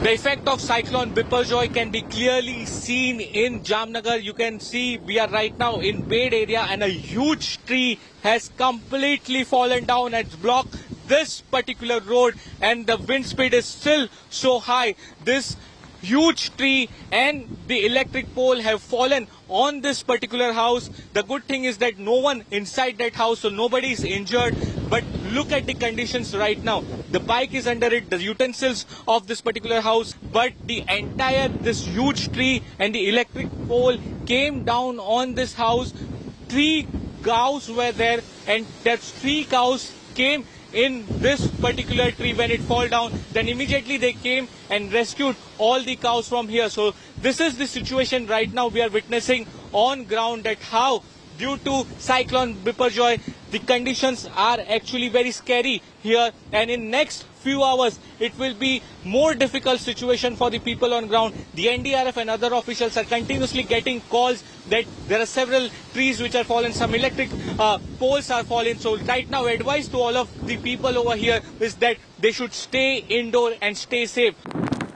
The effect of Cyclone Biparjoy can be clearly seen in Jamnagar. You can see we are right now in Bed area and a huge tree has completely fallen down and blocked this particular road and the wind speed is still so high. This huge tree and the electric pole have fallen on this particular house. The good thing is that no one inside that house, so nobody is injured. But look at the conditions right now. The bike is under it, the utensils of this particular house, but this huge tree and the electric pole came down on this house. 3 cows were there and that 3 cows came in this particular tree when it fall down. Then immediately they came and rescued all the cows from here. So this is the situation right now we are witnessing on ground, that how due to Cyclone Biparjoy the conditions are actually very scary here, and in next few hours it will be more difficult situation for the people on ground. The NDRF and other officials are continuously getting calls that there are several trees which are fallen, some electric poles are falling. So right now advice to all of the people over here is that they should stay indoor and stay safe.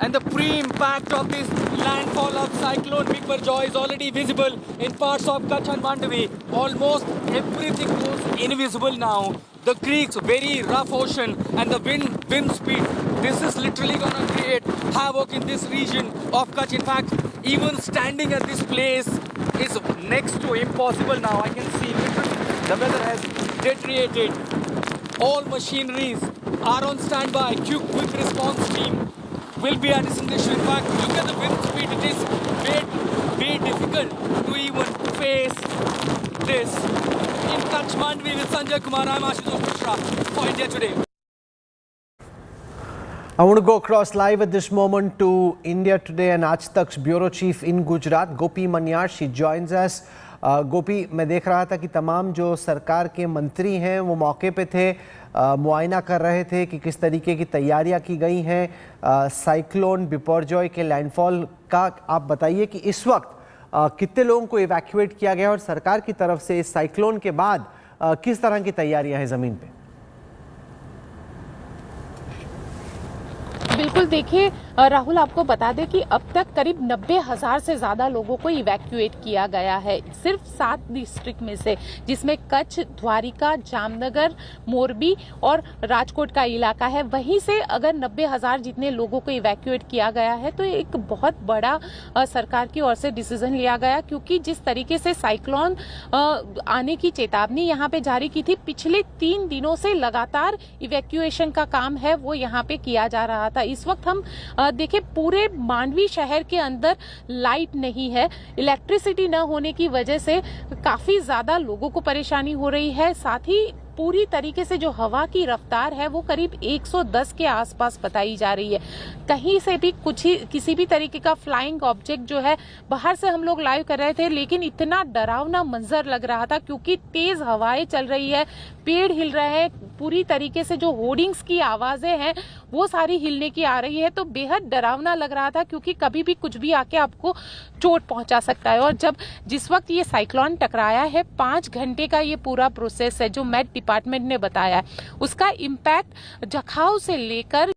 And the pre-impact of this landfall of Cyclone Biparjoy is already visible in parts of Kutch and Mandvi. Almost everything goes invisible now. The creeks, very rough ocean, and the wind speed. This is literally going to create havoc in this region of Kutch. In fact, even standing at this place is next to impossible now. I can see literally the weather has deteriorated. All machineries are on standby. Quick response team will be at this condition. In fact, look at the wind speed. It is very difficult to even face this. In Kutch Mandvi with Sanjay Kumar, I'm Ashutosh Mishra for India Today. I want to go across live at this moment to India Today and Aaj Tak's bureau chief in Gujarat, Gopi Manyar. She joins us. गोपी, मैं देख रहा था कि तमाम जो सरकार के मंत्री हैं वो मौके पे थे, मुआयना कर रहे थे कि किस तरीके की तैयारियां की गई हैं साइक्लोन बिपरजॉय के लैंडफॉल का। आप बताइए कि इस वक्त कितने लोगों को इवैक्यूएट किया गया और सरकार की तरफ से इस साइक्लोन के बाद किस तरह की तैयारियां हैं ज़मीन पे? बिल्कुल, देखिए राहुल, आपको बता दें कि अब तक करीब 90,000 से ज़्यादा लोगों को इवैक्यूएट किया गया है सिर्फ 7 डिस्ट्रिक्ट में से, जिसमें कच्छ, द्वारिका, जामनगर, मोरबी और राजकोट का इलाका है। वहीं से अगर 90,000 जितने लोगों को इवैक्यूएट किया गया है तो एक बहुत बड़ा सरकार की ओर से डिसीजन लिया गया, क्योंकि जिस तरीके से साइक्लोन आने की चेतावनी यहाँ पे जारी की थी, पिछले 3 दिनों से लगातार इवैक्यूएशन का काम है वो यहाँ पे किया जा रहा था। इस वक्त हम देखिए पूरे मांडवी शहर के अंदर लाइट नहीं है। इलेक्ट्रिसिटी न होने की वजह से काफी ज्यादा लोगों को परेशानी हो रही है। साथ ही पूरी तरीके से जो हवा की रफ्तार है वो करीब 110 के आसपास बताई जा रही है। कहीं से भी किसी भी तरीके का फ्लाइंग ऑब्जेक्ट जो है, बाहर से हम लोग लाइव कर रहे थे, लेकिन इतना डरावना मंजर लग रहा था क्योंकि तेज हवाएं चल रही है, पेड़ हिल रहे हैं, पूरी तरीके से जो होर्डिंग्स की आवाजें हैं वो सारी हिलने की आ रही है। तो बेहद डरावना लग रहा था क्योंकि कभी भी कुछ भी आके आपको चोट पहुंचा सकता है। और जिस वक्त ये साइक्लोन टकराया है, 5 घंटे का ये पूरा प्रोसेस है जो मेट डिपार्टमेंट ने बताया है। उसका इम्पैक्ट जखाऊ से लेकर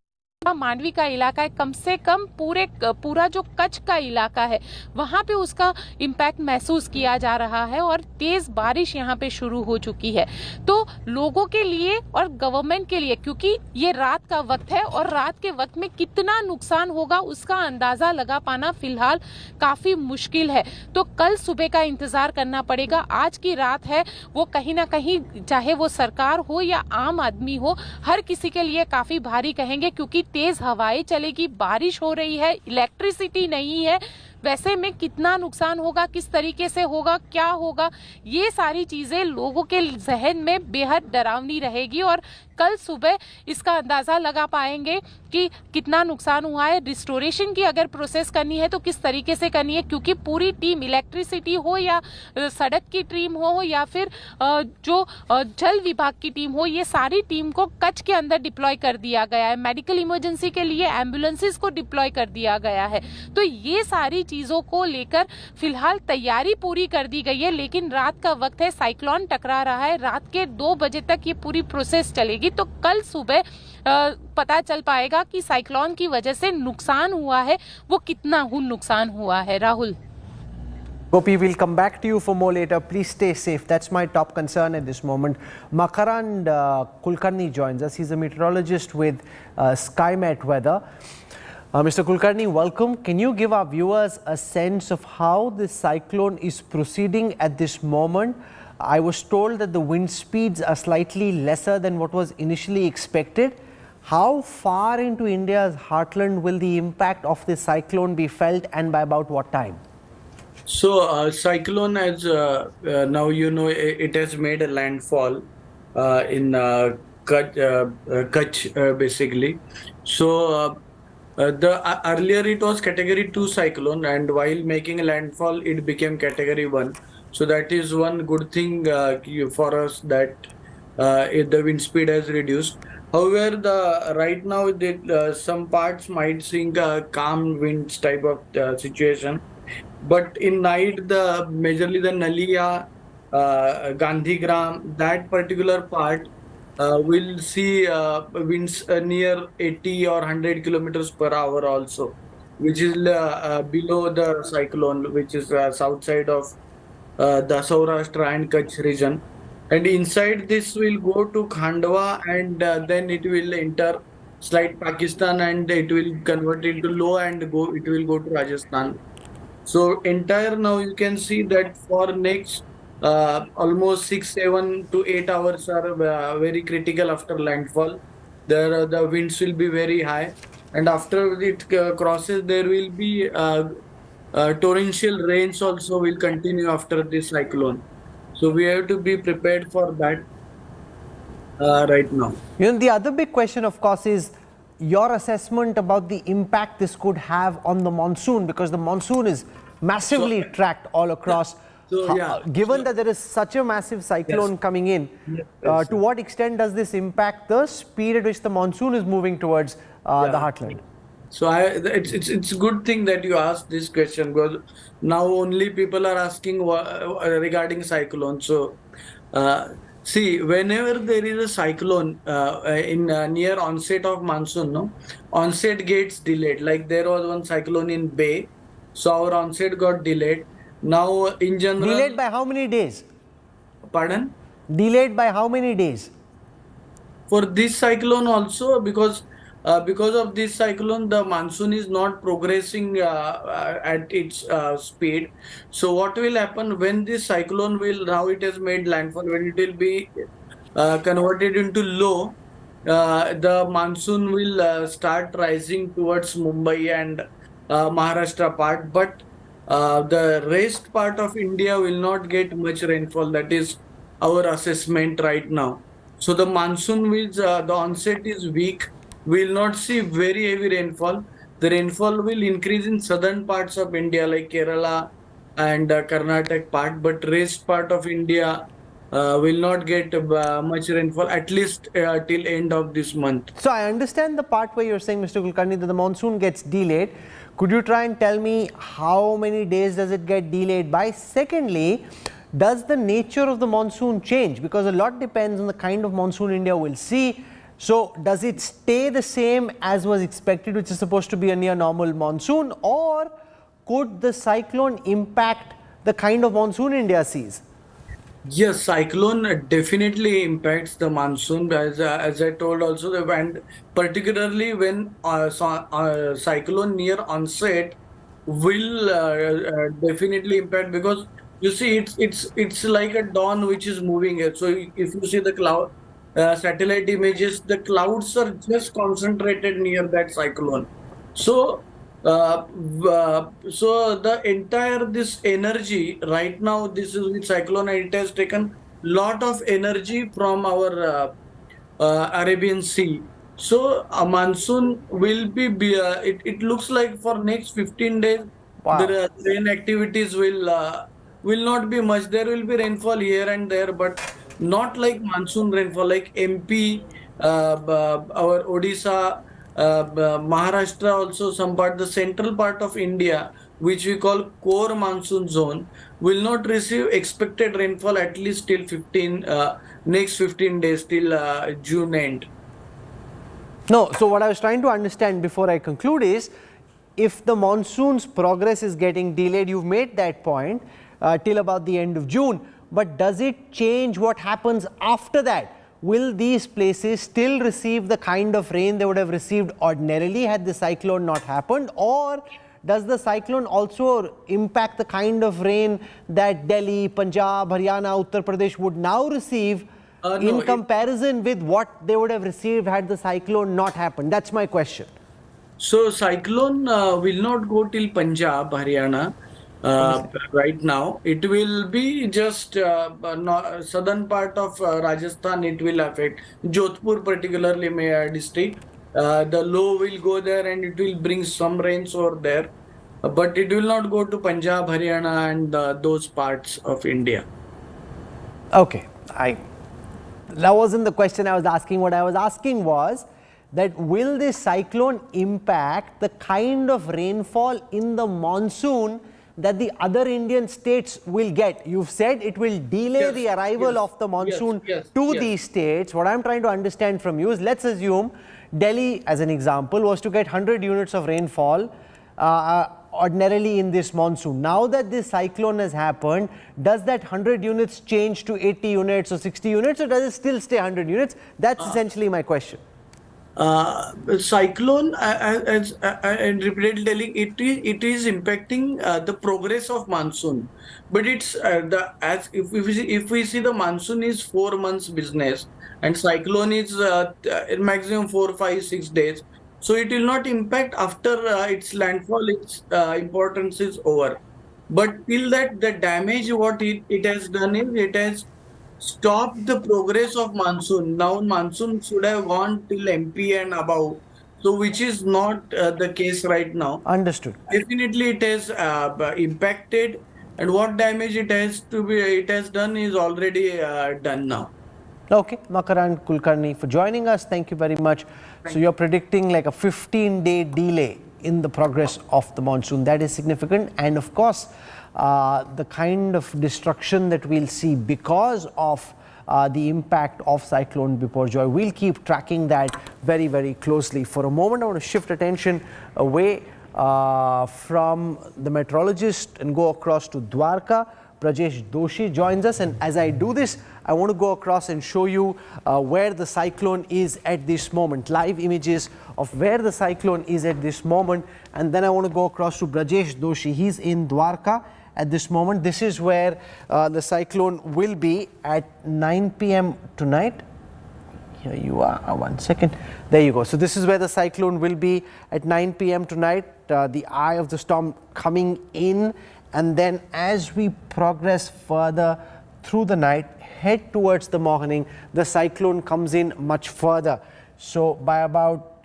मांडवी का इलाका है, कम से कम पूरा जो कच्छ का इलाका है वहाँ पे उसका इम्पैक्ट महसूस किया जा रहा है और तेज बारिश यहाँ पे शुरू हो चुकी है। तो लोगों के लिए और गवर्नमेंट के लिए, क्योंकि ये रात का वक्त है और रात के वक्त में कितना नुकसान होगा उसका अंदाजा लगा पाना फिलहाल काफी मुश्किल है। तो कल सुबह का इंतजार करना पड़ेगा। आज की रात है वो कहीं ना कहीं, चाहे वो सरकार हो या आम आदमी हो, हर किसी के लिए काफी भारी कहेंगे, क्योंकि तेज हवाएं चलेगी, बारिश हो रही है, इलेक्ट्रिसिटी नहीं है। वैसे में कितना नुकसान होगा, किस तरीके से होगा, क्या होगा, ये सारी चीजें लोगों के जहन में बेहद डरावनी रहेगी और कल सुबह इसका अंदाजा लगा पाएंगे कि कितना नुकसान हुआ है। रिस्टोरेशन की अगर प्रोसेस करनी है तो किस तरीके से करनी है, क्योंकि पूरी टीम, इलेक्ट्रिसिटी हो या सड़क की टीम हो या फिर जो जल विभाग की टीम हो, ये सारी टीम को कच्छ के अंदर डिप्लॉय कर दिया गया है। मेडिकल इमरजेंसी के लिए एम्बुलेंसेस को डिप्लॉय कर दिया गया है। तो ये सारी चीजों को लेकर फिलहाल तैयारी पूरी कर दी गई है, लेकिन रात का वक्त है, साइक्लोन टकरा रहा है, रात के 2 बजे तक ये पूरी प्रोसेस चलेगी। तो कल सुबह पता चल पाएगा कि साइक्लोन की वजह से नुकसान हुआ है वो कितना नुकसान हुआ है। Rahul, Gopi, we'll come back to you for more later. Please stay safe. That's my top concern at this moment. Makarand Kulkarni joins us. He's a meteorologist with SkyMet Weather. Mr. Kulkarni, welcome. Can you give our viewers a sense of how this cyclone is proceeding at this moment? I was told that the wind speeds are slightly lesser than what was initially expected. How far into India's heartland will the impact of this cyclone be felt, and by about what time? So cyclone, as now you know, it has made a landfall in Kutch basically. So earlier it was category 2 cyclone, and while making a landfall it became category 1. So that is one good thing for us, that the wind speed has reduced. However, right now some parts might see calm winds type of situation. But in night, majorly the Nalia, Gandhigram, that particular part will see winds near 80 or 100 kilometers per hour also, which is below the cyclone, which is south side of the Saurashtra and Kutch region. And inside this will go to Khandwa, and then it will enter slight Pakistan, and it will convert into low and it will go to Rajasthan. So entire, now you can see that for next almost 6, 7 to 8 hours are very critical after landfall. The winds will be very high, and after it crosses, there will be torrential rains also will continue after this cyclone. So we have to be prepared for that right now. You know, the other big question, of course, is your assessment about the impact this could have on the monsoon, because the monsoon is massively tracked all across. Given that there is such a massive cyclone coming in, to what extent does this impact the speed at which the monsoon is moving towards the heartland? So it's a good thing that you asked this question, because now only people are asking regarding cyclone. So see, whenever there is a cyclone in near onset of monsoon, onset gets delayed. Like there was one cyclone in Bay, so our onset got delayed. Now in general, delayed by how many days? Pardon? Delayed by how many days? For this cyclone also, because of this cyclone, the monsoon is not progressing at its speed. So what will happen when this cyclone will, now it has made landfall, when it will be converted into low, the monsoon will start rising towards Mumbai and Maharashtra part, but the rest part of India will not get much rainfall. That is our assessment right now. So the monsoon will, the onset is weak. We will not see very heavy rainfall. The rainfall will increase in southern parts of India like Kerala and Karnataka part, but rest part of India will not get much rainfall, at least till end of this month. So I understand the part where you're saying, Mr. Kulkarni, that the monsoon gets delayed. Could you try and tell me how many days does it get delayed by? Secondly, does the nature of the monsoon change? Because a lot depends on the kind of monsoon India will see. So does it stay the same as was expected, which is supposed to be a near normal monsoon, or could the cyclone impact the kind of monsoon India sees? Yes, cyclone definitely impacts the monsoon, as I told also, and particularly when cyclone near onset will definitely impact, because you see it's like a dawn which is moving here. So if you see the cloud satellite images, the clouds are just concentrated near that cyclone. So so the entire this energy right now, this is with cyclone, and it has taken lot of energy from our Arabian Sea. So a monsoon will be it looks like for next 15 days the rain activities will not be much. There will be rainfall here and there, but not like monsoon rainfall like MP, our Odisha, Maharashtra, also some part, the central part of India, which we call core monsoon zone, will not receive expected rainfall at least till next 15 days, till June end. No, so what I was trying to understand before I conclude is, if the monsoon's progress is getting delayed, you've made that point, till about the end of June, but does it change what happens after that? Will these places still receive the kind of rain they would have received ordinarily had the cyclone not happened, or does the cyclone also impact the kind of rain that Delhi, Punjab, Haryana, Uttar Pradesh would now receive in comparison with what they would have received had the cyclone not happened? That's my question. So cyclone will not go till Punjab, Haryana. Right now, it will be just southern part of Rajasthan. It will affect Jodhpur, particularly district. The low will go there, and it will bring some rains over there, but it will not go to Punjab, Haryana, and those parts of India. Okay, that wasn't the question I was asking. What I was asking was that will this cyclone impact the kind of rainfall in the monsoon that the other Indian states will get? You've said it will delay the arrival of the monsoon to these states. What I'm trying to understand from you is, let's assume Delhi, as an example, was to get 100 units of rainfall ordinarily in this monsoon. Now that this cyclone has happened, does that 100 units change to 80 units or 60 units, or does it still stay 100 units? That's essentially my question. Cyclone, and repeatedly telling, it is impacting the progress of monsoon, but it's if we see the monsoon is 4 months business, and cyclone is maximum 4, 5, 6 days. So it will not impact after its landfall. Its importance is over. But till that, the damage what it has done is, it has stopped the progress of monsoon. Now monsoon should have gone till MP and above, so which is not the case right now. Understood. Definitely it has impacted, and what damage it has done is already done now. Okay, Makarand Kulkarni for joining us. Thank you very much. So you're predicting like a 15-day delay in the progress of the monsoon. That is significant, and of course the kind of destruction that we'll see because of the impact of Cyclone Biparjoy. We'll keep tracking that very, very closely. For a moment, I want to shift attention away from the meteorologist and go across to Dwarka. Brajesh Doshi joins us, and as I do this, I want to go across and show you where the cyclone is at this moment. Live images of where the cyclone is at this moment, and then I want to go across to Brajesh Doshi. He's in Dwarka at this moment. This is where the cyclone will be at 9 p.m. tonight. Here you are, 1 second. There you go. So this is where the cyclone will be at 9 p.m. tonight. The eye of the storm coming in, and then as we progress further through the night, head towards the morning, the cyclone comes in much further. So by about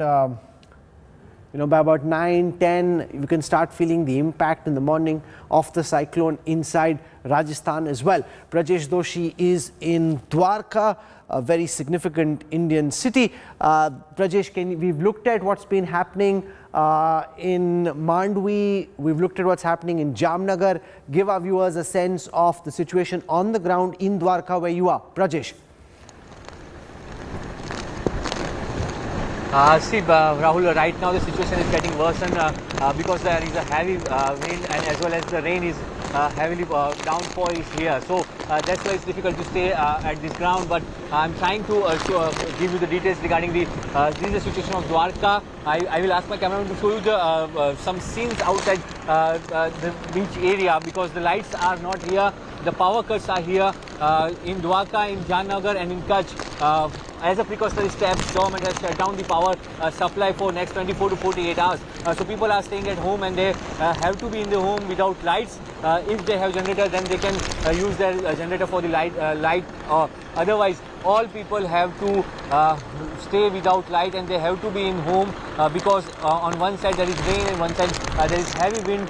by about 9, 10, you can start feeling the impact in the morning of the cyclone inside Rajasthan as well. Brajesh Doshi is in Dwarka, a very significant Indian city. Brajesh, we've looked at what's been happening in Mandvi, we've looked at what's happening in Jamnagar. Give our viewers a sense of the situation on the ground in Dwarka where you are. Brajesh. See, Rahul, right now the situation is getting worse because there is a heavy wind and as well as the rain is heavily downpour is here. So that's why it's difficult to stay at this ground. But I'm trying to give you the details regarding this is the situation of Dwarka. I will ask my cameraman to show you some scenes outside the beach area because the lights are not here. The power cuts are here in Dwarka, in Jamnagar and in Kutch. As a precautionary step, government has shut down the power supply for next 24 to 48 hours. So people are staying at home and they have to be in the home without lights. If they have generator, then they can use their generator for the light. Otherwise, all people have to stay without light and they have to be in home because on one side there is rain and one side there is heavy wind,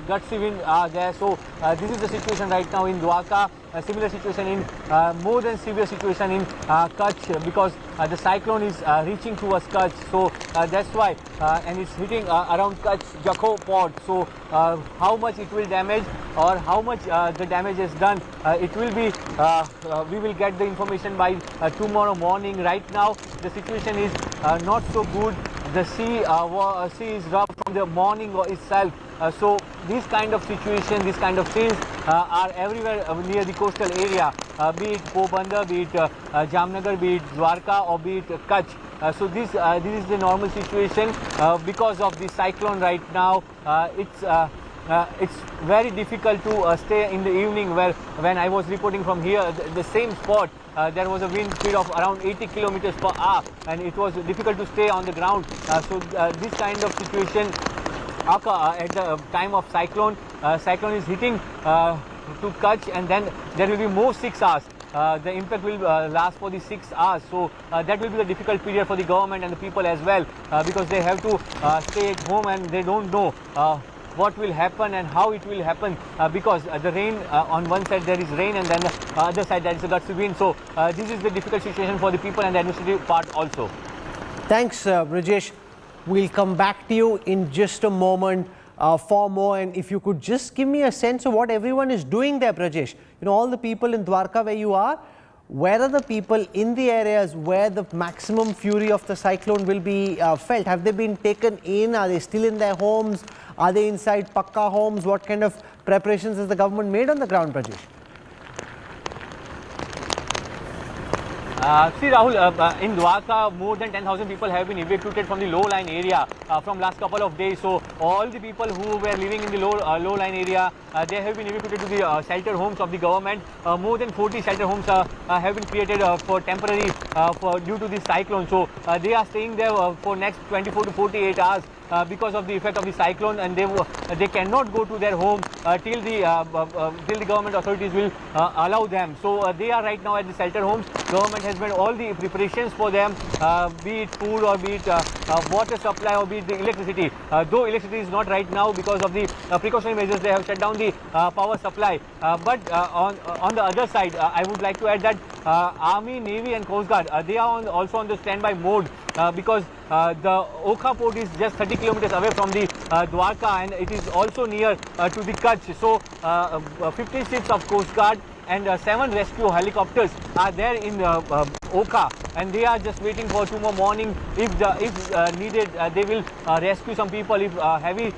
gutsy wind are there. So this is the situation right now in Dwarka. A similar situation in more than severe situation in Kutch because the cyclone is reaching towards Kutch. So that's why and it's hitting around Kutch Jakhau port. So how much it will damage or how much the damage is done, it will be we will get the information by tomorrow morning. Right now the situation is not so good. The sea is rough from the morning itself. So these kind of situation, these kind of scenes are everywhere near the coastal area, be it Pobandar, be it Jamnagar, be it Dwarka or be it Kutch. So this is the normal situation because of the cyclone right now. It's very difficult to stay in the evening when I was reporting from here, the same spot, there was a wind speed of around 80 kilometers per hour and it was difficult to stay on the ground. So this kind of situation at the time of cyclone is hitting to Kutch and then there will be more 6 hours. The impact will last for the 6 hours. So that will be the difficult period for the government and the people as well because they have to stay at home and they don't know what will happen and how it will happen because the rain on one side there is rain and then the other side there is a gutsy wind. So this is the difficult situation for the people and the administrative part also. Thanks, Brajesh. We'll come back to you in just a moment for more. And if you could just give me a sense of what everyone is doing there, Brajesh. You know, all the people in Dwarka where you are, where are the people in the areas where the maximum fury of the cyclone will be felt? Have they been taken in? Are they still in their homes? Are they inside Pakka homes? What kind of preparations has the government made on the ground, Brajesh? See, Rahul, in Dwarka, more than 10,000 people have been evacuated from the low-lying area from last couple of days. So all the people who were living in the low-lying area, they have been evacuated to the shelter homes of the government. More than 40 shelter homes have been created for temporary due to this cyclone. So they are staying there for next 24 to 48 hours. Because of the effect of the cyclone, and they cannot go to their home till the government authorities will allow them. So they are right now at the shelter homes. Government has made all the preparations for them, be it food or be it water supply or be it the electricity. Though electricity is not right now because of the precautionary measures, they have shut down the power supply. But on the other side, I would like to add that Army, Navy and Coast Guard, they are also on the standby mode because the Okha port is just 30 kilometers away from the Dwarka and it is also near to the Kutch. So 50 ships of Coast Guard and 7 rescue helicopters are there in Okha and they are just waiting for tomorrow morning. If needed, they will rescue some people if heavy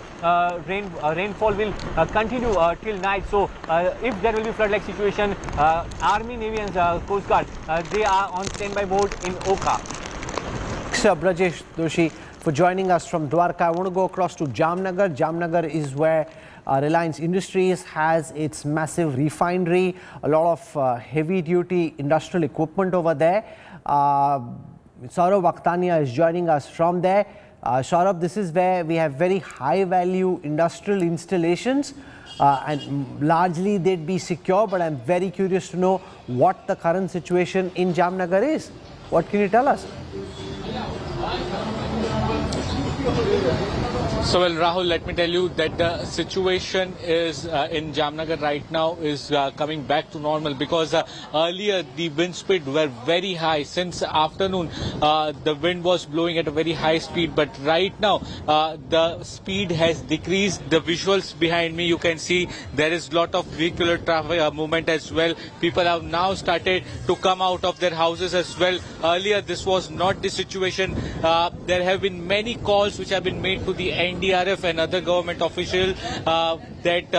rainfall will continue till night. So if there will be flood-like situation, Army, Navy and Coast Guard, they are on standby mode in Okha. Thanks, Brajesh Doshi, for joining us from Dwarka. I want to go across to Jamnagar. Jamnagar is where Reliance Industries has its massive refinery, a lot of heavy-duty industrial equipment over there. Saurabh Akhtania is joining us from there. Saurabh, this is where we have very high-value industrial installations and largely they'd be secure, but I'm very curious to know what the current situation in Jamnagar is. What can you tell us? So, well, Rahul, let me tell you that the situation is in Jamnagar right now is coming back to normal, because earlier the wind speed were very high. Since afternoon, the wind was blowing at a very high speed, but right now the speed has decreased. The visuals behind me, you can see there is lot of vehicular traffic movement as well. People have now started to come out of their houses as well. Earlier, this was not the situation. There have been many calls which have been made to the NDRF and other government officials that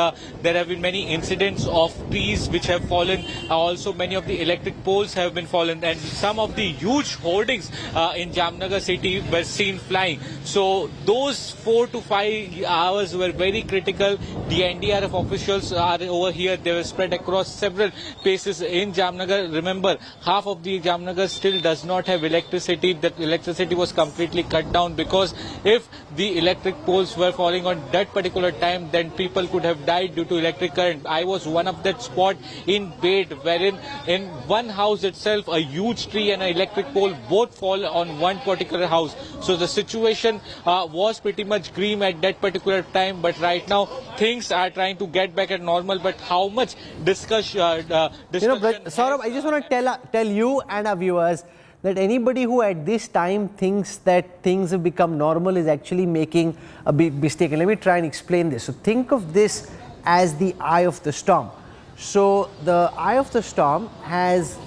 there have been many incidents of trees which have fallen. Also, many of the electric poles have been fallen, and some of the huge hoardings in Jamnagar city were seen flying. So those 4 to 5 hours were very critical. The NDRF officials are over here. They were spread across several places in Jamnagar. Remember, half of the Jamnagar still does not have electricity. That electricity was completely cut down, because if the electric poles were falling on that particular time, then people could have died due to electric current. I was one of that spot in Bed, wherein in one house itself a huge tree and an electric pole both fall on one particular house. So the situation was pretty much grim at that particular time, but right now things are trying to get back at normal. But how much discussion? Saurabh, I just want to tell you and our viewers that anybody who at this time thinks that things have become normal is actually making a big mistake. And let me try and explain this. So think of this as the eye of the storm. So the eye of the storm has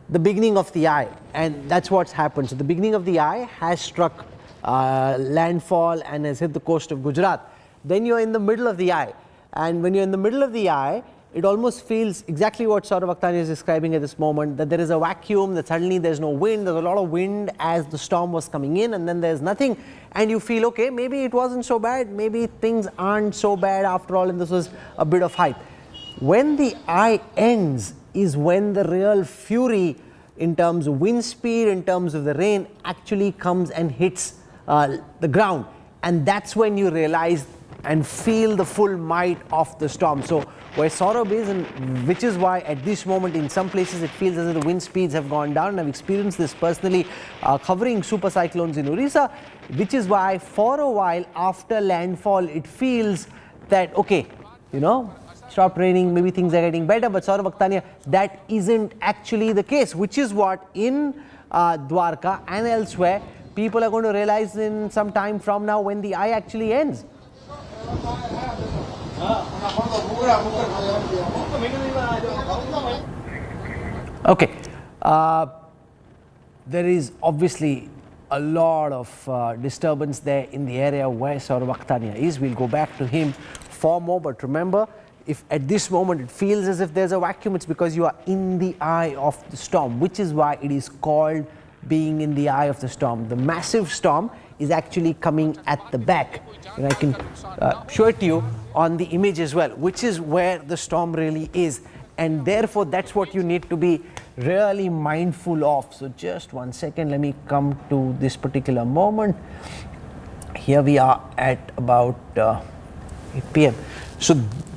the beginning of the eye, and that's what's happened. So the beginning of the eye has struck landfall and has hit the coast of Gujarat. Then you're in the middle of the eye, and when you're in the middle of the eye, it almost feels exactly what Saurabh Akhtani is describing at this moment, that there is a vacuum, that suddenly there's no wind. There's a lot of wind as the storm was coming in, and then there's nothing, and you feel, okay, maybe it wasn't so bad, maybe things aren't so bad after all, and this was a bit of hype. When the eye ends is when the real fury in terms of wind speed, in terms of the rain, actually comes and hits the ground, and that's when you realize and feel the full might of the storm. So where Saurabh is, and which is why at this moment in some places it feels as if the wind speeds have gone down, and I've experienced this personally covering super cyclones in Orissa, which is why for a while after landfall it feels that, okay, you know, stopped raining, maybe things are getting better. But Saurabh Akhtani, that isn't actually the case, which is what in Dwarka and elsewhere people are going to realize in some time from now when the eye actually ends. Okay, there is obviously a lot of disturbance there in the area where Saurabh Akhtani is. We'll go back to him for more, but remember, if at this moment it feels as if there's a vacuum, it's because you are in the eye of the storm, which is why it is called being in the eye of the storm. The massive storm is actually coming at the back, and I can show it to you on the image as well, which is where the storm really is, and therefore that's what you need to be really mindful of. So just 1 second, let me come to this particular moment. Here we are at about 8 p.m. So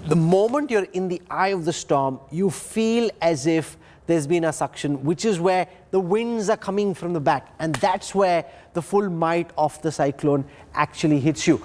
the moment you're in the eye of the storm, you feel as if there's been a suction, which is where the winds are coming from the back, and that's where the full might of the cyclone actually hits you.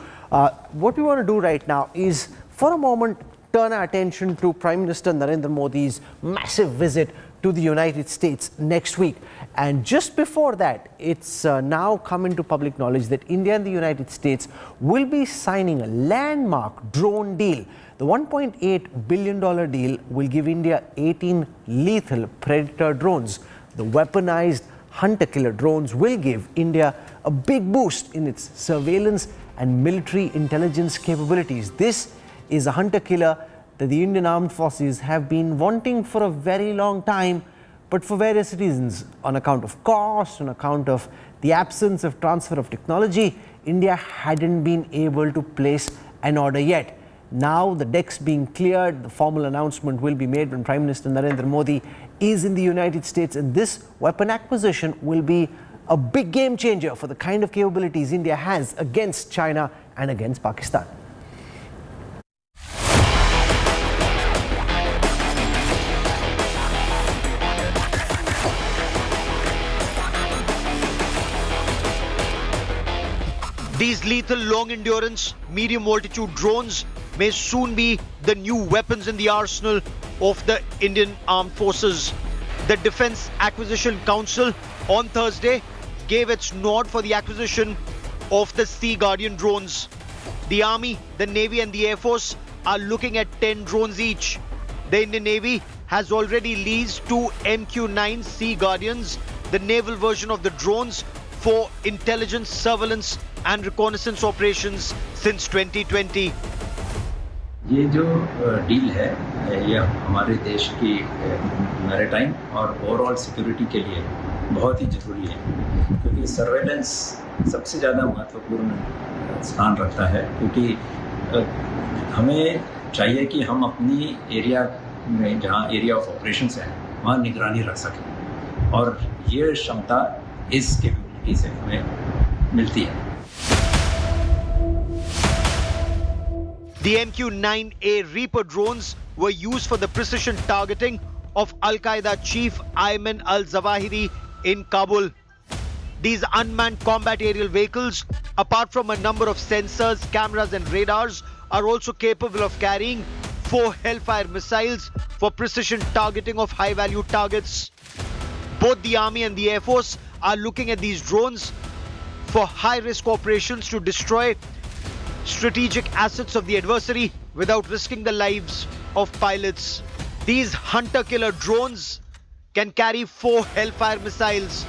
What we want to do right now is, for a moment, turn our attention to Prime Minister Narendra Modi's massive visit to the United States next week. And just before that, it's now come into public knowledge that India and the United States will be signing a landmark drone deal. The $1.8 billion deal will give India 18 lethal Predator drones. The weaponized hunter-killer drones will give India a big boost in its surveillance and military intelligence capabilities. This is a hunter-killer that the Indian Armed Forces have been wanting for a very long time, but for various reasons, on account of cost, on account of the absence of transfer of technology, India hadn't been able to place an order yet. Now the decks being cleared, the formal announcement will be made when Prime Minister Narendra Modi is in the United States, and this weapon acquisition will be a big game changer for the kind of capabilities India has against China and against Pakistan. These lethal long-endurance, medium-altitude drones may soon be the new weapons in the arsenal of the Indian Armed Forces. The Defence Acquisition Council on Thursday gave its nod for the acquisition of the Sea Guardian drones. The Army, the Navy and the Air Force are looking at 10 drones each. The Indian Navy has already leased 2 MQ-9 Sea Guardians, the naval version of the drones, for intelligence, surveillance and reconnaissance operations since 2020. ये जो deal है ये हमारे देश की maritime और overall security के लिए बहुत ही ज़रूरी है, क्योंकि सर्वेलेंस सबसे ज़्यादा महत्वपूर्ण स्थान रखता है, क्योंकि हमें चाहिए कि हम अपनी एरिया में जहाँ एरिया ऑफ ऑपरेशंस है वहाँ निगरानी रख सकें, और ये क्षमता इस कैपेबिलिटी से हमें मिलती है। The MQ-9A Reaper drones were used for the precision targeting of Al-Qaeda chief Ayman al-Zawahiri in Kabul. These unmanned combat aerial vehicles, apart from a number of sensors, cameras and radars, are also capable of carrying 4 Hellfire missiles for precision targeting of high-value targets. Both the Army and the Air Force are looking at these drones for high-risk operations to destroy strategic assets of the adversary without risking the lives of pilots. These hunter-killer drones can carry 4 Hellfire missiles.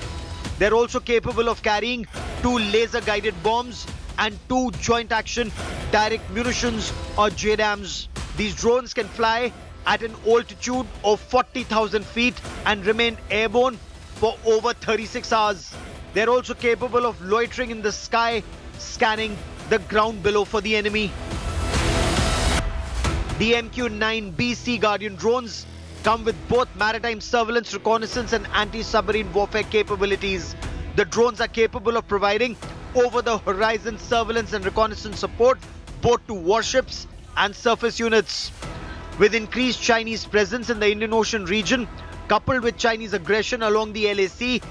They're also capable of carrying 2 laser-guided bombs and 2 joint-action direct munitions or JDAMs. These drones can fly at an altitude of 40,000 feet and remain airborne for over 36 hours. They're also capable of loitering in the sky, scanning the ground below for the enemy. The MQ-9B Sea Guardian drones come with both maritime surveillance, reconnaissance and anti-submarine warfare capabilities. The drones are capable of providing over-the-horizon surveillance and reconnaissance support both to warships and surface units. With increased Chinese presence in the Indian Ocean region, coupled with Chinese aggression along the LAC,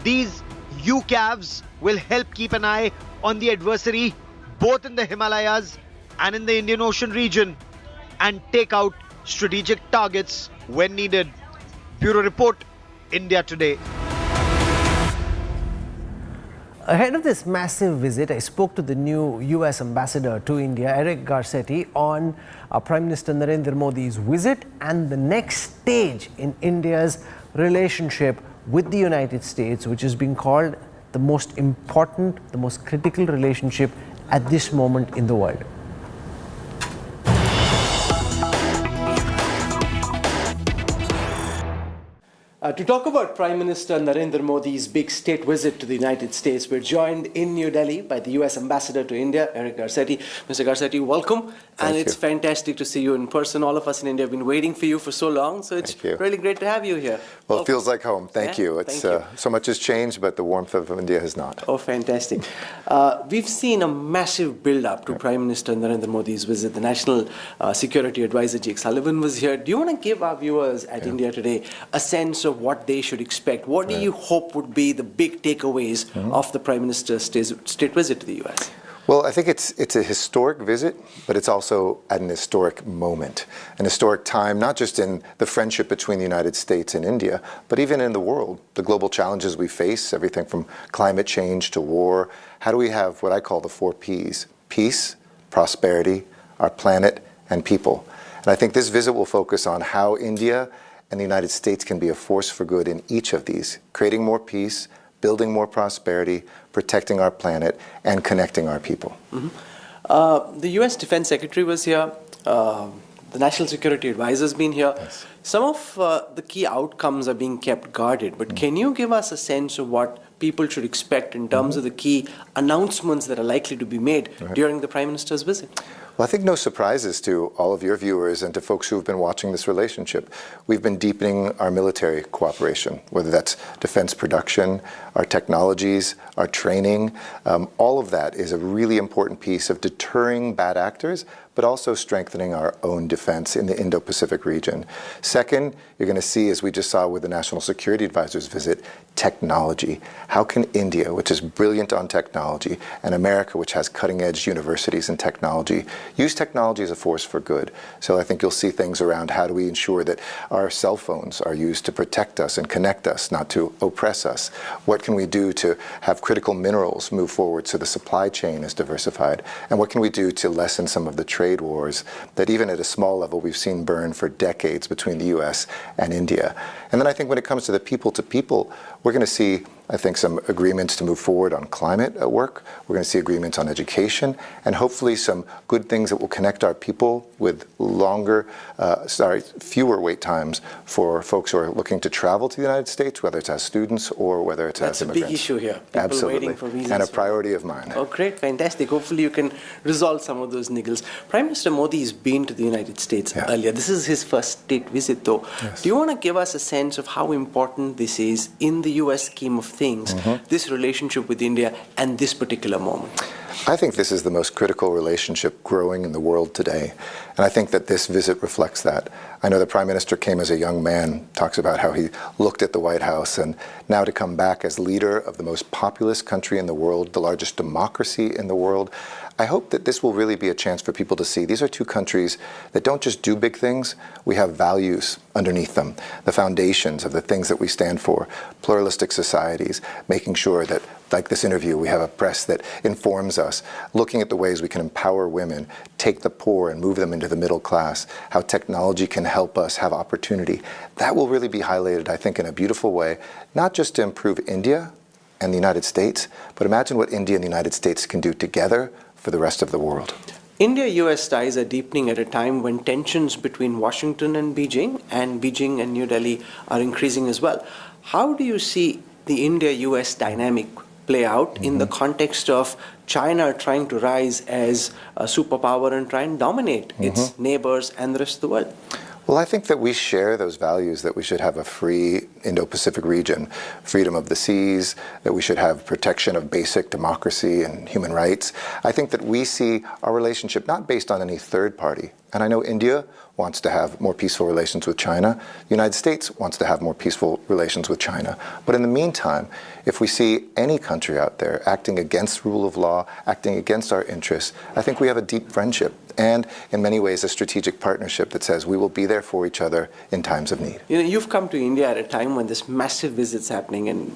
these UCAVs will help keep an eye on the adversary both in the Himalayas and in the Indian Ocean region, and take out strategic targets when needed. Bureau Report, India Today. Ahead of this massive visit, I spoke to the new US Ambassador to India, Eric Garcetti, on Prime Minister Narendra Modi's visit and the next stage in India's relationship with the United States, which is being called the most important, the most critical relationship at this moment in the world. To talk about Prime Minister Narendra Modi's big state visit to the United States, we're joined in New Delhi by the US Ambassador to India, Eric Garcetti. Mr. Garcetti, welcome. And it's fantastic to see you in person. All of us in India have been waiting for you for so long, so it's really great to have you here. Well, it feels like home. Thank you. It's so much has changed, but the warmth of India has not. Oh, fantastic. We've seen a massive build-up to Prime Minister Narendra Modi's visit. The National Security Advisor, Jake Sullivan, was here. Do you want to give our viewers at India Today a sense of what they should expect? What do you hope would be the big takeaways of the Prime Minister's state visit to the US? Well, I think it's a historic visit, but it's also at an historic moment, an historic time, not just in the friendship between the United States and India, but even in the world, the global challenges we face, everything from climate change to war. How do we have what I call the 4 Ps? Peace, prosperity, our planet, and people. And I think this visit will focus on how India and the United States can be a force for good in each of these, creating more peace, building more prosperity, protecting our planet, and connecting our people. The US Defense Secretary was here. The National Security Advisor has been here. Yes. Some of the key outcomes are being kept guarded, but can you give us a sense of what people should expect in terms of the key announcements that are likely to be made during the Prime Minister's visit? Well, I think no surprises to all of your viewers and to folks who have been watching this relationship. We've been deepening our military cooperation, whether that's defense production, our technologies, our training. All of that is a really important piece of deterring bad actors, but also strengthening our own defense in the Indo-Pacific region. Second, you're going to see, as we just saw with the National Security Advisor's visit, technology. How can India, which is brilliant on technology, and America, which has cutting-edge universities in technology, use technology as a force for good? So I think you'll see things around how do we ensure that our cell phones are used to protect us and connect us, not to oppress us? What can we do to have critical minerals move forward so the supply chain is diversified? And what can we do to lessen some of the trade wars that even at a small level we've seen burn for decades between the US and India? And then I think when it comes to the people-to-people, we're going to see, I think, some agreements to move forward on climate at work. We're going to see agreements on education, and hopefully some good things that will connect our people with fewer wait times for folks who are looking to travel to the United States, whether it's as students or whether it's as immigrants. That's a big issue here. People Absolutely. Waiting for visas. And a priority of mine. Oh, great. Fantastic. Hopefully you can resolve some of those niggles. Prime Minister Modi has been to the United States earlier. This is his first state visit, though. Yes. Do you want to give us a sense of how important this is in the U.S. scheme of things, this relationship with India and this particular moment? I think this is the most critical relationship growing in the world today. And I think that this visit reflects that. I know the Prime Minister came as a young man, talks about how he looked at the White House, and now to come back as leader of the most populous country in the world, the largest democracy in the world. I hope that this will really be a chance for people to see these are two countries that don't just do big things, we have values underneath them, the foundations of the things that we stand for, pluralistic societies, making sure that, like this interview, we have a press that informs us, looking at the ways we can empower women, take the poor and move them into the middle class, how technology can help us have opportunity. That will really be highlighted, I think, in a beautiful way, not just to improve India and the United States, but imagine what India and the United States can do together for the rest of the world. India-US ties are deepening at a time when tensions between Washington and Beijing and New Delhi are increasing as well. How do you see the India-US dynamic play out in the context of China trying to rise as a superpower and try and dominate its neighbors and the rest of the world? Well, I think that we share those values, that we should have a free Indo-Pacific region, freedom of the seas, that we should have protection of basic democracy and human rights. I think that we see our relationship not based on any third party. And I know India wants to have more peaceful relations with China. The United States wants to have more peaceful relations with China. But in the meantime, if we see any country out there acting against rule of law, acting against our interests, I think we have a deep friendship and in many ways a strategic partnership that says we will be there for each other in times of need. You know, you've come to India at a time when this massive visit's happening, and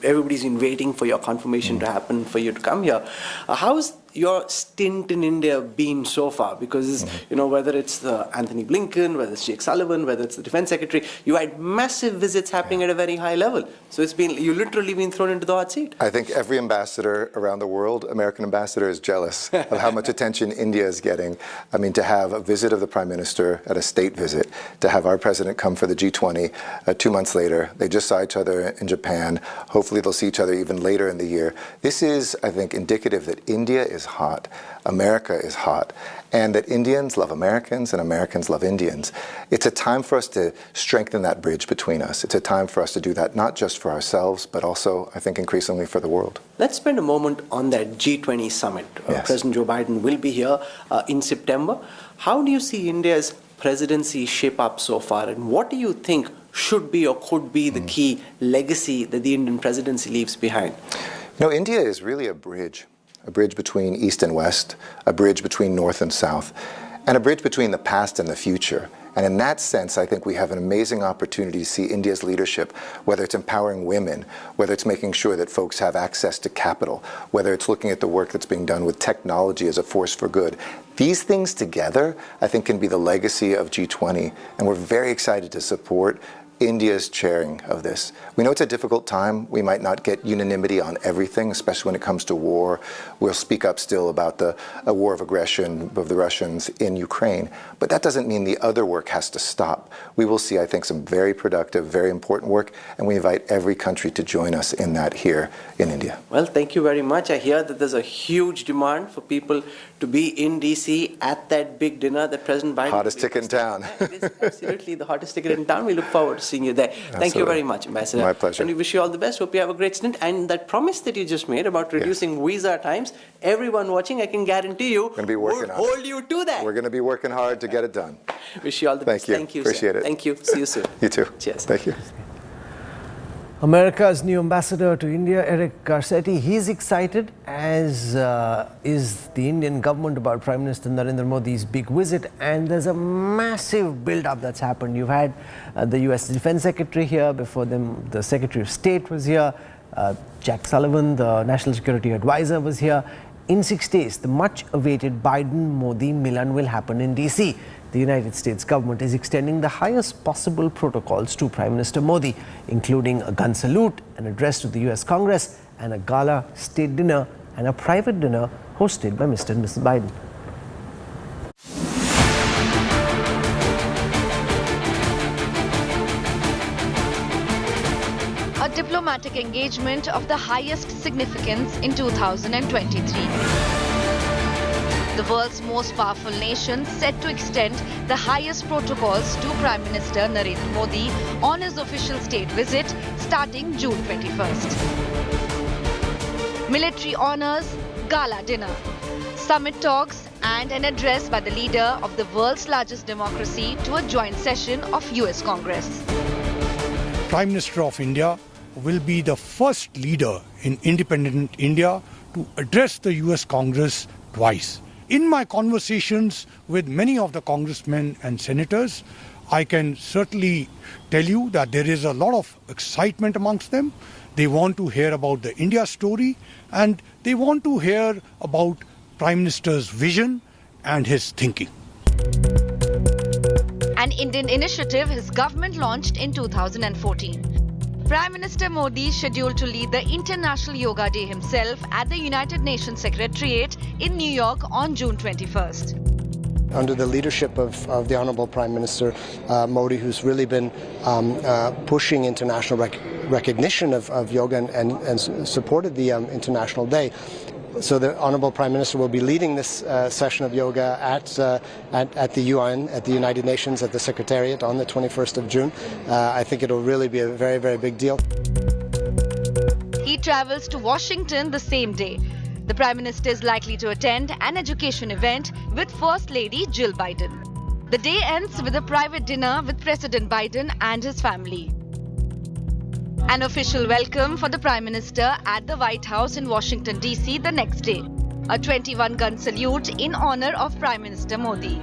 everybody's been waiting for your confirmation to happen for you to come here. How's your stint in India been so far? Because whether it's the Anthony Blinken, whether it's Jake Sullivan, whether it's the Defense Secretary, you had massive visits happening at a very high level. So you literally been thrown into the hot seat. I think every ambassador around the world, American ambassador, is jealous of how much attention India is getting. I mean, to have a visit of the Prime Minister at a state visit, to have our president come for the G20 2 months later. They just saw each other in Japan. Hopefully they'll see each other even later in the year. This is, I think, indicative that India is hot, America is hot, and that Indians love Americans and Americans love Indians. It's a time for us to strengthen that bridge between us. It's a time for us to do that not just for ourselves, but also, I think, increasingly for the world. Let's spend a moment on that G20 summit. Yes. President Joe Biden will be here in September. How do you see India's presidency shape up so far, and what do you think should be or could be the key legacy that the Indian presidency leaves behind? India is really a bridge between East and West, a bridge between North and South, and a bridge between the past and the future. And in that sense, I think we have an amazing opportunity to see India's leadership, whether it's empowering women, whether it's making sure that folks have access to capital, whether it's looking at the work that's being done with technology as a force for good. These things together, I think, can be the legacy of G20, and we're very excited to support India's chairing of this. We know it's a difficult time. We might not get unanimity on everything, especially when it comes to war. We'll speak up still about the war of aggression of the Russians in Ukraine. But that doesn't mean the other work has to stop. We will see, I think, some very productive, very important work, and we invite every country to join us in that here in India. Well, thank you very much. I hear that there's a huge demand for people to be in DC at that big dinner that President Biden... Hottest ticket in town. It is absolutely the hottest ticket in town. We look forward to seeing you there. Thank you very much, Ambassador. My pleasure. And we wish you all the best. Hope you have a great stint. And that promise that you just made about reducing visa times, everyone watching, I can guarantee you, will hold you to that. We're going to be working hard to get it done. Wish you all the best. Thank you. Appreciate it. Thank you. See you soon. You too. Cheers. Thank you. America's new ambassador to India, Eric Garcetti, he's excited, as is the Indian government, about Prime Minister Narendra Modi's big visit. And there's a massive build-up that's happened. You've had the US Defense Secretary here. Before them, the Secretary of State was here. Jack Sullivan, the National Security Advisor, was here. In 6 days, the much-awaited Biden-Modi Milan will happen in DC. The United States government is extending the highest possible protocols to Prime Minister Modi, including a gun salute, an address to the US Congress, and a gala state dinner and a private dinner hosted by Mr. and Mrs. Biden. A diplomatic engagement of the highest significance in 2023. The world's most powerful nation set to extend the highest protocols to Prime Minister Narendra Modi on his official state visit starting June 21st. Military honors, gala dinner, summit talks, and an address by the leader of the world's largest democracy to a joint session of US Congress. Prime Minister of India will be the first leader in independent India to address the US Congress twice. In my conversations with many of the congressmen and senators, I can certainly tell you that there is a lot of excitement amongst them. They want to hear about the India story, and they want to hear about Prime Minister's vision and his thinking. An Indian initiative his government launched in 2014. Prime Minister Modi is scheduled to lead the International Yoga Day himself at the United Nations Secretariat in New York on June 21st. Under the leadership of the Honorable Prime Minister Modi, who's really been pushing international recognition of yoga and supported the International Day. So the Honorable Prime Minister will be leading this session of yoga at the UN, at the United Nations, at the Secretariat on the 21st of June. I think it'll really be a very, very big deal. He travels to Washington the same day. The Prime Minister is likely to attend an education event with First Lady Jill Biden. The day ends with a private dinner with President Biden and his family. An official welcome for the Prime Minister at the White House in Washington, D.C. the next day. A 21-gun salute in honor of Prime Minister Modi.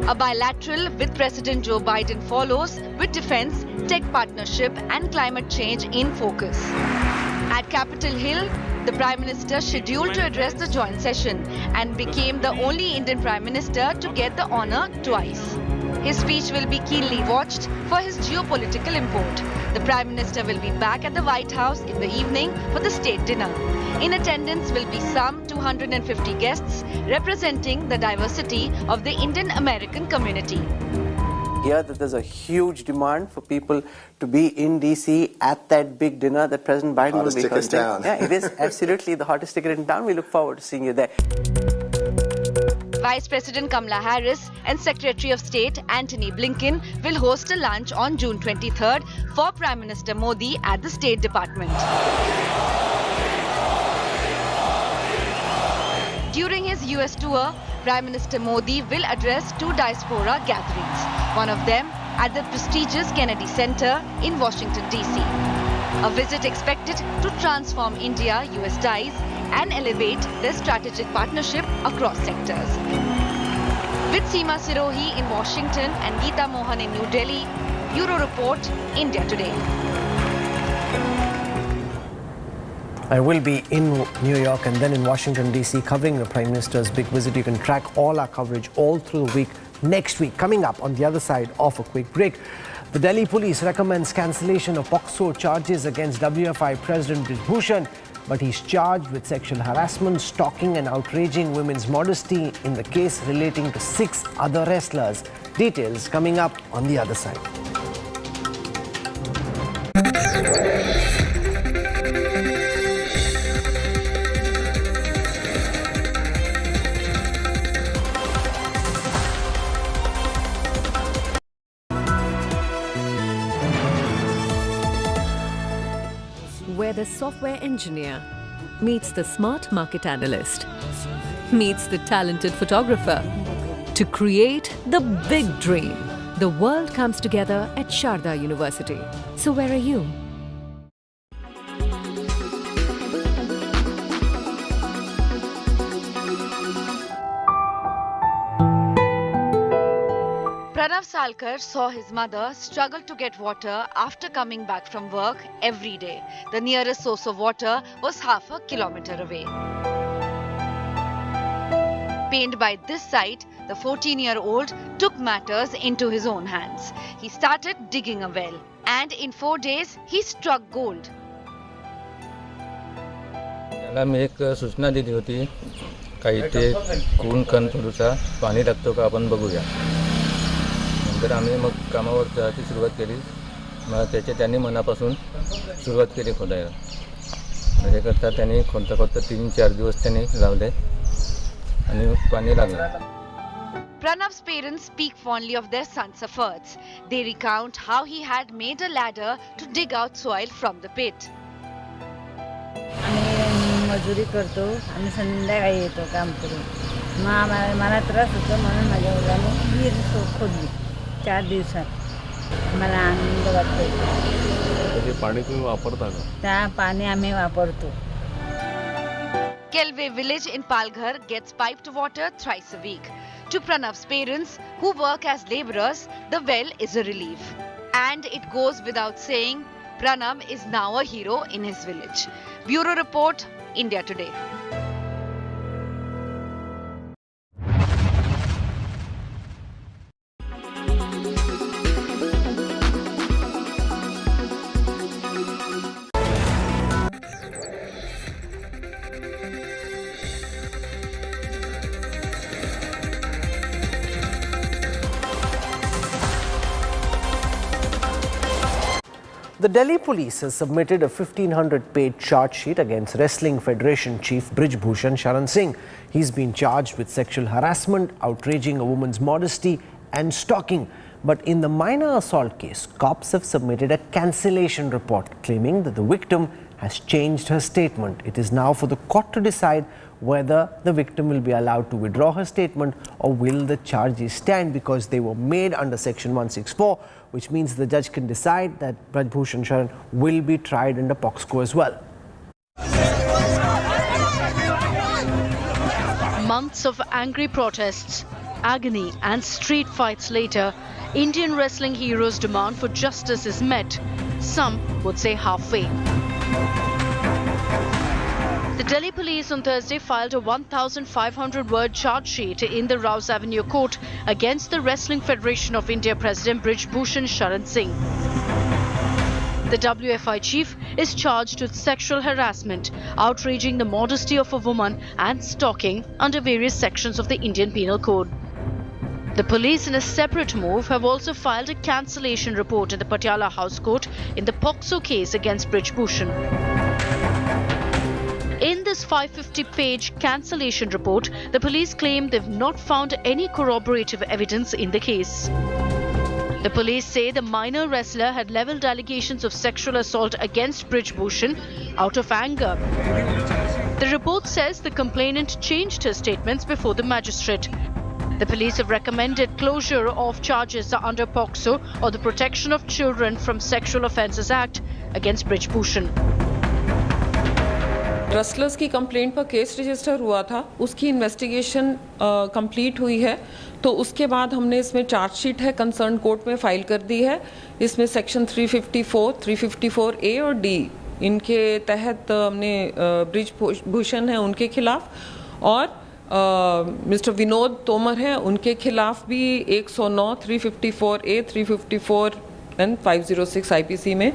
A bilateral with President Joe Biden follows, with defense, tech partnership and climate change in focus. At Capitol Hill, the Prime Minister scheduled to address the joint session and became the only Indian Prime Minister to get the honor twice. His speech will be keenly watched for his geopolitical import. The Prime Minister will be back at the White House in the evening for the state dinner. In attendance will be some 250 guests representing the diversity of the Indian American community. Here that there's a huge demand for people to be in DC at that big dinner that President Biden will be hosting. Yeah, it is absolutely the hottest ticket in town. We look forward to seeing you there. Vice President Kamala Harris and Secretary of State Antony Blinken will host a lunch on June 23rd for Prime Minister Modi at the State Department. During his US tour, Prime Minister Modi will address two diaspora gatherings, one of them at the prestigious Kennedy Center in Washington, D.C. A visit expected to transform India-US ties and elevate their strategic partnership across sectors. With Seema Sirohi in Washington and Geeta Mohan in New Delhi, Bureau Report, India Today. I will be in New York and then in Washington, D.C. covering the Prime Minister's big visit. You can track all our coverage all through the week next week. Coming up on the other side of a quick break, the Delhi police recommends cancellation of POCSO charges against WFI President Brij Bhushan, but he's charged with sexual harassment, stalking and outraging women's modesty in the case relating to 6 other wrestlers. Details coming up on the other side. where the software engineer meets the smart market analyst, meets the talented photographer to create the big dream. The world comes together at Sharda University. So where are you? Pranav Salkar saw his mother struggle to get water after coming back from work every day. The nearest source of water was half a kilometer away. Pained by this sight, the 14-year-old took matters into his own hands. He started digging a well, and in 4 days, he struck gold. त्याला मी एक सूचना दिली होती का इथे कोण कण थोडंसं पाणी लागतो का आपण बघूया. नंतर आम्ही मग कामावर जायची सुरुवात केली. मग त्यांनी मनापासून सुरुवात केली खोदायला. त्याच्याकरता त्यांनी खोदता 3-4 दिवस त्यांनी लावले आणि पाणी लागलं. Pranav's parents speak fondly of their son's efforts. They recount how he had made a ladder to dig out soil from the pit. आम्ही मजुरी करतो आणि संध्याकाळी येतो काम करून. मला त्रास होतो म्हणून माझ्या मुलाने विहीर खोदली 4 दिवसात. मला आनंद वाटतो. ते पाणी तुम्ही वापरता का? त्या पाणी आम्ही वापरतो. Kelve village in Palghar gets piped water thrice a week. To Pranav's parents, who work as labourers, the well is a relief. And it goes without saying, Pranav is now a hero in his village. Bureau Report, India Today. The Delhi police has submitted a 1,500-page charge sheet against Wrestling Federation chief Brij Bhushan Sharan Singh. He's been charged with sexual harassment, outraging a woman's modesty and stalking. But in the minor assault case, cops have submitted a cancellation report claiming that the victim has changed her statement. It is now for the court to decide whether the victim will be allowed to withdraw her statement or will the charges stand, because they were made under section 164, which means the judge can decide that Brij Bhushan Sharan will be tried under POXCO as well. Months of angry protests, agony and street fights later, Indian wrestling heroes' demand for justice is met. Some would say halfway. The Delhi police on Thursday filed a 1,500-word charge sheet in the Rouse Avenue court against the Wrestling Federation of India President Brij Bhushan Sharan Singh. The WFI chief is charged with sexual harassment, outraging the modesty of a woman and stalking under various sections of the Indian Penal Code. The police, in a separate move, have also filed a cancellation report in the Patiala House Court in the POXO case against Brij Bhushan. In this 550-page cancellation report, the police claim they've not found any corroborative evidence in the case. The police say the minor wrestler had levelled allegations of sexual assault against Brij Bhushan out of anger. The report says the complainant changed her statements before the magistrate. The police have recommended closure of charges under POXO, or the Protection of Children from Sexual Offences Act, against Brij Bhushan. Wrestlers की complaint पर case register हुआ था, उसकी investigation complete हुई है, तो उसके बाद हमने इसमें चार्जशीट है कंसर्न कोर्ट में फाइल कर दी है. इसमें सेक्शन 354, 354A और D इनके तहत हमने ब्रिज भूषण है उनके खिलाफ, और मिस्टर विनोद तोमर हैं उनके खिलाफ भी 109, 354A, 354 एंड 506 IPC में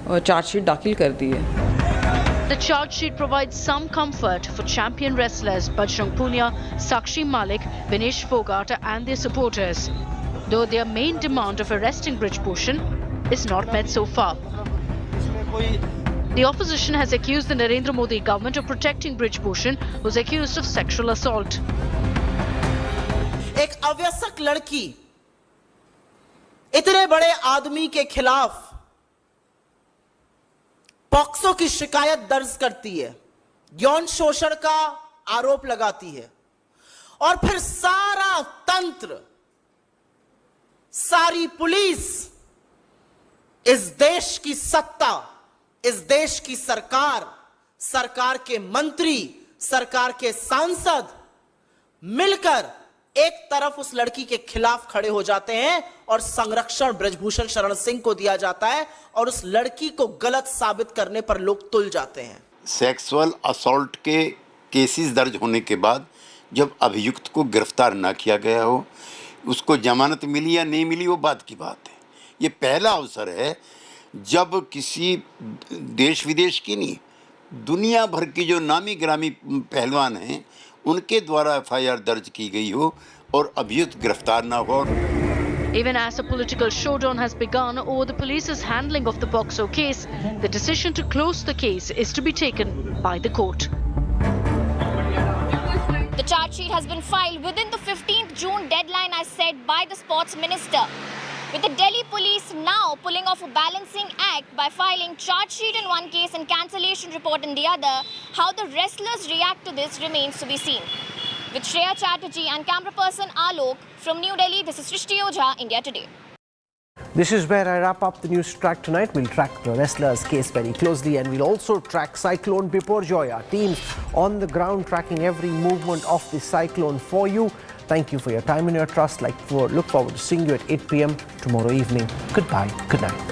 चार्जशीट दाखिल कर दी है. The charge sheet provides some comfort for champion wrestlers Bajrang Punia, Sakshi Malik, Vinesh Fogart and their supporters, though their main demand of arresting Brij Bhushan is not met so far. The opposition has accused the Narendra Modi government of protecting Brij Bhushan, who is accused of sexual assault. एक अवयस्क लड़की इतने बड़े आदमी के खिलाफ POCSO की शिकायत दर्ज करती है, यौन शोषण का आरोप लगाती है, और फिर सारा तंत्र, सारी पुलिस, इस देश की सत्ता, इस देश की सरकार, सरकार के मंत्री, सरकार के सांसद मिलकर एक तरफ उस लड़की के खिलाफ खड़े हो जाते हैं और संरक्षण ब्रजभूषण शरण सिंह को दिया जाता है और उस लड़की को गलत साबित करने पर लोग तुल जाते हैं। सेक्सुअल असॉल्ट के केसेस दर्ज होने के बाद जब अभियुक्त को गिरफ्तार ना किया गया हो, उसको जमानत मिली या नहीं मिली वो बात की बात है। ये पहला अवसर है जब किसी देश विदेश की नहीं, दुनिया भर की जो नामी ग्रामी पहलवान हैं उनके द्वारा एफआईआर दर्ज की गई हो और अभियुक्त गिरफ्तार ना हो। Even as a political showdown has begun over the police's handling of the POCSO case, the decision to close the case is to be taken by the court. The charge sheet has been filed within the 15th June deadline as set by the sports minister. With the Delhi police now pulling off a balancing act by filing charge sheet in one case and cancellation report in the other, how the wrestlers react to this remains to be seen. With Shreya Chatterjee and camera person Alok from New Delhi, this is Srishti Ojha, India Today. This is where I wrap up the news track tonight. We'll track the wrestlers' case very closely, and we'll also track Cyclone Biparjoy. Our teams on the ground tracking every movement of the cyclone for you. Thank you for your time and your trust. Look forward to seeing you at 8 p.m. tomorrow evening. Goodbye. Good night.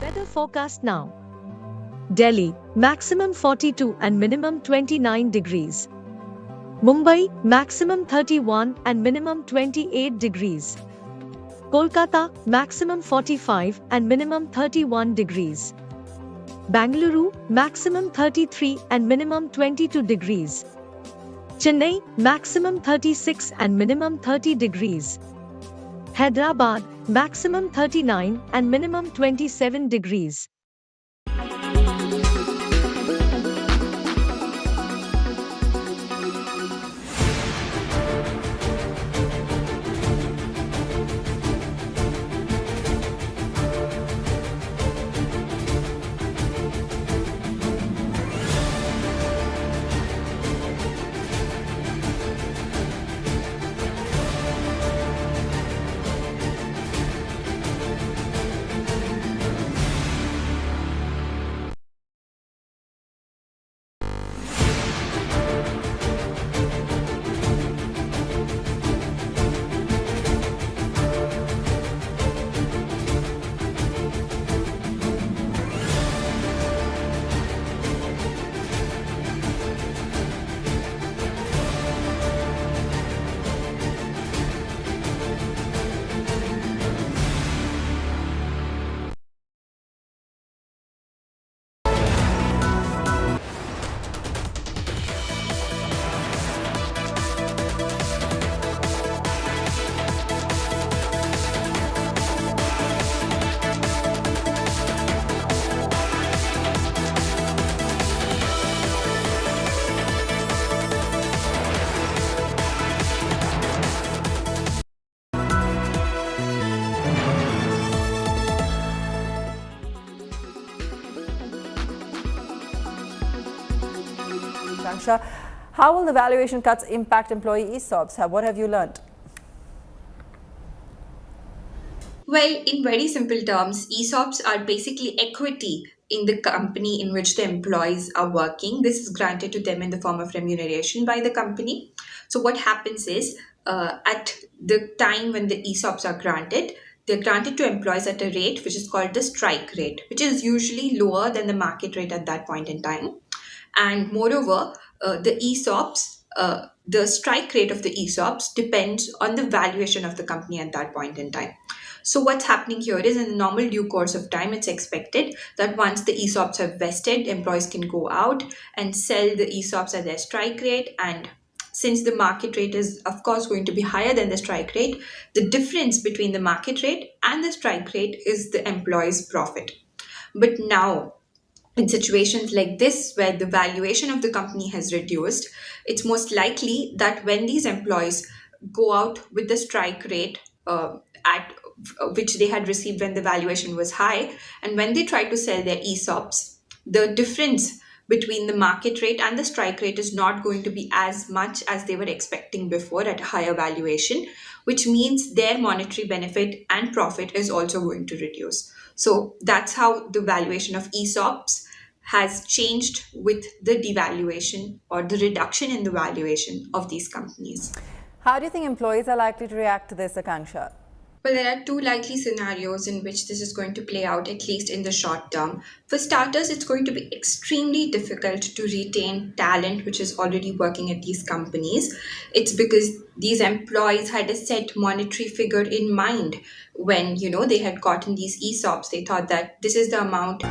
Weather forecast now. Delhi, maximum 42 and minimum 29 degrees. Mumbai, maximum 31 and minimum 28 degrees. Kolkata, maximum 45 and minimum 31 degrees. Bangalore, maximum 33 and minimum 22 degrees. Chennai, maximum 36 and minimum 30 degrees. Hyderabad, maximum 39 and minimum 27 degrees. How will the valuation cuts impact employee ESOPs? What have you learned? Well, in very simple terms, ESOPs are basically equity in the company in which the employees are working. This is granted to them in the form of remuneration by the company. So what happens is, at the time when the ESOPs are granted, they're granted to employees at a rate which is called the strike rate, which is usually lower than the market rate at that point in time. And moreover, the ESOPs, the strike rate of the ESOPs depends on the valuation of the company at that point in time. So what's happening here is, in the normal due course of time, it's expected that once the ESOPs have vested, employees can go out and sell the ESOPs at their strike rate. And since the market rate is, of course, going to be higher than the strike rate, the difference between the market rate and the strike rate is the employee's profit. But now, in situations like this, where the valuation of the company has reduced, it's most likely that when these employees go out with the strike rate at which they had received when the valuation was high, and when they try to sell their ESOPs, the difference between the market rate and the strike rate is not going to be as much as they were expecting before at a higher valuation, which means their monetary benefit and profit is also going to reduce. So that's how the valuation of ESOPs has changed with the devaluation or the reduction in the valuation of these companies. How do you think employees are likely to react to this, Akanksha? Well, there are two likely scenarios in which this is going to play out, at least in the short term. For starters, it's going to be extremely difficult to retain talent which is already working at these companies. It's because these employees had a set monetary figure in mind when, they had gotten these ESOPs. They thought that this is the amount.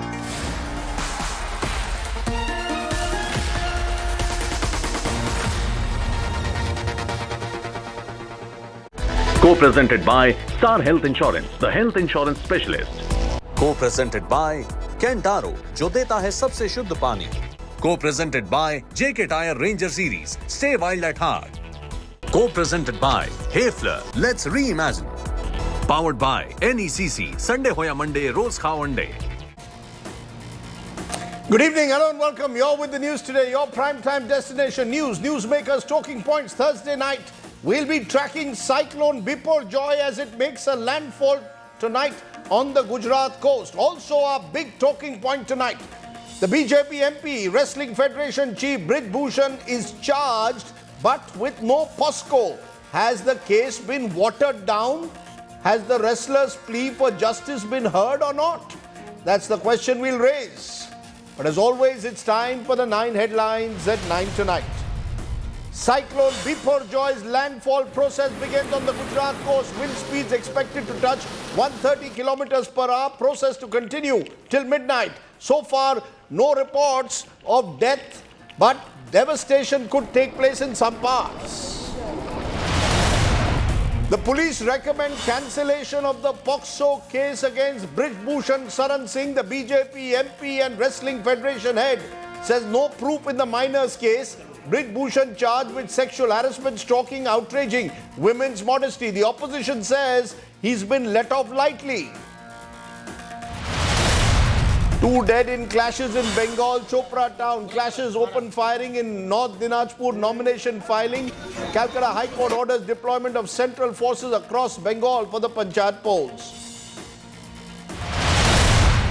Co-presented by Star Health Insurance, the health insurance specialist. Co-presented by Kentaro, जो देता है सबसे शुद्ध पानी. Co-presented by JK Tyre Ranger Series, stay wild at heart. Co-presented by Hayfler, let's reimagine. Powered by NECC, Sunday hoya Monday, रोज खाओ अंडे. Good evening, hello and welcome. You're with the news today, your primetime destination news, newsmakers, talking points. Thursday night, we'll be tracking Cyclone Biparjoy as it makes a landfall tonight on the Gujarat coast. Also, our big talking point tonight, the BJP MP, Wrestling Federation Chief Brij Bhushan is charged, but with no POSCO. Has the case been watered down? Has the wrestler's plea for justice been heard or not? That's the question we'll raise. But as always, it's time for the 9 headlines at 9 tonight. Cyclone Biparjoy's landfall process begins on the Gujarat coast. Wind speeds expected to touch 130 kilometers per hour. Process to continue till midnight. So far, no reports of death, but devastation could take place in some parts. The police recommend cancellation of the POXO case against Brij Bhushan Saran Singh. The BJP MP and Wrestling Federation head says no proof in the minors case. Brij Bhushan charged with sexual harassment, stalking, outraging women's modesty. The opposition says he's been let off lightly. 2 dead in clashes in Bengal, Chopra town. Clashes, open firing in North Dinajpur, nomination filing. Calcutta High Court orders deployment of central forces across Bengal for the Panchayat polls.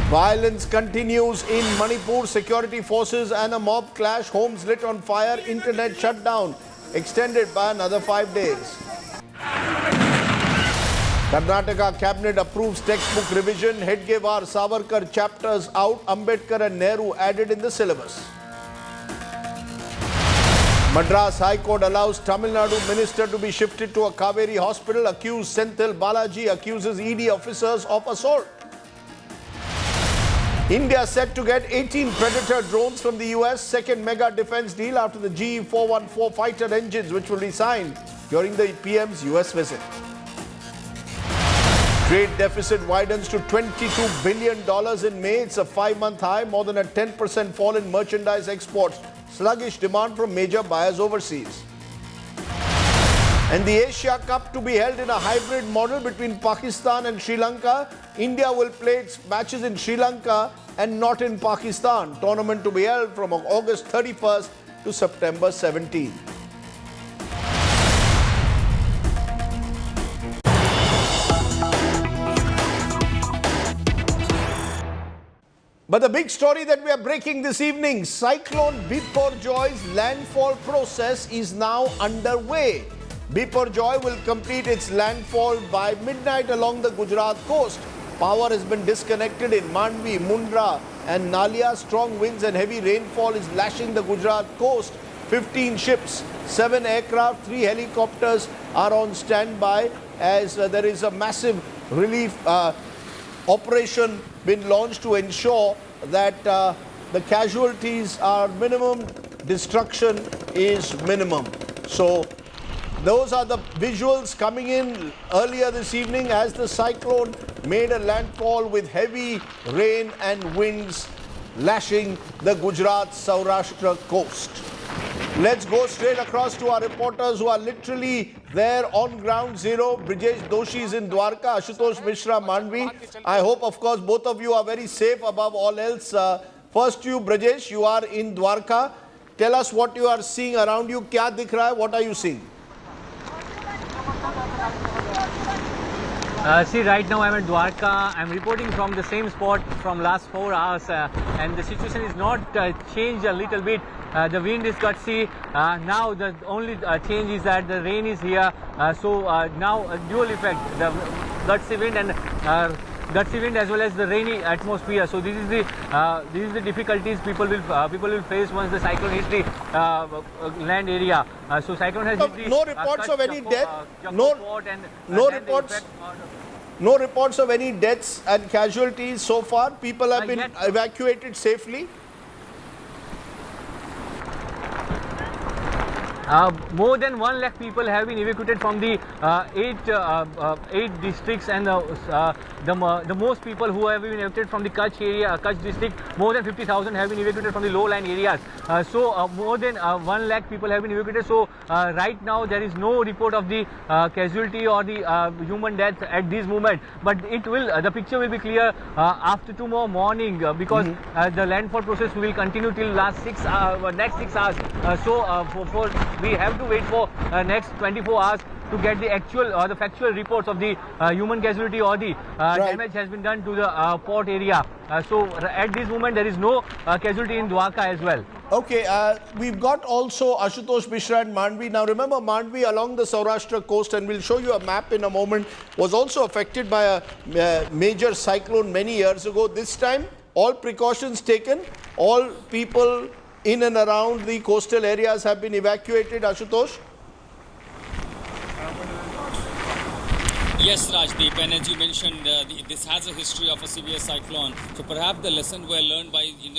Violence continues in Manipur. Security forces and a mob clash. Homes lit on fire. Internet shut down. Extended by another 5 days. Karnataka Cabinet approves textbook revision. Hedgewar, Savarkar chapters out. Ambedkar and Nehru added in the syllabus. Madras High Court allows Tamil Nadu minister to be shifted to a Kaveri hospital. Accused Senthil Balaji accuses ED officers of assault. India set to get 18 Predator drones from the US. Second mega defense deal after the GE-414 fighter engines, which will be signed during the PM's US visit. Trade deficit widens to $22 billion in May. It's a 5-month high, more than a 10% fall in merchandise exports. Sluggish demand from major buyers overseas. And the Asia Cup to be held in a hybrid model between Pakistan and Sri Lanka. India will play its matches in Sri Lanka and not in Pakistan. Tournament to be held from August 31st to September 17th. But the big story that we are breaking this evening, Cyclone Biparjoy's landfall process is now underway. Biparjoy will complete its landfall by midnight along the Gujarat coast. Power has been disconnected in Mandvi, Mundra and Nalia. Strong winds and heavy rainfall is lashing the Gujarat coast. 15 ships, 7 aircraft, 3 helicopters are on standby as there is a massive relief operation been launched to ensure that the casualties are minimum, destruction is minimum. So those are the visuals coming in earlier this evening as the cyclone made a landfall with heavy rain and winds lashing the Gujarat Saurashtra coast. Let's go straight across to our reporters who are literally there on ground zero. Brijesh Doshi is in Dwarka, Ashutosh Mishra, Mandvi. I hope, of course, both of you are very safe above all else. First you, Brijesh, you are in Dwarka. Tell us what you are seeing around you. Kya dikh raha hai? What are you seeing? See, right now I'm at Dwarka. I'm reporting from the same spot from last 4 hours and the situation is not changed a little bit. The wind is gutsy. Now the only change is that the rain is here. So now a dual effect, the gutsy wind and gutsy wind as well as the rainy atmosphere. So this is the difficulties people will face once the cyclone hits the land area. So cyclone has hit the no reports of any death. No reports of any deaths and casualties so far. People have been evacuated safely. More than 1 lakh people have been evacuated from the 8 districts, and the most people who have been evacuated from the Kutch area, Kutch district, more than 50,000 have been evacuated from the lowland areas. So more than 1 lakh people have been evacuated. So right now there is no report of the casualty or the human death at this moment. But it will, the picture will be clear after tomorrow morning because the landfall process will continue till next 6 hours. So we have to wait for next 24 hours to get the actual or the factual reports of the human casualty or the damage has been done to the port area. So at this moment there is no casualty in Dwarka as well. Okay, we've got also Ashutosh Mishra and Mandvi. Now remember, Mandvi along the Saurashtra coast, and we'll show you a map in a moment, was also affected by a major cyclone many years ago. This time all precautions taken, all people in and around the coastal areas have been evacuated. Ashutosh? Yes, Rajdeep, and as you mentioned, this has a history of a severe cyclone. So perhaps the lesson were learned by, in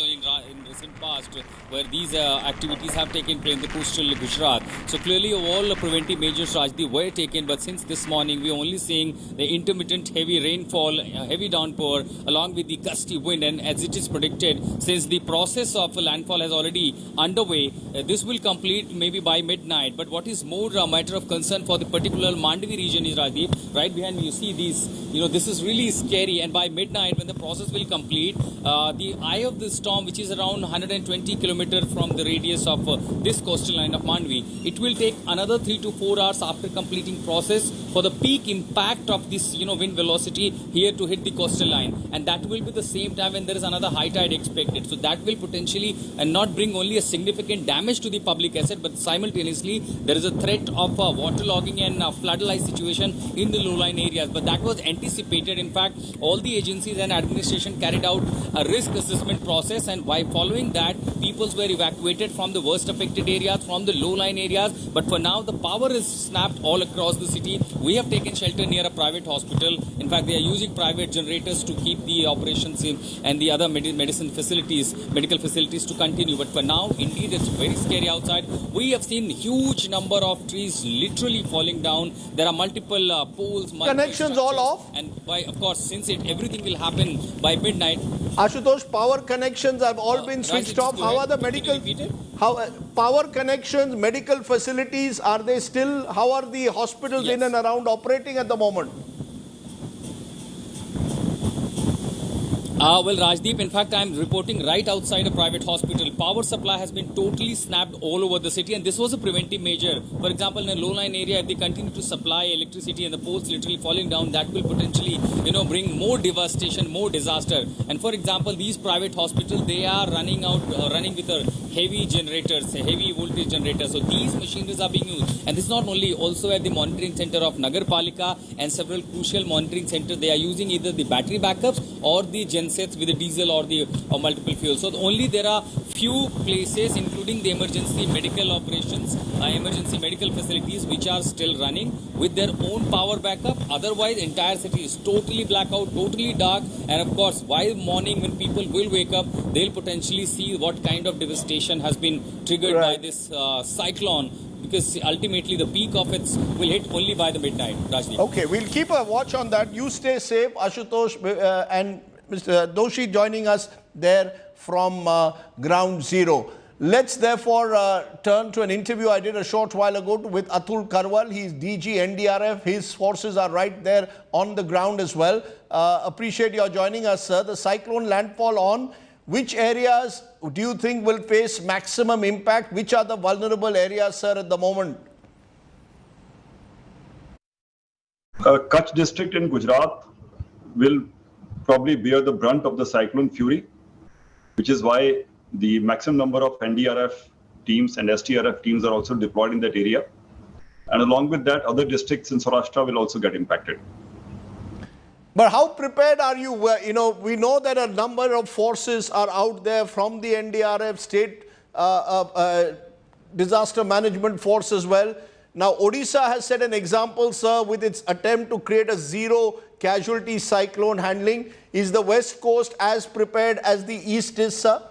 recent past, where these activities have taken place in the coastal Gujarat. So clearly all preventive measures, Rajdeep, were taken, but since this morning we are only seeing the intermittent heavy rainfall, heavy downpour, along with the gusty wind. And as it is predicted, since the process of landfall has already underway, this will complete maybe by midnight. But what is more a matter of concern for the particular Mandvi region is, Rajdeep, right behind me you see these, this is really scary, and by midnight when the process will complete, the eye of the storm, which is around 120 kilometers from the radius of this coastal line of Mandvi, it will take another 3 to 4 hours after completing process for the peak impact of this wind velocity here to hit the coastal line, and that will be the same time when there is another high tide expected. So that will potentially not bring only a significant damage to the public asset, but simultaneously there is a threat of waterlogging and flood-like situation in the lowland areas. But that was anticipated. In fact, all the agencies and administration carried out a risk assessment process, and by following that, peoples were evacuated from the worst affected areas, from the low-lying areas. But for now, the power is snapped all across the city. We have taken shelter near a private hospital. In fact, they are using private generators to keep the operations in and the other medical facilities to continue. But for now, indeed, it's very scary outside. We have seen huge number of trees literally falling down. There are multiple poles, connections all off, and of course, since everything will happen by midnight. Ashutosh, power connections have all been switched off. How are the medical? Power connections, medical facilities, are they still? How are the hospitals in and around operating at the moment? Well, Rajdeep, in fact, I'm reporting right outside a private hospital. Power supply has been totally snapped all over the city, and this was a preventive measure. For example, in a low-lying area, if they continue to supply electricity and the poles literally falling down, that will potentially, bring more devastation, more disaster. And for example, these private hospitals, they are running with a heavy generators, heavy voltage generators. So these machineries are being used. And this is not only, also at the monitoring center of Nagar Palika and several crucial monitoring centers, they are using either the battery backups or the gensets with the diesel or multiple fuels. So only there are few places, including the emergency medical operations, emergency medical facilities, which are still running with their own power backup. Otherwise, entire city is totally blackout, totally dark. And of course, while morning, when people will wake up, they'll potentially see what kind of devastation has been triggered by this cyclone, because ultimately the peak of it will hit only by the midnight. Rajdeep. Okay, we'll keep a watch on that. You stay safe. Ashutosh and Mr. Doshi joining us there from ground zero. Let's therefore turn to an interview I did a short while ago with Atul Karwal. He's DG NDRF. His forces are right there on the ground as well. Appreciate your joining us, sir. The cyclone landfall on. Which areas do you think will face maximum impact? Which are the vulnerable areas, sir, at the moment? Kutch district in Gujarat will probably bear the brunt of the cyclone fury, which is why the maximum number of NDRF teams and STRF teams are also deployed in that area. And along with that, other districts in Maharashtra will also get impacted. But how prepared are you? We know that a number of forces are out there from the NDRF, state disaster management force as well. Now, Odisha has set an example, sir, with its attempt to create a zero casualty cyclone handling. Is the West Coast as prepared as the East is, sir?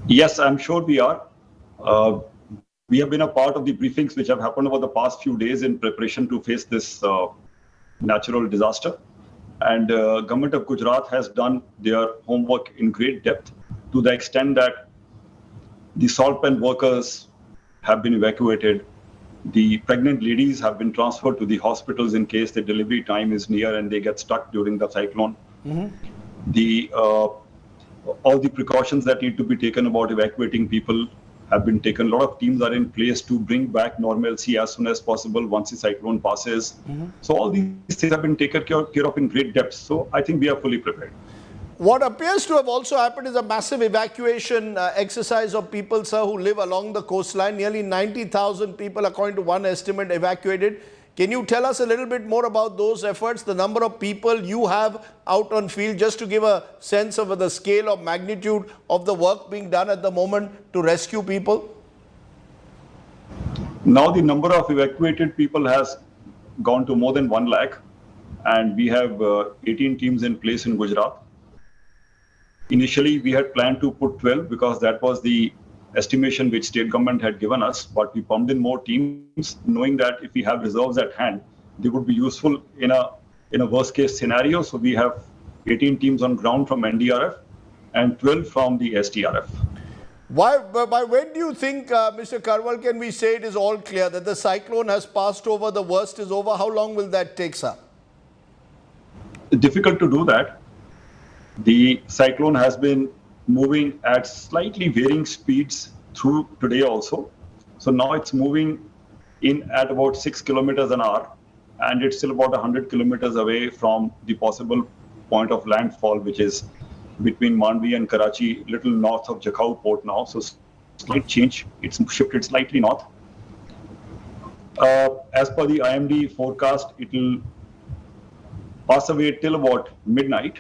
Yes, I'm sure we are. We have been a part of the briefings which have happened over the past few days in preparation to face this natural disaster. And government of Gujarat has done their homework in great depth, to the extent that the salt pen workers have been evacuated. The pregnant ladies have been transferred to the hospitals in case the delivery time is near and they get stuck during the cyclone. All the precautions that need to be taken about evacuating people have been taken. A lot of teams are in place to bring back normalcy as soon as possible once the cyclone passes. So all these things have been taken care of in great depth. So I think we are fully prepared. What appears to have also happened is a massive evacuation exercise of people, sir, who live along the coastline. Nearly 90,000 people, according to one estimate, evacuated. Can you tell us a little bit more about those efforts, the number of people you have out on field, just to give a sense of the scale of magnitude of the work being done at the moment to rescue people? Now the number of evacuated people has gone to more than 1 lakh, and we have 18 teams in place in Gujarat. Initially, we had planned to put 12 because that was the estimation which state government had given us, but we pumped in more teams, knowing that if we have reserves at hand, they would be useful in a worst case scenario. So we have 18 teams on ground from NDRF and 12 from the STRF. By when do you think, Mr. Karwal, can we say it is all clear that the cyclone has passed over, the worst is over? How long will that take, sir? Difficult to do that. The cyclone has been moving at slightly varying speeds through today also. So now it's moving in at about 6 kilometers an hour, and it's still about 100 kilometers away from the possible point of landfall, which is between Mandvi and Karachi, little north of Jakhau port now. So slight change, it's shifted slightly north. As per the IMD forecast, it will pass away till about midnight.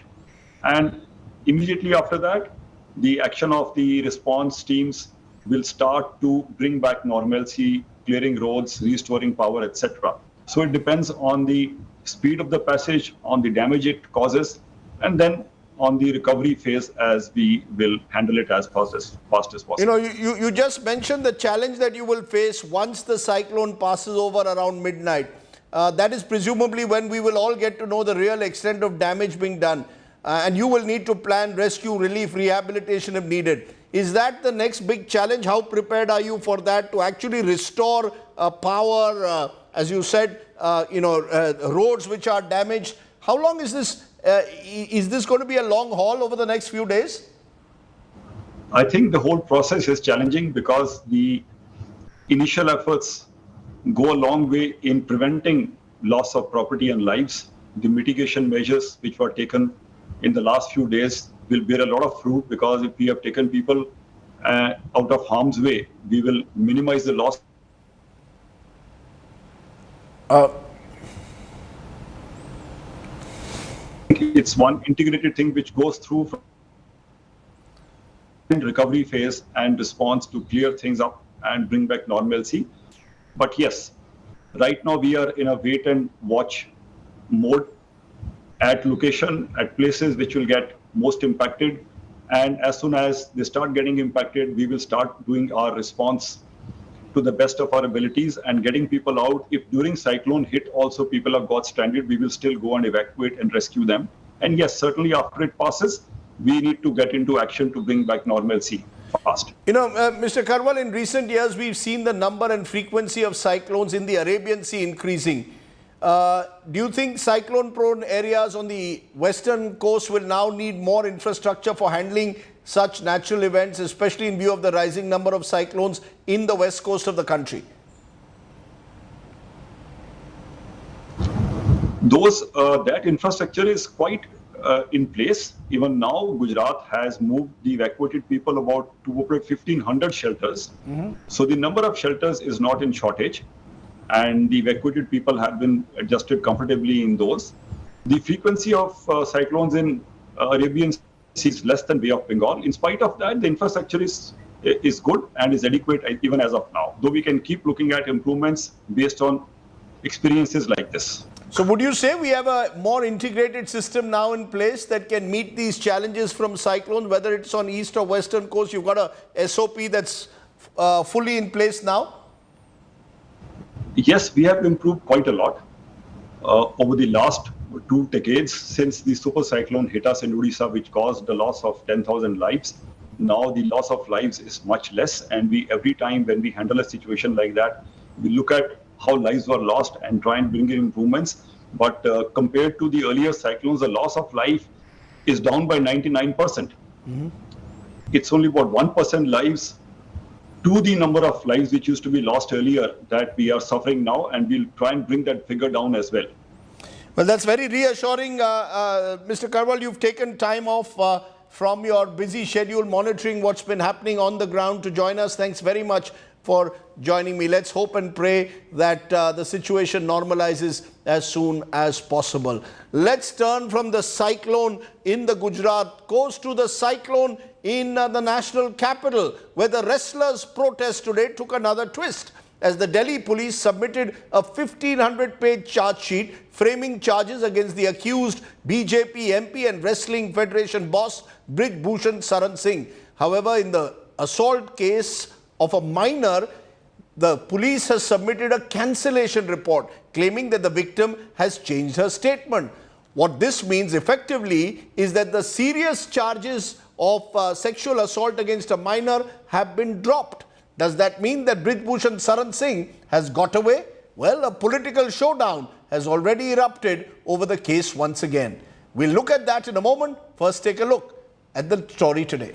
And immediately after that, the action of the response teams will start to bring back normalcy, clearing roads, restoring power, etc. So it depends on the speed of the passage, on the damage it causes, and then on the recovery phase as we will handle it as fast as possible. You know, you just mentioned the challenge that you will face once the cyclone passes over around midnight. That is presumably when we will all get to know the real extent of damage being done. And you will need to plan rescue, relief, rehabilitation if needed. Is that the next big challenge? How prepared are you for that, to actually restore power, as you said, roads which are damaged? How long is this? Is this going to be a long haul over the next few days? I think the whole process is challenging because the initial efforts go a long way in preventing loss of property and lives. The mitigation measures which were taken in the last few days will bear a lot of fruit, because if we have taken people out of harm's way, we will minimize the loss. It's one integrated thing which goes through from recovery phase and response to clear things up and bring back normalcy. But yes, right now we are in a wait and watch mode at location, at places which will get most impacted. And as soon as they start getting impacted, we will start doing our response to the best of our abilities and getting people out. If during cyclone hit also people have got stranded, we will still go and evacuate and rescue them. And yes, certainly after it passes, we need to get into action to bring back normalcy fast. You know, Mr. Karwal, in recent years, we've seen the number and frequency of cyclones in the Arabian Sea increasing. Do you think cyclone-prone areas on the western coast will now need more infrastructure for handling such natural events, especially in view of the rising number of cyclones in the west coast of the country? That infrastructure is quite in place. Even now, Gujarat has moved the evacuated people to about 1,500 shelters. So the number of shelters is not in shortage, and the evacuated people have been adjusted comfortably in those. The frequency of cyclones in Arabian Sea is less than Bay of Bengal. In spite of that, the infrastructure is good and is adequate even as of now, though we can keep looking at improvements based on experiences like this. So would you say we have a more integrated system now in place that can meet these challenges from cyclones, whether it's on east or western coast? You've got a SOP that's fully in place now? Yes, we have improved quite a lot over the last 2 decades since the super cyclone hit us in Odisha, which caused the loss of 10,000 lives. Now the loss of lives is much less, and every time when we handle a situation like that, we look at how lives were lost and try and bring in improvements. But compared to the earlier cyclones, the loss of life is down by 99%. It's only about 1% lives to the number of lives which used to be lost earlier that we are suffering now, and we'll try and bring that figure down as well. Well, that's very reassuring. Mr. Karwal, you've taken time off from your busy schedule monitoring what's been happening on the ground to join us. Thanks very much for joining me. Let's hope and pray that the situation normalizes as soon as possible. Let's turn from the cyclone in the Gujarat coast to the cyclone in the national capital, where the wrestlers' protest today took another twist, as the Delhi police submitted a 1,500-page charge sheet framing charges against the accused BJP MP and Wrestling Federation boss Brij Bhushan Saran Singh. However, in the assault case of a minor, the police has submitted a cancellation report claiming that the victim has changed her statement. What this means effectively is that the serious charges of sexual assault against a minor have been dropped. Does that mean that Brij Bhushan Saran Singh has got away? Well, a political showdown has already erupted over the case once again. We'll look at that in a moment. First, take a look at the story today.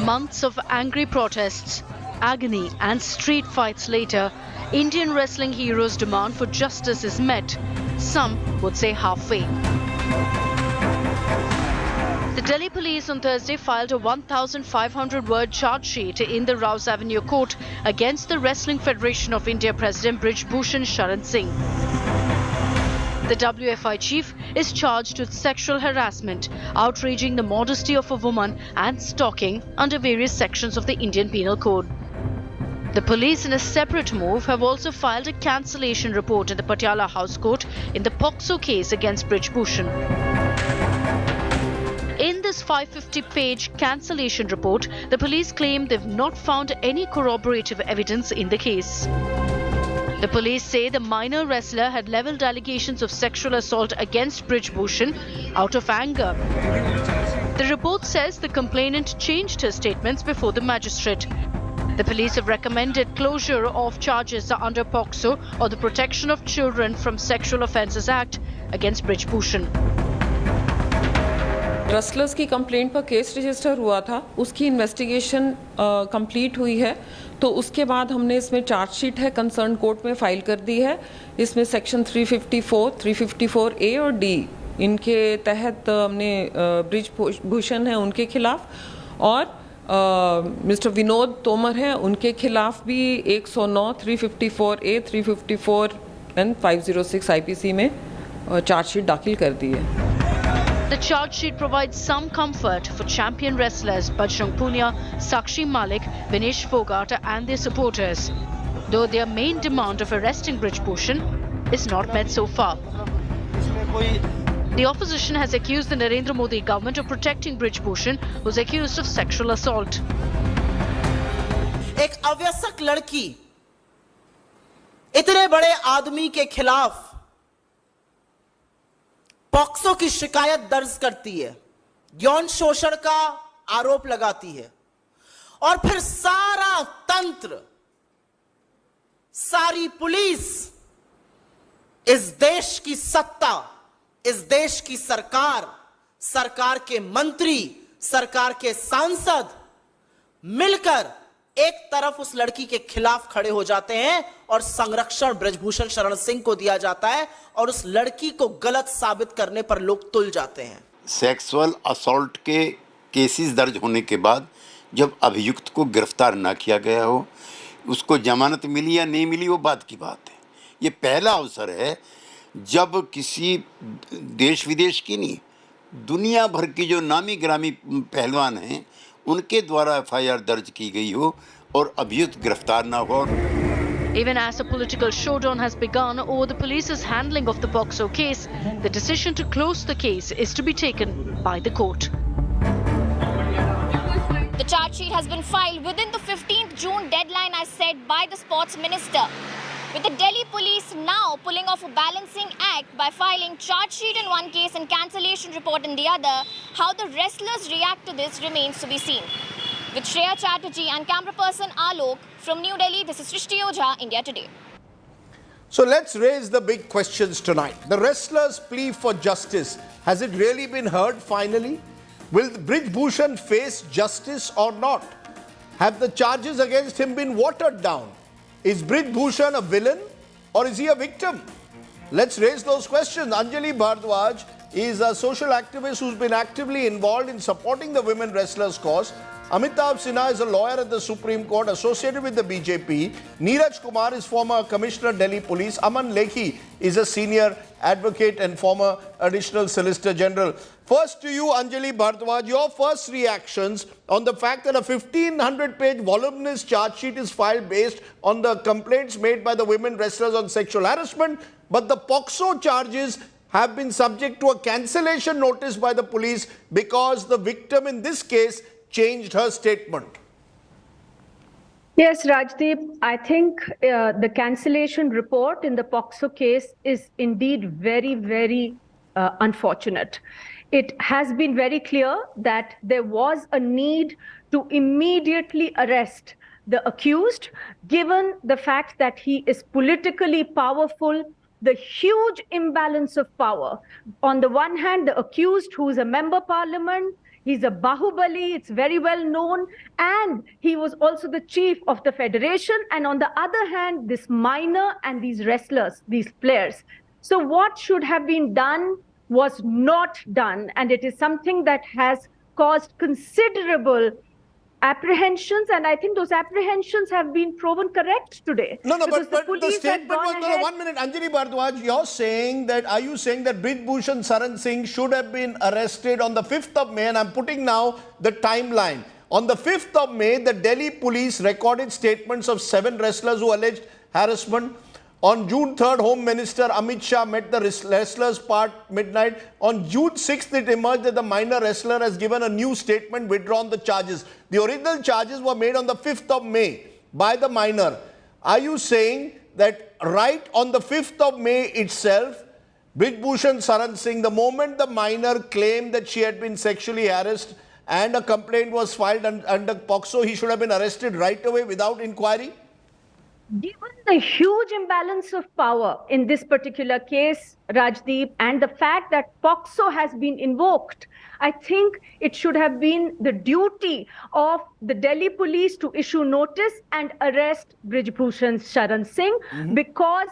Months of angry protests, agony and street fights later, Indian wrestling heroes' demand for justice is met. Some would say halfway. The Delhi police on Thursday filed a 1,500-word charge sheet in the Rouse Avenue court against the Wrestling Federation of India President Brij Bhushan Saran Singh. The WFI chief is charged with sexual harassment, outraging the modesty of a woman and stalking under various sections of the Indian Penal Code. The police, in a separate move, have also filed a cancellation report in the Patiala House Court in the POCSO case against Brij Bhushan. In this 550-page cancellation report, the police claim they've not found any corroborative evidence in the case. The police say the minor wrestler had levelled allegations of sexual assault against Brij Bhushan out of anger. The report says the complainant changed her statements before the magistrate. The police have recommended closure of charges under POCSO, or the Protection of Children from Sexual Offences Act, against Brij Bhushan. Wrestlers की complaint पर case register हुआ था, उसकी investigation complete हुई है, तो उसके बाद हमने इसमें चार्जशीट है कंसर्न कोर्ट में फाइल कर दी है। इसमें सेक्शन 354, 354A और D इनके तहत हमने ब्रिज भूषण है उनके खिलाफ और मिस्टर विनोद तोमर हैं उनके खिलाफ भी 109, 354A, 354 एंड 506 IPC में चार्जशीट दाखिल कर दी है। The charge sheet provides some comfort for champion wrestlers Bajrang Punia, Sakshi Malik, Vinesh Fogart and their supporters, though their main demand of arresting Brij Bhushan is not met so far. The opposition has accused the Narendra Modi government of protecting Brij Bhushan, who is accused of sexual assault. एक अवयस्क लड़की इतने बड़े आदमी के खिलाफ POCSO की शिकायत दर्ज करती है, यौन शोषण का आरोप लगाती है और फिर सारा तंत्र, सारी पुलिस, इस देश की सत्ता, इस देश की सरकार, सरकार के मंत्री, सरकार के सांसद मिलकर एक तरफ उस लड़की के खिलाफ खड़े हो जाते हैं और संरक्षण बृजभूषण शरण सिंह को दिया जाता है और उस लड़की को गलत साबित करने पर लोग तुल जाते हैं। सेक्सुअल असॉल्ट के केसेस दर्ज होने के बाद जब अभियुक्त को गिरफ्तार ना किया गया हो, उसको जमानत मिली या नहीं मिली वो बात की बात है। ये पहला अवसर है जब किसी देश विदेश की नहीं, दुनिया भर की जो नामी ग्रामी पहलवान हैं उनके द्वारा FIR दर्ज की गई हो और अभियुक्त गिरफ्तार ना हो। Even as a political showdown has begun over the police's handling of the POCSO case, the decision to close the case is to be taken by the court. The charge sheet has been filed within the 15th June deadline as said by the sports minister, with the Delhi police now pulling off a balancing act by filing charge sheet in one case and cancellation report in the other. How the wrestlers react to this remains to be seen. With Shreya Chatterjee and camera person Alok from New Delhi, this is Srishti Ojha, India Today. So let's raise the big questions tonight. The wrestlers' plea for justice, has it really been heard finally? Will Brij Bhushan face justice or not? Have the charges against him been watered down? Is Brij Bhushan a villain or is he a victim? Let's raise those questions. Anjali Bhardwaj is a social activist who's been actively involved in supporting the women wrestlers' cause. Amitabh Sinha is a lawyer at the Supreme Court associated with the BJP. Neeraj Kumar is former Commissioner Delhi Police. Aman Lekhi is a senior advocate and former Additional Solicitor General. First to you, Anjali Bhardwaj, your first reactions on the fact that a 1,500-page voluminous charge sheet is filed based on the complaints made by the women wrestlers on sexual harassment, but the POCSO charges have been subject to a cancellation notice by the police because the victim in this case changed her statement. Yes, Rajdeep, I think the cancellation report in the POCSO case is indeed very, very unfortunate. It has been very clear that there was a need to immediately arrest the accused, given the fact that he is politically powerful, the huge imbalance of power. On the one hand, the accused, who is a member parliament, he's a Bahubali, it's very well known, and he was also the chief of the federation. And on the other hand, this minor and these wrestlers, these players. So what should have been done was not done, and it is something that has caused considerable apprehensions, and I think those apprehensions have been proven correct today. No, but the statement was, no, 1 minute, Anjali Bhardwaj, you're saying that, are you saying that Brij Bhushan Saran Singh should have been arrested on the 5th of May, and I'm putting now the timeline. On the 5th of May, the Delhi police recorded statements of 7 wrestlers who alleged harassment. On June 3rd, Home Minister Amit Shah met the wrestlers part midnight. On June 6th, it emerged that the minor wrestler has given a new statement, withdrawn the charges. The original charges were made on the 5th of May by the minor. Are you saying that right on the 5th of May itself, Brij Bhushan Saran Singh, the moment the minor claimed that she had been sexually harassed and a complaint was filed under POCSO, he should have been arrested right away without inquiry? Given the huge imbalance of power in this particular case, Rajdeep, and the fact that POCSO has been invoked, I think it should have been the duty of the Delhi police to issue notice and arrest Brijbhushan Sharan Singh, because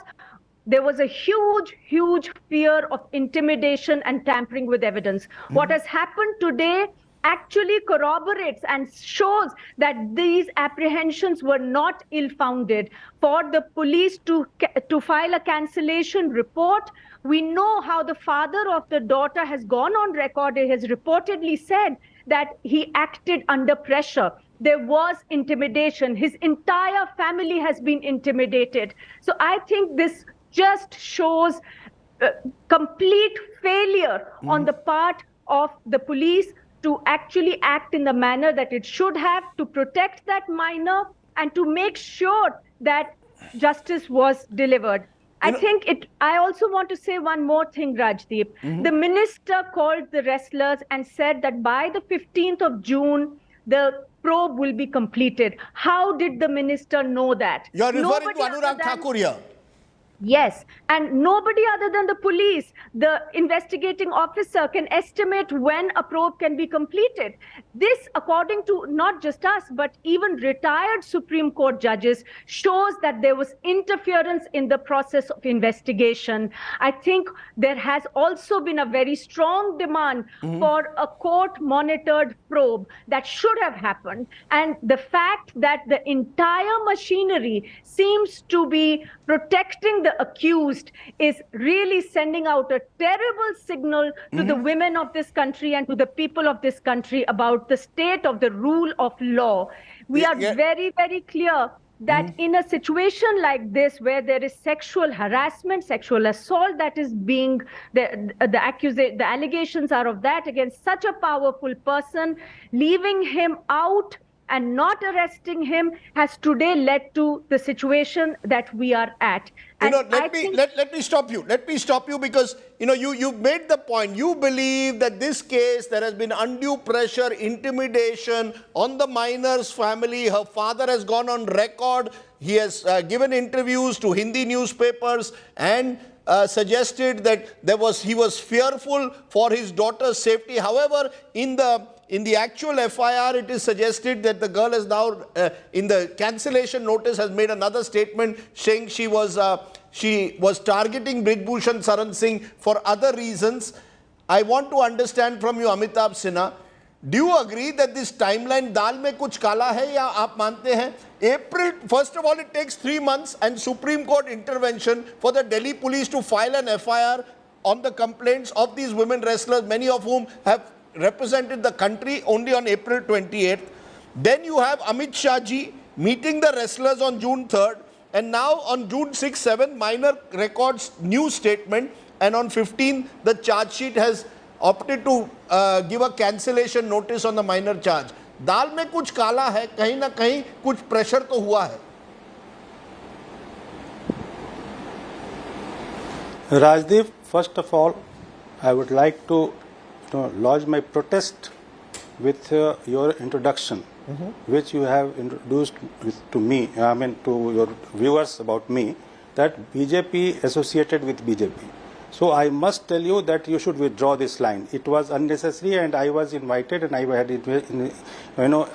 there was a huge fear of intimidation and tampering with evidence. What has happened today actually corroborates and shows that these apprehensions were not ill-founded. For the police to file a cancellation report, we know how the father of the daughter has gone on record. He has reportedly said that he acted under pressure. There was intimidation. His entire family has been intimidated. So I think this just shows complete failure on the part of the police to actually act in the manner that it should have, to protect that minor and to make sure that justice was delivered. I also want to say one more thing, Rajdeep. The minister called the wrestlers and said that by the 15th of June, the probe will be completed. How did the minister know that? You're referring to Anurag Thakur here. Yes, and nobody other than the police, the investigating officer, can estimate when a probe can be completed. This, according to not just us, but even retired Supreme Court judges, shows that there was interference in the process of investigation. I think there has also been a very strong demand for a court-monitored probe that should have happened. And the fact that the entire machinery seems to be protecting the accused is really sending out a terrible signal to the women of this country and to the people of this country about the state of the rule of law. We are very, very clear that in a situation like this, where there is sexual harassment, sexual assault that is being, the allegations are of that against such a powerful person, leaving him out and not arresting him has today led to the situation that we are at. And let me stop you. Let me stop you because, you made the point. You believe that this case, there has been undue pressure, intimidation on the minor's family. Her father has gone on record. He has given interviews to Hindi newspapers and suggested that he was fearful for his daughter's safety. However, in the actual FIR, it is suggested that the girl is now, in the cancellation notice, has made another statement saying she was targeting Brijbhushan Sharan Singh for other reasons. I want to understand from you, Amitabh Sinha, do you agree that this timeline, दाल में कुछ काला है या आप मानते हैं? April, first of all, it takes 3 months and Supreme Court intervention for the Delhi police to file an FIR on the complaints of these women wrestlers, many of whom have represented the country only on April 28th. Then you have Amit Shah ji meeting the wrestlers on June 3rd, and now on June 6-7, minor records new statement, and on 15th, the charge sheet has opted to give a cancellation notice on the minor charge. दाल में कुछ काला है, कहीं ना कहीं कुछ pressure तो हुआ है. Rajdeep, first of all, I would like to lodge my protest with your introduction, which you have introduced to me, to your viewers about me, that BJP associated with BJP. So I must tell you that you should withdraw this line. It was unnecessary, and I was invited, and I had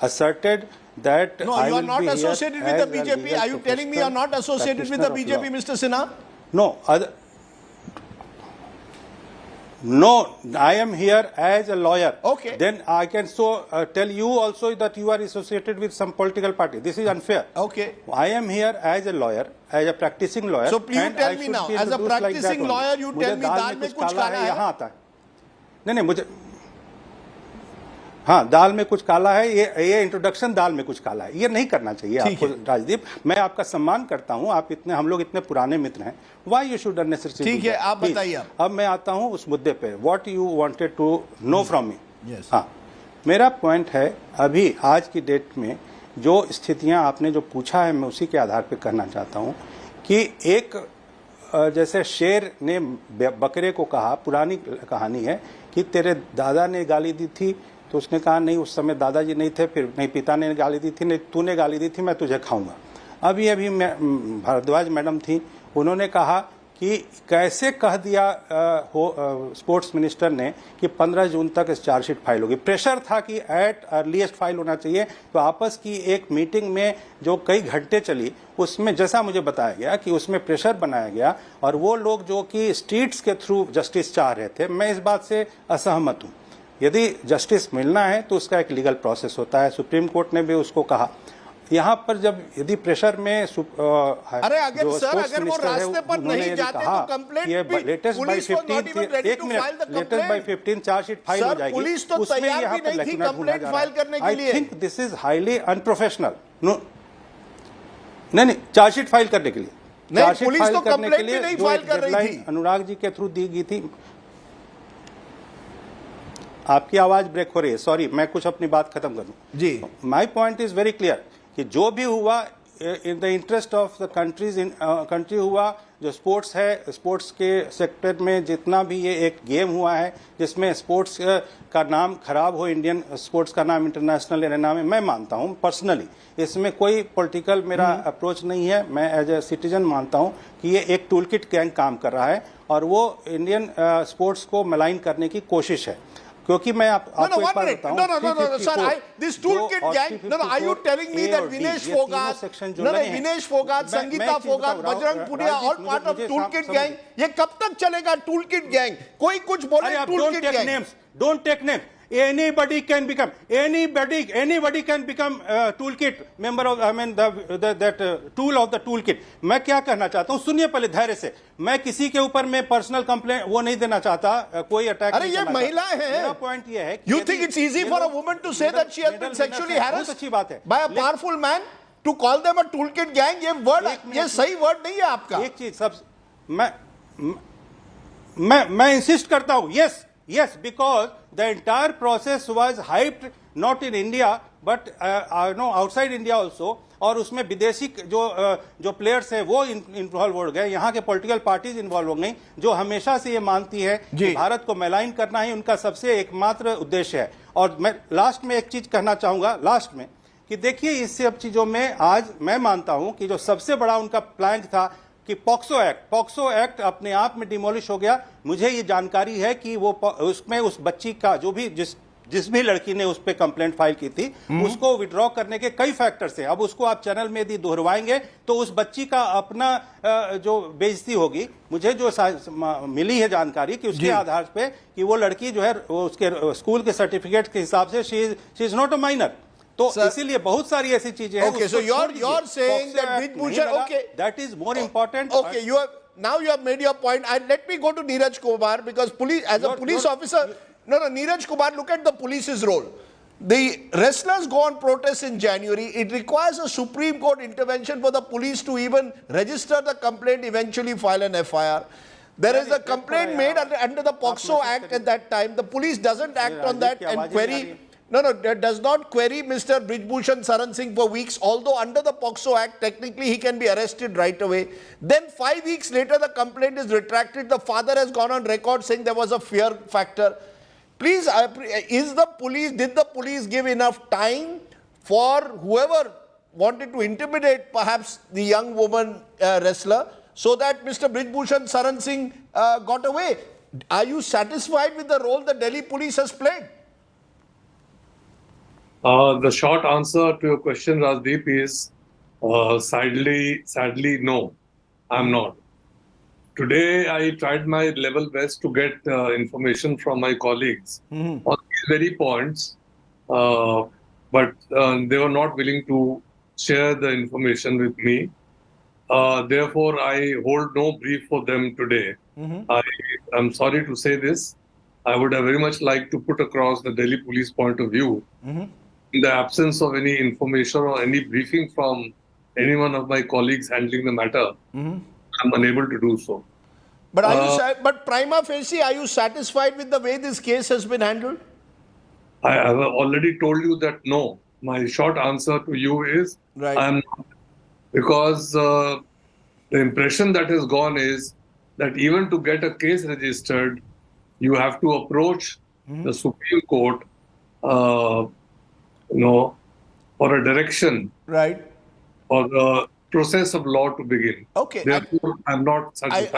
asserted that no, you are not associated with the BJP. Are you telling me you are not associated with the BJP, Mr. Sinha? No. No, I am here as a lawyer. Okay. Then I can tell you also that you are associated with some political party. This is unfair. Okay. I am here as a lawyer, as a practicing lawyer. So you tell me now, as a practicing lawyer, you tell me दाल में कुछ काला है. यहाँ आता है. नहीं मुझे हाँ दाल में कुछ काला है. ये इंट्रोडक्शन दाल में कुछ काला है, ये नहीं करना चाहिए आपको राजदीप. मैं आपका सम्मान करता हूँ, हम लोग इतने पुराने मित्र हैं. Why you should unnecessarily? ठीक है, आप बताइए. अब मैं आता हूँ उस मुद्दे पे. What you wanted to know from me? Yes. हाँ, मेरा पॉइंट है, अभी आज की डेट में जो स्थितियां आपने जो पूछा है, मैं उसी के आधार पे करना चाहता हूँ कि एक जैसे शेर ने बकरे को कहा, पुरानी कहानी है कि तेरे दादा ने गाली दी थी, तो उसने कहा नहीं उस समय दादाजी नहीं थे, फिर नहीं पिता ने गाली दी थी, नहीं तूने गाली दी थी, मैं तुझे खाऊंगा. अभी अभी भारद्वाज मैडम थी, उन्होंने कहा कि कैसे कह दिया स्पोर्ट्स मिनिस्टर ने कि 15 जून तक इस चार्जशीट फाइल होगी। प्रेशर था कि एट अर्लीस्ट फाइल होना चाहिए। तो आपस की एक मीटिंग में जो कई घंटे चली, उसमें जैसा मुझे बताया गया कि उसमें प्रेशर बनाया गया और वो लोग जो कि स्ट्रीट्स के थ्रू जस्टिस चाह रहे थे, मैं इस बात से असहमत हूँ। यदि जस्टिस मिलना है तो उसका एक लीगल प्रोसेस होता है। सुप्रीम कोर्ट ने भी उसको कहा। यहाँ पर जब यदि प्रेशर में अरे अगर सर अगर वो रास्ते पर नहीं जाते तो complaint latest by 15 chargesheet file हो जाएगी। पुलिस तो तैयार भी नहीं थी कंप्लेंट फाइल करने के लिए। I think this is highly unprofessional. नहीं, चार्जशीट फाइल करने के लिए, नहीं पुलिस तो कंप्लेंट भी नहीं फाइल कर रही थी। अनुराग जी के थ्रू दी गई थी। आपकी आवाज ब्रेक हो रही है, सॉरी, मैं कुछ अपनी बात खत्म करूं जी। My point is very clear कि जो भी हुआ in the interest of the country हुआ। जो स्पोर्ट्स है, स्पोर्ट्स के सेक्टर में जितना भी ये एक गेम हुआ है जिसमें स्पोर्ट्स का नाम खराब हो, इंडियन स्पोर्ट्स का नाम इंटरनेशनल एरेना में, मैं मानता हूँ पर्सनली इसमें कोई पॉलिटिकल मेरा अप्रोच नहीं है। मैं एज ए सिटीजन मानता हूँ कि ये एक टूल किट गैंग काम कर रहा है और वो इंडियन स्पोर्ट्स को मलाइन करने की कोशिश है। क्योंकि मैं आपको एक बात बताऊं, no, sir, this toolkit gang, are you telling me that Vinesh Fogart, Sangeeta Fogart, Bajrang Punia, all part of toolkit gang? ये कब तक चलेगा toolkit gang? कोई कुछ बोले toolkit gang? Don't take names. Anybody can become toolkit member of, I mean that tool of the toolkit. मैं क्या कहना चाहता हूँ, सुनिए पहले धैर्य से। मैं किसी के ऊपर में पर्सनल कंप्लेंट वो नहीं देना चाहता, कोई अटैक। अरे ये महिला है। मेरा पॉइंट ये है कि you think it's easy for a woman to say that she has been sexually harassed अच्छी बात है by a powerful man, to call them a toolkit gang? ये वर्ड, ये सही वर्ड नहीं है आपका। एक चीज सब मैं इंसिस्ट करता हूँ, yes, because the entire process was hyped not in India but outside India also। और उसमें विदेशी जो प्लेयर्स हैं वो इन्वॉल्व हो गए, यहाँ के पॉलिटिकल पार्टीज इन्वॉल्व हो गई, जो हमेशा से ये मानती है कि भारत को मैलाइन करना ही उनका सबसे एकमात्र उद्देश्य है। और मैं लास्ट में एक चीज कहना चाहूंगा लास्ट में कि देखिए इस सब चीजों में आज मैं मानता हूं कि जो सबसे बड़ा उनका प्लान था कि पॉक्सो एक्ट अपने आप में डिमोलिश हो गया। मुझे ये जानकारी है कि वो उसमें उस बच्ची का जो भी जिस भी लड़की ने उस पर कंप्लेंट फाइल की थी उसको विड्रॉ करने के कई फैक्टर्स हैं। अब उसको आप चैनल में यदि दोहरवाएंगे तो उस बच्ची का अपना जो बेइज्जती होगी। मुझे जो मिली है जानकारी कि उसके आधार पे कि वो लड़की जो है उसके स्कूल के सर्टिफिकेट के हिसाब से she is not a minor. तो इसीलिए बहुत सारी ऐसी चीजें हैं। Okay, so you're saying that Brijbhushan, okay, that is more important. Okay, now you have made your point. Let me go to Neeraj Kumar, because as a police officer, Neeraj Kumar, look at the police's role. The wrestlers go on protest in January. It requires a Supreme Court intervention for the police to even register the complaint, eventually file an FIR. There is a complaint made under the POXO Act at that time. The police doesn't act on that and query. Does not query Mr. Brijbhushan Saran Singh for weeks, although under the POXO Act, technically he can be arrested right away. Then 5 weeks later, the complaint is retracted. The father has gone on record saying there was a fear factor. Please, did the police give enough time for whoever wanted to intimidate perhaps the young woman wrestler so that Mr. Brijbhushan Saran Singh got away? Are you satisfied with the role the Delhi police has played? The short answer to your question, Rajdeep, is sadly, no, I'm not. Today, I tried my level best to get information from my colleagues on these very points, but they were not willing to share the information with me. Therefore, I hold no brief for them today. I'm sorry to say this. I would have very much liked to put across the Delhi police point of view. In the absence of any information or any briefing from any one of my colleagues handling the matter, I'm unable to do so. But but prima facie, are you satisfied with the way this case has been handled? I have already told you that no. My short answer to you is I'm not. Because the impression that has gone is that even to get a case registered, you have to approach the Supreme Court for a direction, right, or process of law to begin. Okay. Therefore, I'm not satisfied.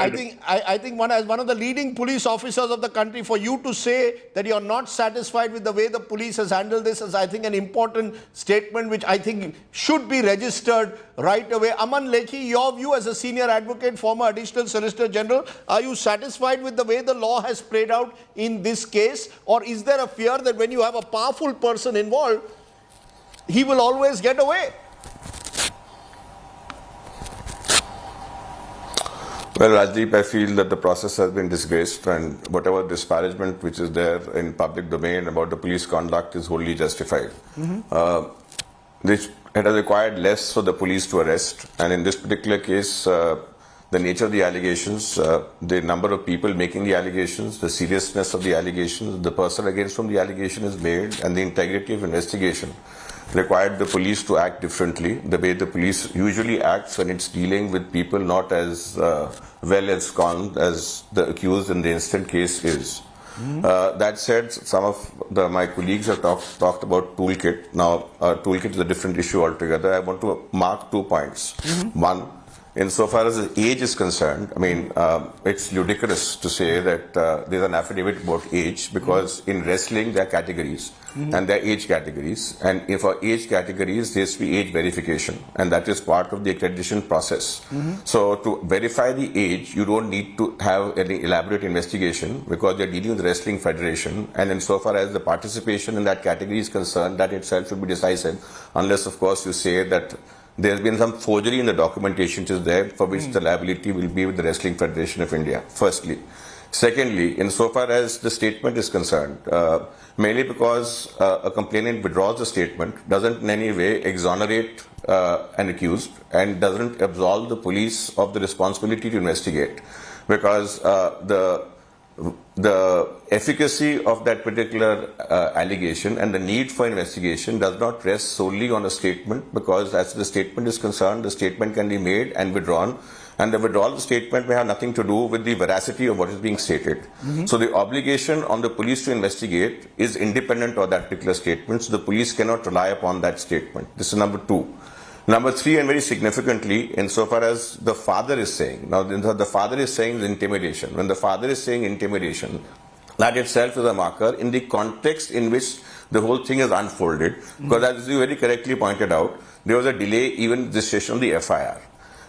I think as one of the leading police officers of the country, for you to say that you're not satisfied with the way the police has handled this is, I think, an important statement which I think should be registered right away. Aman Lekhi, your view as a senior advocate, former Additional Solicitor General, are you satisfied with the way the law has played out in this case? Or is there a fear that when you have a powerful person involved, he will always get away? Well, Rajdeep, I feel that the process has been disgraced, and whatever disparagement which is there in public domain about the police conduct is wholly justified. It has required less for the police to arrest, and in this particular case, the nature of the allegations, the number of people making the allegations, the seriousness of the allegations, the person against whom the allegation is made, and the integrity of investigation required the police to act differently, the way the police usually acts when it's dealing with people not as well ensconced as the accused in the instant case is. That said, some of my colleagues have talked about toolkit. Now, toolkit is a different issue altogether. I want to mark 2 points. One, insofar as the age is concerned, I mean, it's ludicrous to say that there's an affidavit about age, because in wrestling there are categories, and there are age categories, and for age categories there has to be age verification, and that is part of the accreditation process. So to verify the age, you don't need to have any elaborate investigation, because you're dealing with the Wrestling Federation, and insofar as the participation in that category is concerned, that itself should be decisive, unless of course you say that there has been some forgery in the documentation which is there, for which the liability will be with the Wrestling Federation of India, firstly. Secondly, insofar as the statement is concerned, mainly because a complainant withdraws the statement, doesn't in any way exonerate an accused, and doesn't absolve the police of the responsibility to investigate, because the efficacy of that particular allegation and the need for investigation does not rest solely on a statement, because as the statement is concerned, the statement can be made and withdrawn, and the withdrawal of the statement may have nothing to do with the veracity of what is being stated. So the obligation on the police to investigate is independent of that particular statement, so the police cannot rely upon that statement. This is number 2. Number 3, and very significantly, insofar as the father is saying, now the father is saying intimidation. When the father is saying intimidation, that itself is a marker in the context in which the whole thing is unfolded, because as you very correctly pointed out, there was a delay even in the registration of the FIR.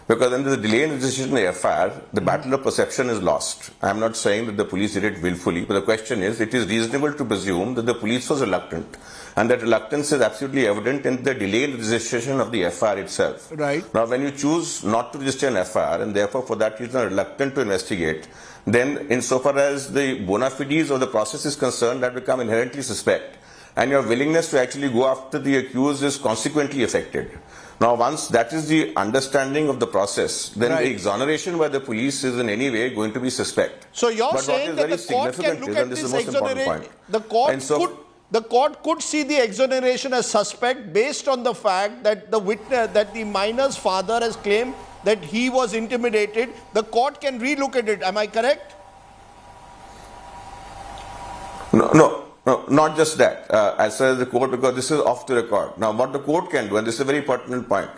Because when there's a delay in the registration of the FIR, the battle of perception is lost. I'm not saying that the police did it willfully, but the question is, it is reasonable to presume that the police was reluctant. And that reluctance is absolutely evident in the delay in the registration of the FIR itself. Right. Now, when you choose not to register an FIR, and therefore for that reason are reluctant to investigate, then insofar as the bona fides of the process is concerned, that become inherently suspect. And your willingness to actually go after the accused is consequently affected. Now, once that is the understanding of the process, then the exoneration by the police is in any way going to be suspect. So you're saying that the court can look at this exoneration, the court could see the exoneration as suspect based on the fact that the witness, that the minor's father has claimed that he was intimidated. The court can relook at it. Am I correct? No, not just that. As far as the court, because this is off the record. Now, what the court can do, and this is a very pertinent point,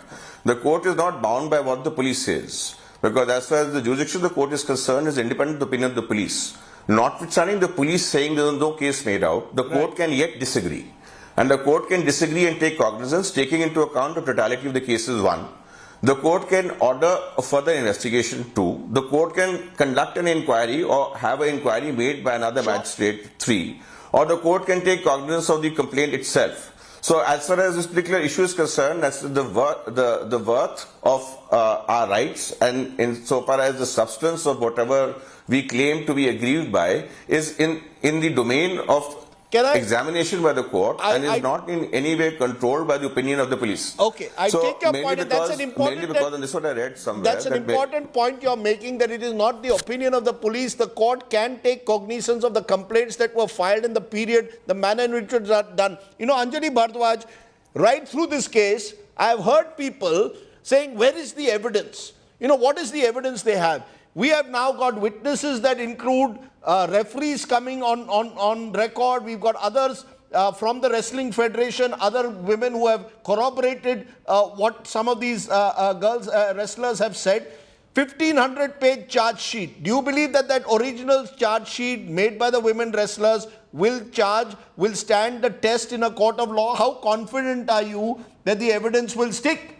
the court is not bound by what the police says, because as far as the jurisdiction of the court is concerned, is independent opinion of the police. Notwithstanding the police saying there is no case made out, the court can yet disagree. And the court can disagree and take cognizance, taking into account the totality of the cases, 1. The court can order a further investigation, 2. The court can conduct an inquiry or have an inquiry made by another magistrate, 3. Or the court can take cognizance of the complaint itself. So as far as this particular issue is concerned, that's the worth of our rights, and insofar as the substance of whatever we claim to be aggrieved by is in the domain of examination by the court, and is not in any way controlled by the opinion of the police. Okay, I take your point, and that's an important... Mainly because, and this is what I read somewhere... That's an important point you're making, that it is not the opinion of the police. The court can take cognizance of the complaints that were filed in the period, the manner in which it was done. You know, Anjali Bhardwaj, right through this case, I have heard people saying, where is the evidence? You know, what is the evidence they have? We have now got witnesses that include referees coming on record. We've got others from the Wrestling Federation, other women who have corroborated what some of these girls, wrestlers have said. 1,500-page charge sheet. Do you believe that that original charge sheet made by the women wrestlers will stand the test in a court of law? How confident are you that the evidence will stick?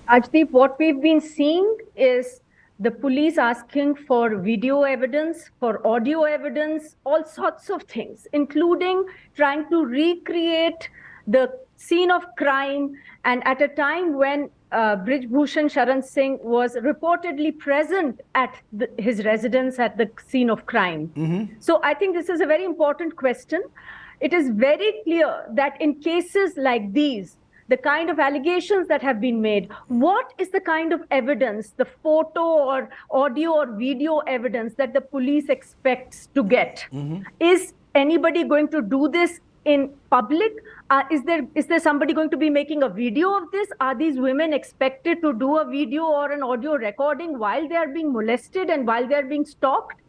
Ajdeep, what we've been seeing is the police asking for video evidence, for audio evidence, all sorts of things, including trying to recreate the scene of crime, and at a time when Brij Bhushan Sharan Singh was reportedly present at his residence at the scene of crime. So I think this is a very important question. It is very clear that in cases like these, the kind of allegations that have been made, what is the kind of evidence, the photo or audio or video evidence that the police expects to get? Is anybody going to do this in public? Is there somebody going to be making a video of this? Are these women expected to do a video or an audio recording while they are being molested and while they are being stalked?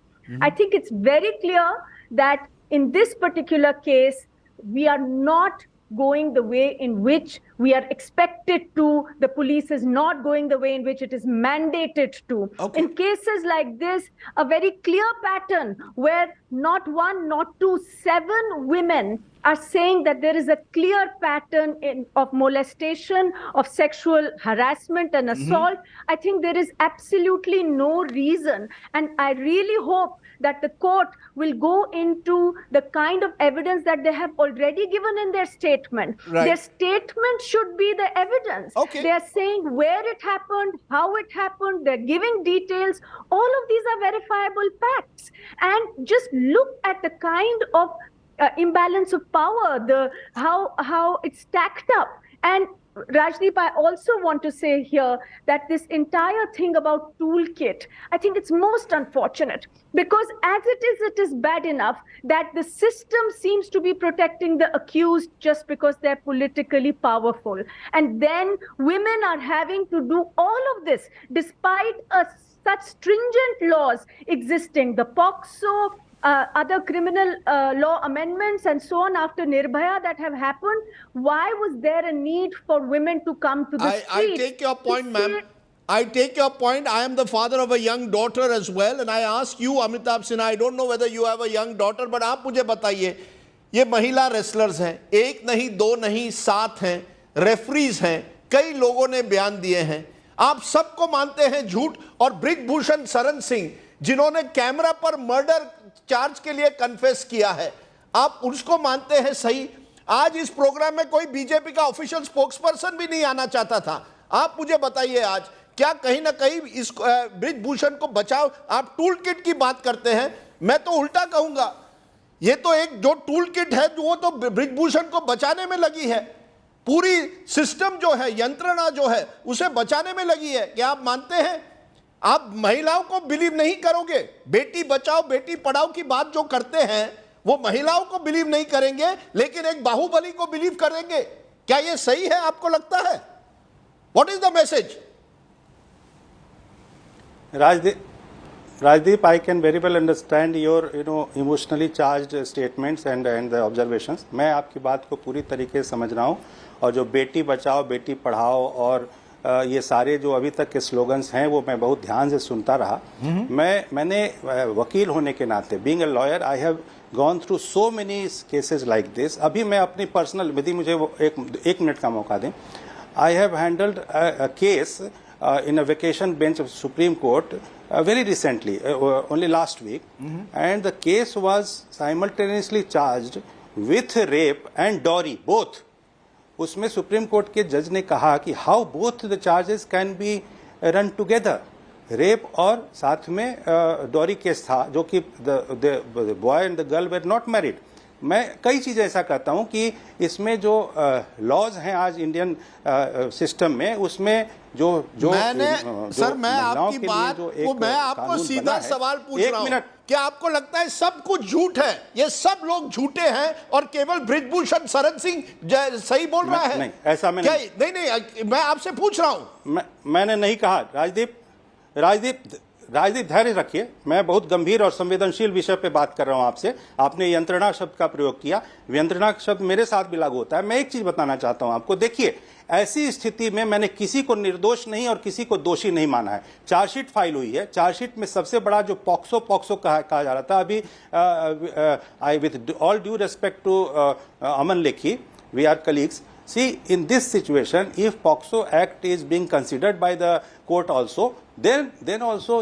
I think it's very clear that in this particular case, we are not going the way in which we are expected to. The police is not going the way in which it is mandated to. In cases like this, a very clear pattern where not one, not two, 7 women are saying that there is a clear pattern of molestation, of sexual harassment and assault. I think there is absolutely no reason, and I really hope that the court will go into the kind of evidence that they have already given in their statement. Their statement should be the evidence. They are saying where it happened, how it happened, they're giving details. All of these are verifiable facts. And just look at the kind of imbalance of power, how it's stacked up. And Rajdeep, I also want to say here that this entire thing about toolkit, I think it's most unfortunate, because as it is bad enough that the system seems to be protecting the accused just because they're politically powerful. And then women are having to do all of this despite such stringent laws existing, the POCSO, other criminal law amendments and so on after Nirbhaya that have happened. Why was there a need for women to come to the street? I take your point, ma'am. I take your point. I am the father of a young daughter as well, and I ask you, Amitabh Sinha, I don't know whether you have a young daughter, but आप मुझे बताइए, ये महिला wrestlers हैं, 1 नहीं 2 नहीं 7 हैं, referees हैं, कई लोगों ने बयान दिए हैं, आप सबको मानते हैं झूठ, और ब्रिज भूषण शरण सिंह जिन्होंने कैमरा पर मर्डर चार्ज के लिए कन्फेस किया है, आप उसको मानते हैं सही? आज इस प्रोग्राम में कोई बीजेपी का ऑफिशियल स्पोक्सपर्सन भी नहीं आना चाहता था. आप मुझे बताइए, आज क्या कहीं ना कहीं इस ब्रिज भूषण को बचाओ? आप टूल किट की बात करते हैं, मैं तो उल्टा कहूंगा, ये तो एक जो टूल किट है वो तो ब्रिज भूषण को बचाने में लगी है. पूरी सिस्टम जो है, यंत्रणा जो है, उसे बचाने में लगी है. क्या आप मानते हैं? आप महिलाओं को बिलीव नहीं करोगे. बेटी बचाओ बेटी पढ़ाओ की बात जो करते हैं वो महिलाओं को बिलीव नहीं करेंगे, लेकिन एक बाहुबली को बिलीव करेंगे. क्या ये सही है? आपको लगता है? What is the message? Rajdeep, I can very well understand your emotionally charged statements and the observations. मैं आपकी बात को पूरी तरीके से समझ रहा हूँ, और जो बेटी बचाओ बेटी पढ़ाओ और ये सारे जो अभी तक के स्लोगन्स हैं वो मैं बहुत ध्यान से सुनता रहा. मैंने वकील होने के नाते, being a lawyer, I have gone through so many cases like this. अभी मैं अपनी पर्सनल, यदि मुझे वो एक मिनट का मौका दें, I have handled a case in a vacation bench of Supreme Court very recently, only last week, and the case was simultaneously charged with rape and dowry, both. उसमें सुप्रीम कोर्ट के जज ने कहा कि how both the charges can be run together, rape और साथ में dowry case था, जो कि the boy and the girl were not married. मैं कई चीज़ें ऐसा करता हूं कि इसमें जो लॉज हैं आज इंडियन सिस्टम में, उसमें जो सर मैं आपकी बात को, मैं आपको सीधा सवाल पूछ रहा हूं, क्या आपको लगता है सब कुछ झूठ है? ये सब लोग झूठे हैं और केवल ब्रिजभूषण शरण सिंह सही बोल रहा है? नहीं, ऐसा मैं नहीं, मैं आपसे पूछ रहा हूं. मैंने नहीं कहा. राजदीप, राजदीप धैर्य रखिए, मैं बहुत गंभीर और संवेदनशील विषय पे बात कर रहा हूं आपसे। आपने यंत्रणा शब्द का प्रयोग किया, यंत्रणा शब्द मेरे साथ भी लागू होता है। मैं एक चीज बताना चाहता हूं आपको, देखिए ऐसी स्थिति में मैंने किसी को निर्दोष नहीं और किसी को दोषी नहीं माना है। चार्जशीट फाइल हुई है, चार्जशीट में सबसे बड़ा जो पॉक्सो कहा जा रहा था, अभी I with all due respect to Aman Lekhi, we are colleagues, see in this situation if POXO act is being considered by the court also, then also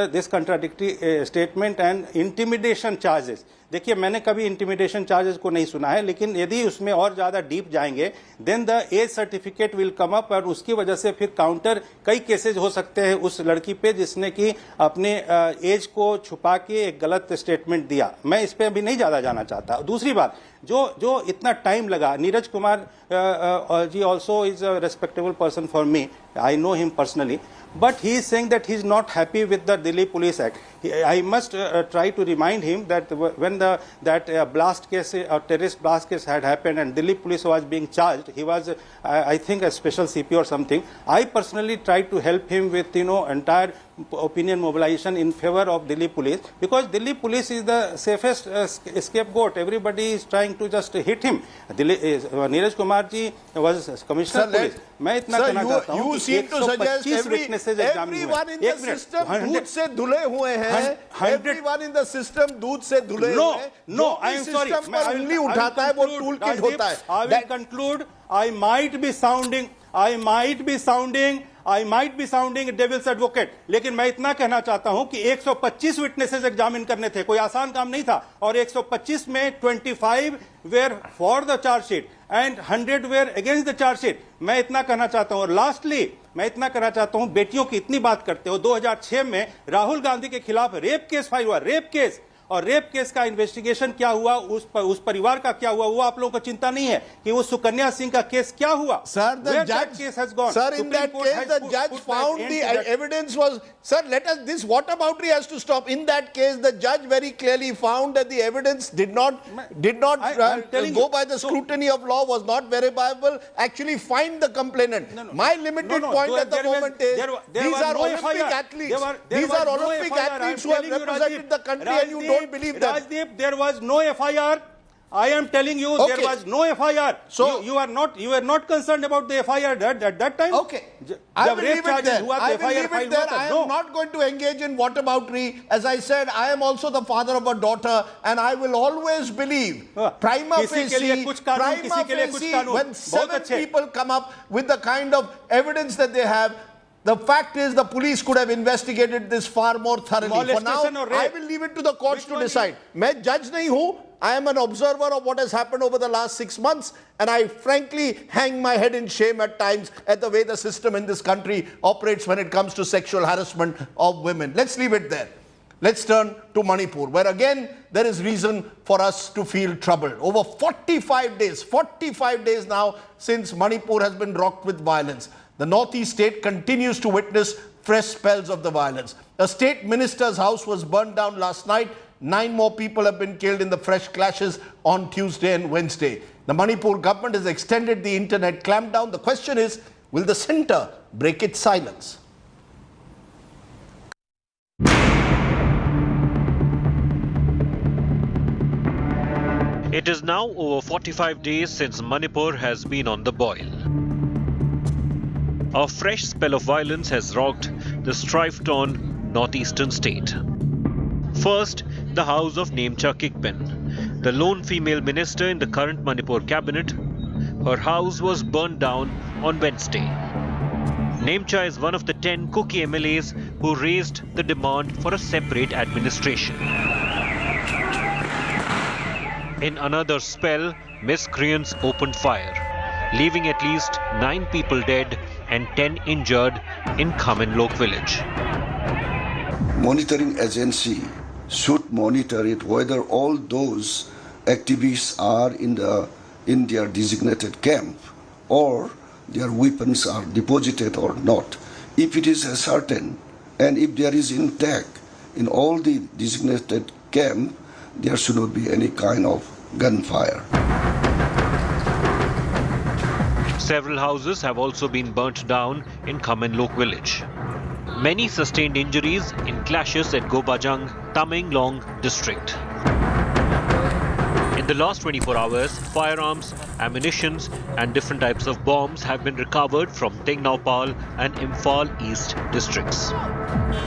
this contradictory statement and intimidation charges, देखिए मैंने कभी intimidation charges को नहीं सुना है, लेकिन यदि उसमें और ज्यादा डीप जाएंगे then the age certificate will come up, और उसकी वजह से फिर काउंटर कई केसेज हो सकते हैं उस लड़की पे जिसने कि अपने एज को छुपा के एक गलत स्टेटमेंट दिया। मैं इस पे अभी नहीं ज्यादा जाना चाहता। दूसरी बात, जो इतना टाइम लगा, Neeraj Kumar ji also is a respectable person for me, I know him personally, but he is saying that he is not happy with the Delhi Police Act. I must try to remind him that when that blast case, or terrorist blast case had happened and Delhi Police was being charged, he was I think a special CP or something. I personally tried to help him with entire opinion mobilization in favor of Delhi Police, because Delhi Police is the safest scapegoat. Everybody is trying to just hit him. Neeraj Kumar ji was Commissioner of Police. मैं इतना कहना चाहता हूँ कि 125 witnesses everyone in the system दूध से धुले हुए हैं, everyone in the system दूध से धुले हुए हैं। No, I am sorry, मैं उंगली उठाता है वो टूल किट होता है। I will conclude. I might be sounding a devil's advocate, लेकिन मैं इतना कहना चाहता हूं कि 125 विटनेसेस एग्जामिन करने थे, कोई आसान काम नहीं था, और 125 में 25 were for the chargesheet and 100 were against the chargesheet. मैं इतना कहना चाहता हूं, और लास्टली मैं इतना कहना चाहता हूं, बेटियों की इतनी बात करते हो, 2006 में राहुल गांधी के खिलाफ रेप केस फाइल हुआ, रेप केस, और रेप केस का इन्वेस्टिगेशन क्या हुआ, उस परिवार का क्या हुआ, वो आप लोगों को चिंता नहीं है कि वो सुकन्या सिंह का केस क्या हुआ। Sir, the judge case has gone. Sir, in that case, the judge found the evidence was. Sir, this whataboutery has to stop. In that case, the judge very clearly found that the evidence did not go by the scrutiny of law, was not verifiable. Actually, find the complainant. My limited point at the moment is these are Olympic athletes. These are Olympic athletes who have represented the country, and you don't believe that. Rajdeep, there was no FIR. I am telling you, there was no FIR. So you are not concerned about the FIR at that time. Okay, I will leave it there. I am not going to engage in whataboutery. As I said, I am also the father of a daughter, and I will always believe prima facie, when 7 people come up with the kind of evidence that they have. The fact is, the police could have investigated this far more thoroughly. For now, I will leave it to the courts to decide. मैं judge नहीं हूँ. I am an observer of what has happened over the last 6 months, and I frankly hang my head in shame at times at the way the system in this country operates when it comes to sexual harassment of women. Let's leave it there. Let's turn to Manipur, where again there is reason for us to feel troubled. Over 45 days now since Manipur has been rocked with violence. The northeast state continues to witness fresh spells of the violence. A state minister's house was burned down last night. 9 more people have been killed in the fresh clashes on Tuesday and Wednesday. The Manipur government has extended the internet clampdown. The question is, will the centre break its silence? It is now over 45 days since Manipur has been on the boil. A fresh spell of violence has rocked the strife-torn northeastern state. First, the house of Nemcha Kikpen, the lone female minister in the current Manipur cabinet. Her house was burned down on Wednesday. Nemcha is one of the 10 Kuki MLAs who raised the demand for a separate administration. In another spell, miscreants opened fire, leaving at least 9 people dead and 10 injured in Khamenlok village. Monitoring agency should monitor it whether all those activists are in their designated camp or their weapons are deposited or not. If it is certain and if there is intact in all the designated camp, there should not be any kind of gunfire. Several houses have also been burnt down in Khamenlok village. Many sustained injuries in clashes at Gobajang, Tamenglong district. In the last 24 hours, firearms, ammunitions and different types of bombs have been recovered from Tengnaupal and Imphal East districts.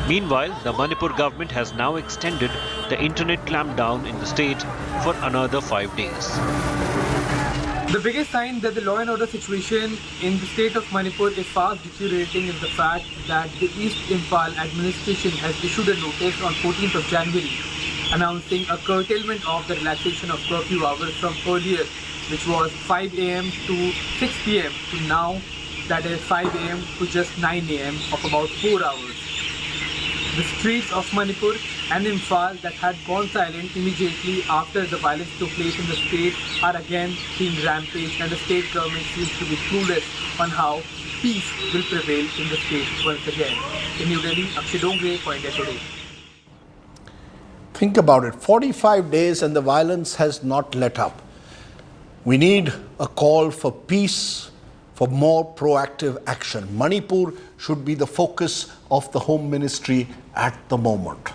Meanwhile, the Manipur government has now extended the internet clampdown in the state for another 5 days. The biggest sign that the law and order situation in the state of Manipur is fast deteriorating is the fact that the East Imphal administration has issued a notice on 14th of January announcing a curtailment of the relaxation of curfew hours from earlier, which was 5 a.m. to 6 p.m. to now, that is 5 a.m. to just 9 a.m. of about 4 hours. The streets of Manipur and Imphal that had gone silent immediately after the violence took place in the state are again being rampaged, and the state government seems to be clueless on how peace will prevail in the state once again. In New Delhi, Akshay Dongre for India Today. Think about it, 45 days and the violence has not let up. We need a call for peace, for more proactive action. Manipur should be the focus of the Home Ministry at the moment.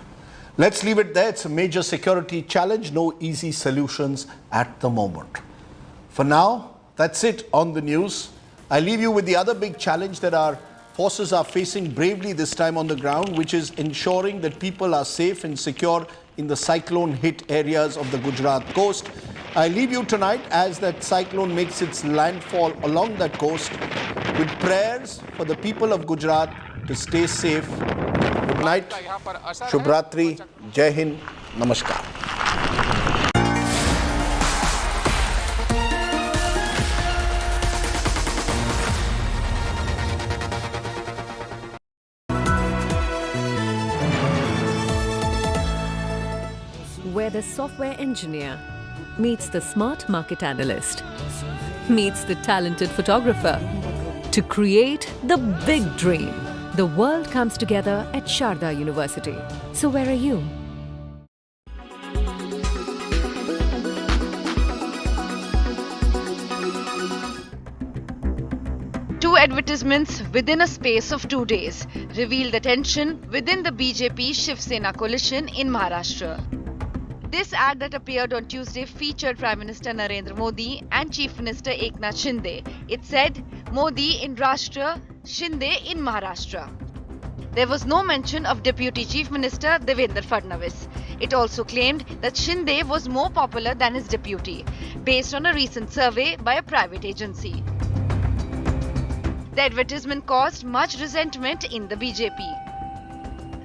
Let's leave it there. It's a major security challenge, no easy solutions at the moment. For now, that's it on the news. I leave you with the other big challenge that our forces are facing bravely this time on the ground, which is ensuring that people are safe and secure in the cyclone-hit areas of the Gujarat coast. I leave you tonight as that cyclone makes its landfall along that coast with prayers for the people of Gujarat to stay safe. Good night, Shubhratri, Jai Hind, Namaskar. Where the software engineer meets the smart market analyst, meets the talented photographer to create the big dream. The world comes together at Sharda University. So where are you? Two advertisements within a space of 2 days reveal the tension within the BJP Shiv Sena coalition in Maharashtra. This ad that appeared on Tuesday featured Prime Minister Narendra Modi and Chief Minister Eknath Shinde. It said, Modi in Rashtra, Shinde in Maharashtra. There was no mention of Deputy Chief Minister Devendra Fadnavis. It also claimed that Shinde was more popular than his deputy, based on a recent survey by a private agency. The advertisement caused much resentment in the BJP.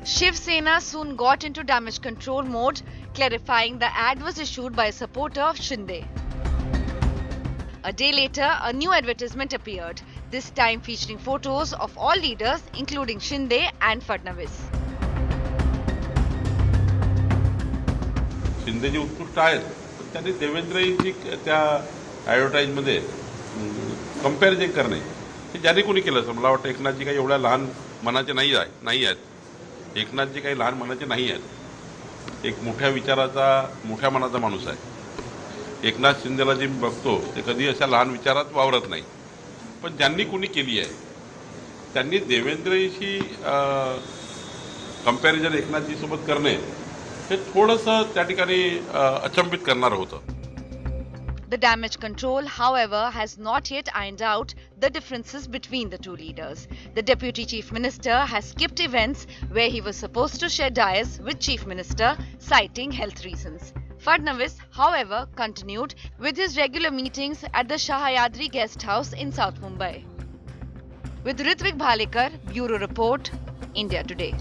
Shiv Sena soon got into damage control mode, clarifying the ad was issued by a supporter of Shinde. A day later, a new advertisement appeared, this time featuring photos of all leaders, including Shinde and Fadnavis. Shinde जे उत्कृष्ट आहेत त्यांनी देवेंद्रजी त्या ॲडव्हर्टाईजमध्ये compare जे करणे हे ज्याने कोणी केलं असं मला वाटतं. एकनाथजी काही एवढ्या लहान मनाचे नाही आहेत. एकनाथजी काही लहान मनाचे नाही आहेत. एक मोठ्या विचाराचा मोठ्या मनाचा माणूस आहे. एकनाथ शिंदेला जे मी बघतो ते कधी अशा लहान विचारात वावरत नाही. पण ज्यांनी कोणी केली आहे त्यांनी देवेंद्रशी कंपॅरिझन एकनाथजी सोबत करणे हे थोडंसं त्या ठिकाणी अचंबित करणारं होतं. The damage control, however, has not yet ironed out the differences between the two leaders. The Deputy Chief Minister has skipped events where he was supposed to share dais with Chief Minister, citing health reasons. Fadnavis, however, continued with his regular meetings at the Shahayadri Guest House in South Mumbai. With Ritvik Bhalekar, Bureau Report, India Today.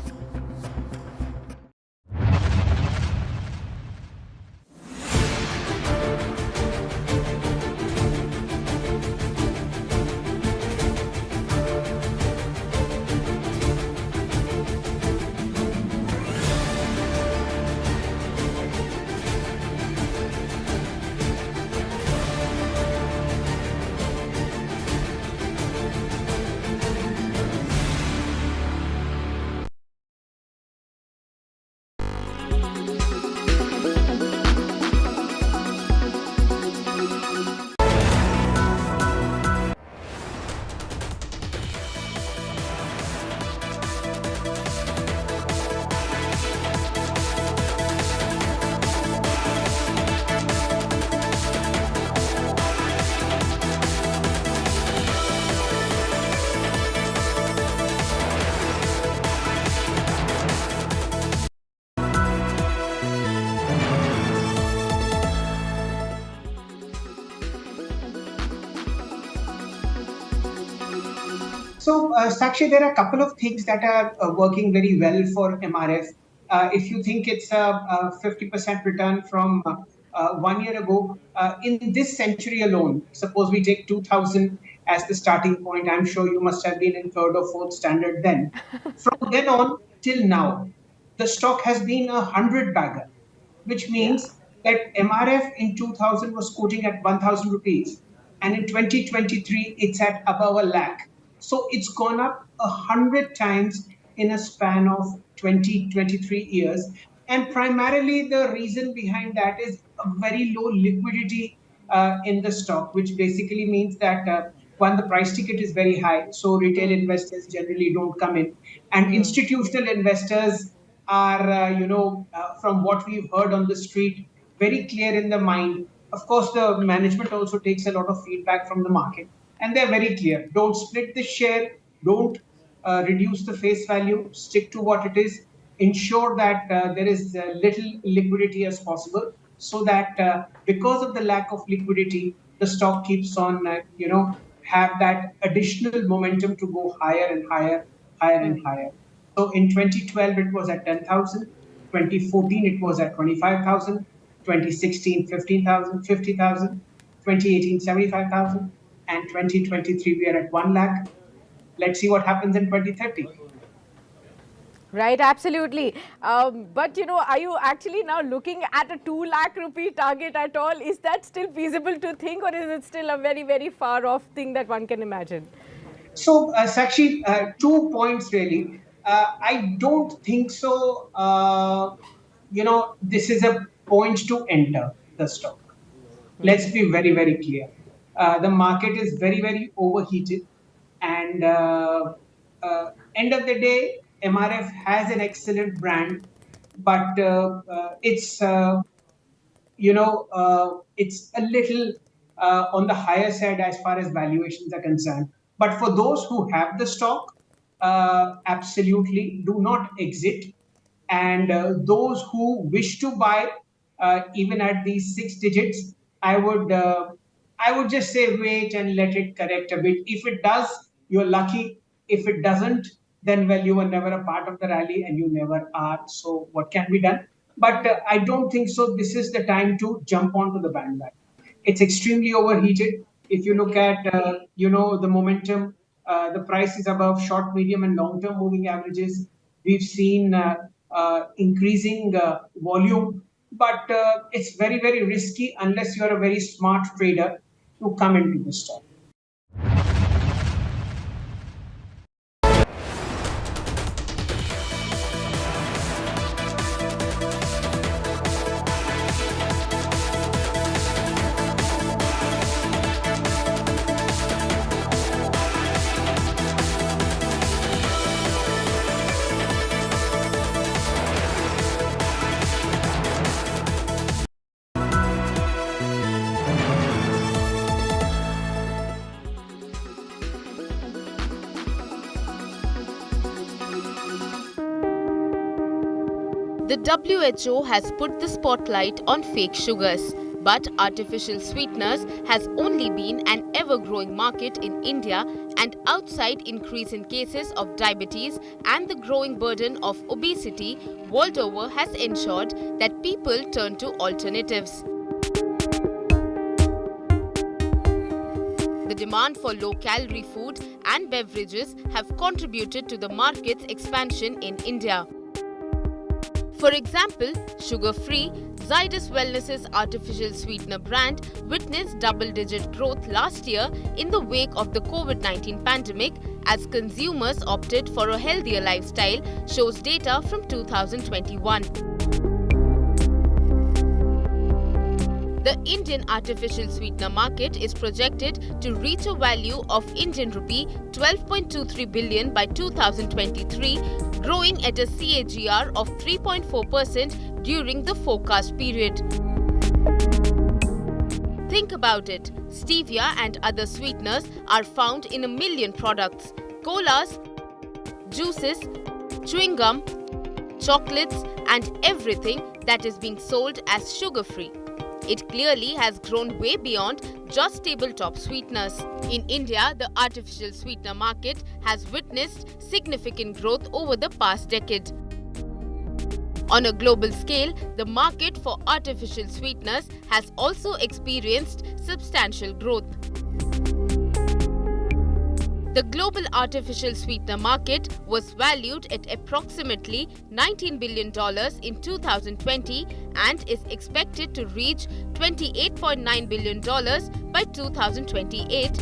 So, Sakshi, there are a couple of things that are working very well for MRF. If you think it's a 50% return from 1 year ago, in this century alone, suppose we take 2000 as the starting point, I'm sure you must have been in third or fourth standard then. From then on till now, the stock has been a 100-bagger, which means that MRF in 2000 was quoting at 1,000 rupees, and in 2023 it's at above a lakh. So it's gone up 100 times in a span of 23 years. And primarily the reason behind that is a very low liquidity in the stock, which basically means that one, the price ticket is very high, so retail investors generally don't come in, and institutional investors are, from what we've heard on the street, very clear in the mind. Of course, the management also takes a lot of feedback from the market, and they're very clear. Don't split the share, don't reduce the face value, stick to what it is, ensure that there is little liquidity as possible, so that because of the lack of liquidity, the stock keeps on, have that additional momentum to go higher and higher, higher and higher. So in 2012, it was at 10,000. 2014, it was at 25,000. 2016, 15,000, 50,000. 2018, 75,000. And 2023, we are at 1 lakh. Let's see what happens in 2030. Right, absolutely. But, are you actually now looking at a 2 lakh rupee target at all? Is that still feasible to think, or is it still a very, very far off thing that one can imagine? So, Sakshi, 2 points really. I don't think so. This is a point to enter the stock. Let's be very, very clear. The market is very, very overheated. And end of the day, MRF has an excellent brand, but it's a little on the higher side as far as valuations are concerned. But for those who have the stock, absolutely do not exit. And those who wish to buy, even at these 6 digits, I would just say wait and let it correct a bit. If it does, you're lucky. If it doesn't, then well, you were never a part of the rally and you never are. So what can be done? But I don't think so. This is the time to jump onto the bandwagon. It's extremely overheated. If you look at, the momentum, the price is above short, medium, and long-term moving averages. We've seen increasing volume, but it's very, very risky unless you're a very smart trader to come into the stock. The WHO has put the spotlight on fake sugars, but artificial sweeteners has only been an ever-growing market in India, and outside increase in cases of diabetes and the growing burden of obesity world over has ensured that people turn to alternatives. The demand for low-calorie food and beverages have contributed to the market's expansion in India. For example, sugar-free Zydus Wellness's artificial sweetener brand witnessed double-digit growth last year in the wake of the COVID-19 pandemic as consumers opted for a healthier lifestyle, shows data from 2021. The Indian artificial sweetener market is projected to reach a value of Indian rupee 12.23 billion by 2023, growing at a CAGR of 3.4% during the forecast period. Think about it. Stevia and other sweeteners are found in 1 million products. Colas, juices, chewing gum, chocolates, and everything that is being sold as sugar-free. It clearly has grown way beyond just tabletop sweeteners. In India, the artificial sweetener market has witnessed significant growth over the past decade. On a global scale, the market for artificial sweeteners has also experienced substantial growth. The global artificial sweetener market was valued at approximately $19 billion in 2020 and is expected to reach $28.9 billion by 2028.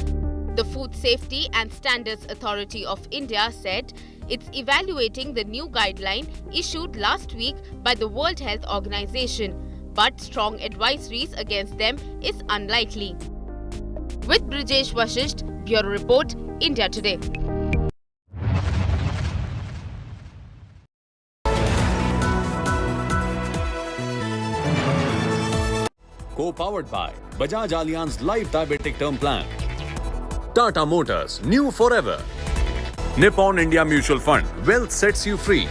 The Food Safety and Standards Authority of India said it's evaluating the new guideline issued last week by the World Health Organization, but strong advisories against them is unlikely. With Brijesh Vashisht, Bureau Report, India Today. Co-powered by Bajaj Allianz Life Diabetic Term Plan. Tata Motors, new forever. Nippon India Mutual Fund, wealth sets you free.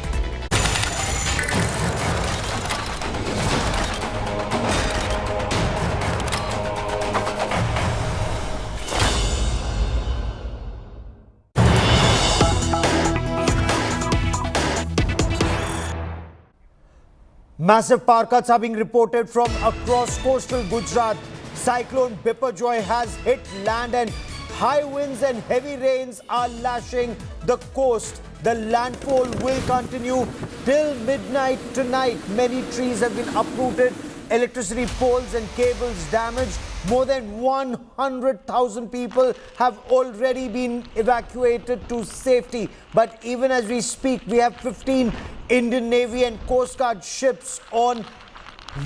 Massive power cuts are being reported from across coastal Gujarat. Cyclone Biparjoy has hit land and high winds and heavy rains are lashing the coast. The landfall will continue till midnight tonight. Many trees have been uprooted, electricity poles and cables damaged. More than 100,000 people have already been evacuated to safety. But even as we speak, we have 15 Indian Navy and Coast Guard ships on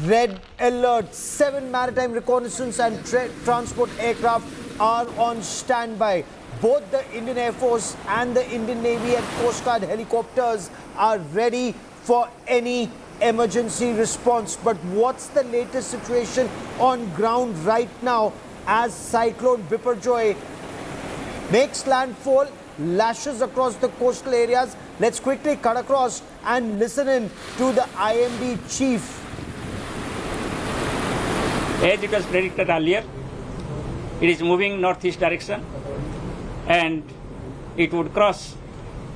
red alert. 7 maritime reconnaissance and transport aircraft are on standby. Both the Indian Air Force and the Indian Navy and Coast Guard helicopters are ready for any emergency response. But what's the latest situation on ground right now as Cyclone Biparjoy makes landfall, lashes across the coastal areas? Let's quickly cut across and listen in to the IMD chief. As it was predicted earlier, it is moving northeast direction and it would cross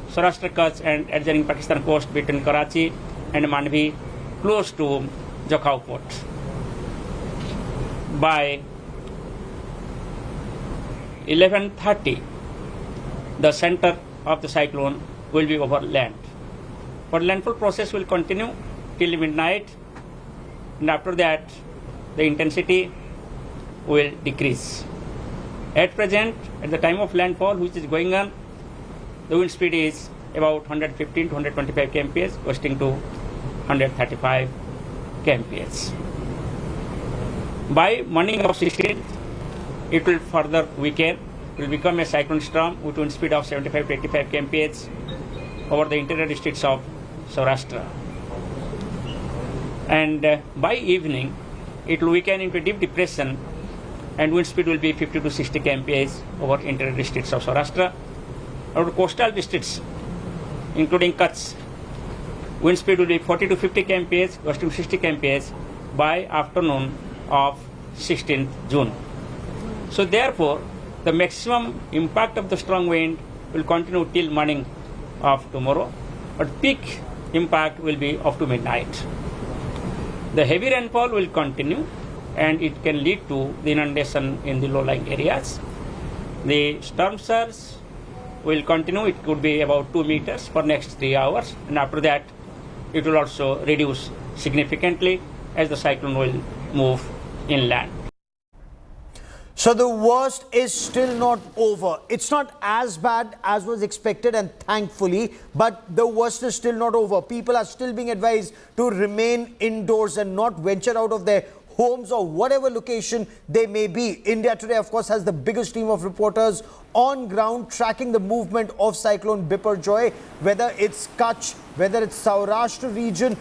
Saurashtra Kutch and adjoining Pakistan coast between Karachi and Mandvi close to Jakhau port. By 11:30, the center of the cyclone will be over land. But landfall process will continue till midnight, and after that the intensity will decrease. At present, at the time of landfall which is going on, the wind speed is about 115 to 125 kmph, costing to 135 kmph. By morning of 16th, it will further weaken. It will become a cyclone storm with wind speed of 75 to 85 kmph over the interior districts of Saurashtra. And by evening, it will weaken into a deep depression and wind speed will be 50 to 60 kmph over interior districts of Saurashtra. Our coastal districts, including Kutch, wind speed will be 40 to 50 kmph, costing 60 kmph by afternoon of 16th June. So therefore, the maximum impact of the strong wind will continue till morning of tomorrow, but peak impact will be up to midnight. The heavy rainfall will continue and it can lead to the inundation in the low-lying areas. The storm surge will continue. It could be about 2 meters for next 3 hours, and after that it will also reduce significantly as the cyclone will move inland. So the worst is still not over. It's not as bad as was expected, and thankfully, but the worst is still not over. People are still being advised to remain indoors and not venture out of their homes or whatever location they may be. India Today, of course, has the biggest team of reporters on ground tracking the movement of Cyclone Biparjoy, whether it's Kutch, whether it's Saurashtra region.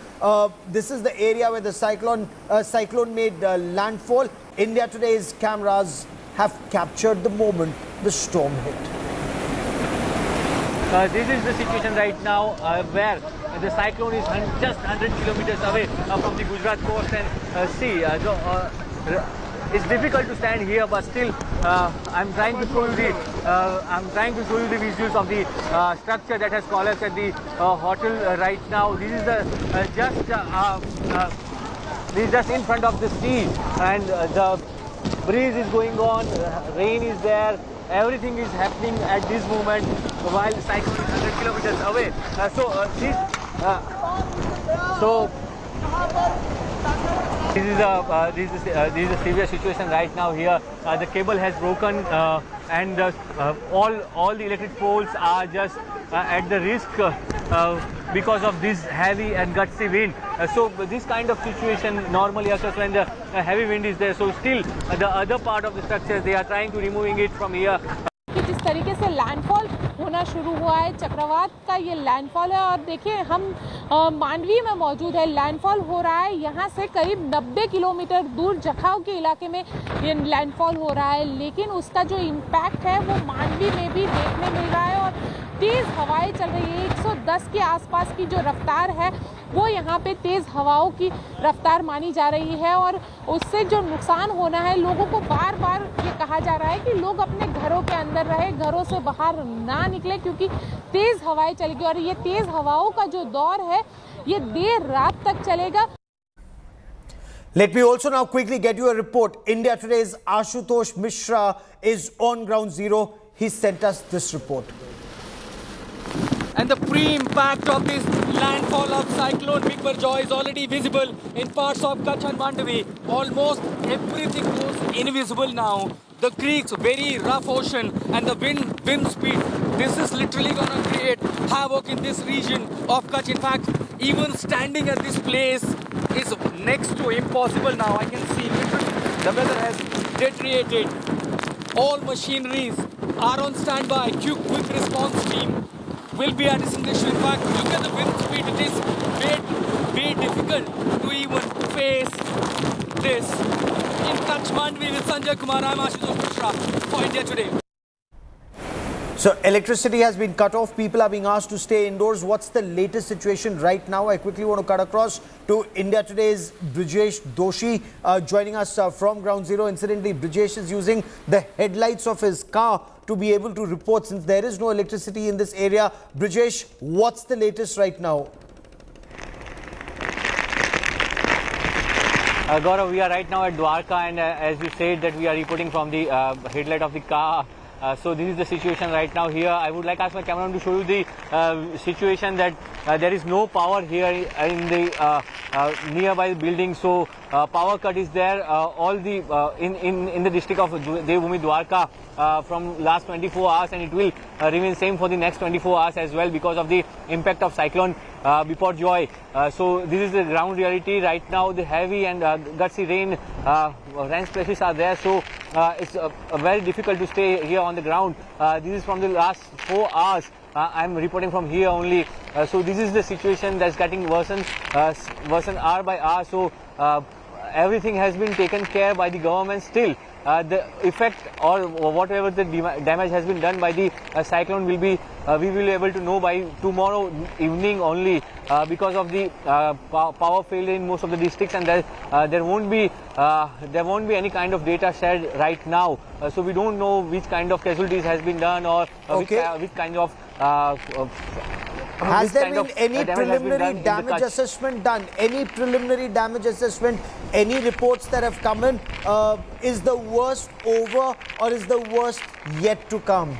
This is the area where the cyclone made landfall. India Today's cameras have captured the moment the storm hit. This is the situation right now where the cyclone is just 100 kilometers away from the Gujarat coast and sea. it's difficult to stand here, but still I'm trying to show you the visuals of the structure that has collapsed at the hotel right now. This is just in front of the sea, and the breeze is going on, rain is there, everything is happening at this moment while the cyclone is 100 kilometers away. This is a severe situation right now here. The cable has broken and all the electric poles are just at the risk because of this heavy and gutsy wind. So this kind of situation normally occurs when the heavy wind is there. So still the other part of the structure, they are trying to removing it from here. जिस तरीके से landfall होना शुरू हुआ है, चक्रवात का ये लैंडफॉल है। और देखिए हम मांडवी में मौजूद है, लैंडफॉल हो रहा है यहाँ से करीब 90 किलोमीटर दूर जखाऊ के इलाके में ये लैंडफॉल हो रहा है, लेकिन उसका जो इम्पैक्ट है वो मांडवी में भी देखने मिल रहा है और तेज़ हवाएं चल रही है। 110 के आसपास की जो रफ्तार है वो यहाँ पे तेज़ हवाओं की रफ्तार मानी जा रही है और उससे जो नुकसान होना है, लोगों को बार बार ये कहा जा रहा है कि लोग अपने घरों के अंदर रहे, घरों से बाहर ना निकले क्योंकि तेज़ हवाएं चलेगी और ये तेज़ हवाओं का जो दौर है ये देर रात तक चलेगा। Let me also now quickly get you a report. India Today's Ashutosh Mishra is on ground zero. He sent us this report. And the pre-impact of this landfall of Cyclone Biparjoy is already visible in parts of Kutch and Mandavi. Almost everything goes invisible now. The creeks, very rough ocean, and the wind speed. This is literally going to create havoc in this region of Kutch. In fact, even standing at this place is next to impossible now. I can see literally the weather has deteriorated. All machineries are on standby. Quick response team will be at its station. In fact, look at the wind speed. It is very difficult to even face this. In Kutch Mandvi with Sanjay Kumar, I'm Ashutosh Mishra for India Today. So electricity has been cut off. People are being asked to stay indoors. What's the latest situation right now? I quickly want to cut across to India Today's Brijesh Doshi joining us from ground zero. Incidentally, Brijesh is using the headlights of his car to be able to report since there is no electricity in this area. Brijesh, what's the latest right now? Gaurav, we are right now at Dwarka, and as you said that we are reporting from the headlight of the car. So this is the situation right now here. I would like to ask my cameraman to show you the situation that there is no power here in the nearby building. So power cut is there all the in the district of Devbhoomi Dwarka from last 24 hours, and it will remain same for the next 24 hours as well because of the impact of Cyclone Biparjoy. So this is the ground reality right now. The heavy and gutsy rain splashes are there, so it's very difficult to stay here on the ground. This is from the last 4 hours. I'm reporting from here only. So this is the situation that's getting worsened hour by hour. So everything has been taken care by the government. Still the effect or whatever the damage has been done by the cyclone will be we will be able to know by tomorrow evening only because of the power failure in most of the districts, and there won't be any kind of data shared right now. So we don't know which kind of casualties has been done or which kind of has there been any preliminary damage assessment done? Any preliminary damage assessment? Any reports that have come in? Is the worst over or is the worst yet to come?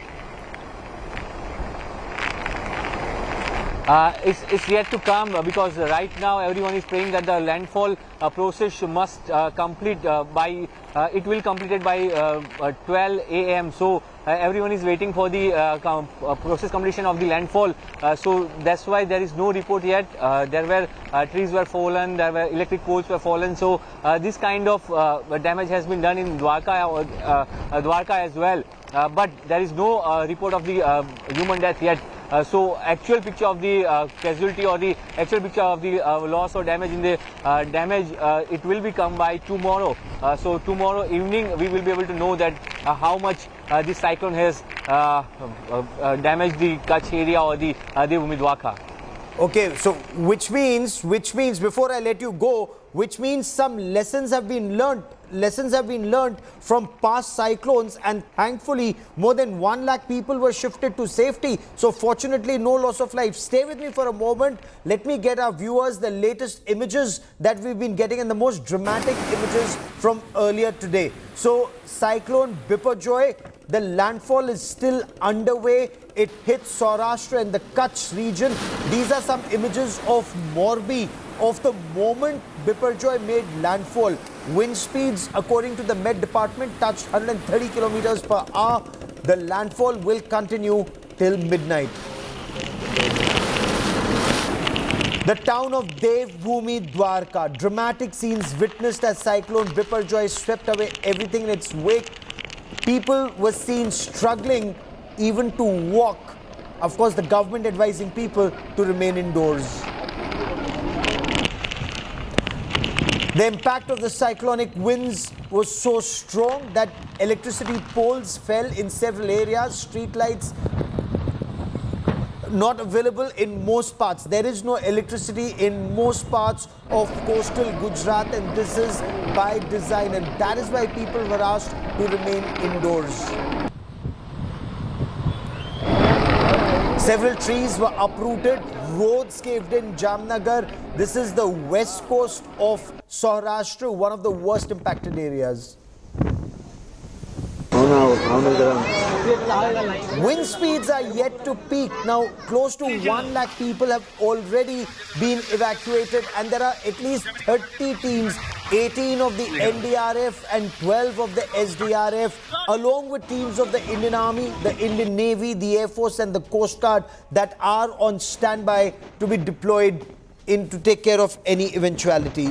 It's yet to come because right now everyone is praying that the landfall process must complete by it will completed by 12 a.m. So everyone is waiting for the process completion of the landfall. So that's why there is no report yet. There were trees were fallen, there were electric poles were fallen. So this kind of damage has been done in Dwarka as well. But there is no report of the human death yet. So actual picture of the casualty or the actual picture of the loss or damage in the damage it will be come by tomorrow. So tomorrow evening we will be able to know that how much this cyclone has damaged the Kutch area or the Devbhoomi Dwarka. Okay, so which means before I let you go, which means some lessons have been learnt lessons have been learned from past cyclones, and thankfully more than 1 lakh people were shifted to safety. So fortunately no loss of life. Stay with me for a moment. Let me get our viewers the latest images that we've been getting and the most dramatic images from earlier today. So Cyclone Biparjoy, the landfall is still underway. It hit Saurashtra and the Kutch region. These are some images of Morbi of the moment Biparjoy made landfall. Wind speeds, according to the Met Department, touched 130 kilometers per hour. The landfall will continue till midnight. The town of Devbhoomi, Dwarka. Dramatic scenes witnessed as Cyclone Biparjoy swept away everything in its wake. People were seen struggling even to walk. Of course, the government advising people to remain indoors. The impact of the cyclonic winds was so strong that electricity poles fell in several areas. Street lights not available in most parts. There is no electricity in most parts of coastal Gujarat, and this is by design, and that is why people were asked to remain indoors. Several trees were uprooted, roads caved in Jamnagar. This is the west coast of Saurashtra, one of the worst impacted areas. Wind speeds are yet to peak. Now, close to 1 lakh people have already been evacuated, and there are at least 30 teams, 18 of the NDRF and 12 of the SDRF, along with teams of the Indian Army, the Indian Navy, the Air Force and the Coast Guard that are on standby to be deployed in to take care of any eventuality.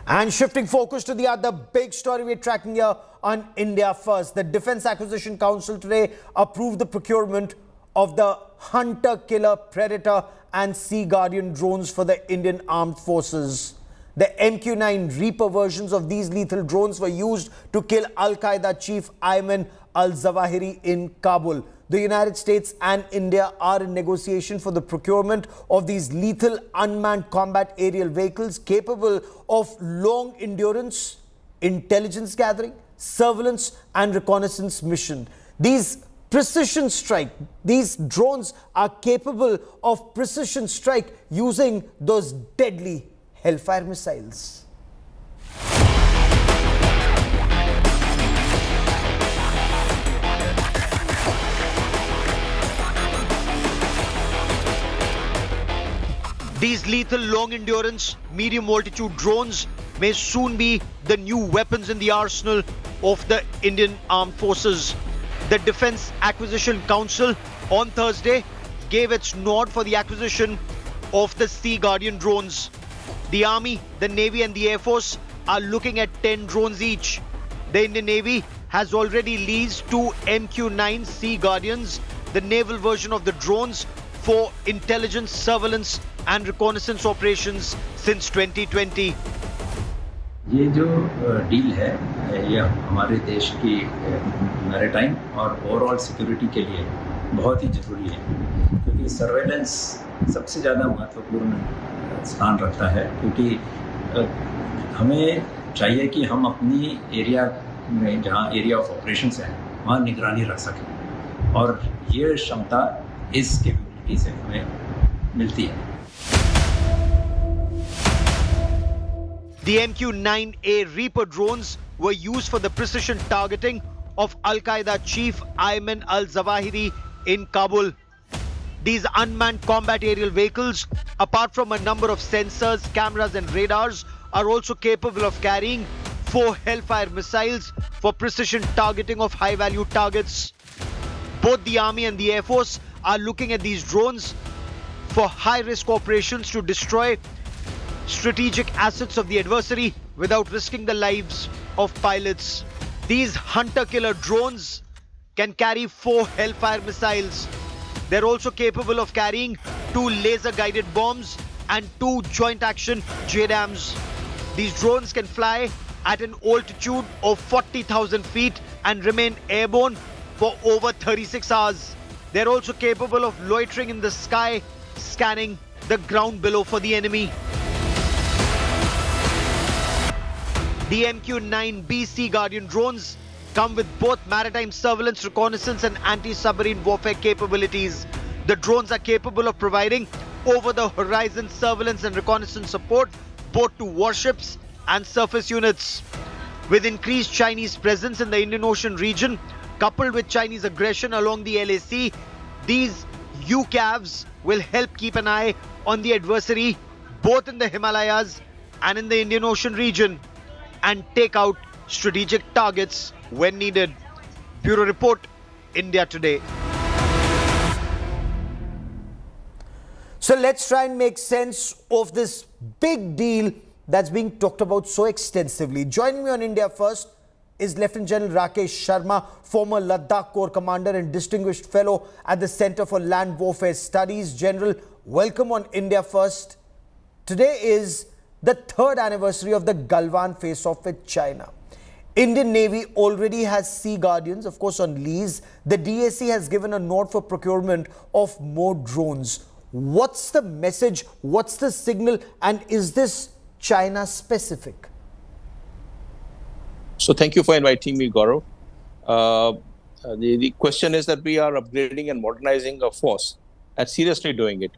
And shifting focus to the other big story we're tracking here on India First. The Defence Acquisition Council today approved the procurement of the Hunter Killer Predator and Sea Guardian drones for the Indian Armed Forces. The MQ-9 Reaper versions of these lethal drones were used to kill Al-Qaeda chief Ayman al-Zawahiri in Kabul. The United States and India are in negotiation for the procurement of these lethal unmanned combat aerial vehicles capable of long endurance, intelligence gathering, surveillance and reconnaissance mission. These drones are capable of precision strike using those deadly Hellfire missiles. These lethal long-endurance, medium-altitude drones may soon be the new weapons in the arsenal of the Indian Armed Forces. The Defence Acquisition Council on Thursday gave its nod for the acquisition of the Sea Guardian drones. The Army, the Navy and the Air Force are looking at 10 drones each. The Indian Navy has already leased 2 MQ-9 Sea Guardians, the naval version of the drones, for intelligence, surveillance and reconnaissance operations since 2020. ये जो deal है ये हमारे देश की maritime और overall security के लिए बहुत ही ज़रूरी है, क्योंकि सर्वेलेंस सबसे ज़्यादा महत्वपूर्ण स्थान रखता है, क्योंकि हमें चाहिए कि हम अपनी एरिया में जहाँ एरिया ऑफ ऑपरेशंस है वहाँ निगरानी रख सकें, और ये क्षमता इस कैपेबिलिटी से हमें मिलती है. The MQ-9A Reaper drones were used for the precision targeting of Al-Qaeda chief Ayman al-Zawahiri in Kabul. These unmanned combat aerial vehicles, apart from a number of sensors, cameras and radars, are also capable of carrying 4 Hellfire missiles for precision targeting of high-value targets. Both the Army and the Air Force are looking at these drones for high-risk operations to destroy strategic assets of the adversary without risking the lives of pilots. These hunter-killer drones can carry 4 Hellfire missiles. They're also capable of carrying 2 laser-guided bombs and 2 joint-action JDAMs. These drones can fly at an altitude of 40,000 feet and remain airborne for over 36 hours. They're also capable of loitering in the sky, scanning the ground below for the enemy. The MQ-9B Sea Guardian drones come with both maritime surveillance, reconnaissance and anti-submarine warfare capabilities. The drones are capable of providing over-the-horizon surveillance and reconnaissance support both to warships and surface units. With increased Chinese presence in the Indian Ocean region, coupled with Chinese aggression along the LAC, these UCAVs will help keep an eye on the adversary both in the Himalayas and in the Indian Ocean region and take out strategic targets when needed. Bureau Report, India Today. So let's try and make sense of this big deal that's being talked about so extensively. Joining me on India First is Lieutenant General Rakesh Sharma, former Ladakh Corps Commander and Distinguished Fellow at the Center for Land Warfare Studies. General, welcome on India First. Today is the 3rd anniversary of the Galwan face-off with China. Indian Navy already has Sea Guardians, of course, on lease. The DAC has given a nod for procurement of more drones. What's the message? What's the signal? And is this China specific? So thank you for inviting me, Gaurav. The question is that we are upgrading and modernizing our force and seriously doing it.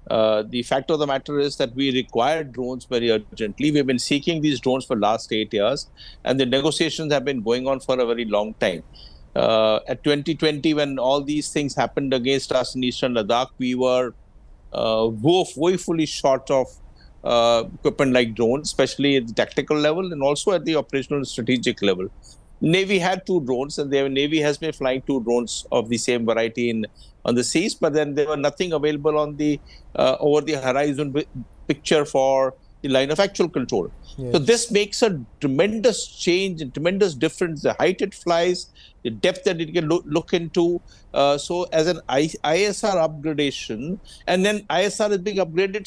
The fact of the matter is that we require drones very urgently. We've been seeking these drones for the last 8 years, and the negotiations have been going on for a very long time. At 2020, when all these things happened against us in Eastern Ladakh, we were woefully short of equipment like drones, especially at the tactical level and also at the operational and strategic level. Navy had 2 drones, and the Navy has been flying 2 drones of the same variety on the seas, but then there were nothing available on the over the horizon picture for the line of actual control. Yes. So this makes a tremendous change and tremendous difference. The height it flies, the depth that it can look into. So as an ISR upgradation, and then ISR is being upgraded,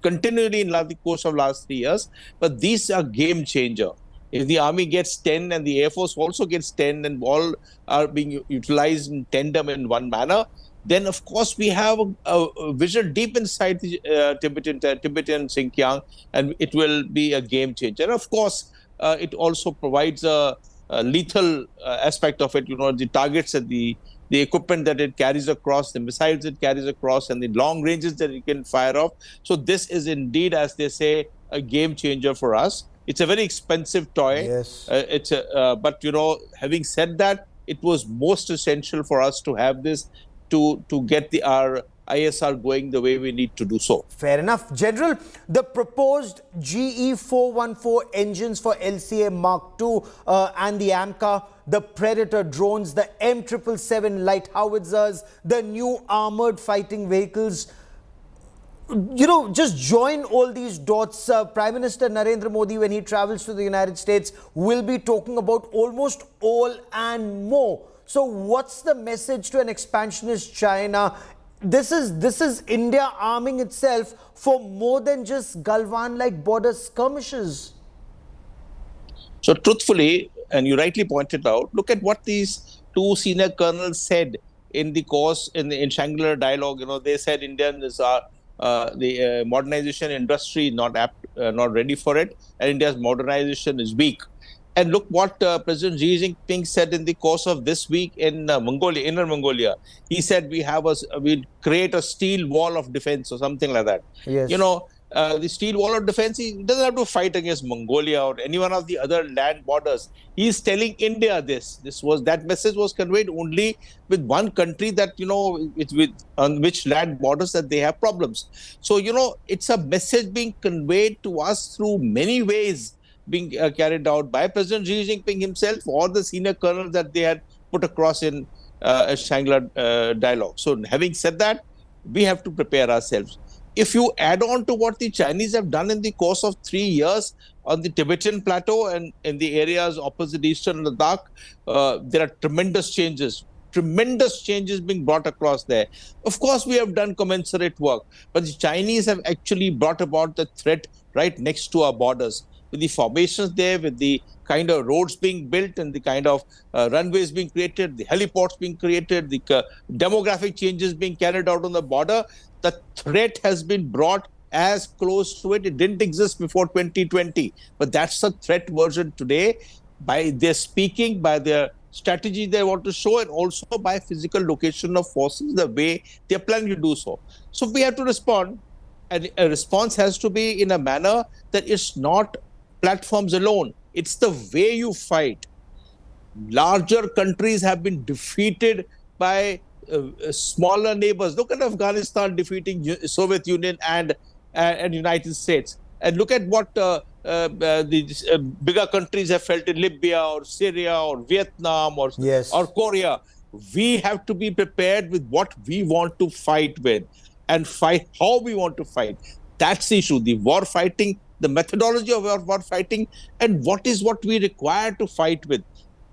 continually in the course of last 3 years. But these are game changer. If the Army gets 10 and the Air Force also gets 10 and all are being utilized in tandem in one manner, then of course we have a vision deep inside the Tibetan Xinjiang, and it will be a game changer. And of course, it also provides a lethal aspect of it, the targets and the equipment that it carries across, the missiles it carries across, and the long ranges that it can fire off. So this is indeed, as they say, a game changer for us. It's a very expensive toy. Yes. But having said that, it was most essential for us to have this to get our ISR going the way we need to do so. Fair enough. General, the proposed GE414 engines for LCA Mark II and the AMCA, the Predator drones, the M777 light howitzers, the new armored fighting vehicles, just join all these dots. Prime Minister Narendra Modi, when he travels to the United States, will be talking about almost all and more. So what's the message to an expansionist China? This is India arming itself for more than just Galwan-like border skirmishes. So truthfully, and you rightly pointed out, look at what these 2 senior colonels said in the course in Shangri-La dialogue. They said Indians are the modernization industry not ready for it, and India's modernization is weak. And look what President Xi Jinping said in the course of this week in Mongolia, Inner Mongolia. He said we'll create a steel wall of defense or something like that. Yes. The steel wall of defense, he doesn't have to fight against Mongolia or any one of the other land borders. He's telling India that message was conveyed only with one country that, on which land borders that they have problems. So, it's a message being conveyed to us through many ways, being carried out by President Xi Jinping himself or the senior colonels that they had put across in Shangri-La dialogue. So having said that, we have to prepare ourselves. If you add on to what the Chinese have done in the course of 3 years on the Tibetan plateau and in the areas opposite Eastern Ladakh, there are tremendous changes being brought across there. Of course, we have done commensurate work, but the Chinese have actually brought about the threat right next to our borders. with the formations there, with the kind of roads being built and the kind of runways being created, the heliports being created, the demographic changes being carried out on the border, the threat has been brought as close to it. It didn't exist before 2020, but that's the threat version today by their speaking, by their strategy they want to show, and also by physical location of forces, the way they're planning to do so. So we have to respond, and a response has to be in a manner that is not platforms alone. It's the way you fight. Larger countries have been defeated by smaller neighbors. Look at Afghanistan defeating Soviet Union and United States. And look at what the bigger countries have felt in Libya or Syria or Vietnam or Korea. We have to be prepared with what we want to fight with and fight how we want to fight. That's the issue. The war fighting, the methodology of war fighting, and what we require to fight with.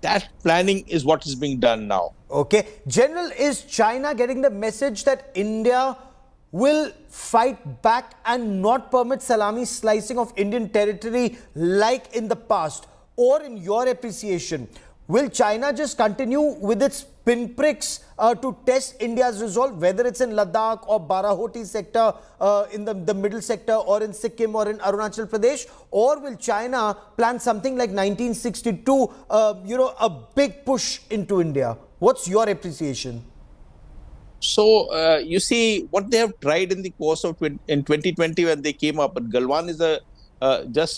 That planning is what is being done now. Okay. General, is China getting the message that India will fight back and not permit salami slicing of Indian territory like in the past? Or in your appreciation, will China just continue with its pinpricks to test India's resolve, whether it's in Ladakh or Barahoti sector, in the middle sector, or in Sikkim or in Arunachal Pradesh? Or will China plan something like 1962, a big push into India? What's your appreciation? So, you see, what they have tried in the course of in 2020 when they came up, but Galwan is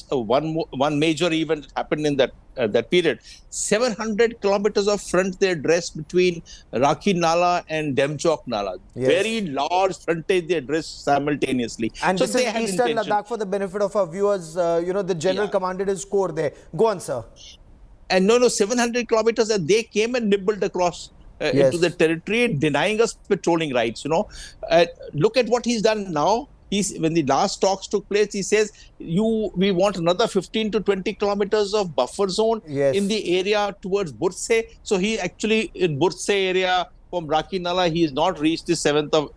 one major event that happened in that period. 700 kilometers of front they addressed between Rakhi Nala and Demchok Nala. Yes. Very large frontage they addressed simultaneously. And so this is Eastern Ladakh. For the benefit of our viewers, the general commanded his corps there. Go on, sir. And 700 kilometers, and they came and nibbled across into the territory, denying us patrolling rights. Look at what he's done now. When the last talks took place, he says, we want another 15 to 20 kilometers of buffer zone in the area towards Burse. So he actually, in Burse area from Rakhi Nala, he has not reached the 7th of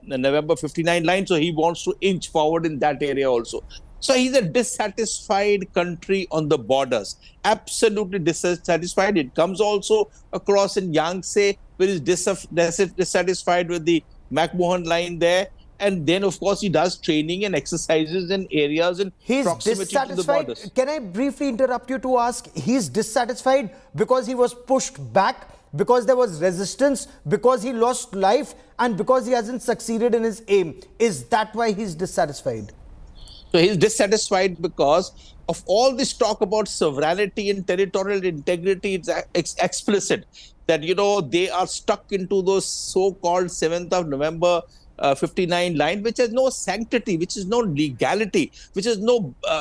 November 59 line. So he wants to inch forward in that area also. So he's a dissatisfied country on the borders, absolutely dissatisfied. It comes also across in Yangtze, where he's dissatisfied with the McMahon line there. And then, of course, he does training and exercises in areas in proximity to the borders. Can I briefly interrupt you to ask, he's dissatisfied because he was pushed back, because there was resistance, because he lost life, and because he hasn't succeeded in his aim? Is that why he's dissatisfied? So he's dissatisfied because of all this talk about sovereignty and territorial integrity. It's explicit that, they are stuck into those so-called 7th of November 59 line, which has no sanctity, which is no legality, which is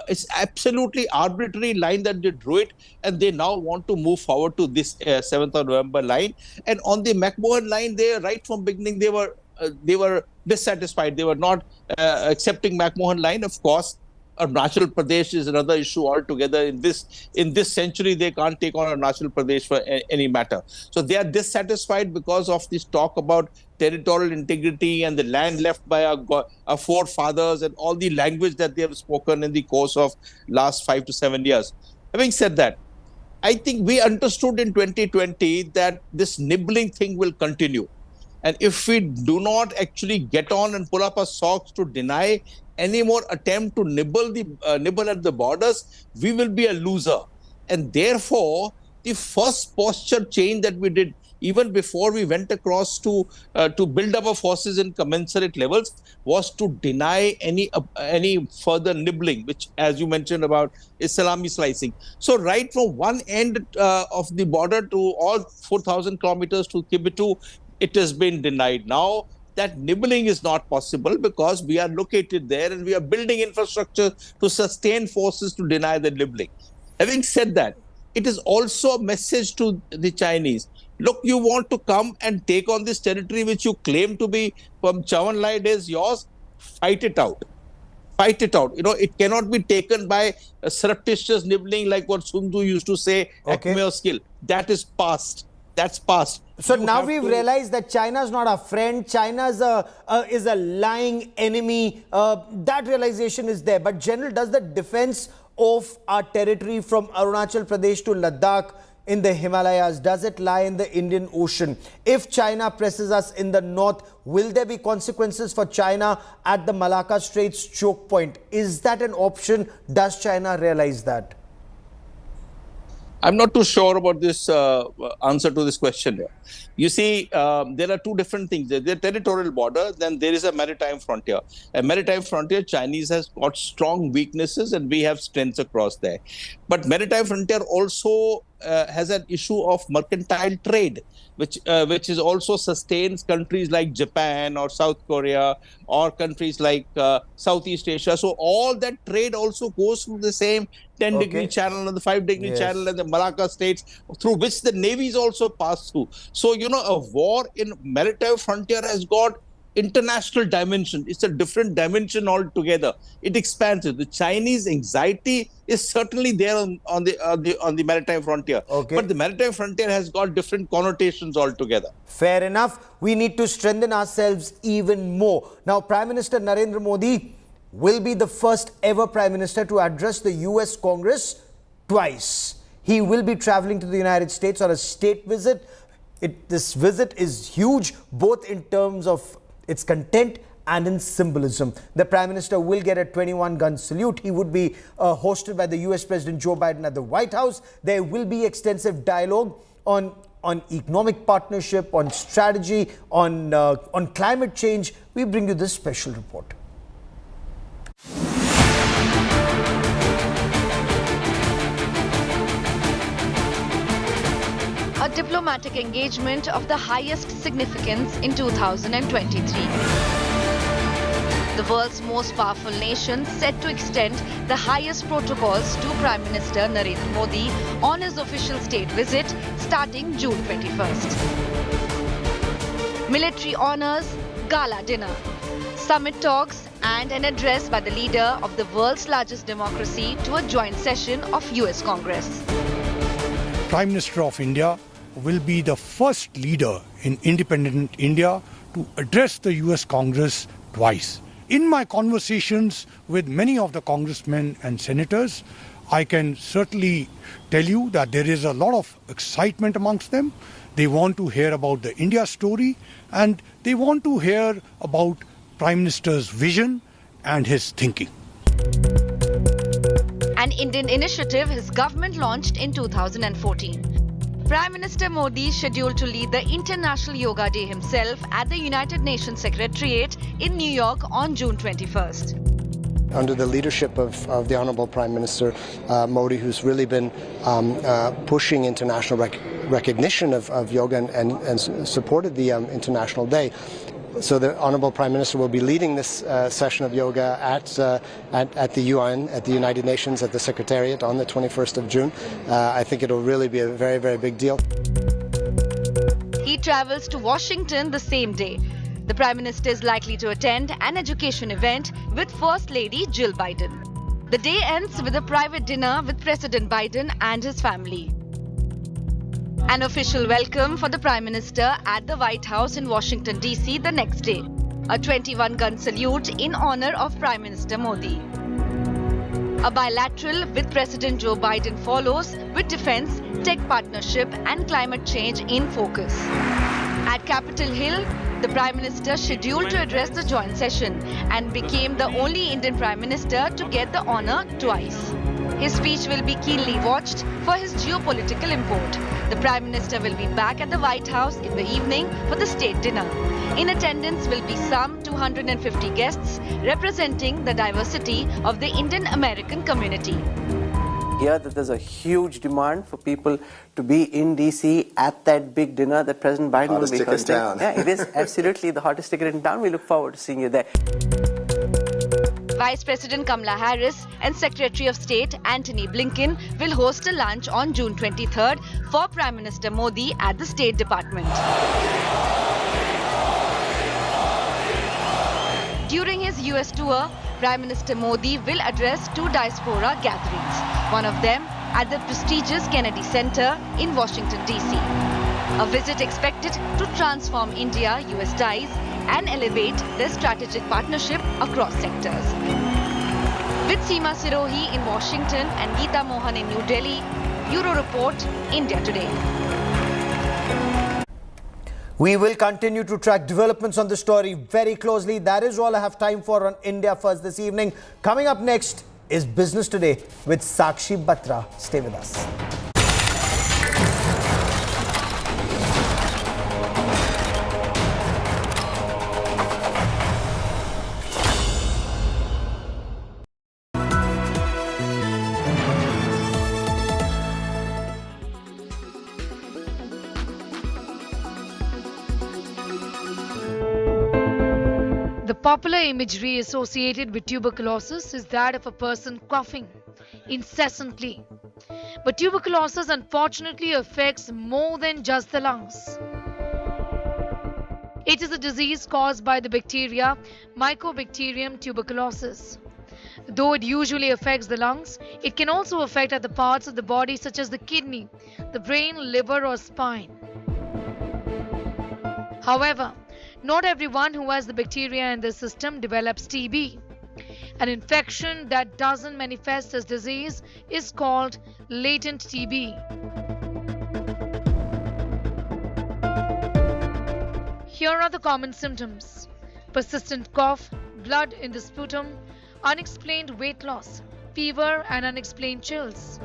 it's absolutely arbitrary line that they drew it, and they now want to move forward to this 7th of November line. And on the McMahon line, right from beginning, they were dissatisfied. They were not accepting McMahon line. Of course, Arunachal Pradesh is another issue altogether. In this century, they can't take on Arunachal Pradesh for any matter. So they are dissatisfied because of this talk about territorial integrity and the land left by our forefathers and all the language that they have spoken in the course of last 5 to 7 years. Having said that, I think we understood in 2020 that this nibbling thing will continue. And if we do not actually get on and pull up our socks to deny any more attempt to nibble at the borders, we will be a loser. And therefore, the first posture change that we did, even before we went across to build up our forces in commensurate levels, was to deny any further nibbling, which, as you mentioned about, is salami slicing. So right from one end of the border to all 4,000 kilometers to Kibitu, it has been denied. Now that nibbling is not possible because we are located there and we are building infrastructure to sustain forces to deny the nibbling. Having said that, it is also a message to the Chinese. Look, you want to come and take on this territory which you claim to be from Chawanlai days yours, fight it out. Fight it out. It cannot be taken by a surreptitious nibbling like what Sun Tzu used to say, acme or skill. That is past. That's past. So now we've realized that China is not a friend. China is a lying enemy. That realization is there. But General, does the defense of our territory from Arunachal Pradesh to Ladakh in the Himalayas? Does it lie in the Indian Ocean? If China presses us in the north, will there be consequences for China at the Malacca Straits choke point? Is that an option? Does China realize that? I'm not too sure about this answer to this question here. You see, there are two different things. There's a territorial border, then there is a maritime frontier. A maritime frontier, Chinese has got strong weaknesses and we have strengths across there. But maritime frontier also has an issue of mercantile trade, which is also sustains countries like Japan or South Korea or countries like Southeast Asia. So all that trade also goes through the same 10-degree channel and the 5-degree channel and the Malacca Straits, through which the navies also pass through. So, you know, a war in maritime frontier has got international dimension. It's a different dimension altogether. It expands it. The Chinese anxiety is certainly there on the maritime frontier. But the maritime frontier has got different connotations altogether. Fair enough. We need to strengthen ourselves even more. Now, Prime Minister Narendra Modi will be the first ever Prime Minister to address the US Congress twice. He will be traveling to the United States on a state visit. This visit is huge, both in terms of its content and in symbolism. The Prime Minister will get a 21-gun salute. He would be hosted by the US President Joe Biden at the White House. There will be extensive dialogue on economic partnership, on strategy, on climate change. We bring you this special report. A diplomatic engagement of the highest significance in 2023. The world's most powerful nation set to extend the highest protocols to Prime Minister Narendra Modi on his official state visit starting June 21st. Military honors, gala dinner, summit talks and an address by the leader of the world's largest democracy to a joint session of US Congress. Prime Minister of India will be the first leader in independent India to address the US Congress twice. In my conversations with many of the congressmen and senators, I can certainly tell you that there is a lot of excitement amongst them. They want to hear about the India story and they want to hear about Prime Minister's vision and his thinking. An Indian initiative his government launched in 2014. Prime Minister Modi is scheduled to lead the International Yoga Day himself at the United Nations Secretariat in New York on June 21st. Under the leadership of the Honorable Prime Minister Modi, who's really been pushing international recognition of yoga and supported the International Day. So the Honorable Prime Minister will be leading this session of yoga at the UN, at the United Nations, at the Secretariat on the 21st of June. I think it'll really be a very, very big deal. He travels to Washington the same day. The Prime Minister is likely to attend an education event with First Lady Jill Biden. The day ends with a private dinner with President Biden and his family. An official welcome for the Prime Minister at the White House in Washington, D.C. the next day. A 21-gun salute in honor of Prime Minister Modi. A bilateral with President Joe Biden follows with defense, tech partnership and climate change in focus. At Capitol Hill, the Prime Minister scheduled to address the joint session and became the only Indian Prime Minister to get the honor twice. His speech will be keenly watched for his geopolitical import. The Prime Minister will be back at the White House in the evening for the state dinner. In attendance will be some 250 guests representing the diversity of the Indian American community. Here that there's a huge demand for people to be in DC at that big dinner that President Biden will be hosting. Yeah, it is absolutely the hottest ticket in town. We look forward to seeing you there. Vice President Kamala Harris and Secretary of State Antony Blinken will host a lunch on June 23rd for Prime Minister Modi at the State Department. During his US tour, Prime Minister Modi will address two diaspora gatherings, one of them at the prestigious Kennedy Center in Washington, D.C. A visit expected to transform India-US ties and elevate their strategic partnership across sectors. With Seema Sirohi in Washington and Geeta Mohan in New Delhi, Bureau Report, India Today. We will continue to track developments on the story very closely. That is all I have time for on India First this evening. Coming up next is Business Today with Sakshi Batra. Stay with us. The popular imagery associated with tuberculosis is that of a person coughing incessantly. But tuberculosis unfortunately affects more than just the lungs. It is a disease caused by the bacteria Mycobacterium tuberculosis. Though it usually affects the lungs, it can also affect other parts of the body such as the kidney, the brain, liver or spine. However, not everyone who has the bacteria in the system develops TB. An infection that doesn't manifest as disease is called latent TB. Here are the common symptoms: persistent cough, blood in the sputum, unexplained weight loss, fever and unexplained chills.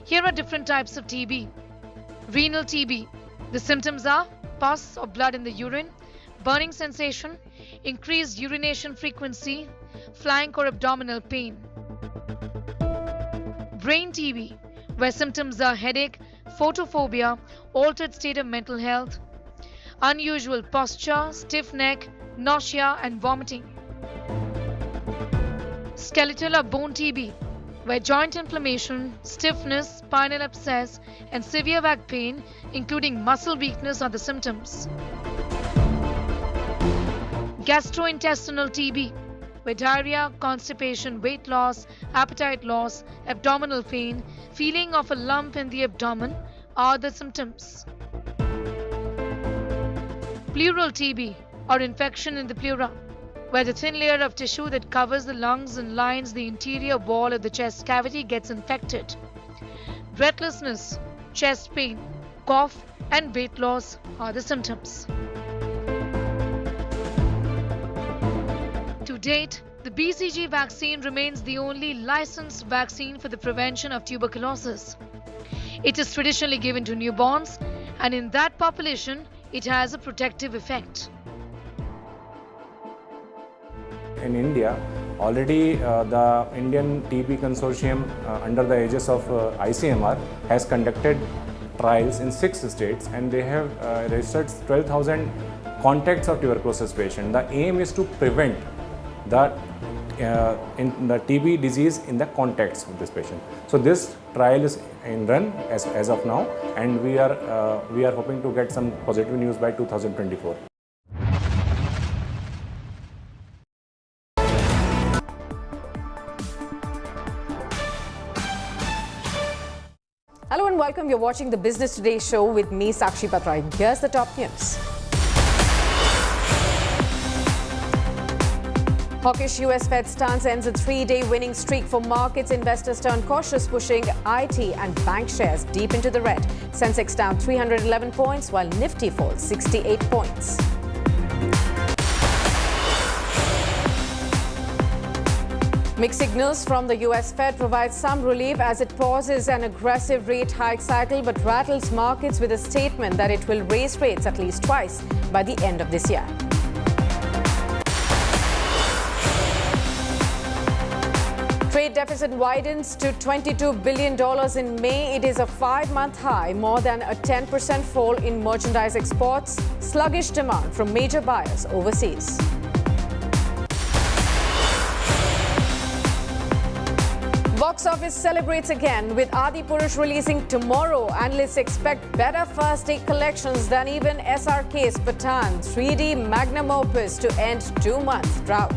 Here are different types of TB. Renal TB. The symptoms are pus or blood in the urine, burning sensation, increased urination frequency, flank or abdominal pain. Brain TB, where symptoms are headache, photophobia, altered state of mental health, unusual posture, stiff neck, nausea and vomiting. Skeletal or bone TB, where joint inflammation, stiffness, spinal abscess and severe back pain, including muscle weakness, are the symptoms. Gastrointestinal TB, where diarrhea, constipation, weight loss, appetite loss, abdominal pain, feeling of a lump in the abdomen are the symptoms. Pleural TB, or infection in the pleura, where the thin layer of tissue that covers the lungs and lines the interior wall of the chest cavity gets infected. Breathlessness, chest pain, cough and weight loss are the symptoms. To date, the BCG vaccine remains the only licensed vaccine for the prevention of tuberculosis. It is traditionally given to newborns, and in that population, it has a protective effect. In India, already the Indian TB Consortium under the aegis of ICMR has conducted trials in 6 states, and they have registered 12,000 contacts of tuberculosis patients. The aim is to prevent the TB disease in the contacts of this patient. So this trial is in run as of now, and we are hoping to get some positive news by 2024. Hello and welcome. You're watching the Business Today show with me, Sakshi Batra. Here's the top news. Hawkish US Fed stance ends a 3-day winning streak for markets. Investors turn cautious, pushing IT and bank shares deep into the red. Sensex down 311 points, while Nifty falls 68 points. Mixed signals from the US Fed provide some relief as it pauses an aggressive rate hike cycle, but rattles markets with a statement that it will raise rates at least twice by the end of this year. Trade deficit widens to $22 billion in May. It is a 5-month high, more than a 10% fall in merchandise exports, sluggish demand from major buyers overseas. Box office celebrates again with Adipurush releasing tomorrow. Analysts expect better first-day collections than even SRK's Pathan, 3D magnum opus to end 2-month drought.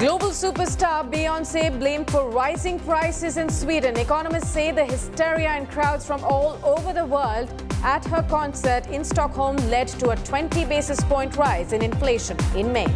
Global superstar Beyoncé blamed for rising prices in Sweden. Economists say the hysteria in crowds from all over the world at her concert in Stockholm led to a 20 basis point rise in inflation in May.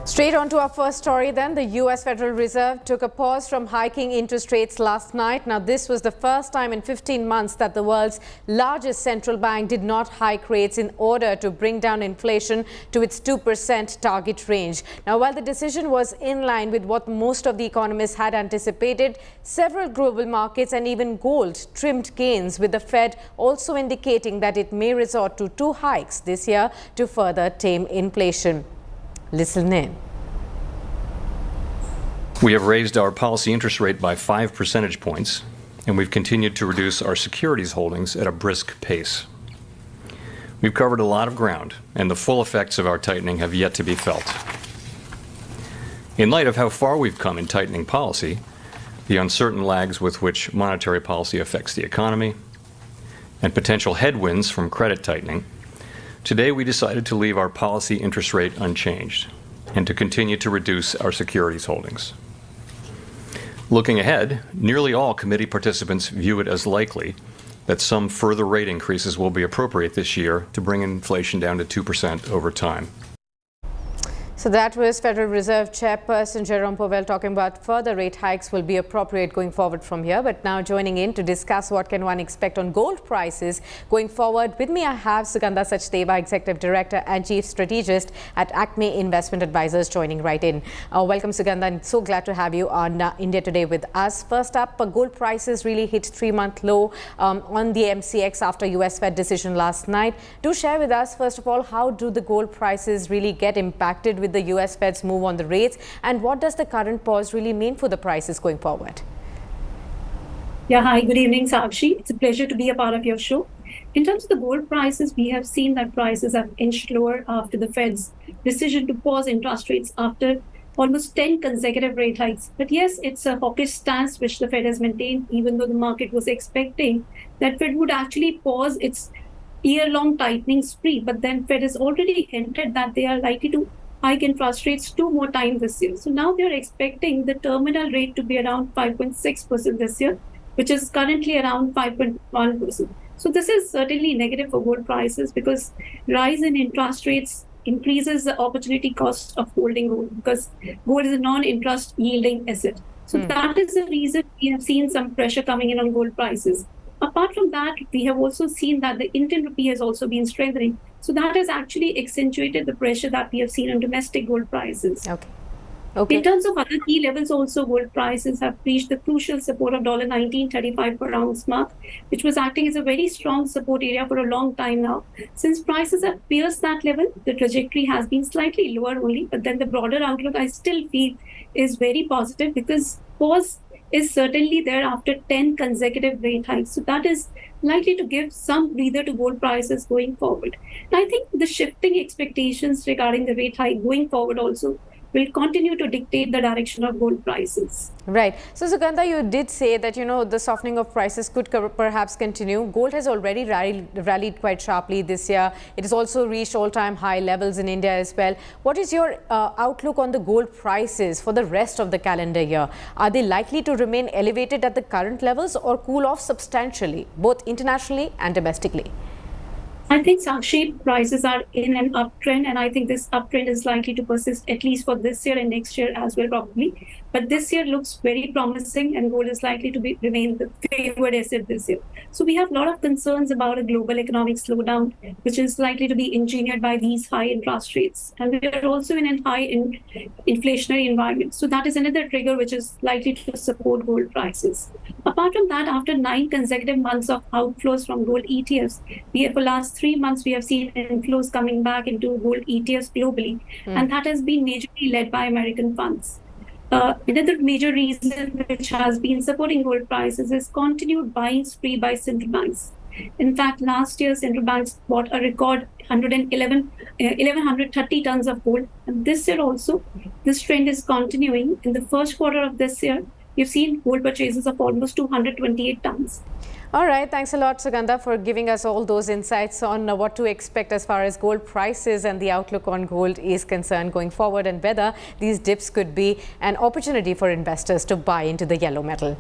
Straight on to our first story then. The US Federal Reserve took a pause from hiking interest rates last night. Now, this was the first time in 15 months that the world's largest central bank did not hike rates in order to bring down inflation to its 2% target range. Now, while the decision was in line with what most of the economists had anticipated, several global markets and even gold trimmed gains, with the Fed also indicating that it may resort to 2 hikes this year to further tame inflation. Listen in. We have raised our policy interest rate by 5 percentage points, and we've continued to reduce our securities holdings at a brisk pace. We've covered a lot of ground, and the full effects of our tightening have yet to be felt. In light of how far we've come in tightening policy, the uncertain lags with which monetary policy affects the economy, and potential headwinds from credit tightening, today we decided to leave our policy interest rate unchanged and to continue to reduce our securities holdings. Looking ahead, nearly all committee participants view it as likely that some further rate increases will be appropriate this year to bring inflation down to 2% over time. So that was Federal Reserve Chairperson Jerome Powell talking about further rate hikes will be appropriate going forward from here. But now joining in to discuss what can one expect on gold prices going forward, with me I have Sugandha Sachdeva, Executive Director and Chief Strategist at Acme Investment Advisors, joining right in. Welcome, Sugandha, and so glad to have you on India Today with us. First up, gold prices really hit 3-month low on the MCX after US Fed decision last night. Do share with us, first of all, how do the gold prices really get impacted with the US Fed's move on the rates, and what does the current pause really mean for the prices going forward? Yeah, hi, good evening, Sakshi. It's a pleasure to be a part of your show. In terms of the gold prices, we have seen that prices have inched lower after the Fed's decision to pause interest rates after almost 10 consecutive rate hikes. But yes, it's a hawkish stance which the Fed has maintained, even though the market was expecting that Fed would actually pause its year-long tightening spree. But then Fed has already hinted that they are likely to hike interest rates 2 more times this year. So now they're expecting the terminal rate to be around 5.6% this year, which is currently around 5.1%. So this is certainly negative for gold prices, because rise in interest rates increases the opportunity cost of holding gold, because gold is a non-interest yielding asset. So that is the reason we have seen some pressure coming in on gold prices. Apart from that, we have also seen that the Indian rupee has also been strengthening. So that has actually accentuated the pressure that we have seen on domestic gold prices. Okay. In terms of other key levels also, gold prices have reached the crucial support of $19.35 per ounce mark, which was acting as a very strong support area for a long time now. Since prices have pierced that level, the trajectory has been slightly lower only, but then the broader outlook I still feel is very positive, because pause is certainly there after 10 consecutive rate hikes. So that is likely to give some breather to gold prices going forward. And I think the shifting expectations regarding the rate hike going forward also will continue to dictate the direction of gold prices. Right. So, Sugandha, you did say that, the softening of prices could perhaps continue. Gold has already rallied quite sharply this year. It has also reached all-time high levels in India as well. What is your outlook on the gold prices for the rest of the calendar year? Are they likely to remain elevated at the current levels or cool off substantially, both internationally and domestically? I think Sakshi, prices are in an uptrend, and I think this uptrend is likely to persist at least for this year and next year as well, probably. But this year looks very promising, and gold is likely to remain the favored asset this year. So we have a lot of concerns about a global economic slowdown, which is likely to be engineered by these high interest rates. And we are also in a high inflationary environment. So that is another trigger which is likely to support gold prices. Apart from that, after 9 consecutive months of outflows from gold ETFs, for last 3 months, we have seen inflows coming back into gold ETFs globally, and that has been majorly led by American funds. Another major reason which has been supporting gold prices is continued buying spree by central banks. In fact, last year, central banks bought a record 1,130 tons of gold. And this year also, this trend is continuing. In the first quarter of this year, you've seen gold purchases of almost 228 tons. All right. Thanks a lot, Sugandha, for giving us all those insights on what to expect as far as gold prices and the outlook on gold is concerned going forward, and whether these dips could be an opportunity for investors to buy into the yellow metal.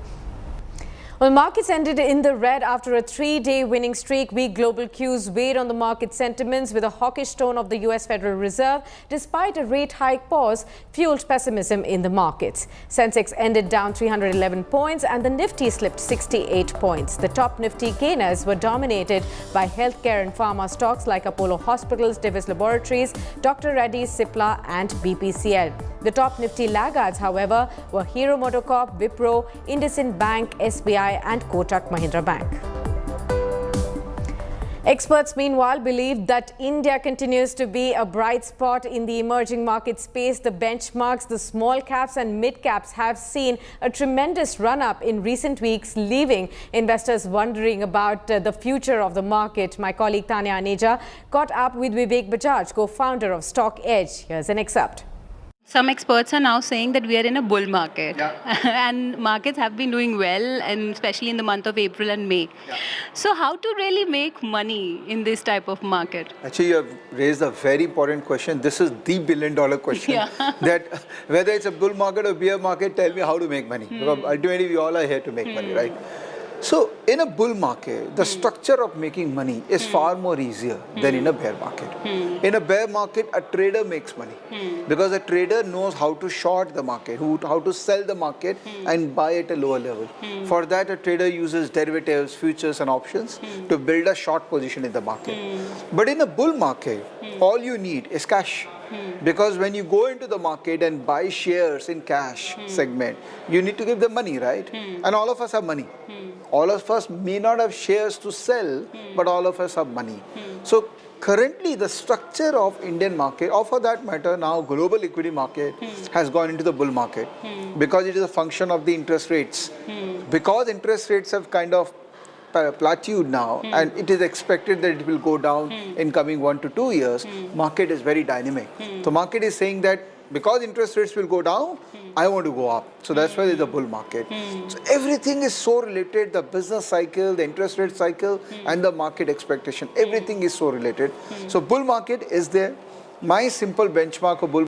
Well, markets ended in the red after a 3-day winning streak. Weak global cues weighed on the market sentiments with a hawkish tone of the US Federal Reserve. Despite a rate hike pause, fueled pessimism in the markets. Sensex ended down 311 points and the Nifty slipped 68 points. The top Nifty gainers were dominated by healthcare and pharma stocks like Apollo Hospitals, Divis Laboratories, Dr. Reddy's, Cipla and BPCL. The top Nifty laggards, however, were Hero MotoCorp, Wipro, IndusInd Bank, SBI and Kotak Mahindra Bank. Experts, meanwhile, believe that India continues to be a bright spot in the emerging market space. The benchmarks, the small caps and mid caps have seen a tremendous run-up in recent weeks, leaving investors wondering about the future of the market. My colleague Tanya Aneja caught up with Vivek Bajaj, co-founder of Stock Edge. Here's an excerpt. Some experts are now saying that we are in a bull market and markets have been doing well, and especially in the month of April and May. So how to really make money in this type of market? Actually, you have raised a very important question. This is the billion-dollar question. That whether it's a bull market or bear market, tell me how to make money. Because ultimately, we all are here to make money, right? So in a bull market, the structure of making money is far more easier than in a bear market. In a bear market, a trader makes money because a trader knows how to short the market, how to sell the market and buy at a lower level. For that, a trader uses derivatives, futures and options to build a short position in the market. But in a bull market, all you need is cash. Because when you go into the market and buy shares in cash segment, you need to give them money, right? And all of us have money. All of us may not have shares to sell, but all of us have money. So currently the structure of Indian market, or for that matter now global equity market, has gone into the bull market because it is a function of the interest rates. Because interest rates have kind of plateaued now and it is expected that it will go down in coming 1 to 2 years, market is very dynamic. So market is saying that because interest rates will go down, I want to go up. So that's why there's a bull market. So everything is so related, the business cycle, the interest rate cycle and the market expectation, everything is so related. So bull market is there. My simple benchmark of bull